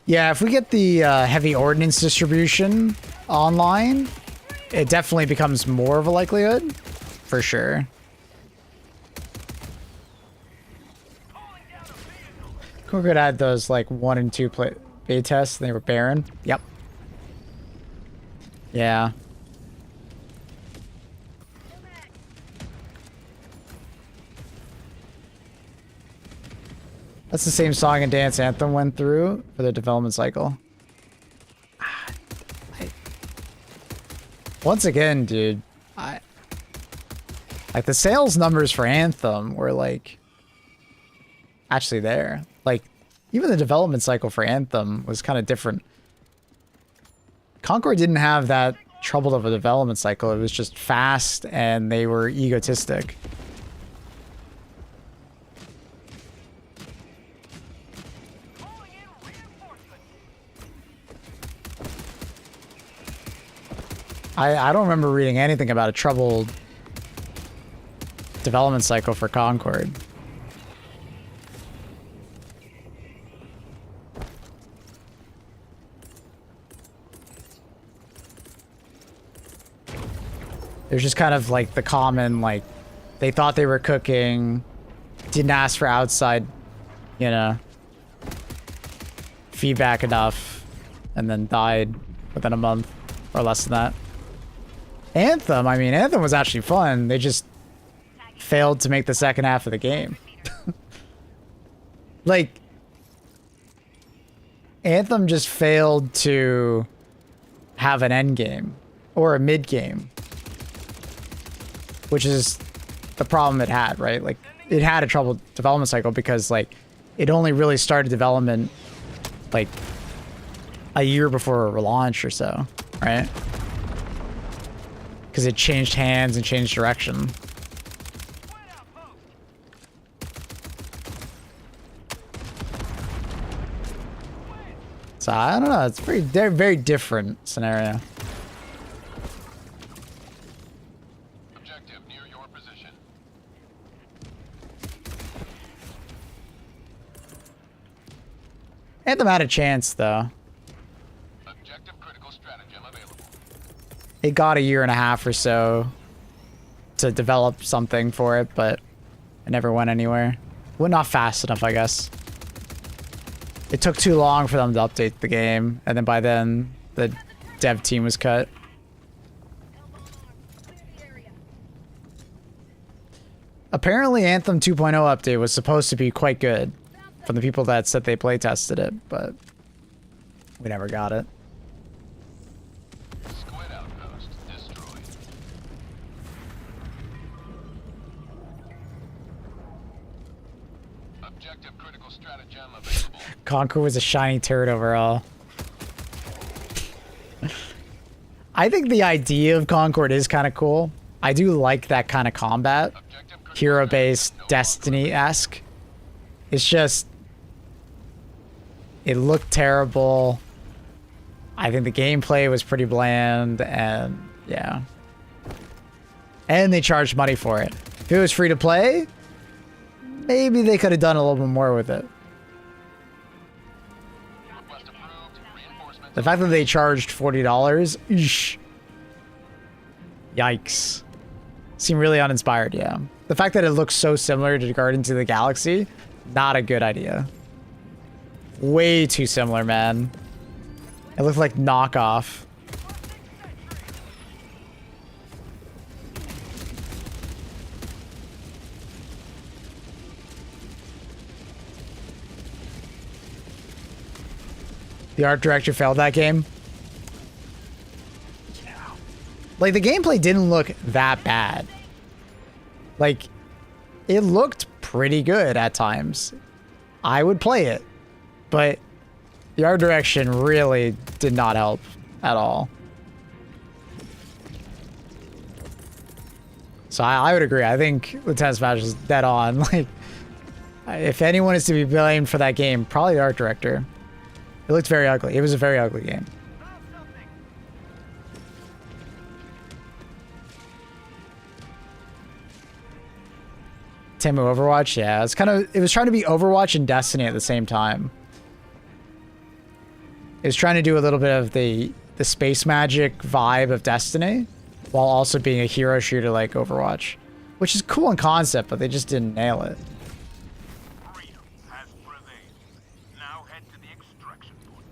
Yeah, if we get the heavy ordnance distribution online, it definitely becomes more of a likelihood, for sure. Concord had those like 1 and 2 beta tests, and they were barren. Yep. Yeah. That's the same song and dance Anthem went through for the development cycle. Once again, dude, like the sales numbers for Anthem were like actually there. Like even the development cycle for Anthem was kind of different. Concord didn't have that trouble of a development cycle. It was just fast and they were egotistic. I don't remember reading anything about a troubled development cycle for Concord. There's just kind of like the common, like, they thought they were cooking, didn't ask for outside, feedback enough, and then died within a month or less than that. Anthem, I mean, Anthem was actually fun. They just failed to make the second half of the game. Like, Anthem just failed to have an end game or a mid game, which is the problem it had, right? Like, it had a troubled development cycle because, like, it only really started development, like, a year before a relaunch or so, right? Because it changed hands and changed direction. So I don't know. It's very, very different scenario. Objective near your position. Anthem had a chance, though. Objective critical stratagem available. it got a year and a half or so to develop something for it, but it never went anywhere. Well, not fast enough, I guess. It took too long for them to update the game, and then by then, the dev team was cut. Apparently, Anthem 2.0 update was supposed to be quite good from the people that said they play tested it, but we never got it. Squid outpost destroyed. Objective critical stratagem available. Conquer was a shiny turd overall. I think the idea of Concord is kind of cool. I do like that kind of combat. Hero-based, Destiny-esque. It's just... It looked terrible. I think the gameplay was pretty bland, and yeah. And they charged money for it. If it was free to play, maybe they could have done a little bit more with it. The fact that they charged $40, eesh. Yikes. Seem really uninspired, yeah. The fact that it looks so similar to Guardians of the Galaxy, not a good idea. Way too similar, man. It looked like knockoff. The art director failed that game. Yeah. Like, the gameplay didn't look that bad. Like, it looked pretty good at times. I would play it. But the art direction really did not help at all. So I would agree. I think Lieutenant Smash is dead on. Like, if anyone is to be blamed for that game, probably the art director. It looked very ugly. It was a very ugly game. Temu Overwatch, yeah. It was trying to be Overwatch and Destiny at the same time. It was trying to do a little bit of the space magic vibe of Destiny, while also being a hero shooter like Overwatch. Which is cool in concept, but they just didn't nail it. Freedom has prevailed. Now head to the extraction point.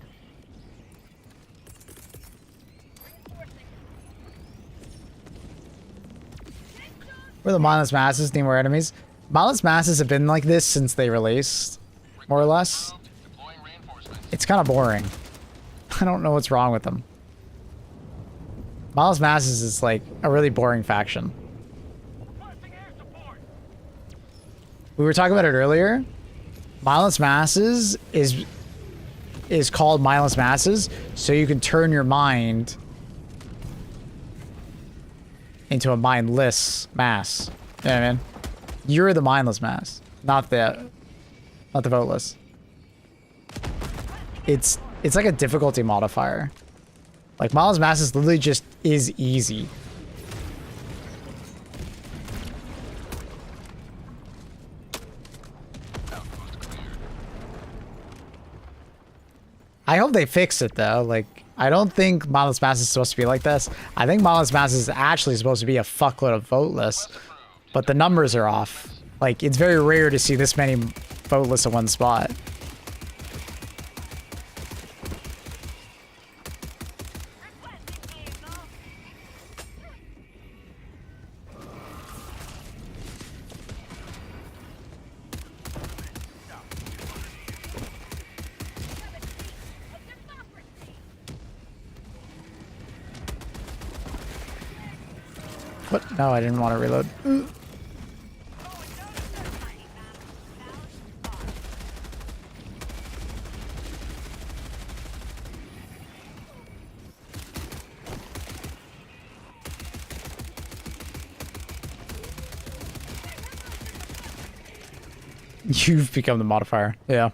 Where the mindless masses need more enemies. Mindless masses have been like this since they released, more or less. It's kind of boring. I don't know what's wrong with them. Mindless masses is like a really boring faction. We were talking about it earlier. Mindless masses is called mindless masses so you can turn your mind into a mindless mass. You know what I mean? You're the mindless mass, not the voteless. It's like a difficulty modifier. Like, mindless masses literally just is easy. I hope they fix it though. Like, I don't think mindless masses is supposed to be like this. I think mindless masses is actually supposed to be a fuckload of voteless, but the numbers are off. Like, it's very rare to see this many voteless in one spot. What? No, I didn't want to reload. You've become the modifier. Yeah.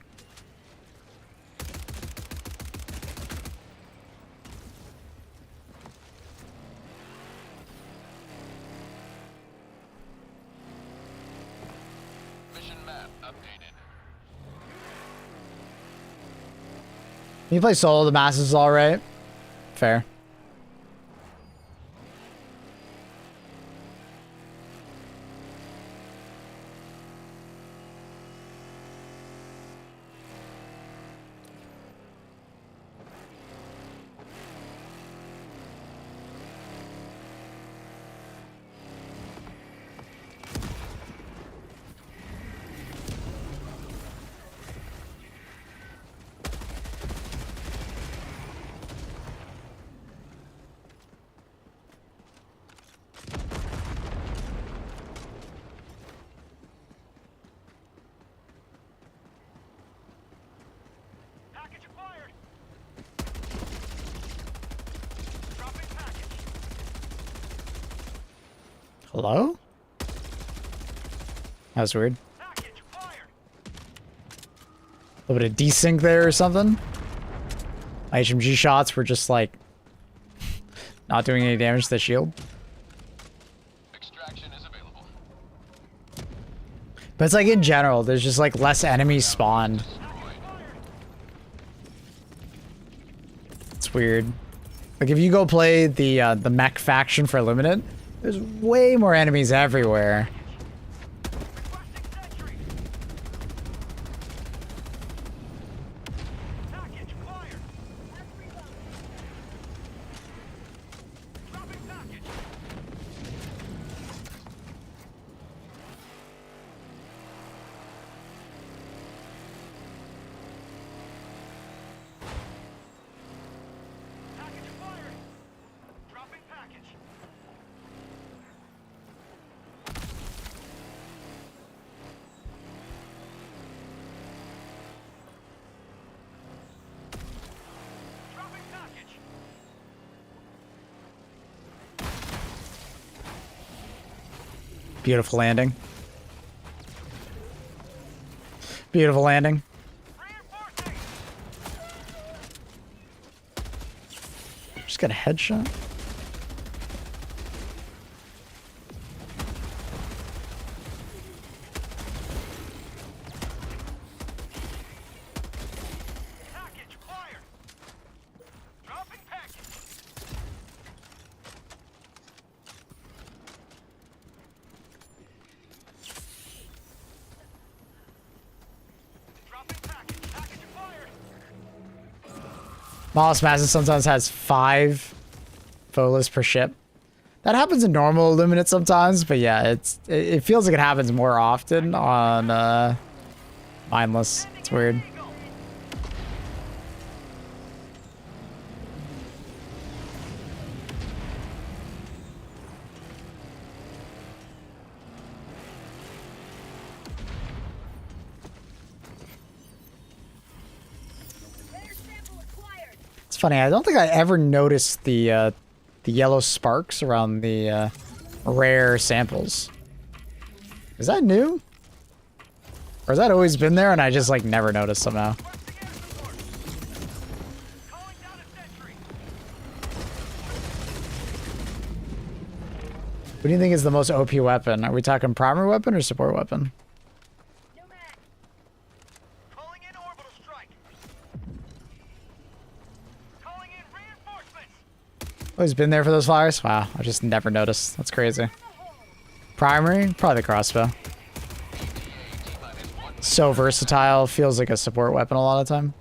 You play solo, the masses is alright. Fair. Hello? That was weird. A little bit of desync there or something. My HMG shots were just like not doing any damage to the shield. Extraction is available. But it's like in general, there's just like less enemies spawned. It's weird. Like if you go play the mech faction for Limited, there's way more enemies everywhere. Beautiful landing. Beautiful landing. Just got a headshot. Mollusk Massive sometimes has 5 Folas per ship. That happens in normal Illuminate sometimes, but yeah, it feels like it happens more often on Mindless. It's weird. It's funny, I don't think I ever noticed the yellow sparks around the rare samples. Is that new? Or has that always been there and I just like never noticed somehow? What do you think is the most OP weapon? Are we talking primary weapon or support weapon? Oh, he's been there for those flyers? Wow, I just never noticed. That's crazy. Primary? Probably the crossbow. So versatile, feels like a support weapon a lot of the time.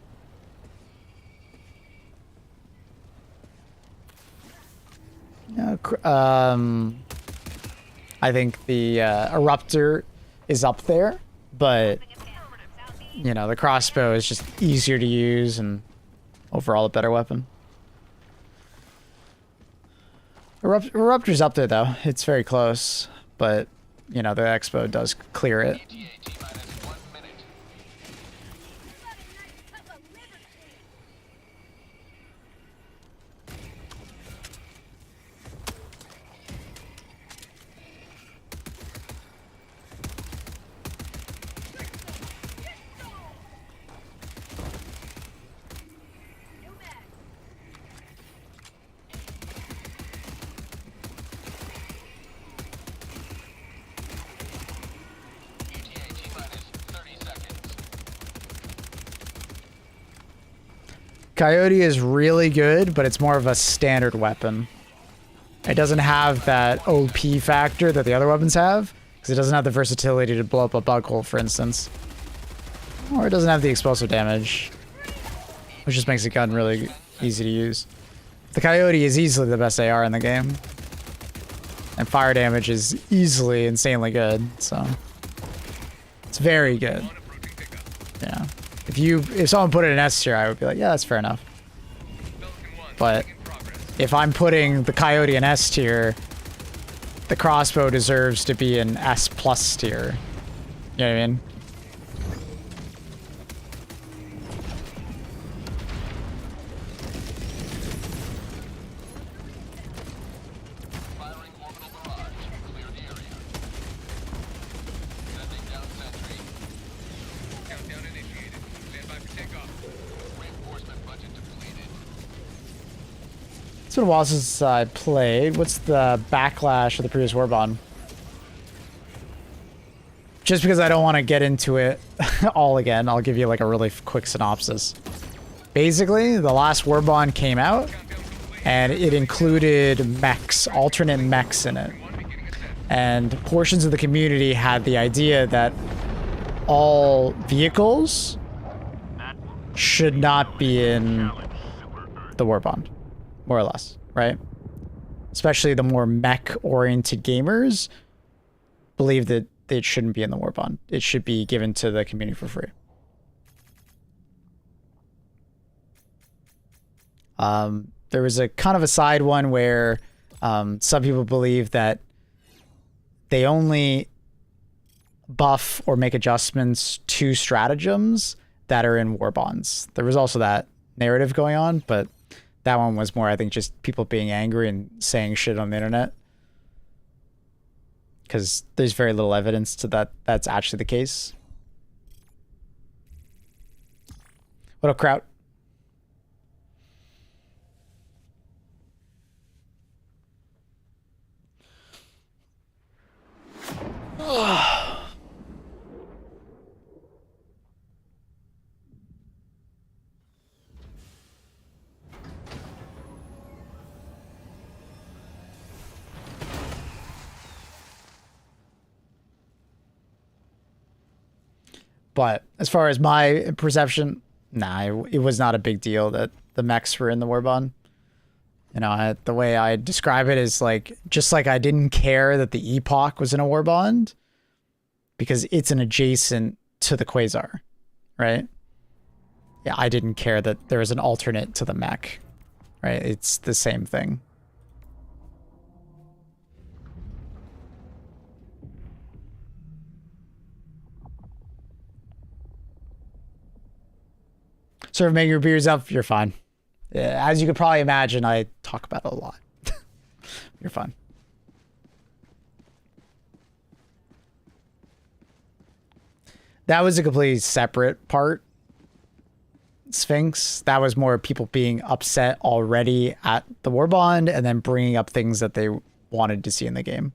Yeah, I think the Eruptor is up there, but you know, the crossbow is just easier to use and overall a better weapon. Eruptor's up there though. It's very close, but you know, the Expo does clear it. Coyote is really good, but it's more of a standard weapon. It doesn't have that OP factor that the other weapons have, because it doesn't have the versatility to blow up a bug hole, for instance. Or it doesn't have the explosive damage, which just makes the gun really easy to use. The Coyote is easily the best AR in the game. And fire damage is easily insanely good, so... It's very good. Yeah. If someone put it in S tier, I would be like, yeah, that's fair enough. But if I'm putting the Coyote in S tier, the crossbow deserves to be in S plus tier. You know what I mean? It's been a while since I played. What's the backlash of the previous Warbond? Just because I don't want to get into it all again, I'll give you like a really quick synopsis. Basically, the last Warbond came out, and it included mechs, alternate mechs in it. And portions of the community had the idea that all vehicles should not be in the Warbond, more or less, right? Especially the more mech-oriented gamers believe that it shouldn't be in the Warbond. It should be given to the community for free. There was a kind of a side one where some people believe that they only buff or make adjustments to stratagems that are in Warbonds. There was also that narrative going on, but that one was more, I think, just people being angry and saying shit on the internet. Because there's very little evidence to that that's actually the case. What up, Kraut? But as far as my perception, nah, it was not a big deal that the mechs were in the Warbond. You know, the way I describe it is like, just like I didn't care that the Epoch was in a Warbond because it's an adjacent to the Quasar, right? Yeah, I didn't care that there was an alternate to the mech, right? It's the same thing. Sort of make your beers up, you're fine. Yeah, as you could probably imagine, I talk about it a lot. You're fine. That was a completely separate part, Sphinx. That was more people being upset already at the Warbond and then bringing up things that they wanted to see in the game.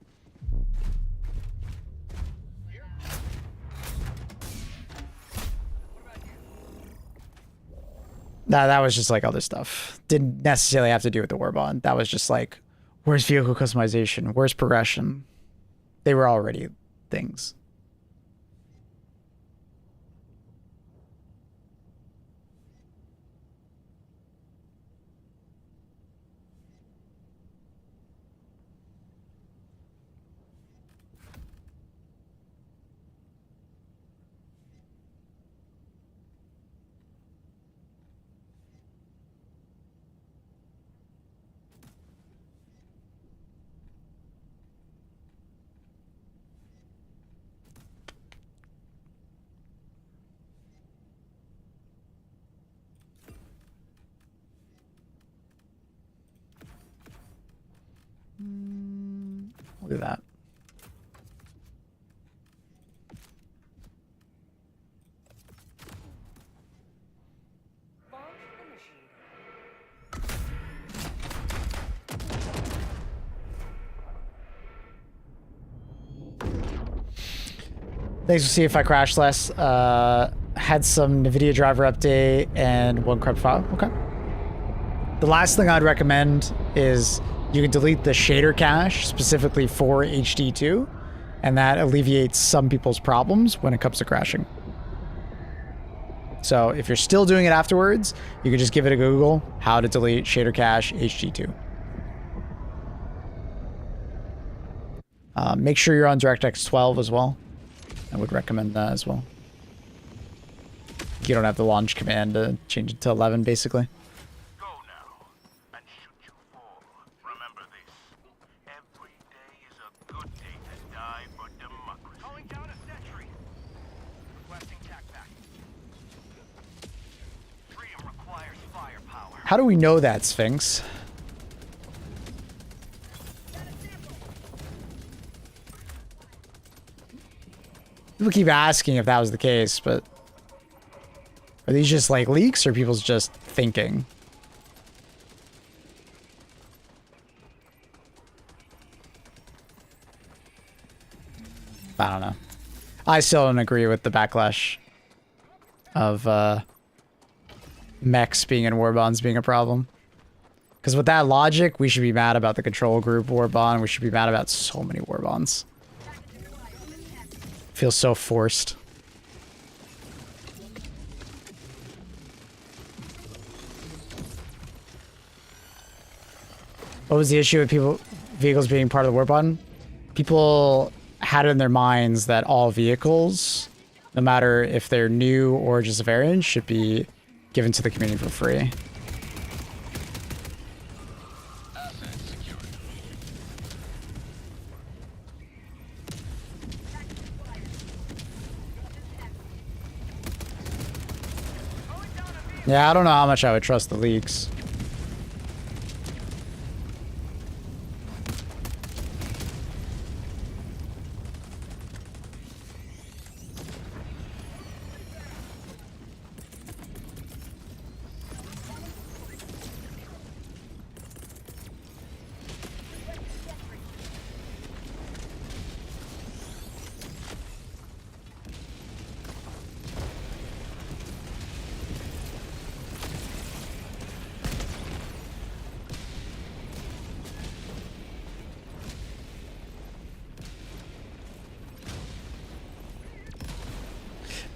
That was just like other stuff. Didn't necessarily have to do with the Warbond. That was just like, where's vehicle customization? Where's progression? They were already things. Look at that. Thanks for seeing if I crash less. Had some NVIDIA driver update and one corrupt file. Okay. The last thing I'd recommend is you can delete the shader cache specifically for HD2, and that alleviates some people's problems when it comes to crashing. So if you're still doing it afterwards, you can just give it a Google, how to delete shader cache HD2. Make sure you're on DirectX 12 as well. I would recommend that as well. You don't have the launch command to change it to 11, basically. Go now and shoot your fall. Remember this. Every day is a good day to die for democracy. Calling down a sentry. Requesting tac back. Freedom requires firepower. How do we know that, Sphinx? People keep asking if that was the case, but are these just like leaks or people's just thinking? I don't know. I still don't agree with the backlash of mechs being in war bonds being a problem. Because with that logic, we should be mad about the control group war bond. We should be mad about so many war bonds. Feels so forced. What was the issue with vehicles being part of the war bond? People had it in their minds that all vehicles, no matter if they're new or just a variant, should be given to the community for free. Yeah, I don't know how much I would trust the leaks.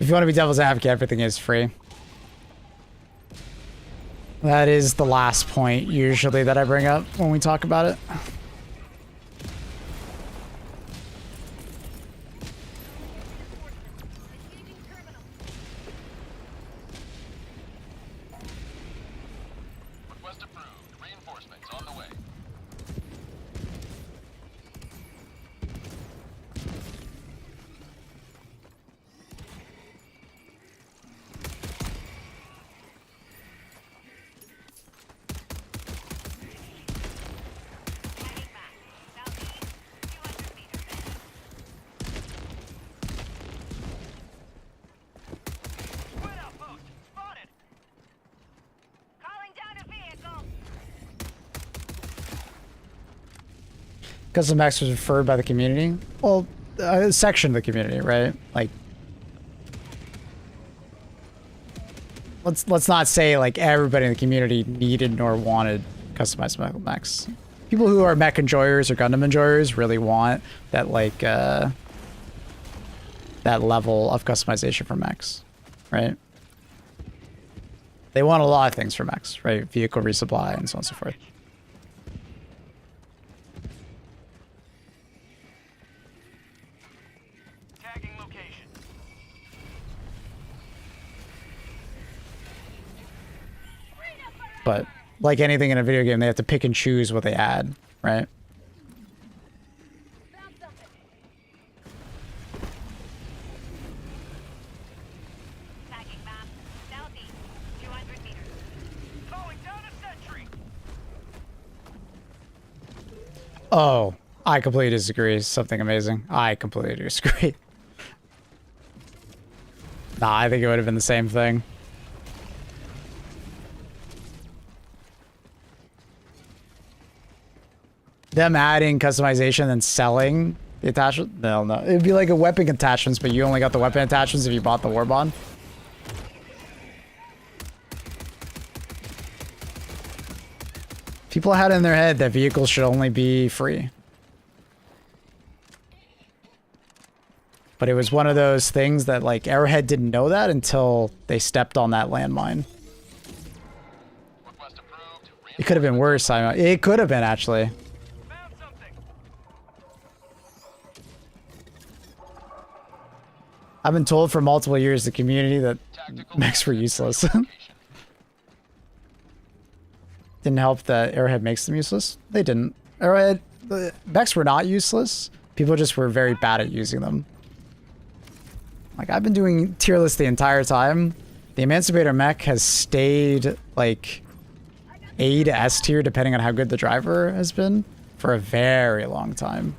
If you want to be devil's advocate, everything is free. That is the last point, usually, that I bring up when we talk about it. Request approved. Reinforcements on the way. Custom Max was referred by the community. Well, a section of the community, right? Like, let's not say like everybody in the community needed nor wanted customized mechs. People who are mech enjoyers or Gundam enjoyers really want that like that level of customization for mechs, right? They want a lot of things for mechs, right? Vehicle resupply and so on and so forth. But like anything in a video game, they have to pick and choose what they add, right? Oh, I completely disagree. Something amazing. I completely disagree. Nah, I think it would have been the same thing. Them adding customization and selling the attachment? No. It'd be like a weapon attachments, but you only got the weapon attachments if you bought the war bond. People had in their head that vehicles should only be free. But it was one of those things that like Arrowhead didn't know that until they stepped on that landmine. It could have been worse. It could have been actually. I've been told for multiple years the community that mechs were useless. Didn't help that Arrowhead makes them useless. They didn't. Arrowhead, the mechs were not useless. People just were very bad at using them. Like, I've been doing tier list the entire time. The Emancipator mech has stayed, like, A to S tier, depending on how good the driver has been, for a very long time.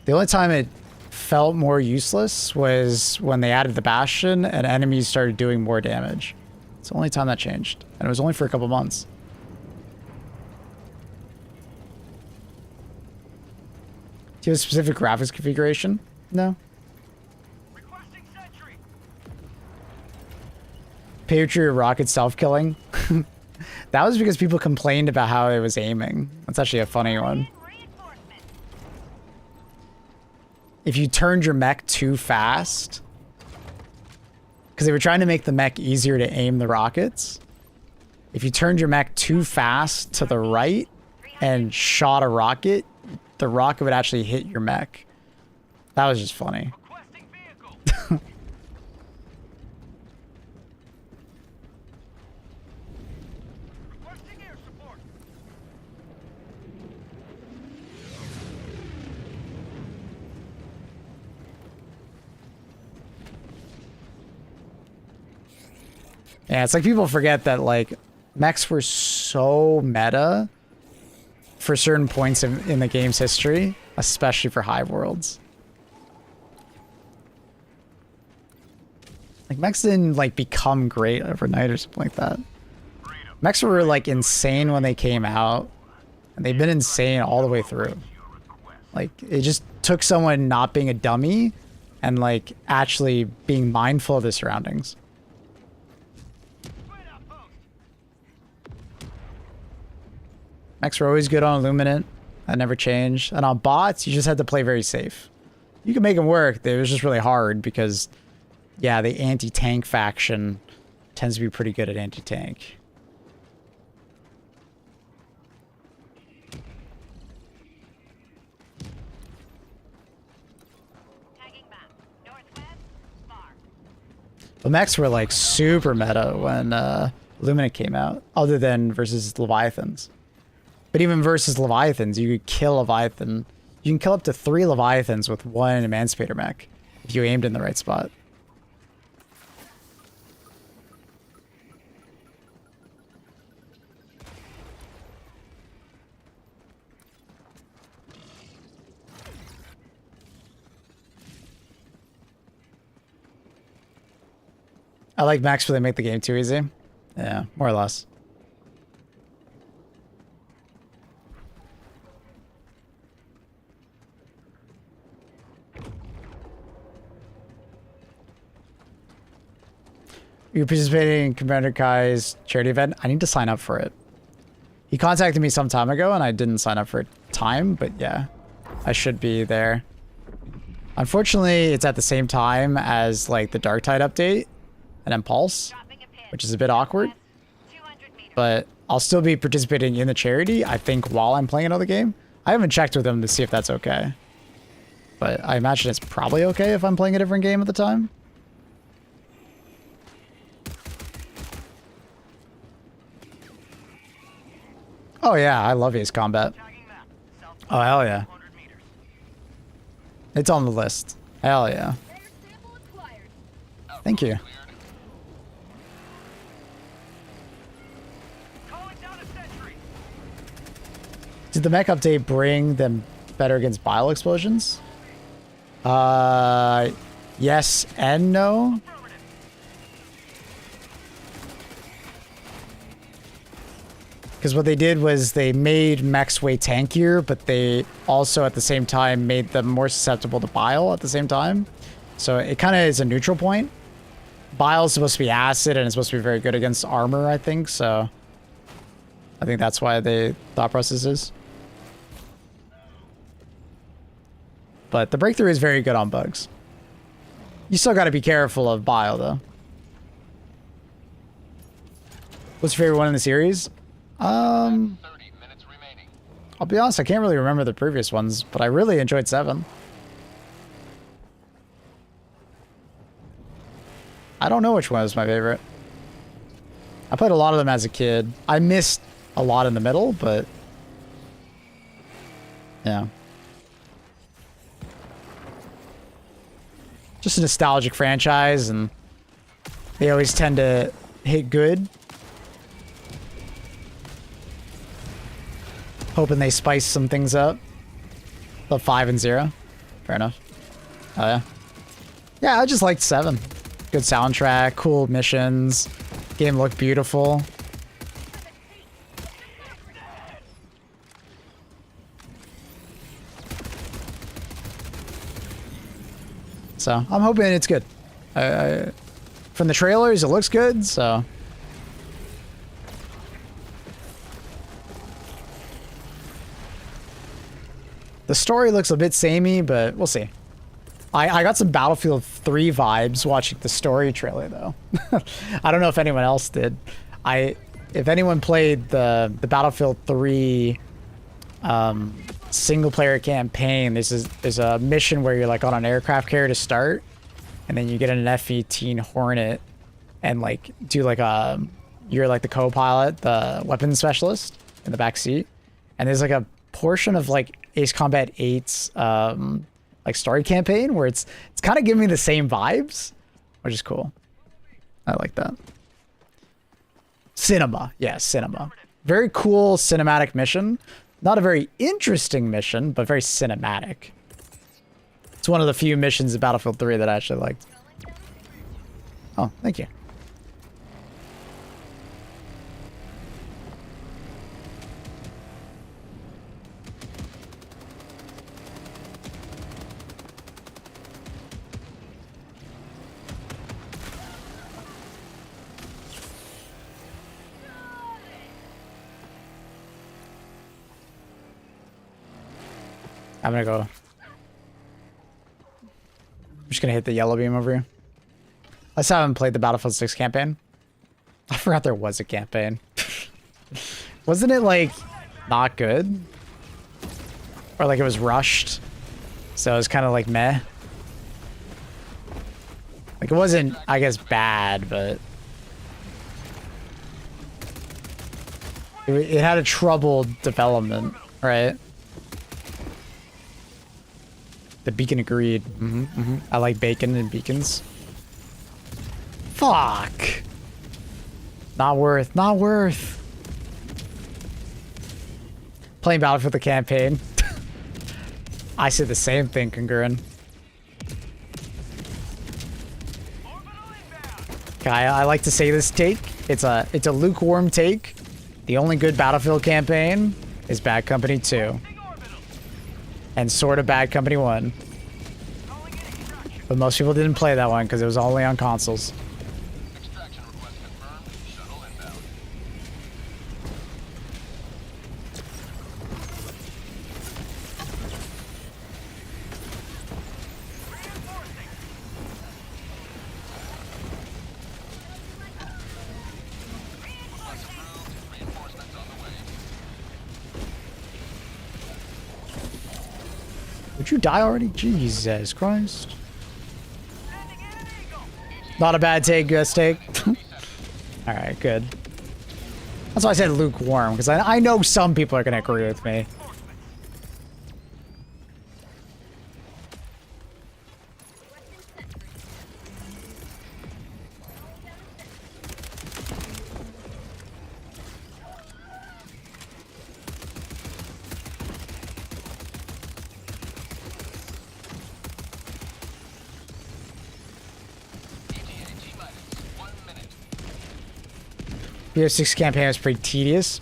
The only time it felt more useless was when they added the Bastion and enemies started doing more damage. It's the only time that changed. And it was only for a couple months. Do you have a specific graphics configuration? No. Requesting sentry. Patriot rocket self-killing. That was because people complained about how it was aiming. That's actually a funny one. If you turned your mech too fast, because they were trying to make the mech easier to aim the rockets. If you turned your mech too fast to the right and shot a rocket, the rocket would actually hit your mech. That was just funny. Requesting vehicle. Requesting air support. Yeah, it's like people forget that like mechs were so meta for certain points in the game's history, especially for Hive Worlds. Like mechs didn't like become great overnight or something like that. Mechs were like insane when they came out, and they've been insane all the way through. Like it just took someone not being a dummy and like actually being mindful of their surroundings. Mechs were always good on Illuminant. That never changed. And on bots, you just had to play very safe. You could make them work. It was just really hard because, yeah, the anti-tank faction tends to be pretty good at anti-tank. But mechs were like super meta when Illuminant came out, other than versus Leviathans. But even versus Leviathans, you could kill Leviathan. You can kill up to 3 Leviathans with 1 Emancipator mech if you aimed in the right spot. I like mechs where they make the game too easy. Yeah, more or less. You're participating in Commander Kai's charity event. I need to sign up for it. He contacted me some time ago and I didn't sign up for it time, but yeah, I should be there. Unfortunately, it's at the same time as like the Darktide update and Impulse, which is a bit awkward. But I'll still be participating in the charity, I think, while I'm playing another game. I haven't checked with them to see if that's okay. But I imagine it's probably okay if I'm playing a different game at the time. Oh yeah, I love Ace Combat. Oh hell yeah. It's on the list. Hell yeah. Thank you. Did the mech update bring them better against bile explosions? Yes and no. Because what they did was they made mechs way tankier, but they also at the same time made them more susceptible to bile at the same time. So it kind of is a neutral point. Bile is supposed to be acid and it's supposed to be very good against armor, I think. So I think that's why the thought process is. But the breakthrough is very good on bugs. You still got to be careful of bile though. What's your favorite one in the series? I'll be honest, I can't really remember the previous ones, but I really enjoyed 7. I don't know which one was my favorite. I played a lot of them as a kid. I missed a lot in the middle, but yeah. Just a nostalgic franchise, and they always tend to hit good. Hoping they spice some things up. The 5 and 0. Fair enough. Oh yeah. Yeah, I just liked 7. Good soundtrack, cool missions. Game looked beautiful. So I'm hoping it's good. From the trailers, it looks good, so. The story looks a bit samey, but we'll see. I got some Battlefield 3 vibes watching the story trailer, though. I don't know if anyone else did. If anyone played the Battlefield 3 single player campaign, there's a mission where you're like on an aircraft carrier to start, and then you get in an F-18 Hornet and like do like you're like the co-pilot, the weapons specialist in the back seat, and there's like a portion of like Ace Combat 8's like story campaign where it's kind of giving me the same vibes, which is cool. I like that. Cinema. Yeah, cinema. Very cool cinematic mission. Not a very interesting mission, but very cinematic. It's one of the few missions in Battlefield 3 that I actually liked. Oh, thank you. I'm gonna go. I'm just gonna hit the yellow beam over here. I still haven't played the Battlefield 6 campaign. I forgot there was a campaign. Wasn't it like not good? Or like it was rushed? So it was kind of like meh. Like it wasn't, I guess, bad, but it had a troubled development, right? The beacon agreed. I like bacon and beacons. Fuck. Not worth. Not worth. Playing Battlefield the campaign. I said the same thing, Congruent. Okay, I like to say this take. It's a lukewarm take. The only good Battlefield campaign is Bad Company 2. And sort of Bad Company 1. But most people didn't play that one because it was only on consoles. Extraction request confirmed. Shuttle inbound. Reinforcements on the way. Would you die already? Jesus Christ. Not a bad take, good take. Alright, good. That's why I said lukewarm, because I know some people are going to agree with me. BO6 campaign was pretty tedious.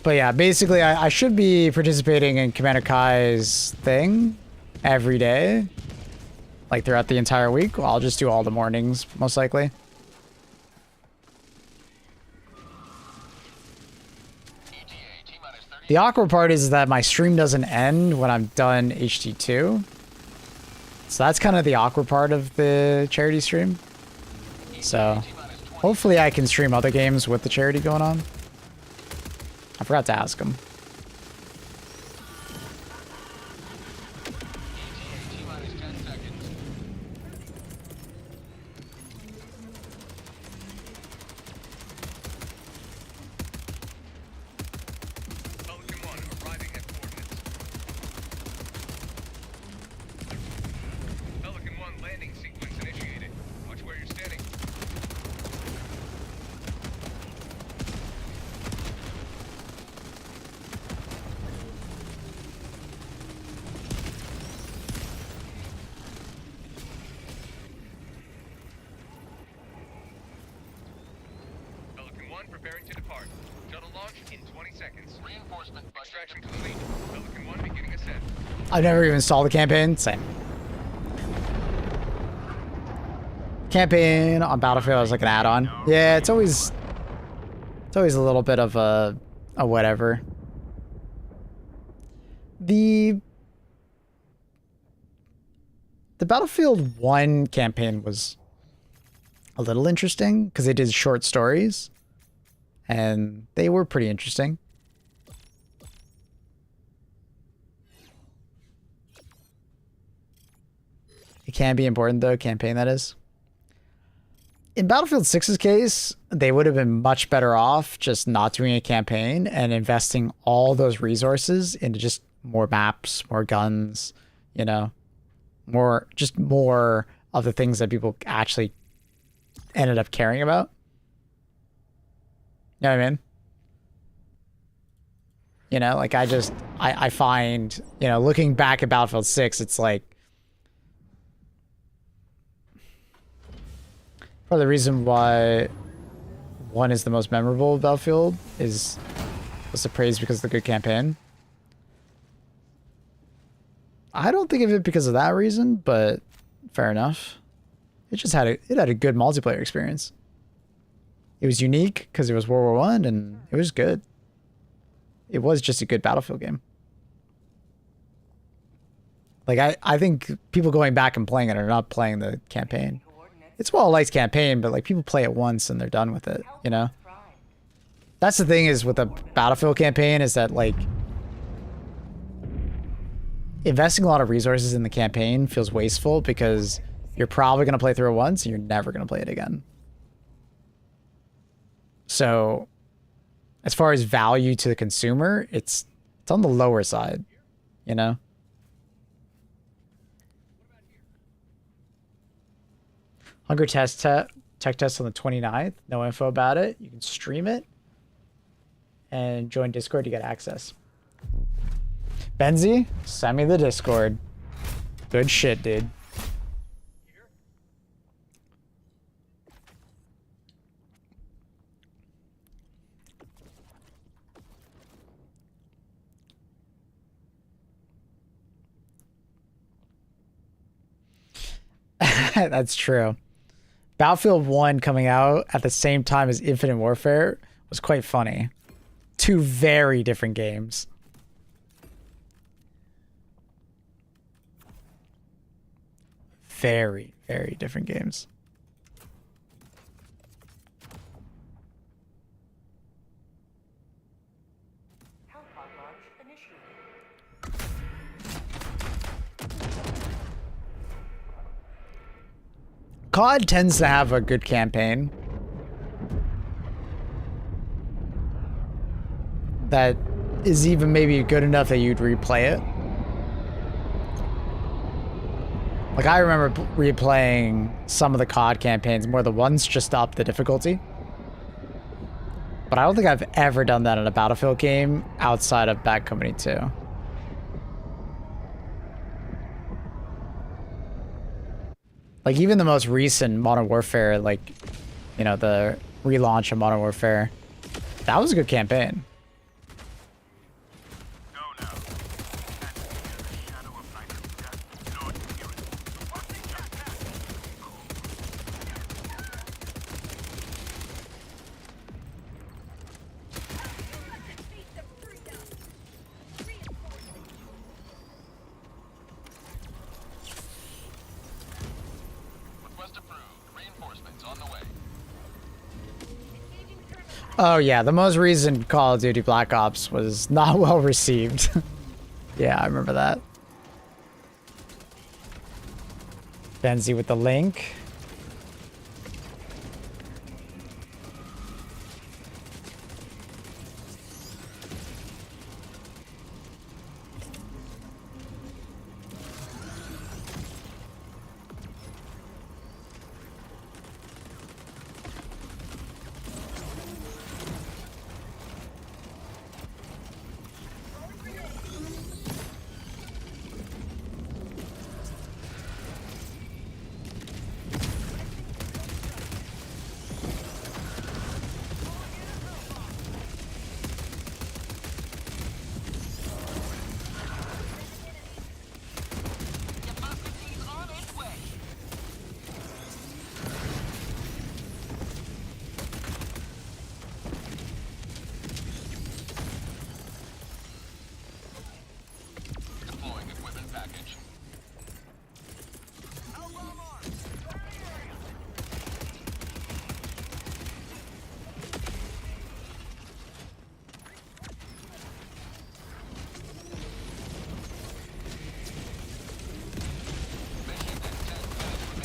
But yeah, basically I should be participating in Commander Kai's thing every day. Like throughout the entire week. Well, I'll just do all the mornings, most likely. The awkward part is that my stream doesn't end when I'm done HT2. So that's kind of the awkward part of the charity stream. So hopefully I can stream other games with the charity going on. I forgot to ask him. Preparing to depart. Shuttle launch in 20 seconds. Reinforcement Extraction complete. Pelican 1 beginning ascent. I've never even installed the campaign. Same. Campaign on Battlefield is like an add-on. Yeah, it's always a little bit of a whatever. The Battlefield 1 campaign was a little interesting because they did short stories and they were pretty interesting. It can be important though, campaign that is. In Battlefield 6's case, they would have been much better off just not doing a campaign and investing all those resources into just more maps, more guns, you know, more of the things that people actually ended up caring about. You know what I mean? You know, like I find, you know, looking back at Battlefield 6, it's like, part of the reason why 1 is the most memorable Battlefield was the praise because of the good campaign. I don't think of it because of that reason, but fair enough. It just had a good multiplayer experience. It was unique because it was World War I and it was good. It was just a good Battlefield game. Like I think people going back and playing it are not playing the campaign. It's a well-liked campaign, but like people play it once and they're done with it, you know? That's the thing is with a Battlefield campaign is that like investing a lot of resources in the campaign feels wasteful because you're probably going to play through it once and you're never going to play it again. So as far as value to the consumer, it's on the lower side, you know? Hunger tech test on the 29th. No info about it. You can stream it and join Discord to get access. Benzie, send me the Discord. Good shit, dude. That's true. Battlefield 1 coming out at the same time as Infinite Warfare was quite funny. Two very different games. Very, very different games. Hellpod launch initiated. COD tends to have a good campaign that is even maybe good enough that you'd replay it. Like I remember replaying some of the COD campaigns, more the ones just up the difficulty. But I don't think I've ever done that in a Battlefield game outside of Bad Company 2. Like even the most recent Modern Warfare, like, you know, the relaunch of Modern Warfare, that was a good campaign. Oh yeah, the most recent Call of Duty Black Ops was not well received. Yeah, I remember that. Benzie with the link.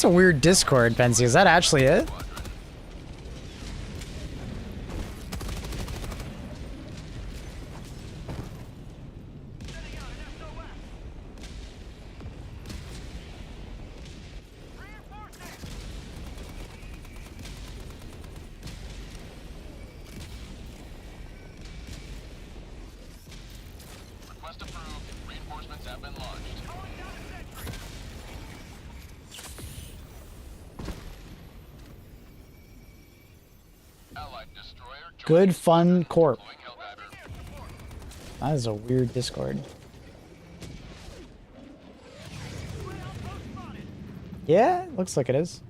That's a weird Discord, Benzie. Is that actually it? Request approved. Reinforcements have been launched. Allied destroyer Good Fun Corp. deploying Helldiver. That is a weird Discord. Yeah, looks like it is.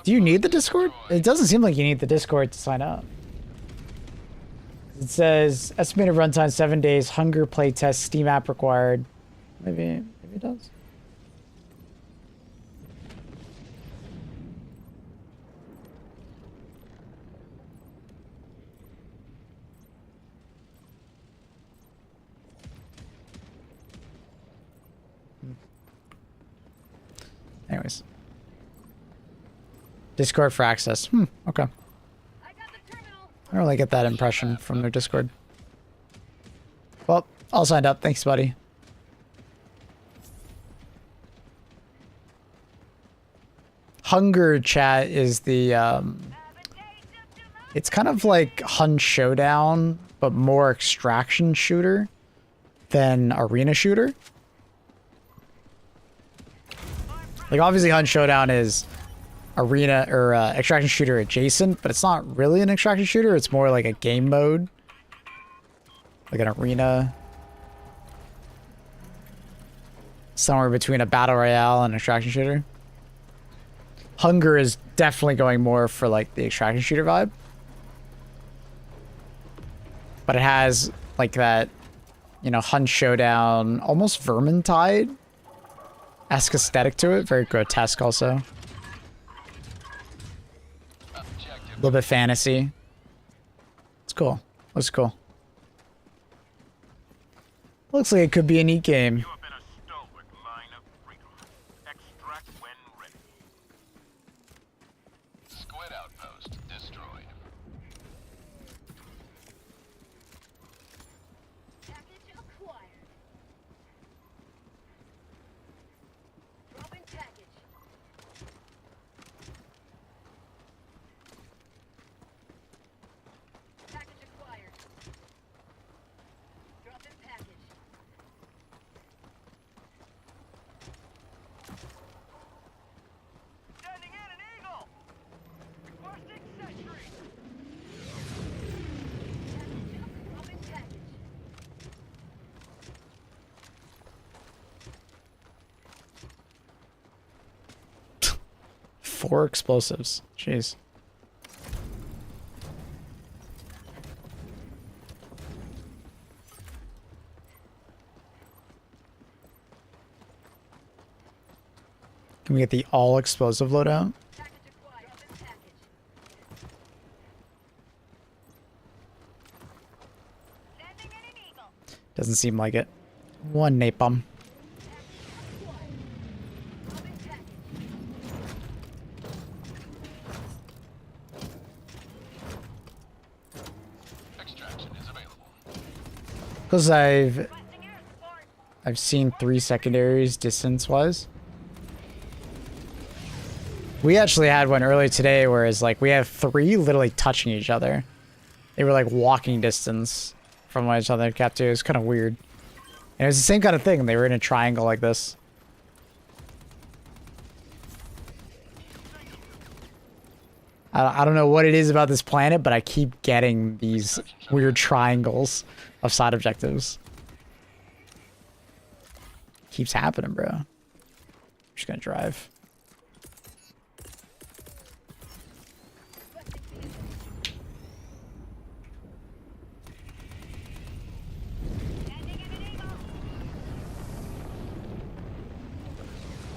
Do you need the Discord? It doesn't seem like you need the Discord to sign up. It says estimated runtime 7 days, hunger playtest, Steam app required. Maybe it does. Anyways. Discord for access. Okay. I don't really get that impression from their Discord. Well, all signed up. Thanks, buddy. Hunger chat is the, it's kind of like Hun Showdown, but more extraction shooter than arena shooter. Like, obviously, Hun Showdown is arena or extraction shooter adjacent, but it's not really an extraction shooter. It's more like a game mode, like an arena, somewhere between a battle royale and extraction shooter. Hunger is definitely going more for like the extraction shooter vibe, but it has like that, you know, Hun Showdown, almost Vermintide-esque aesthetic to it. Very grotesque also. A little bit fantasy. It's cool. Looks cool. Looks like it could be a neat game. You have been a stalwart line of freedom. Extract when ready. Squid outpost destroyed. Package acquired. Dropping package. Package acquired. Dropping package. Standing in an eagle. Requesting sentry. Dropping package. 4 explosives. Jeez. Can we get the all explosive loadout? Package acquired. Dropping package. Standing in an eagle. Doesn't seem like it. 1 napalm. Dropping package. Extraction is available. Because I've Requesting air support. seen 3 secondaries distance wise. We actually had one earlier today, whereas like we have 3 literally touching each other. They were like walking distance from each other. Cap 2. It was kind of weird. And it was the same kind of thing. They were in a triangle like this. I don't know what it is about this planet, but I keep getting these weird triangles of side objectives. Keeps happening, bro. I'm just gonna drive. Standing in an eagle.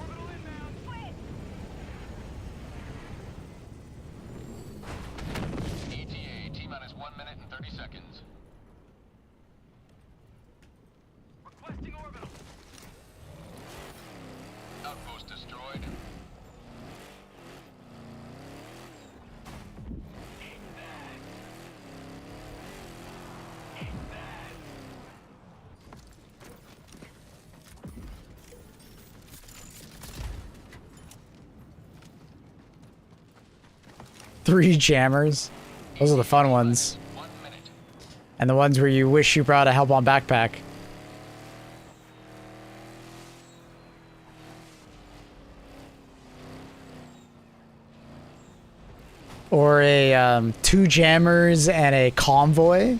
Orbital inbound. Quit. ETA T-minus 1 minute and 30 seconds. Requesting orbital. destroyed. Three jammers. Those are the fun ones. And the ones where you wish you brought a help on backpack. Or a 2 jammers and a convoy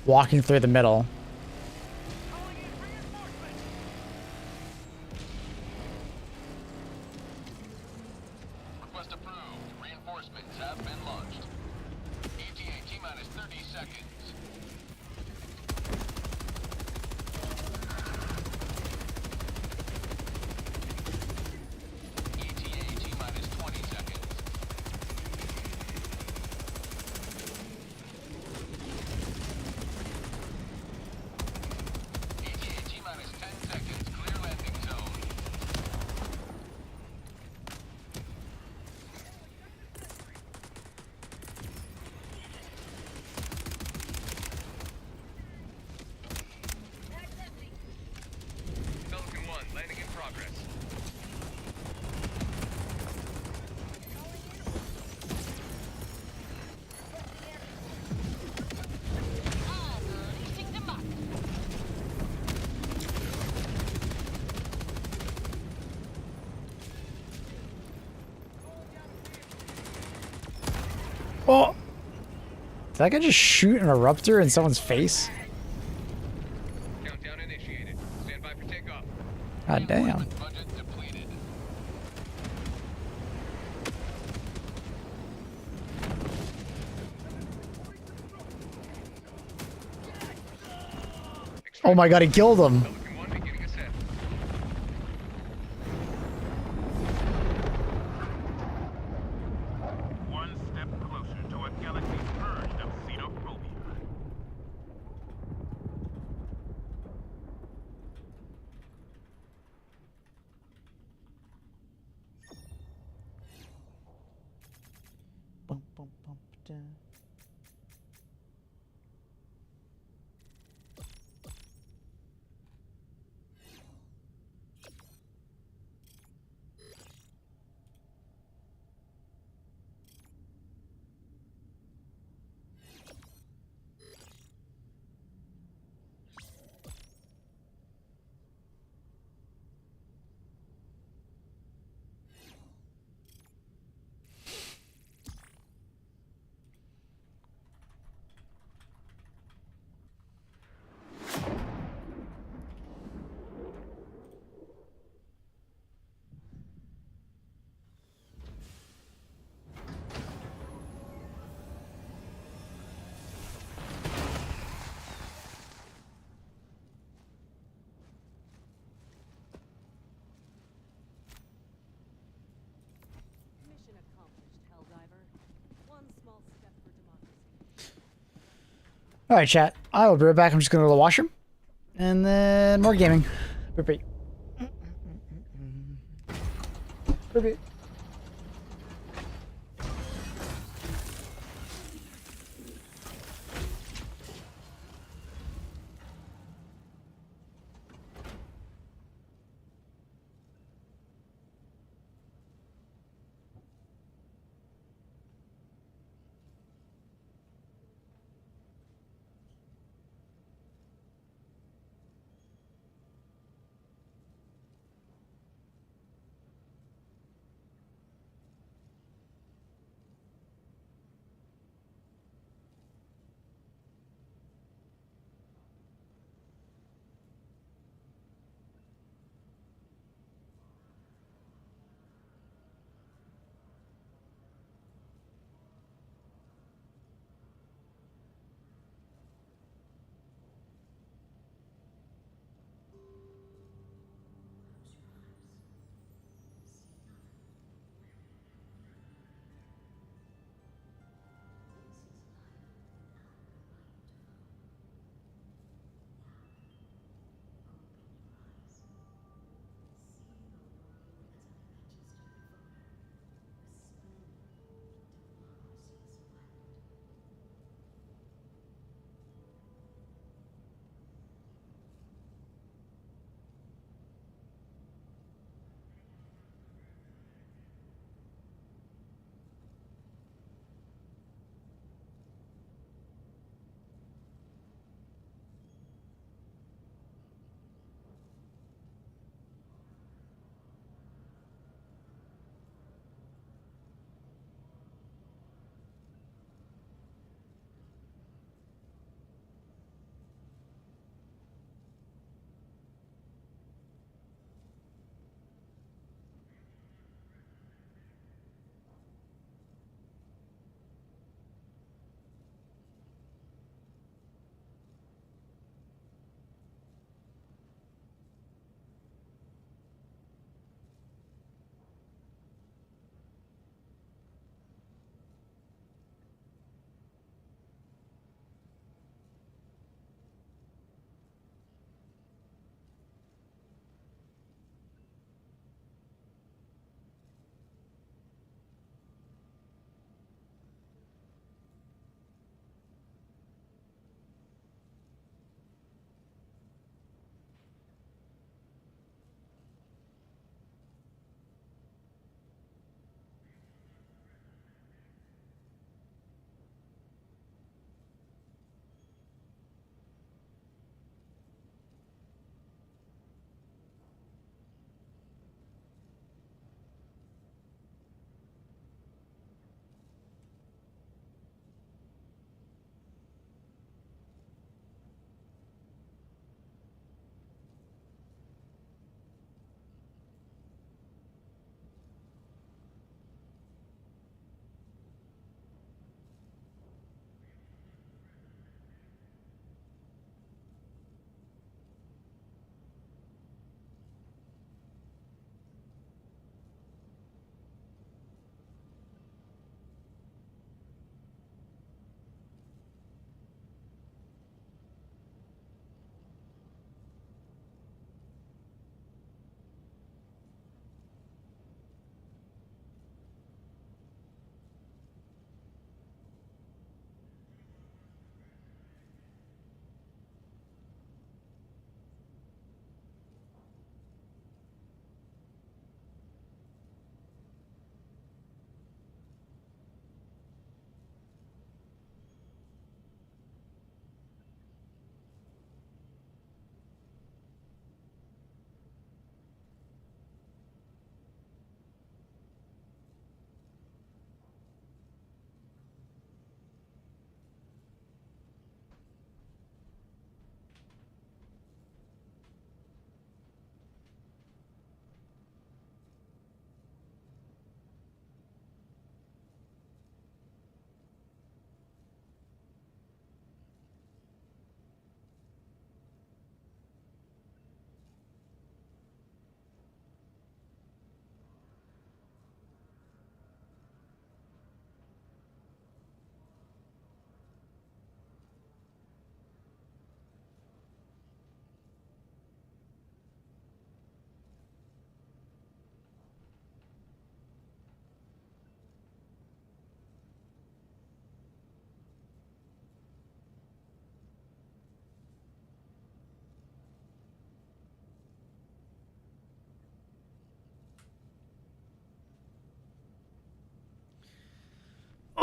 walking through the middle. Request approved. Reinforcements have been launched. ETA T-minus 30 seconds. ETA T-minus 20 seconds. ETA T-minus 10 seconds. Clear landing zone. Pelican 1, landing in progress. Oh! Did that guy just shoot an eruptor in someone's face? Countdown initiated. Stand by for takeoff. God damn. Budget depleted. Oh my god, he killed him. Pelican 1 beginning ascent. One step closer to a galaxy purged of xenophobia. Bum, bum, bum, da. Mission accomplished, Helldiver. One small step for democracy. Alright, chat. I will be right back. I'm just gonna go to the washroom. And then more gaming. Repeat. Repeat.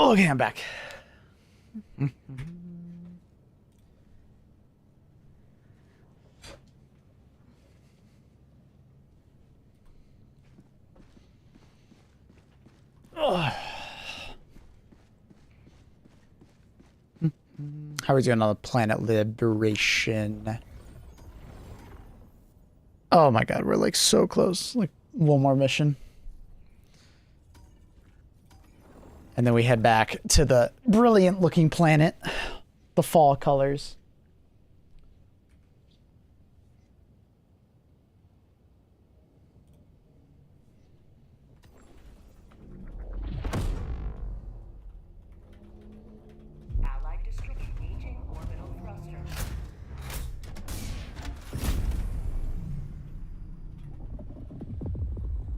Okay, I'm back. How are we doing on the planet Liberation? Oh my god, we're like so close. Like one more mission. And then we head back to the brilliant looking planet. The fall colors. Allied destroyer engaging orbital thruster.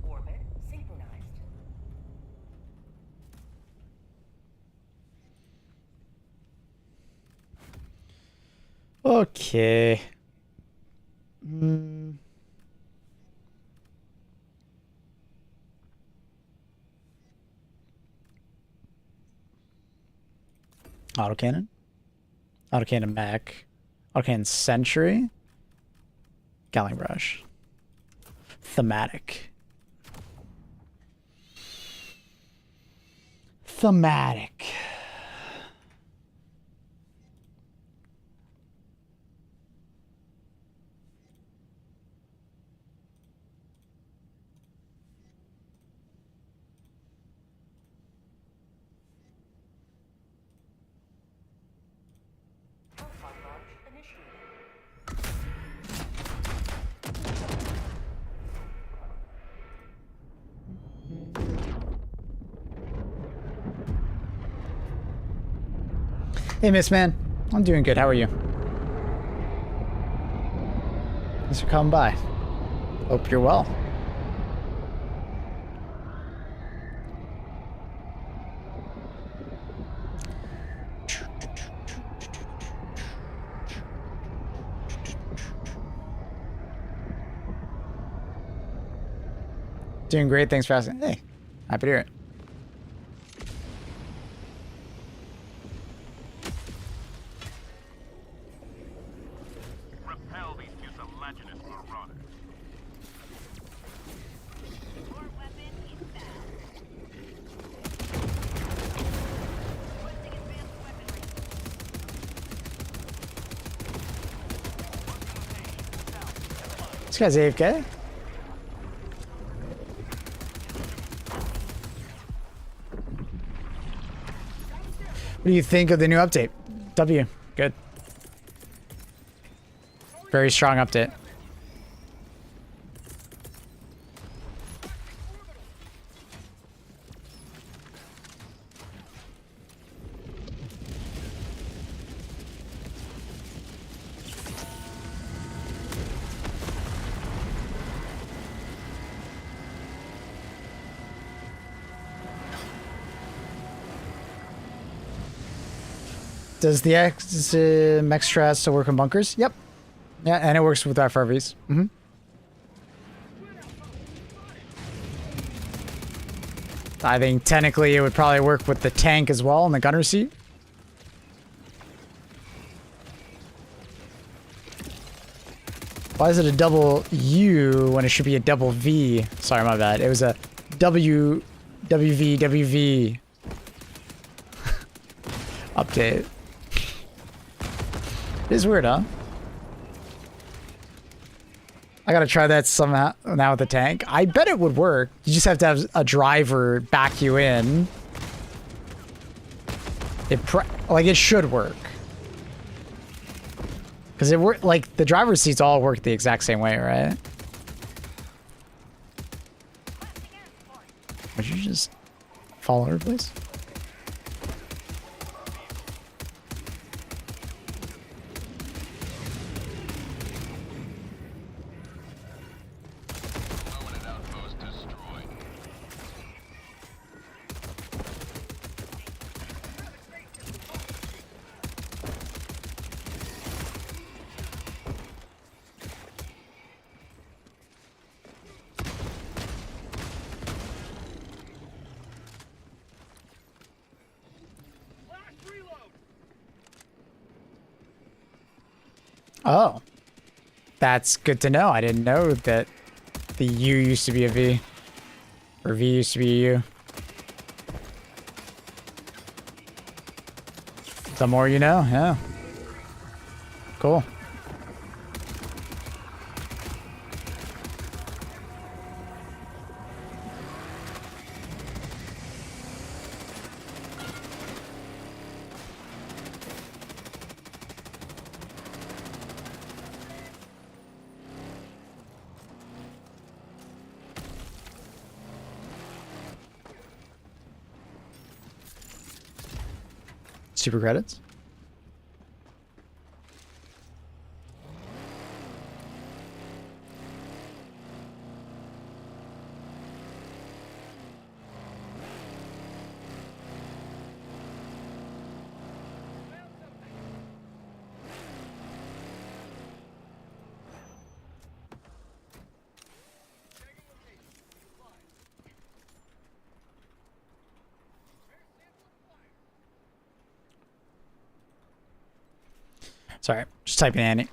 Orbit synchronized. Okay. Autocannon. Autocannon mech. Autocannon sentry. Gatling brush. Thematic. Thematic. Hellfire launch initiated. Hey, Miss Man. I'm doing good. How are you? Thanks for coming by. Hope you're well. Doing great. Thanks for asking. Hey, happy to hear it. Repel these mucilaginous marauders. This guy's AFK. What do you think of the new update? W. Good. Very strong update. Does the Extra still work on bunkers? Yep. Yeah, and it works with FRVs. I think technically it would probably work with the tank as well in the gunner seat. Why is it a double U when it should be a double V? Sorry, my bad. It was a WV update. It is weird, huh? I gotta try that somehow now with the tank. I bet it would work. You just have to have a driver back you in. It should work. Because it work like the driver's seats all work the exact same way, right? Would you just fall over, please? Oh. That's good to know. I didn't know that the U used to be a V. Or V used to be a U. The more you know, yeah. Cool. Super credits. Sorry, just typing Annie.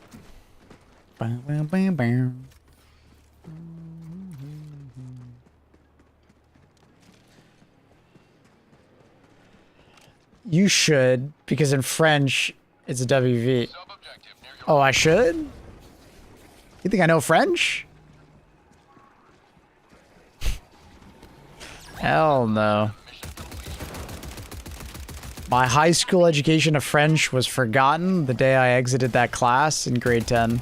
You should, because in French, it's a WV. Oh, I should? You think I know French? Hell no. My high school education of French was forgotten the day I exited that class in grade 10.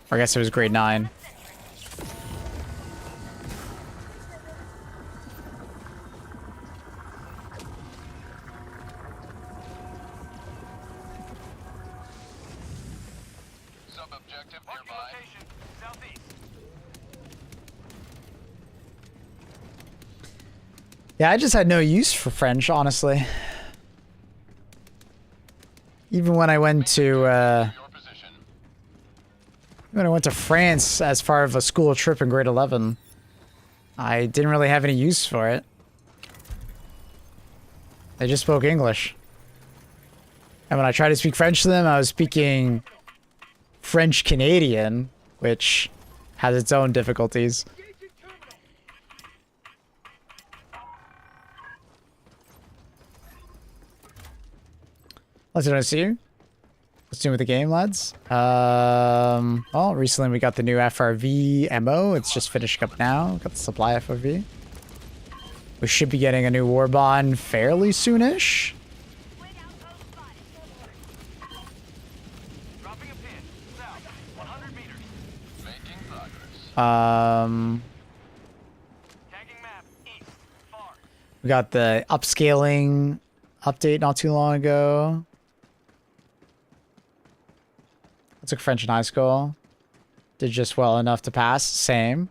Or I guess it was grade 9. Sub-objective nearby. Southeast. Yeah, I just had no use for French, honestly. Even when I went to, France as part of a school trip in grade 11, I didn't really have any use for it. They just spoke English. And when I tried to speak French to them, I was speaking French Canadian, which has its own difficulties. Let's see you. What's doing with the game, lads? Well, recently we got the new FRV MO. It's just finishing up now. Got the supply FRV. We should be getting a new war bond fairly soonish. We got the upscaling update not too long ago. I took French in high school. Did just well enough to pass. Same.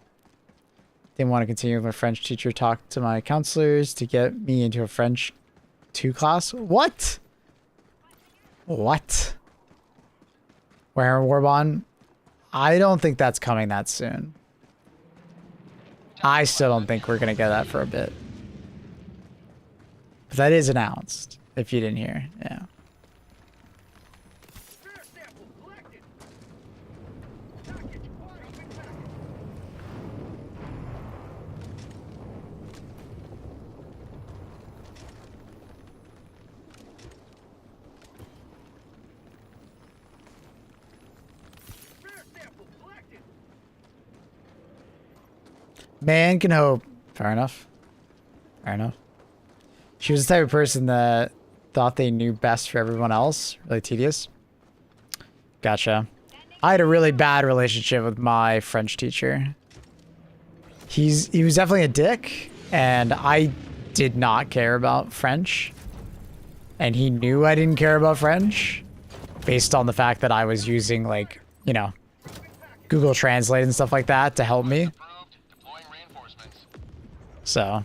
Didn't want to continue with my French teacher. Talked to my counselors to get me into a French 2 class. What? What? Where Warbond? I don't think that's coming that soon. I still don't think we're going to get that for a bit. But that is announced, if you didn't hear. Yeah. Man can hope. Fair enough. Fair enough. She was the type of person that thought they knew best for everyone else. Really tedious. Gotcha. I had a really bad relationship with my French teacher. He was definitely a dick, and I did not care about French. And he knew I didn't care about French based on the fact that I was using, like, you know, Google Translate and stuff like that to help me. So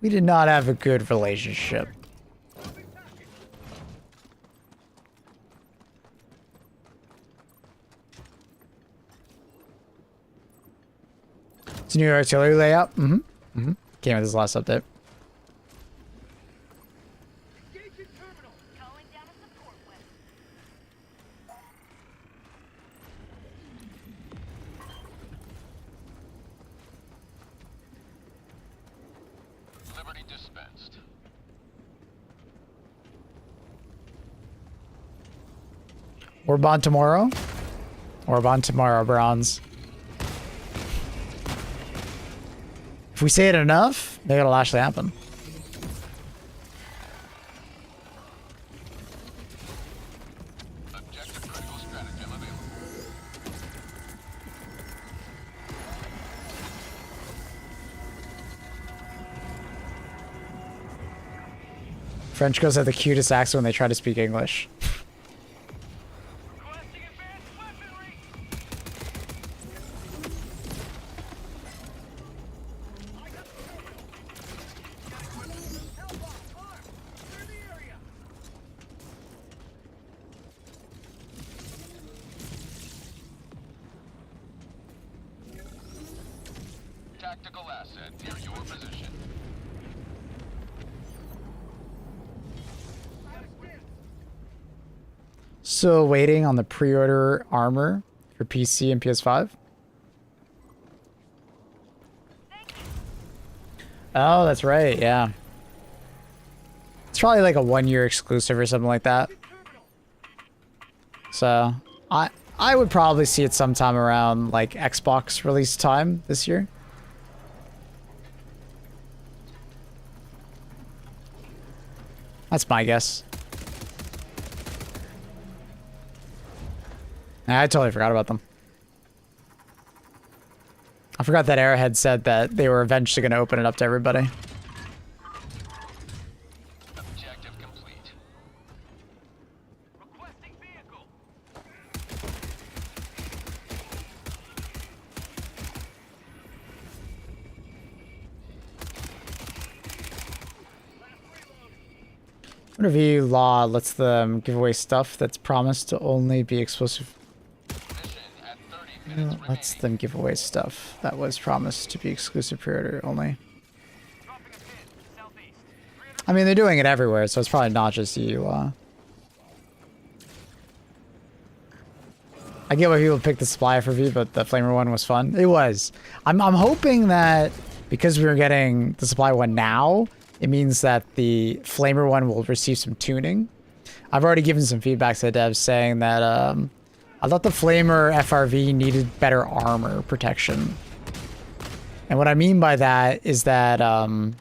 we did not have a good relationship. It's a new artillery layout. Came with this last update. Orban tomorrow? Orban tomorrow, bronze. If we say it enough, maybe it'll actually happen. Objective critical stratagem available. French girls have the cutest accent when they try to speak English. Requesting advanced weaponry. Tactical asset near your position. Still waiting on the pre-order armor for PC and PS5. Oh, that's right, yeah. It's probably like a 1-year exclusive or something like that. So, I would probably see it sometime around like Xbox release time this year. That's my guess. I totally forgot about them. I forgot that Arrowhead said that they were eventually going to open it up to everybody. Objective complete. Requesting vehicle. Review law lets them give away stuff that's promised to only be exclusive. Mission at 30 minutes Lets them give away stuff that was promised to be exclusive pre-order only. Dropping a pin. Southeast. I mean, they're doing it everywhere, so it's probably not just EU law. I get why people pick the supply FRV, but the flamer one was fun. It was. I'm hoping that because we were getting the supply one now, it means that the flamer one will receive some tuning. I've already given some feedback to the devs saying that I thought the flamer FRV needed better armor protection. And what I mean by that is that I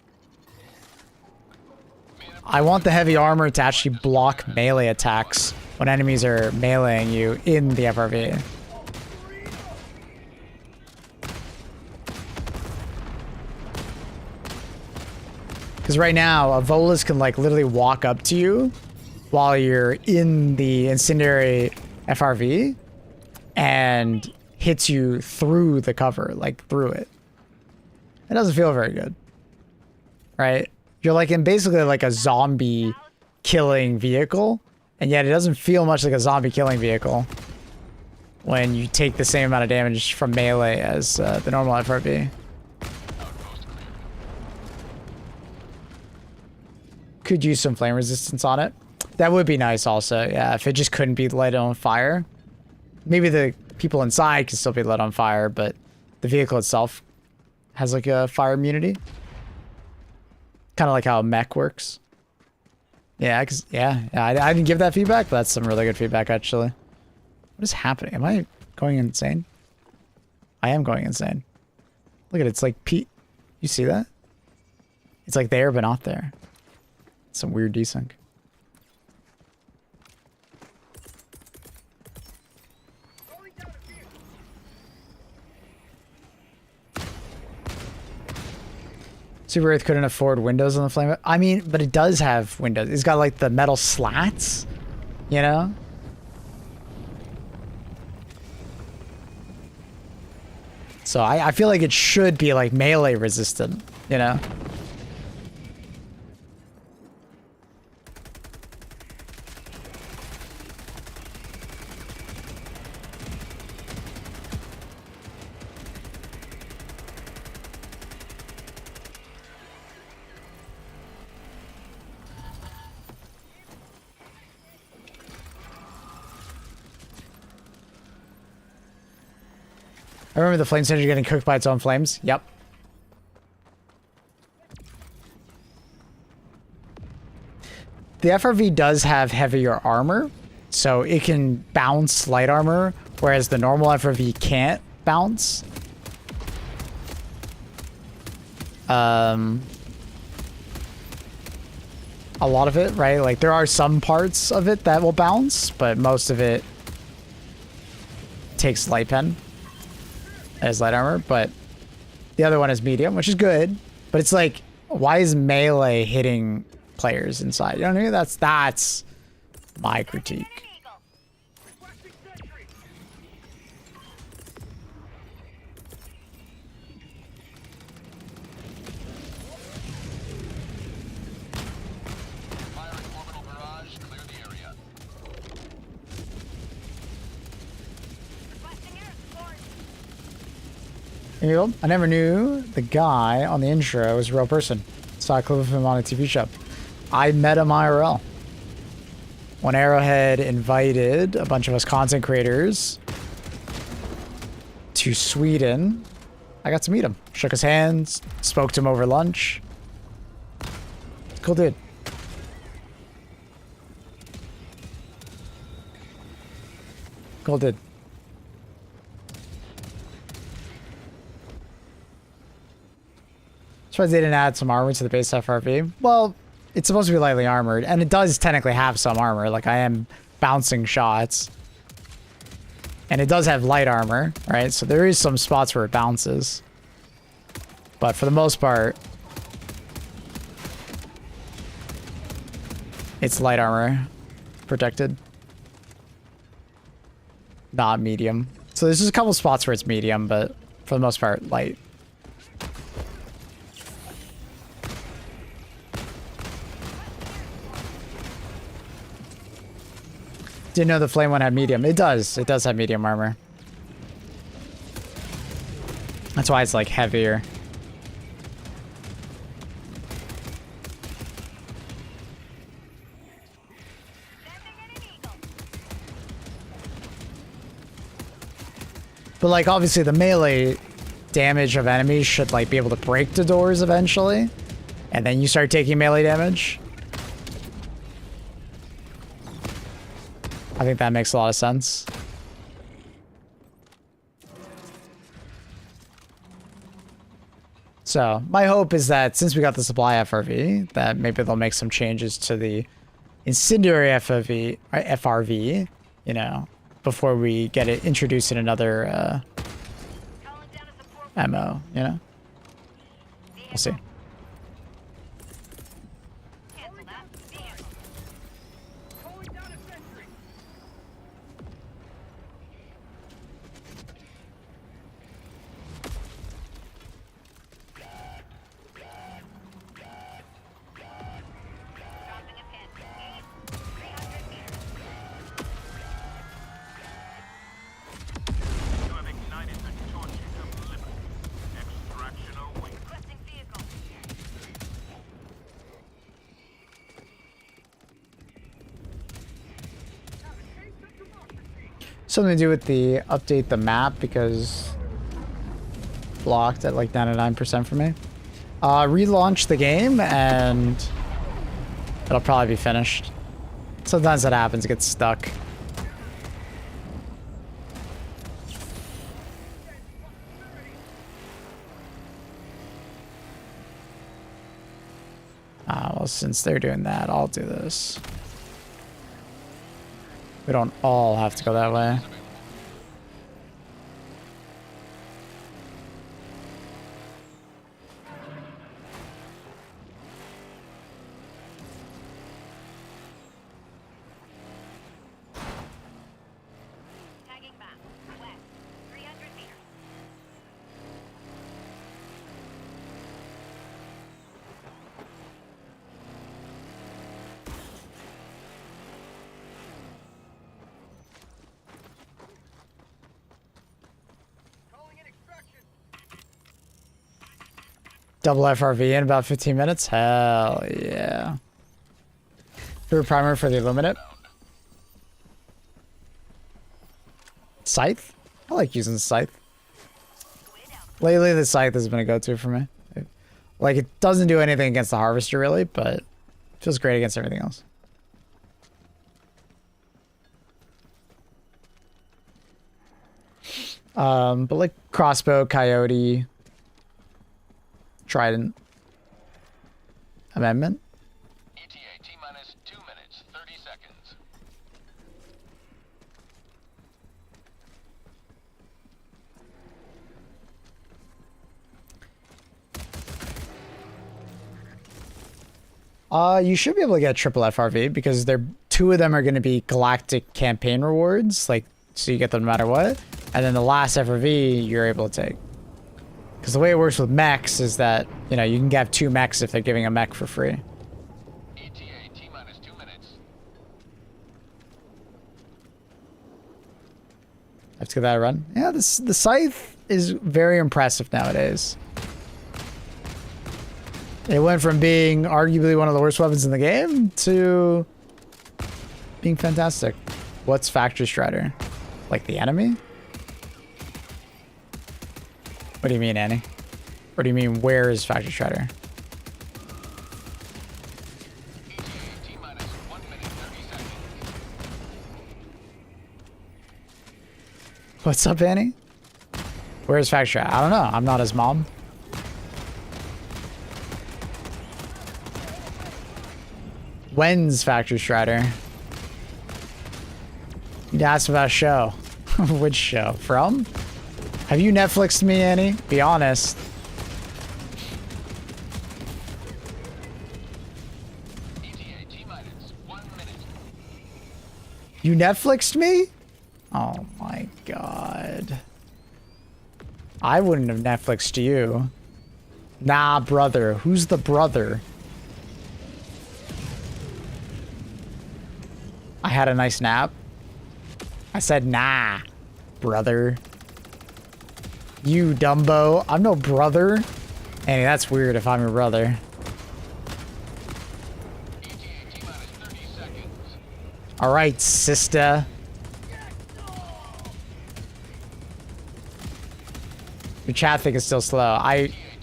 want the heavy armor to actually block melee attacks when enemies are meleeing you in the FRV. Because right now, a Volus can like literally walk up to you while you're in the incendiary FRV and hits you through the cover, like through it. It doesn't feel very good, right? You're like in basically like a zombie killing vehicle, and yet it doesn't feel much like a zombie killing vehicle when you take the same amount of damage from melee as the normal FRV. Could use some flame resistance on it. That would be nice also, yeah, if it just couldn't be lit on fire. Maybe the people inside can still be lit on fire, but the vehicle itself has like a fire immunity. Kind of like how a mech works. Yeah, I didn't give that feedback, but that's some really good feedback actually. What is happening? Am I going insane? I am going insane. Look at it, it's like Pete. You see that? It's like there, but not there. Some weird desync. Super Earth couldn't afford windows on the flame. I mean, but it does have windows. It's got like the metal slats, you know? So I feel like it should be like melee resistant, you know? I remember the flame sender getting cooked by its own flames. Yep. The FRV does have heavier armor, So it can bounce light armor, whereas the normal FRV can't bounce. A lot of it, right? Like there are some parts of it that will bounce, but most of it takes light pen as light armor, but the other one is medium, which is good, but it's like, why is melee hitting players inside? You know what I mean? That's my critique. Here you go. I never knew the guy on the intro was a real person. Saw a clip of him on a TV show. I met him IRL. When Arrowhead invited a bunch of us content creators to Sweden, I got to meet him. Shook his hands, spoke to him over lunch. Cool dude. Cool dude. Surprised they didn't add some armor to the base FRV. Well, it's supposed to be lightly armored, and it does technically have some armor. Like, I am bouncing shots. And it does have light armor, right? So there is some spots where it bounces. But for the most part, it's light armor protected. Not medium. So there's just a couple spots where it's medium, but for the most part, light. Didn't know the flame one had medium. It does. It does have medium armor. That's why it's like heavier. But like obviously the melee damage of enemies should like be able to break the doors eventually. And then you start taking melee damage. I think that makes a lot of sense. So, my hope is that since we got the supply FRV, that maybe they'll make some changes to the incendiary FRV, you know, before we get it introduced in another MO, you know? We'll see. Something to do with the update the map because blocked at like 99% for me. Relaunch the game and it'll probably be finished. Sometimes that happens, it gets stuck. Well, since they're doing that, I'll do this. We don't all have to go that way. Double FRV in about 15 minutes? Hell yeah. Do a primer for the Illuminate. Scythe? I like using the Scythe. Lately, the Scythe has been a go-to for me. Like, it doesn't do anything against the Harvester, really, but it feels great against everything else. But like crossbow, coyote, trident, amendment. ETA T-minus 2 minutes, 30 seconds. You should be able to get triple FRV because they're two of them are going to be galactic campaign rewards, like so you get them no matter what, and then the last FRV you're able to take. Because the way it works with mechs is that you can have 2 mechs if they're giving a mech for free. ETA T-minus 2 minutes. Let's get that run. Yeah, the scythe is very impressive nowadays. It went from being arguably one of the worst weapons in the game to being fantastic. What's Factory Strider? Like the enemy? What do you mean, Annie? Or do you mean where is Factory Strider? ETA T-minus 1 minute, 30 seconds. What's up, Annie? Where's Factory Strider? I don't know. I'm not his mom. When's Factory Strider? You'd ask about a show. Which show? From? Have you Netflixed me, Annie? Be honest. ETA T-minus 1 minute. You Netflixed me? Oh my god. I wouldn't have Netflixed you. Nah, brother. Who's the brother? I had a nice nap. I said, nah, brother. You Dumbo. I'm no brother. Hey, that's weird if I'm your brother. ETA T-minus 30 seconds. All right, sister. Your chat thing is still slow.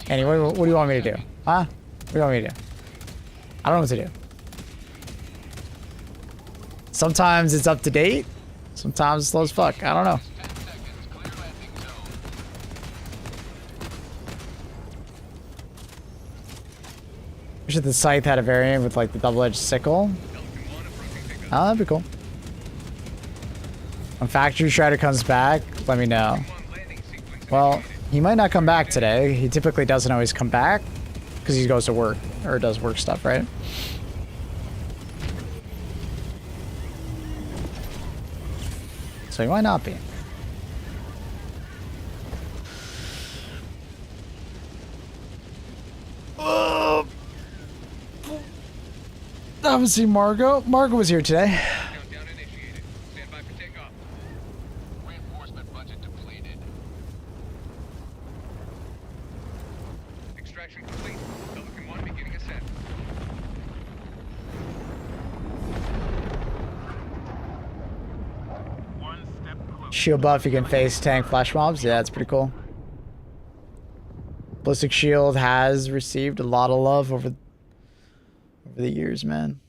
Anyway, what do you want me to do? Huh? What do you want me to do? I don't know what to do. Sometimes it's up to date. Sometimes it's slow as fuck. I don't know. 10 seconds, clear landing zone. Wish that the scythe had a variant with like the double-edged sickle. Oh, that'd be cool. When Factory Strider comes back, let me know. Well, he might not come back today. He typically doesn't always come back because he goes to work or does work stuff, right? So he might not be. I haven't seen Margot. Margot was here today. Countdown initiated. Stand by for takeoff. Reinforcement budget depleted. Extraction complete. Pelican 1 beginning ascent. One step closer. Shield buff, you can face tank flash mobs. Yeah, that's pretty cool. Ballistic Shield has received a lot of love over the years, man.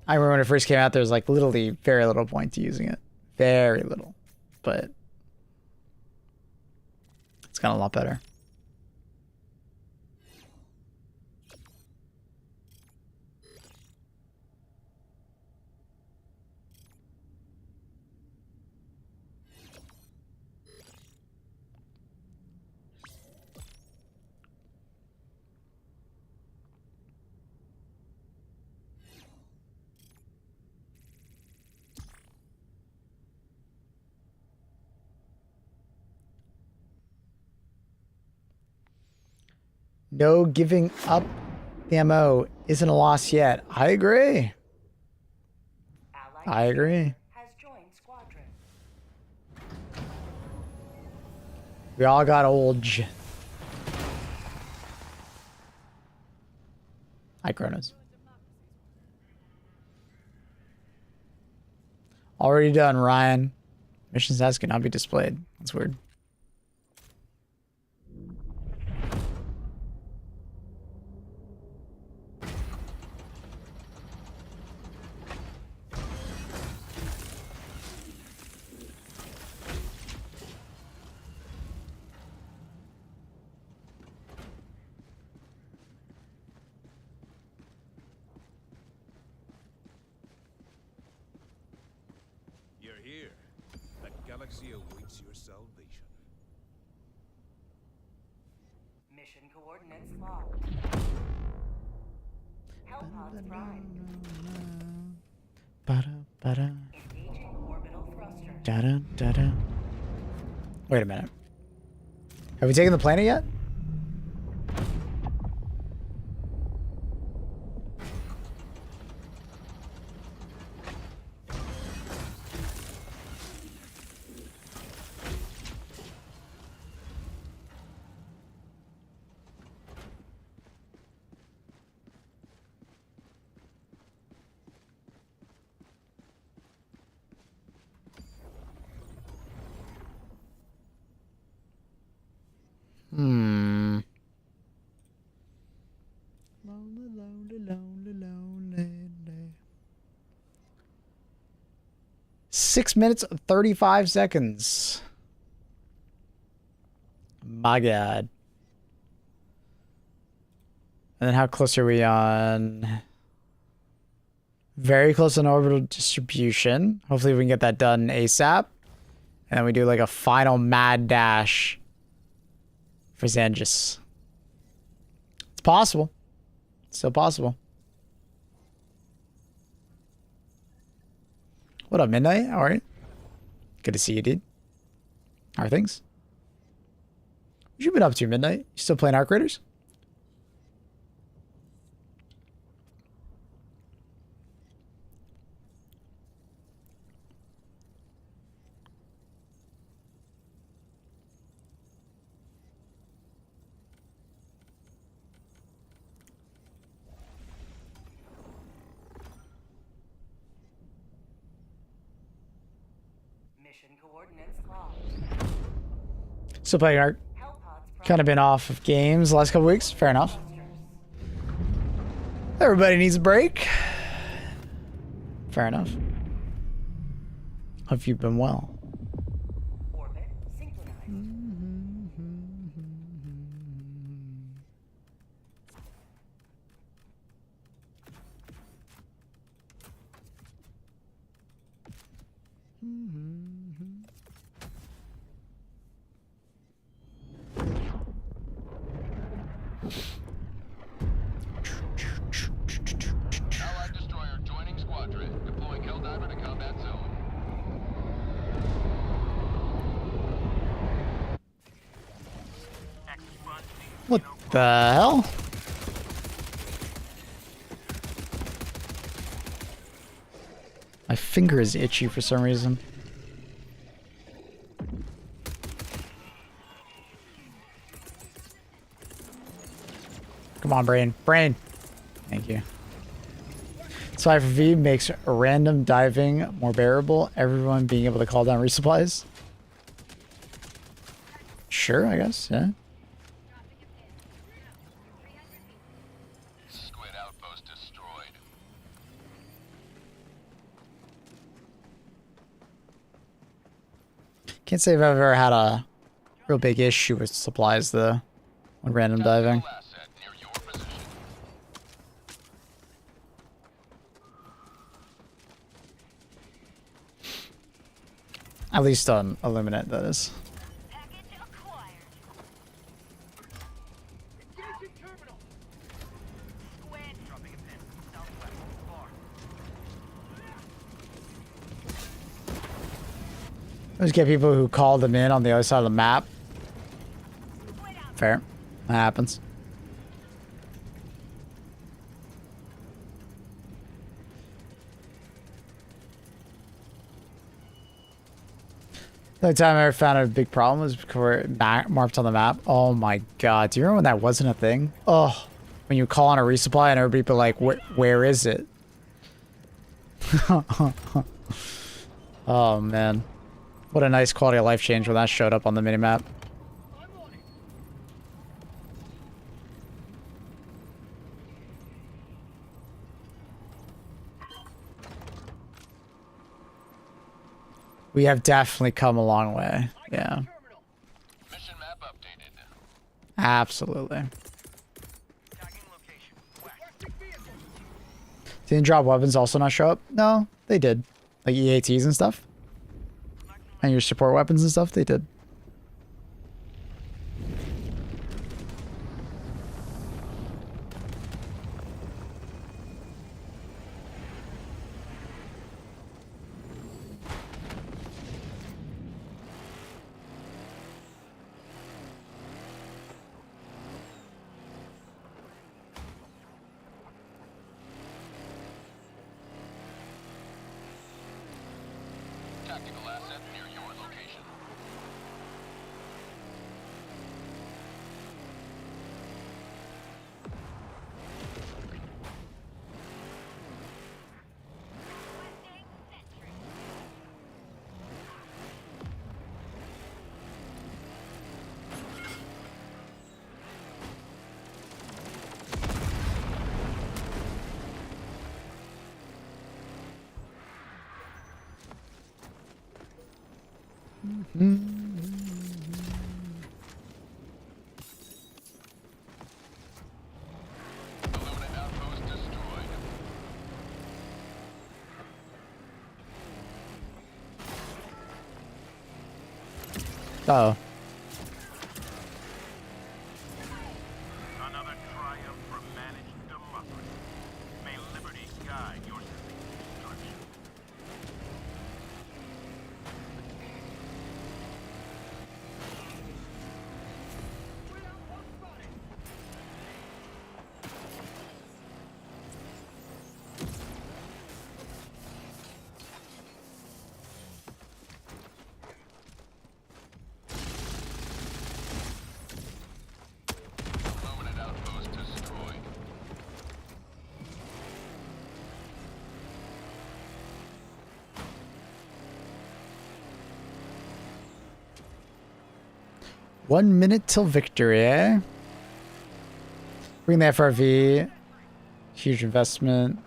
I remember when it first came out, there was like literally very little point to using it. Very little. But it's gotten a lot better. No giving up the MO isn't a loss yet. I agree. I agree. Has joined squadron. We all got old. Hi, Kronos. Already done, Ryan. Mission stats cannot be displayed. That's weird. here. The galaxy awaits your salvation. Mission coordinates locked. Hellpods prime. Ba-da. Engaging orbital thrusters. Da-da. Wait a minute. Have we taken the planet yet? Hmm. Lonely. 6 minutes 35 seconds. My God. And then how close are we on? Very close on orbital distribution. Hopefully we can get that done ASAP. And then we do like a final mad dash for Zangis. It's possible. It's still possible. What up, Midnight? All right. Good to see you, dude. How are things? What you been up to, Midnight? You still playing Arc Raiders? Mission coordinates locked. Still playing Arc. Kind of been off of games the last couple weeks. Fair enough. Everybody needs a break. Fair enough. Hope you've been well. Orbit synchronized. Allied destroyer joining squadron. Deploying Helldiver to combat zone. What the hell? My finger is itchy for some reason. Come on, brain. Brain. Thank you. So FRV makes random diving more bearable. Everyone being able to call down resupplies. Sure, I guess. Yeah. Squid outpost destroyed. Can't say if I've ever had a real big issue with supplies though. When random diving. Asset near your position. At least on Illuminate, that is. Package acquired. Engaging terminal. Squid. Dropping a pin. Southwest. Far. I always get people who call them in on the other side of the map. Fair. That happens. The only time I ever found a big problem was before it marked on the map. Oh my god. Do you remember when that wasn't a thing? Oh. When you call on a resupply and everybody be like, where is it? Oh man. What a nice quality of life change when that showed up on the minimap. We have definitely come a long way. Yeah. Mission map updated. Absolutely. Didn't drop weapons also not show up? No, they did. Like EATs and stuff. And your support weapons and stuff, they did. Tactical asset near your location. Illuminate outpost destroyed. Oh. Another triumph for managed democracy. May liberty guide your destruction. Illuminate outpost destroyed. One minute till victory, eh? Bring the FRV. Huge investment.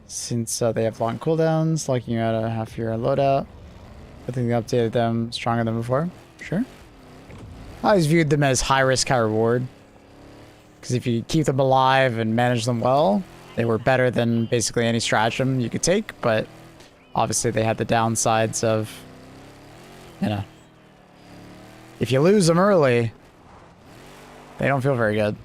Since they have long cooldowns, locking you out of half your loadout. I think they updated them stronger than before. Sure. I always viewed them as high risk, high reward. Because if you keep them alive and manage them well, they were better than basically any stratagem you could take, but obviously they had the downsides of, you know, if you lose them early, they don't feel very good.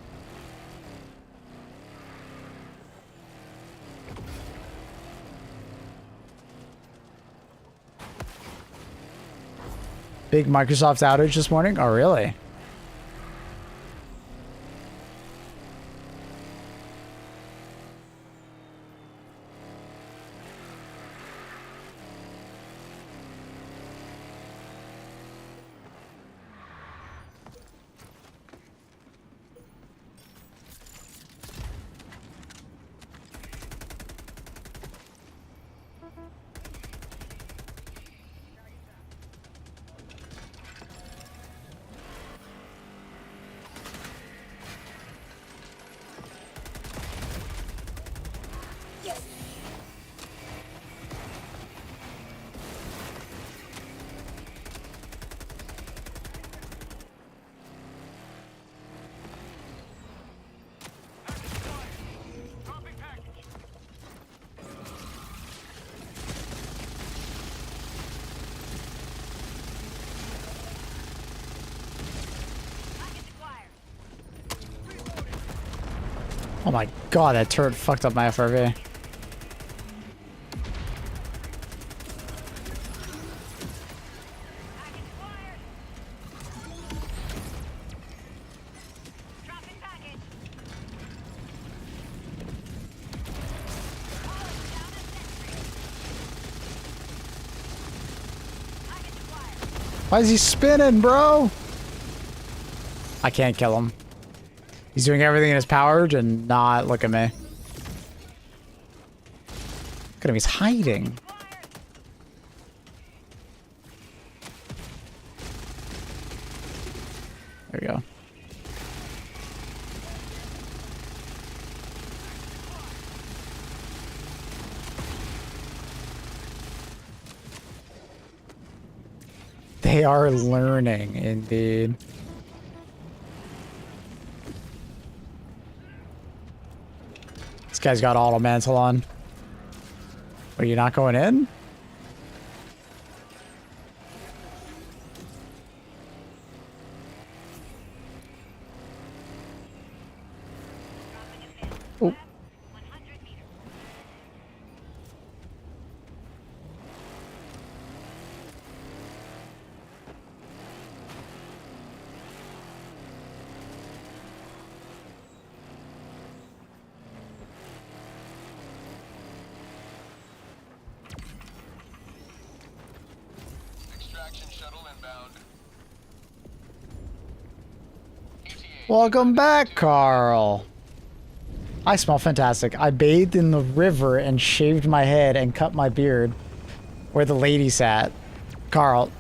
Big Microsoft outage this morning? Oh, really? Oh my god, that turret fucked up my FRV. Why is he spinning, bro? I can't kill him. He's doing everything in his power to not look at me. Look at him, he's hiding. There we go. They are learning, indeed. This guy's got auto mantle on. Are you not going in? extraction shuttle inbound. Welcome back, Carl. I smell fantastic. I bathed in the river and shaved my head and cut my beard where the lady sat. Carl,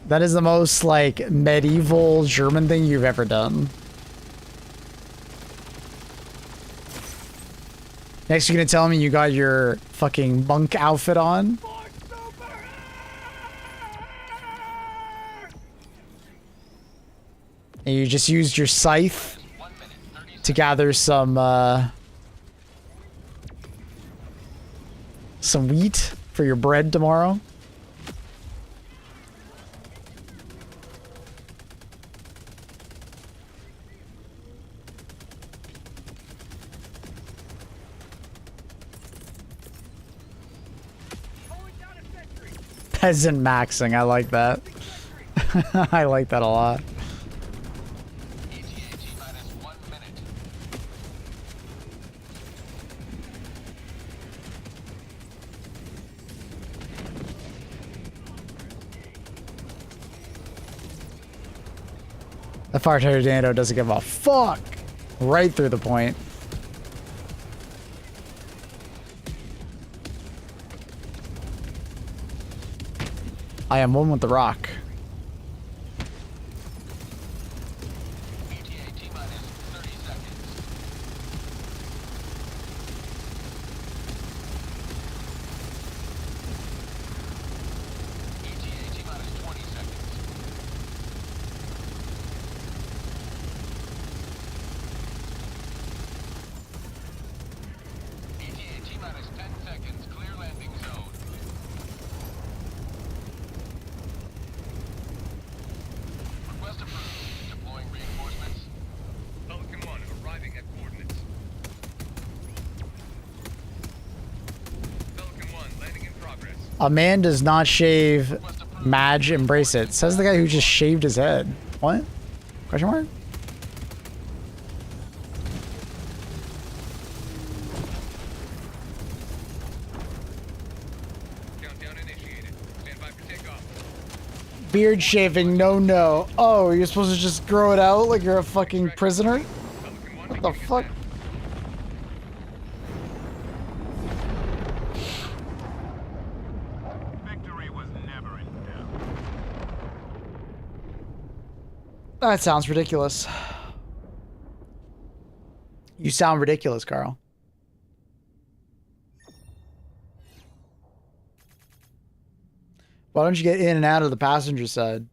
that is the most, like, medieval German thing you've ever done. Next, you're gonna tell me you got your fucking monk outfit on? And you just used your scythe to gather some wheat for your bread tomorrow. Peasant maxing, I like that. I like that a lot. The fire tornado doesn't give a fuck. Right through the point. I am one with the rock. A man does not shave, Madge embrace it. Says the guy who just shaved his head. What? Question mark? Beard shaving, no. Oh, you're supposed to just grow it out like you're a fucking prisoner? What the fuck? That sounds ridiculous. You sound ridiculous, Carl. Why don't you get in and out of the passenger side?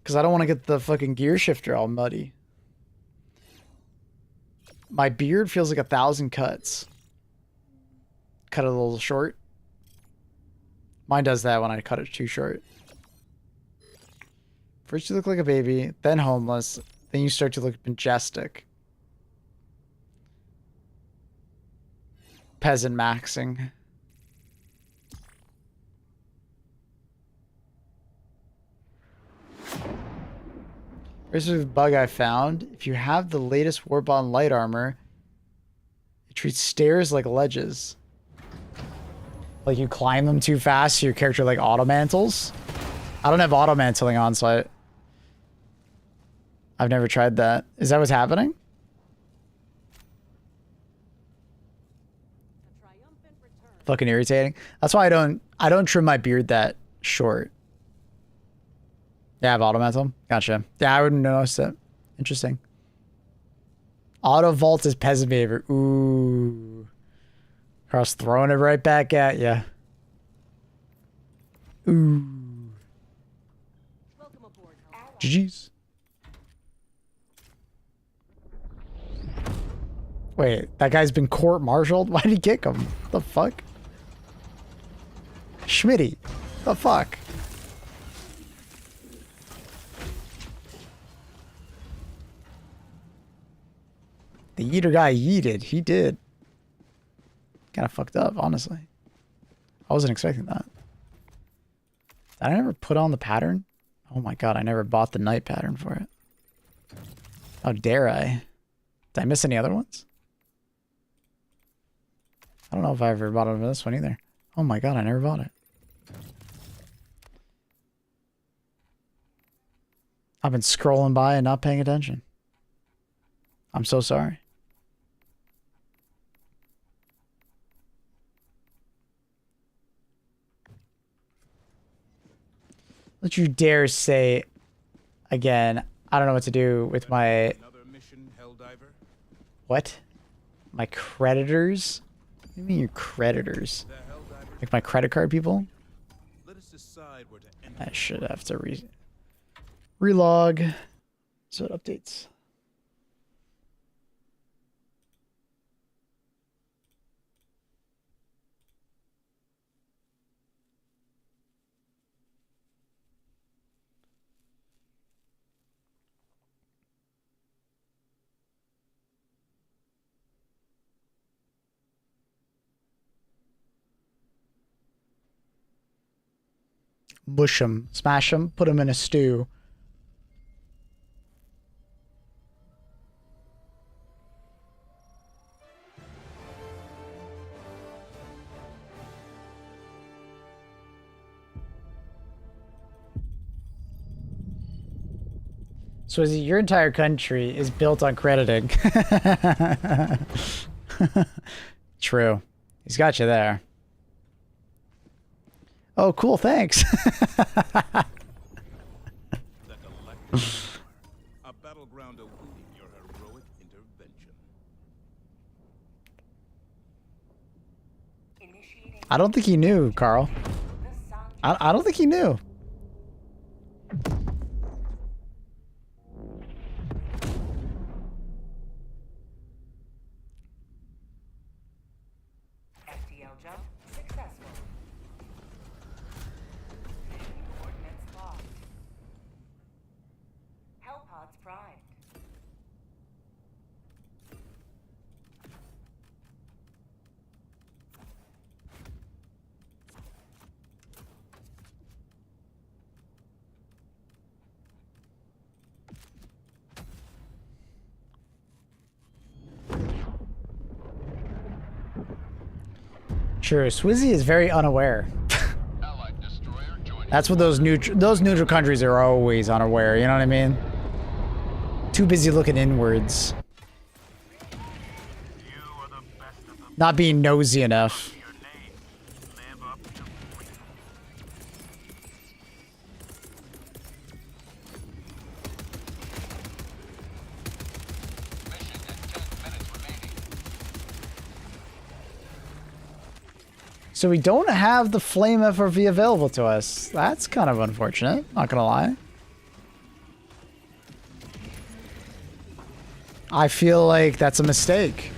Because I don't want to get the fucking gear shifter all muddy. My beard feels like 1,000 cuts. Cut it a little short. Mine does that when I cut it too short. First you look like a baby, then homeless, then you start to look majestic. Peasant maxing. Here's the bug I found. If you have the latest Warbond light armor, it treats stairs like ledges. Like you climb them too fast, so your character like auto-mantles. I don't have auto-mantling on, so I've never tried that. Is that what's happening? Fucking irritating. That's why I don't trim my beard that short. Yeah, I have auto-mantle. Gotcha. Yeah, I wouldn't notice it. Interesting. Auto vault is peasant behavior. Ooh. Carl's throwing it right back at ya. Ooh. GG's. Wait, that guy's been court-martialed? Why did he kick him? The fuck? Schmitty. The fuck? The eater guy yeeted. He did. Kind of fucked up, honestly. I wasn't expecting that. Did I never put on the pattern? Oh my god, I never bought the night pattern for it. How dare I? Did I miss any other ones? I don't know if I ever bought it for this one either. Oh my god, I never bought it. I've been scrolling by and not paying attention. I'm so sorry. Don't you dare say again, I don't know what to do with my... Another mission, Helldiver? What? My creditors? What do you mean your creditors? Like my credit card people? Let us decide where to end. I should have to relog. So it updates. Mush them, smash them, put them in a stew. So is it your entire country is built on crediting? True. He's got you there. Oh, cool, thanks. A battleground awaiting your heroic intervention. I don't think he knew, Carl. I don't think he knew. FTL jump successful. Coordinates lost. Hellpods primed. True, Swizzy is very unaware. That's what those neutral countries are always unaware, you know what I mean? Too busy looking inwards. Not being nosy enough. So we don't have the Flame FRV available to us. That's kind of unfortunate, not gonna lie. I feel like that's a mistake.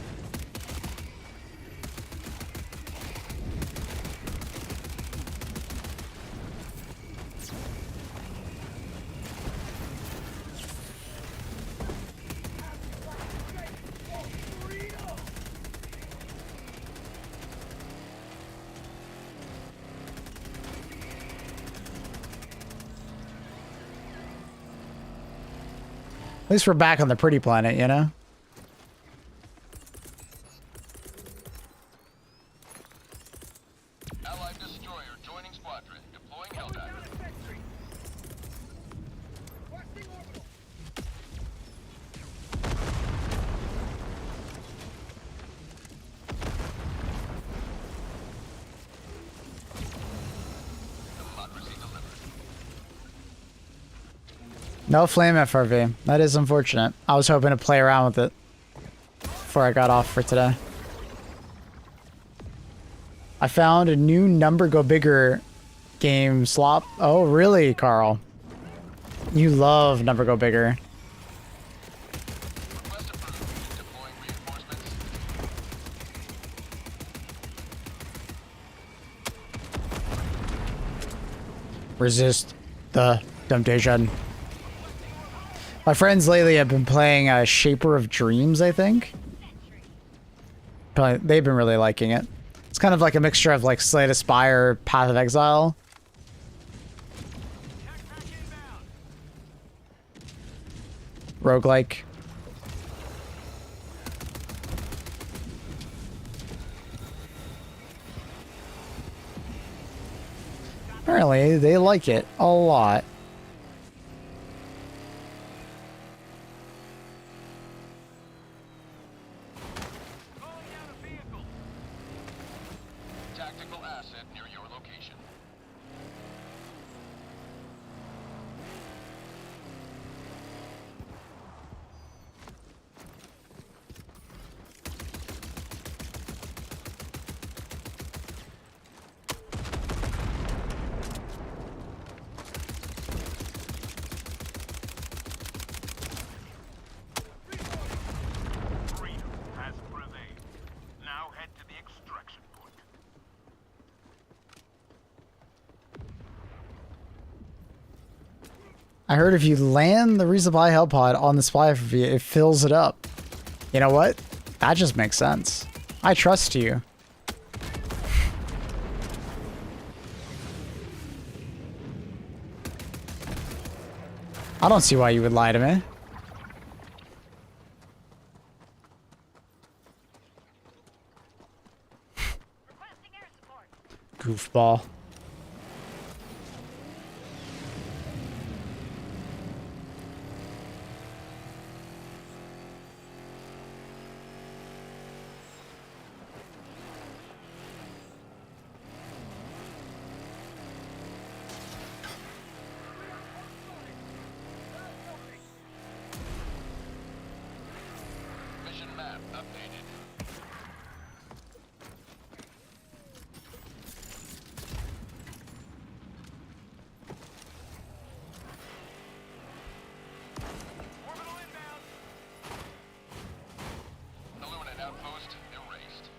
At least we're back on the pretty planet, you know? Allied destroyer joining squadron. Deploying Helldiver. No Flame FRV. That is unfortunate. I was hoping to play around with it before I got off for today. I found a new Number Go Bigger game slop. Oh, really, Carl? You love Number Go Bigger. Resist the temptation. My friends lately have been playing Shaper of Dreams, I think. They've been really liking it. It's kind of like a mixture of like Slay the Spire, Path of Exile. Roguelike. Apparently, they like it a lot. I heard if you land the resupply hell pod on the supply FRV, it fills it up. You know what? That just makes sense. I trust you. I don't see why you would lie to me. Goofball. Mission map updated. Illuminate outpost erased.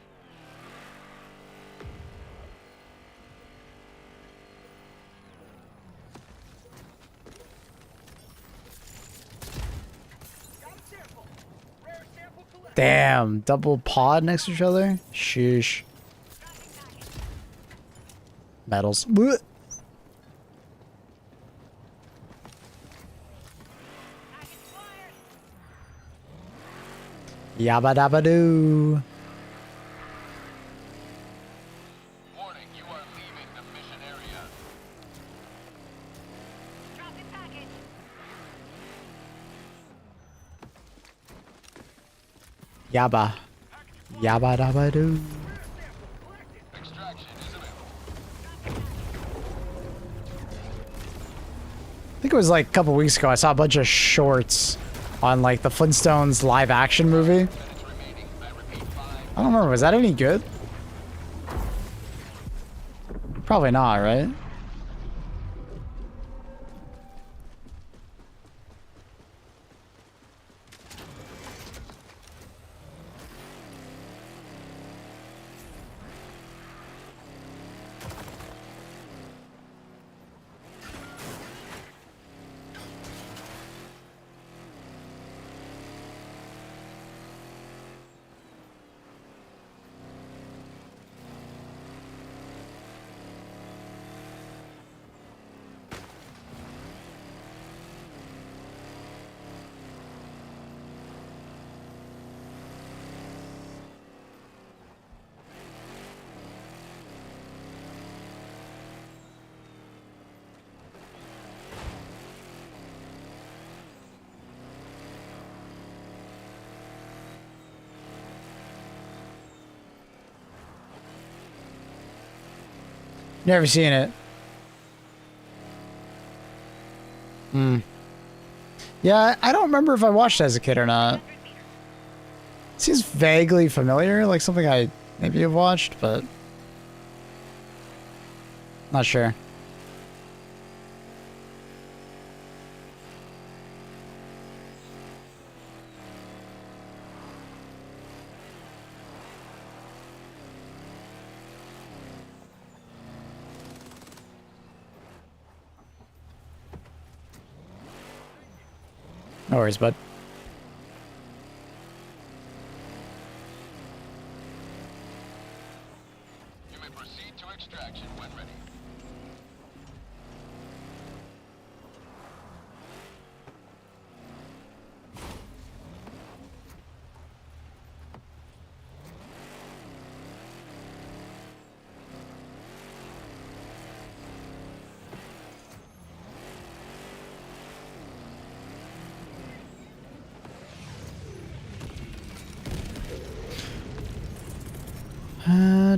Damn, double pod next to each other? Sheesh. Metals. Blech. Yabba dabba doo. Warning, you are leaving the mission area. Yabba. Yabba dabba doo. Extraction is available. I think it was like a couple weeks ago I saw a bunch of shorts on like the Flintstones live action movie. I don't remember, was that any good? Probably not, right? Never seen it. Yeah, I don't remember if I watched it as a kid or not. Seems vaguely familiar, like something I maybe have watched, but not sure. No worries, bud. You may proceed to extraction when ready.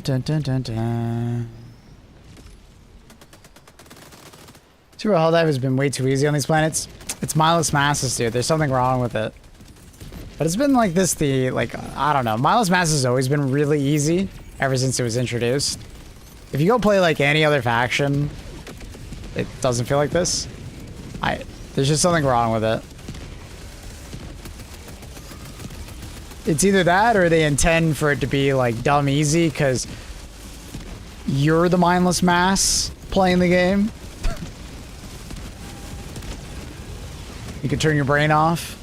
Dun, dun, dun, dun. Super Hell Dive has been way too easy on these planets. It's mindless masses, dude. There's something wrong with it. But it's been like this I don't know. Mindless masses has always been really easy ever since it was introduced. If you go play like any other faction, it doesn't feel like this. There's just something wrong with it. It's either that or they intend for it to be like dumb easy because you're the mindless mass playing the game. You can turn your brain off.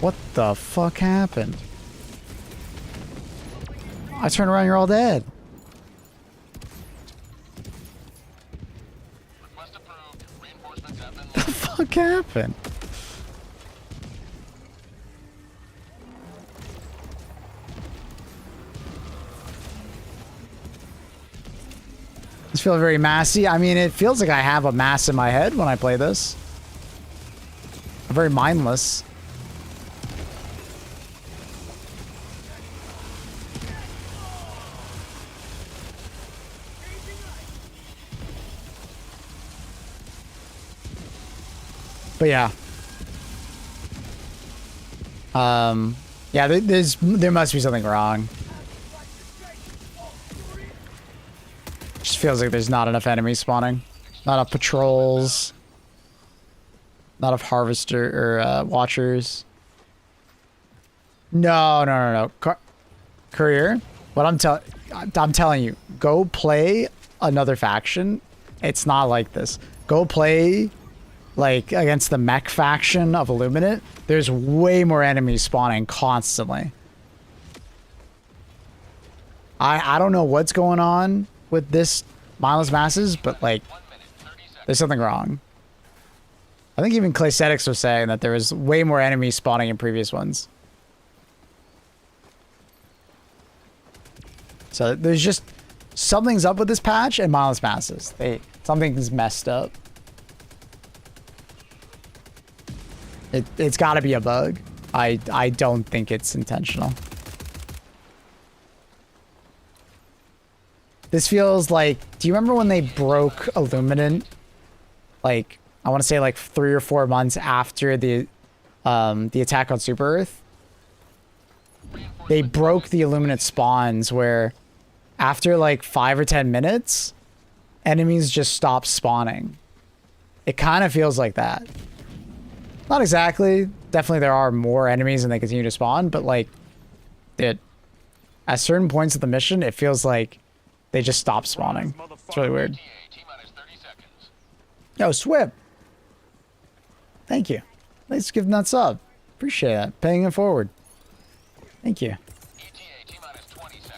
What the fuck happened? I turn around, you're all dead. Request approved. Reinforcements have been What the fuck happened? This feels very massy. I mean, it feels like I have a mass in my head when I play this. I'm very mindless. But yeah. Yeah, there must be something wrong. Just feels like there's not enough enemies spawning. Not enough patrols. Not enough harvester or watchers. No. Courier. What I'm telling you, go play another faction. It's not like this. Go play like against the mech faction of Illuminate. There's way more enemies spawning constantly. I don't know what's going on with this mindless masses, but like there's something wrong. I think even Claysetics was saying that there was way more enemies spawning in previous ones. So there's just something's up with this patch and mindless masses. Something's messed up. It's got to be a bug. I don't think it's intentional. This feels like, do you remember when they broke Illuminant? Like, I want to say like 3 or 4 months after the attack on Super Earth. They broke the Illuminant spawns where after like 5 or 10 minutes, enemies just stop spawning. It kind of feels like that. Not exactly. Definitely there are more enemies and they continue to spawn, but like at certain points of the mission, it feels like they just stop spawning. It's really weird. Yo, Swip. Thank you. Thanks for giving that sub. Appreciate that. Paying it forward. Thank you.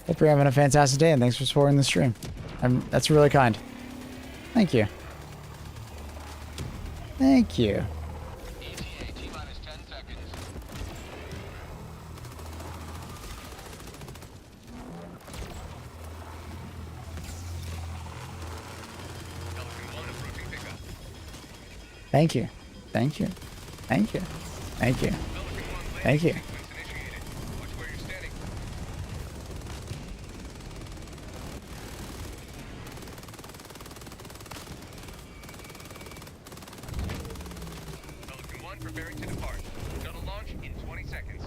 Hope you're having a fantastic day and thanks for supporting the stream. That's really kind. Thank you. Thank you. Thank you. Thank you. Thank you. Thank you. Thank you. Pelican 1 preparing to depart. Shuttle launch in 20 seconds.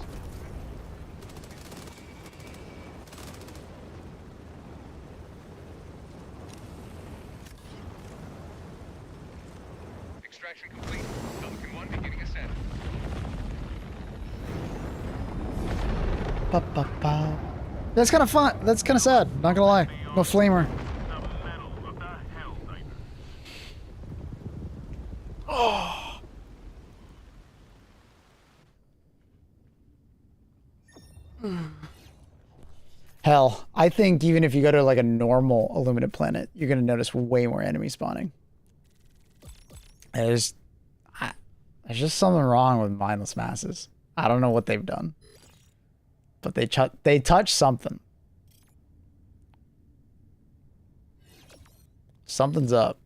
Extraction complete. Pelican 1 beginning ascent. Ba-ba-ba. That's kind of fun. That's kind of sad. Not gonna lie. No flamer. Oh. Hell, I think even if you go to like a normal Illuminate planet, you're gonna notice way more enemies spawning. There's just something wrong with mindless masses. I don't know what they've done, but they touch something. Something's up.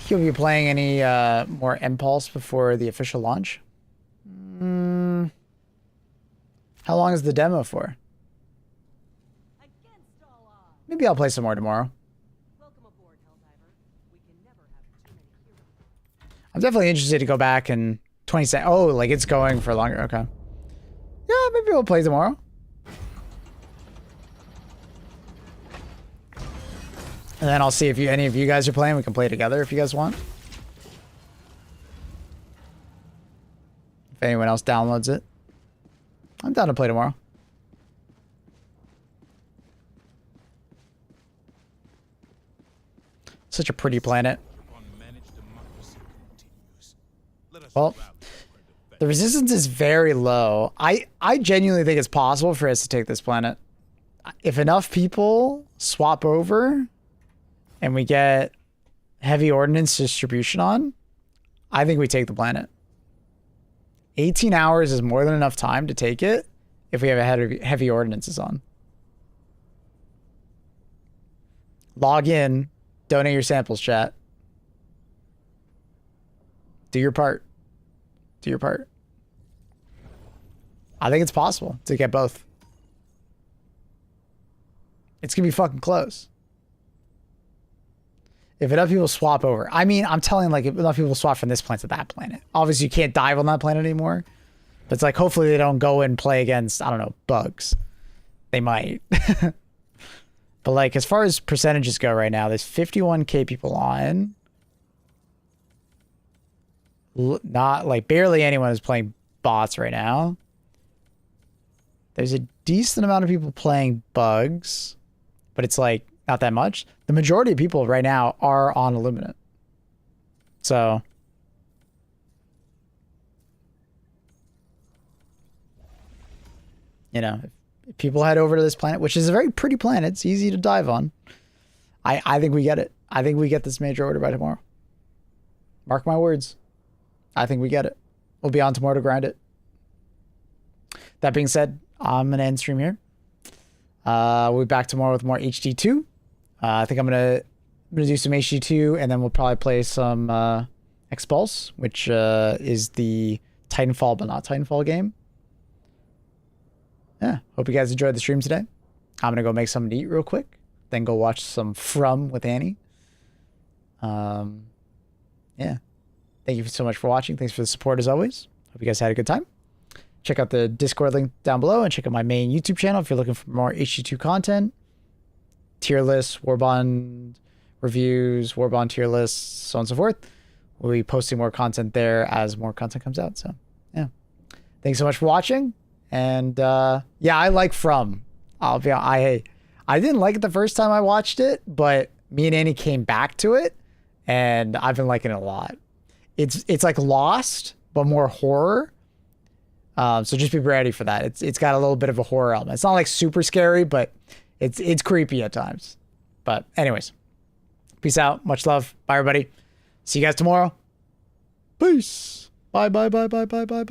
You'll be playing any more Impulse before the official launch? How long is the demo for? Maybe I'll play some more tomorrow. I'm definitely interested to go back and 20 seconds. Oh, like it's going for longer. Okay. Yeah, maybe we'll play tomorrow. And then I'll see if any of you guys are playing. We can play together if you guys want. If anyone else downloads it. I'm down to play tomorrow. Such a pretty planet. Well, the resistance is very low. I genuinely think it's possible for us to take this planet. If enough people swap over and we get heavy ordnance distribution on, I think we take the planet. 18 hours is more than enough time to take it if we have a heavy ordnances on. Log in, donate your samples, chat. Do your part. Do your part. I think it's possible to get both. It's going to be fucking close. If enough people swap over. I mean, I'm telling like if enough people swap from this planet to that planet. Obviously, you can't dive on that planet anymore. But it's like, hopefully they don't go and play against, I don't know, bugs. They might. But like, as far as percentages go right now, there's 51k people on. Not like barely anyone is playing bots right now. There's a decent amount of people playing bugs, but it's like not that much. The majority of people right now are on Illuminate. So you know, if people head over to this planet, which is a very pretty planet, it's easy to dive on. I think we get it. I think we get this major order by tomorrow. Mark my words. I think we get it. We'll be on tomorrow to grind it. That being said, I'm going to end stream here. We'll be back tomorrow with more HD2. I think I'm going to do some HD2, and then we'll probably play some Expulse, which is the Titanfall, but not Titanfall game. Yeah, hope you guys enjoyed the stream today. I'm going to go make something to eat real quick, then go watch some From with Annie. Yeah. Thank you so much for watching. Thanks for the support as always. Hope you guys had a good time. Check out the Discord link down below and check out my main YouTube channel if you're looking for more HG2 content. Tier lists, Warbond reviews, Warbond tier lists, so on and so forth. We'll be posting more content there as more content comes out. So, yeah. Thanks so much for watching. And, yeah, I like From. I'll be honest, I didn't like it the first time I watched it, but me and Annie came back to it, and I've been liking it a lot. It's like Lost, but more horror. So just be ready for that. It's got a little bit of a horror element. It's not like super scary, but it's creepy at times. But anyways, peace out. Much love. Bye, everybody. See you guys tomorrow. Peace. Bye, bye, bye, bye, bye, bye, bye.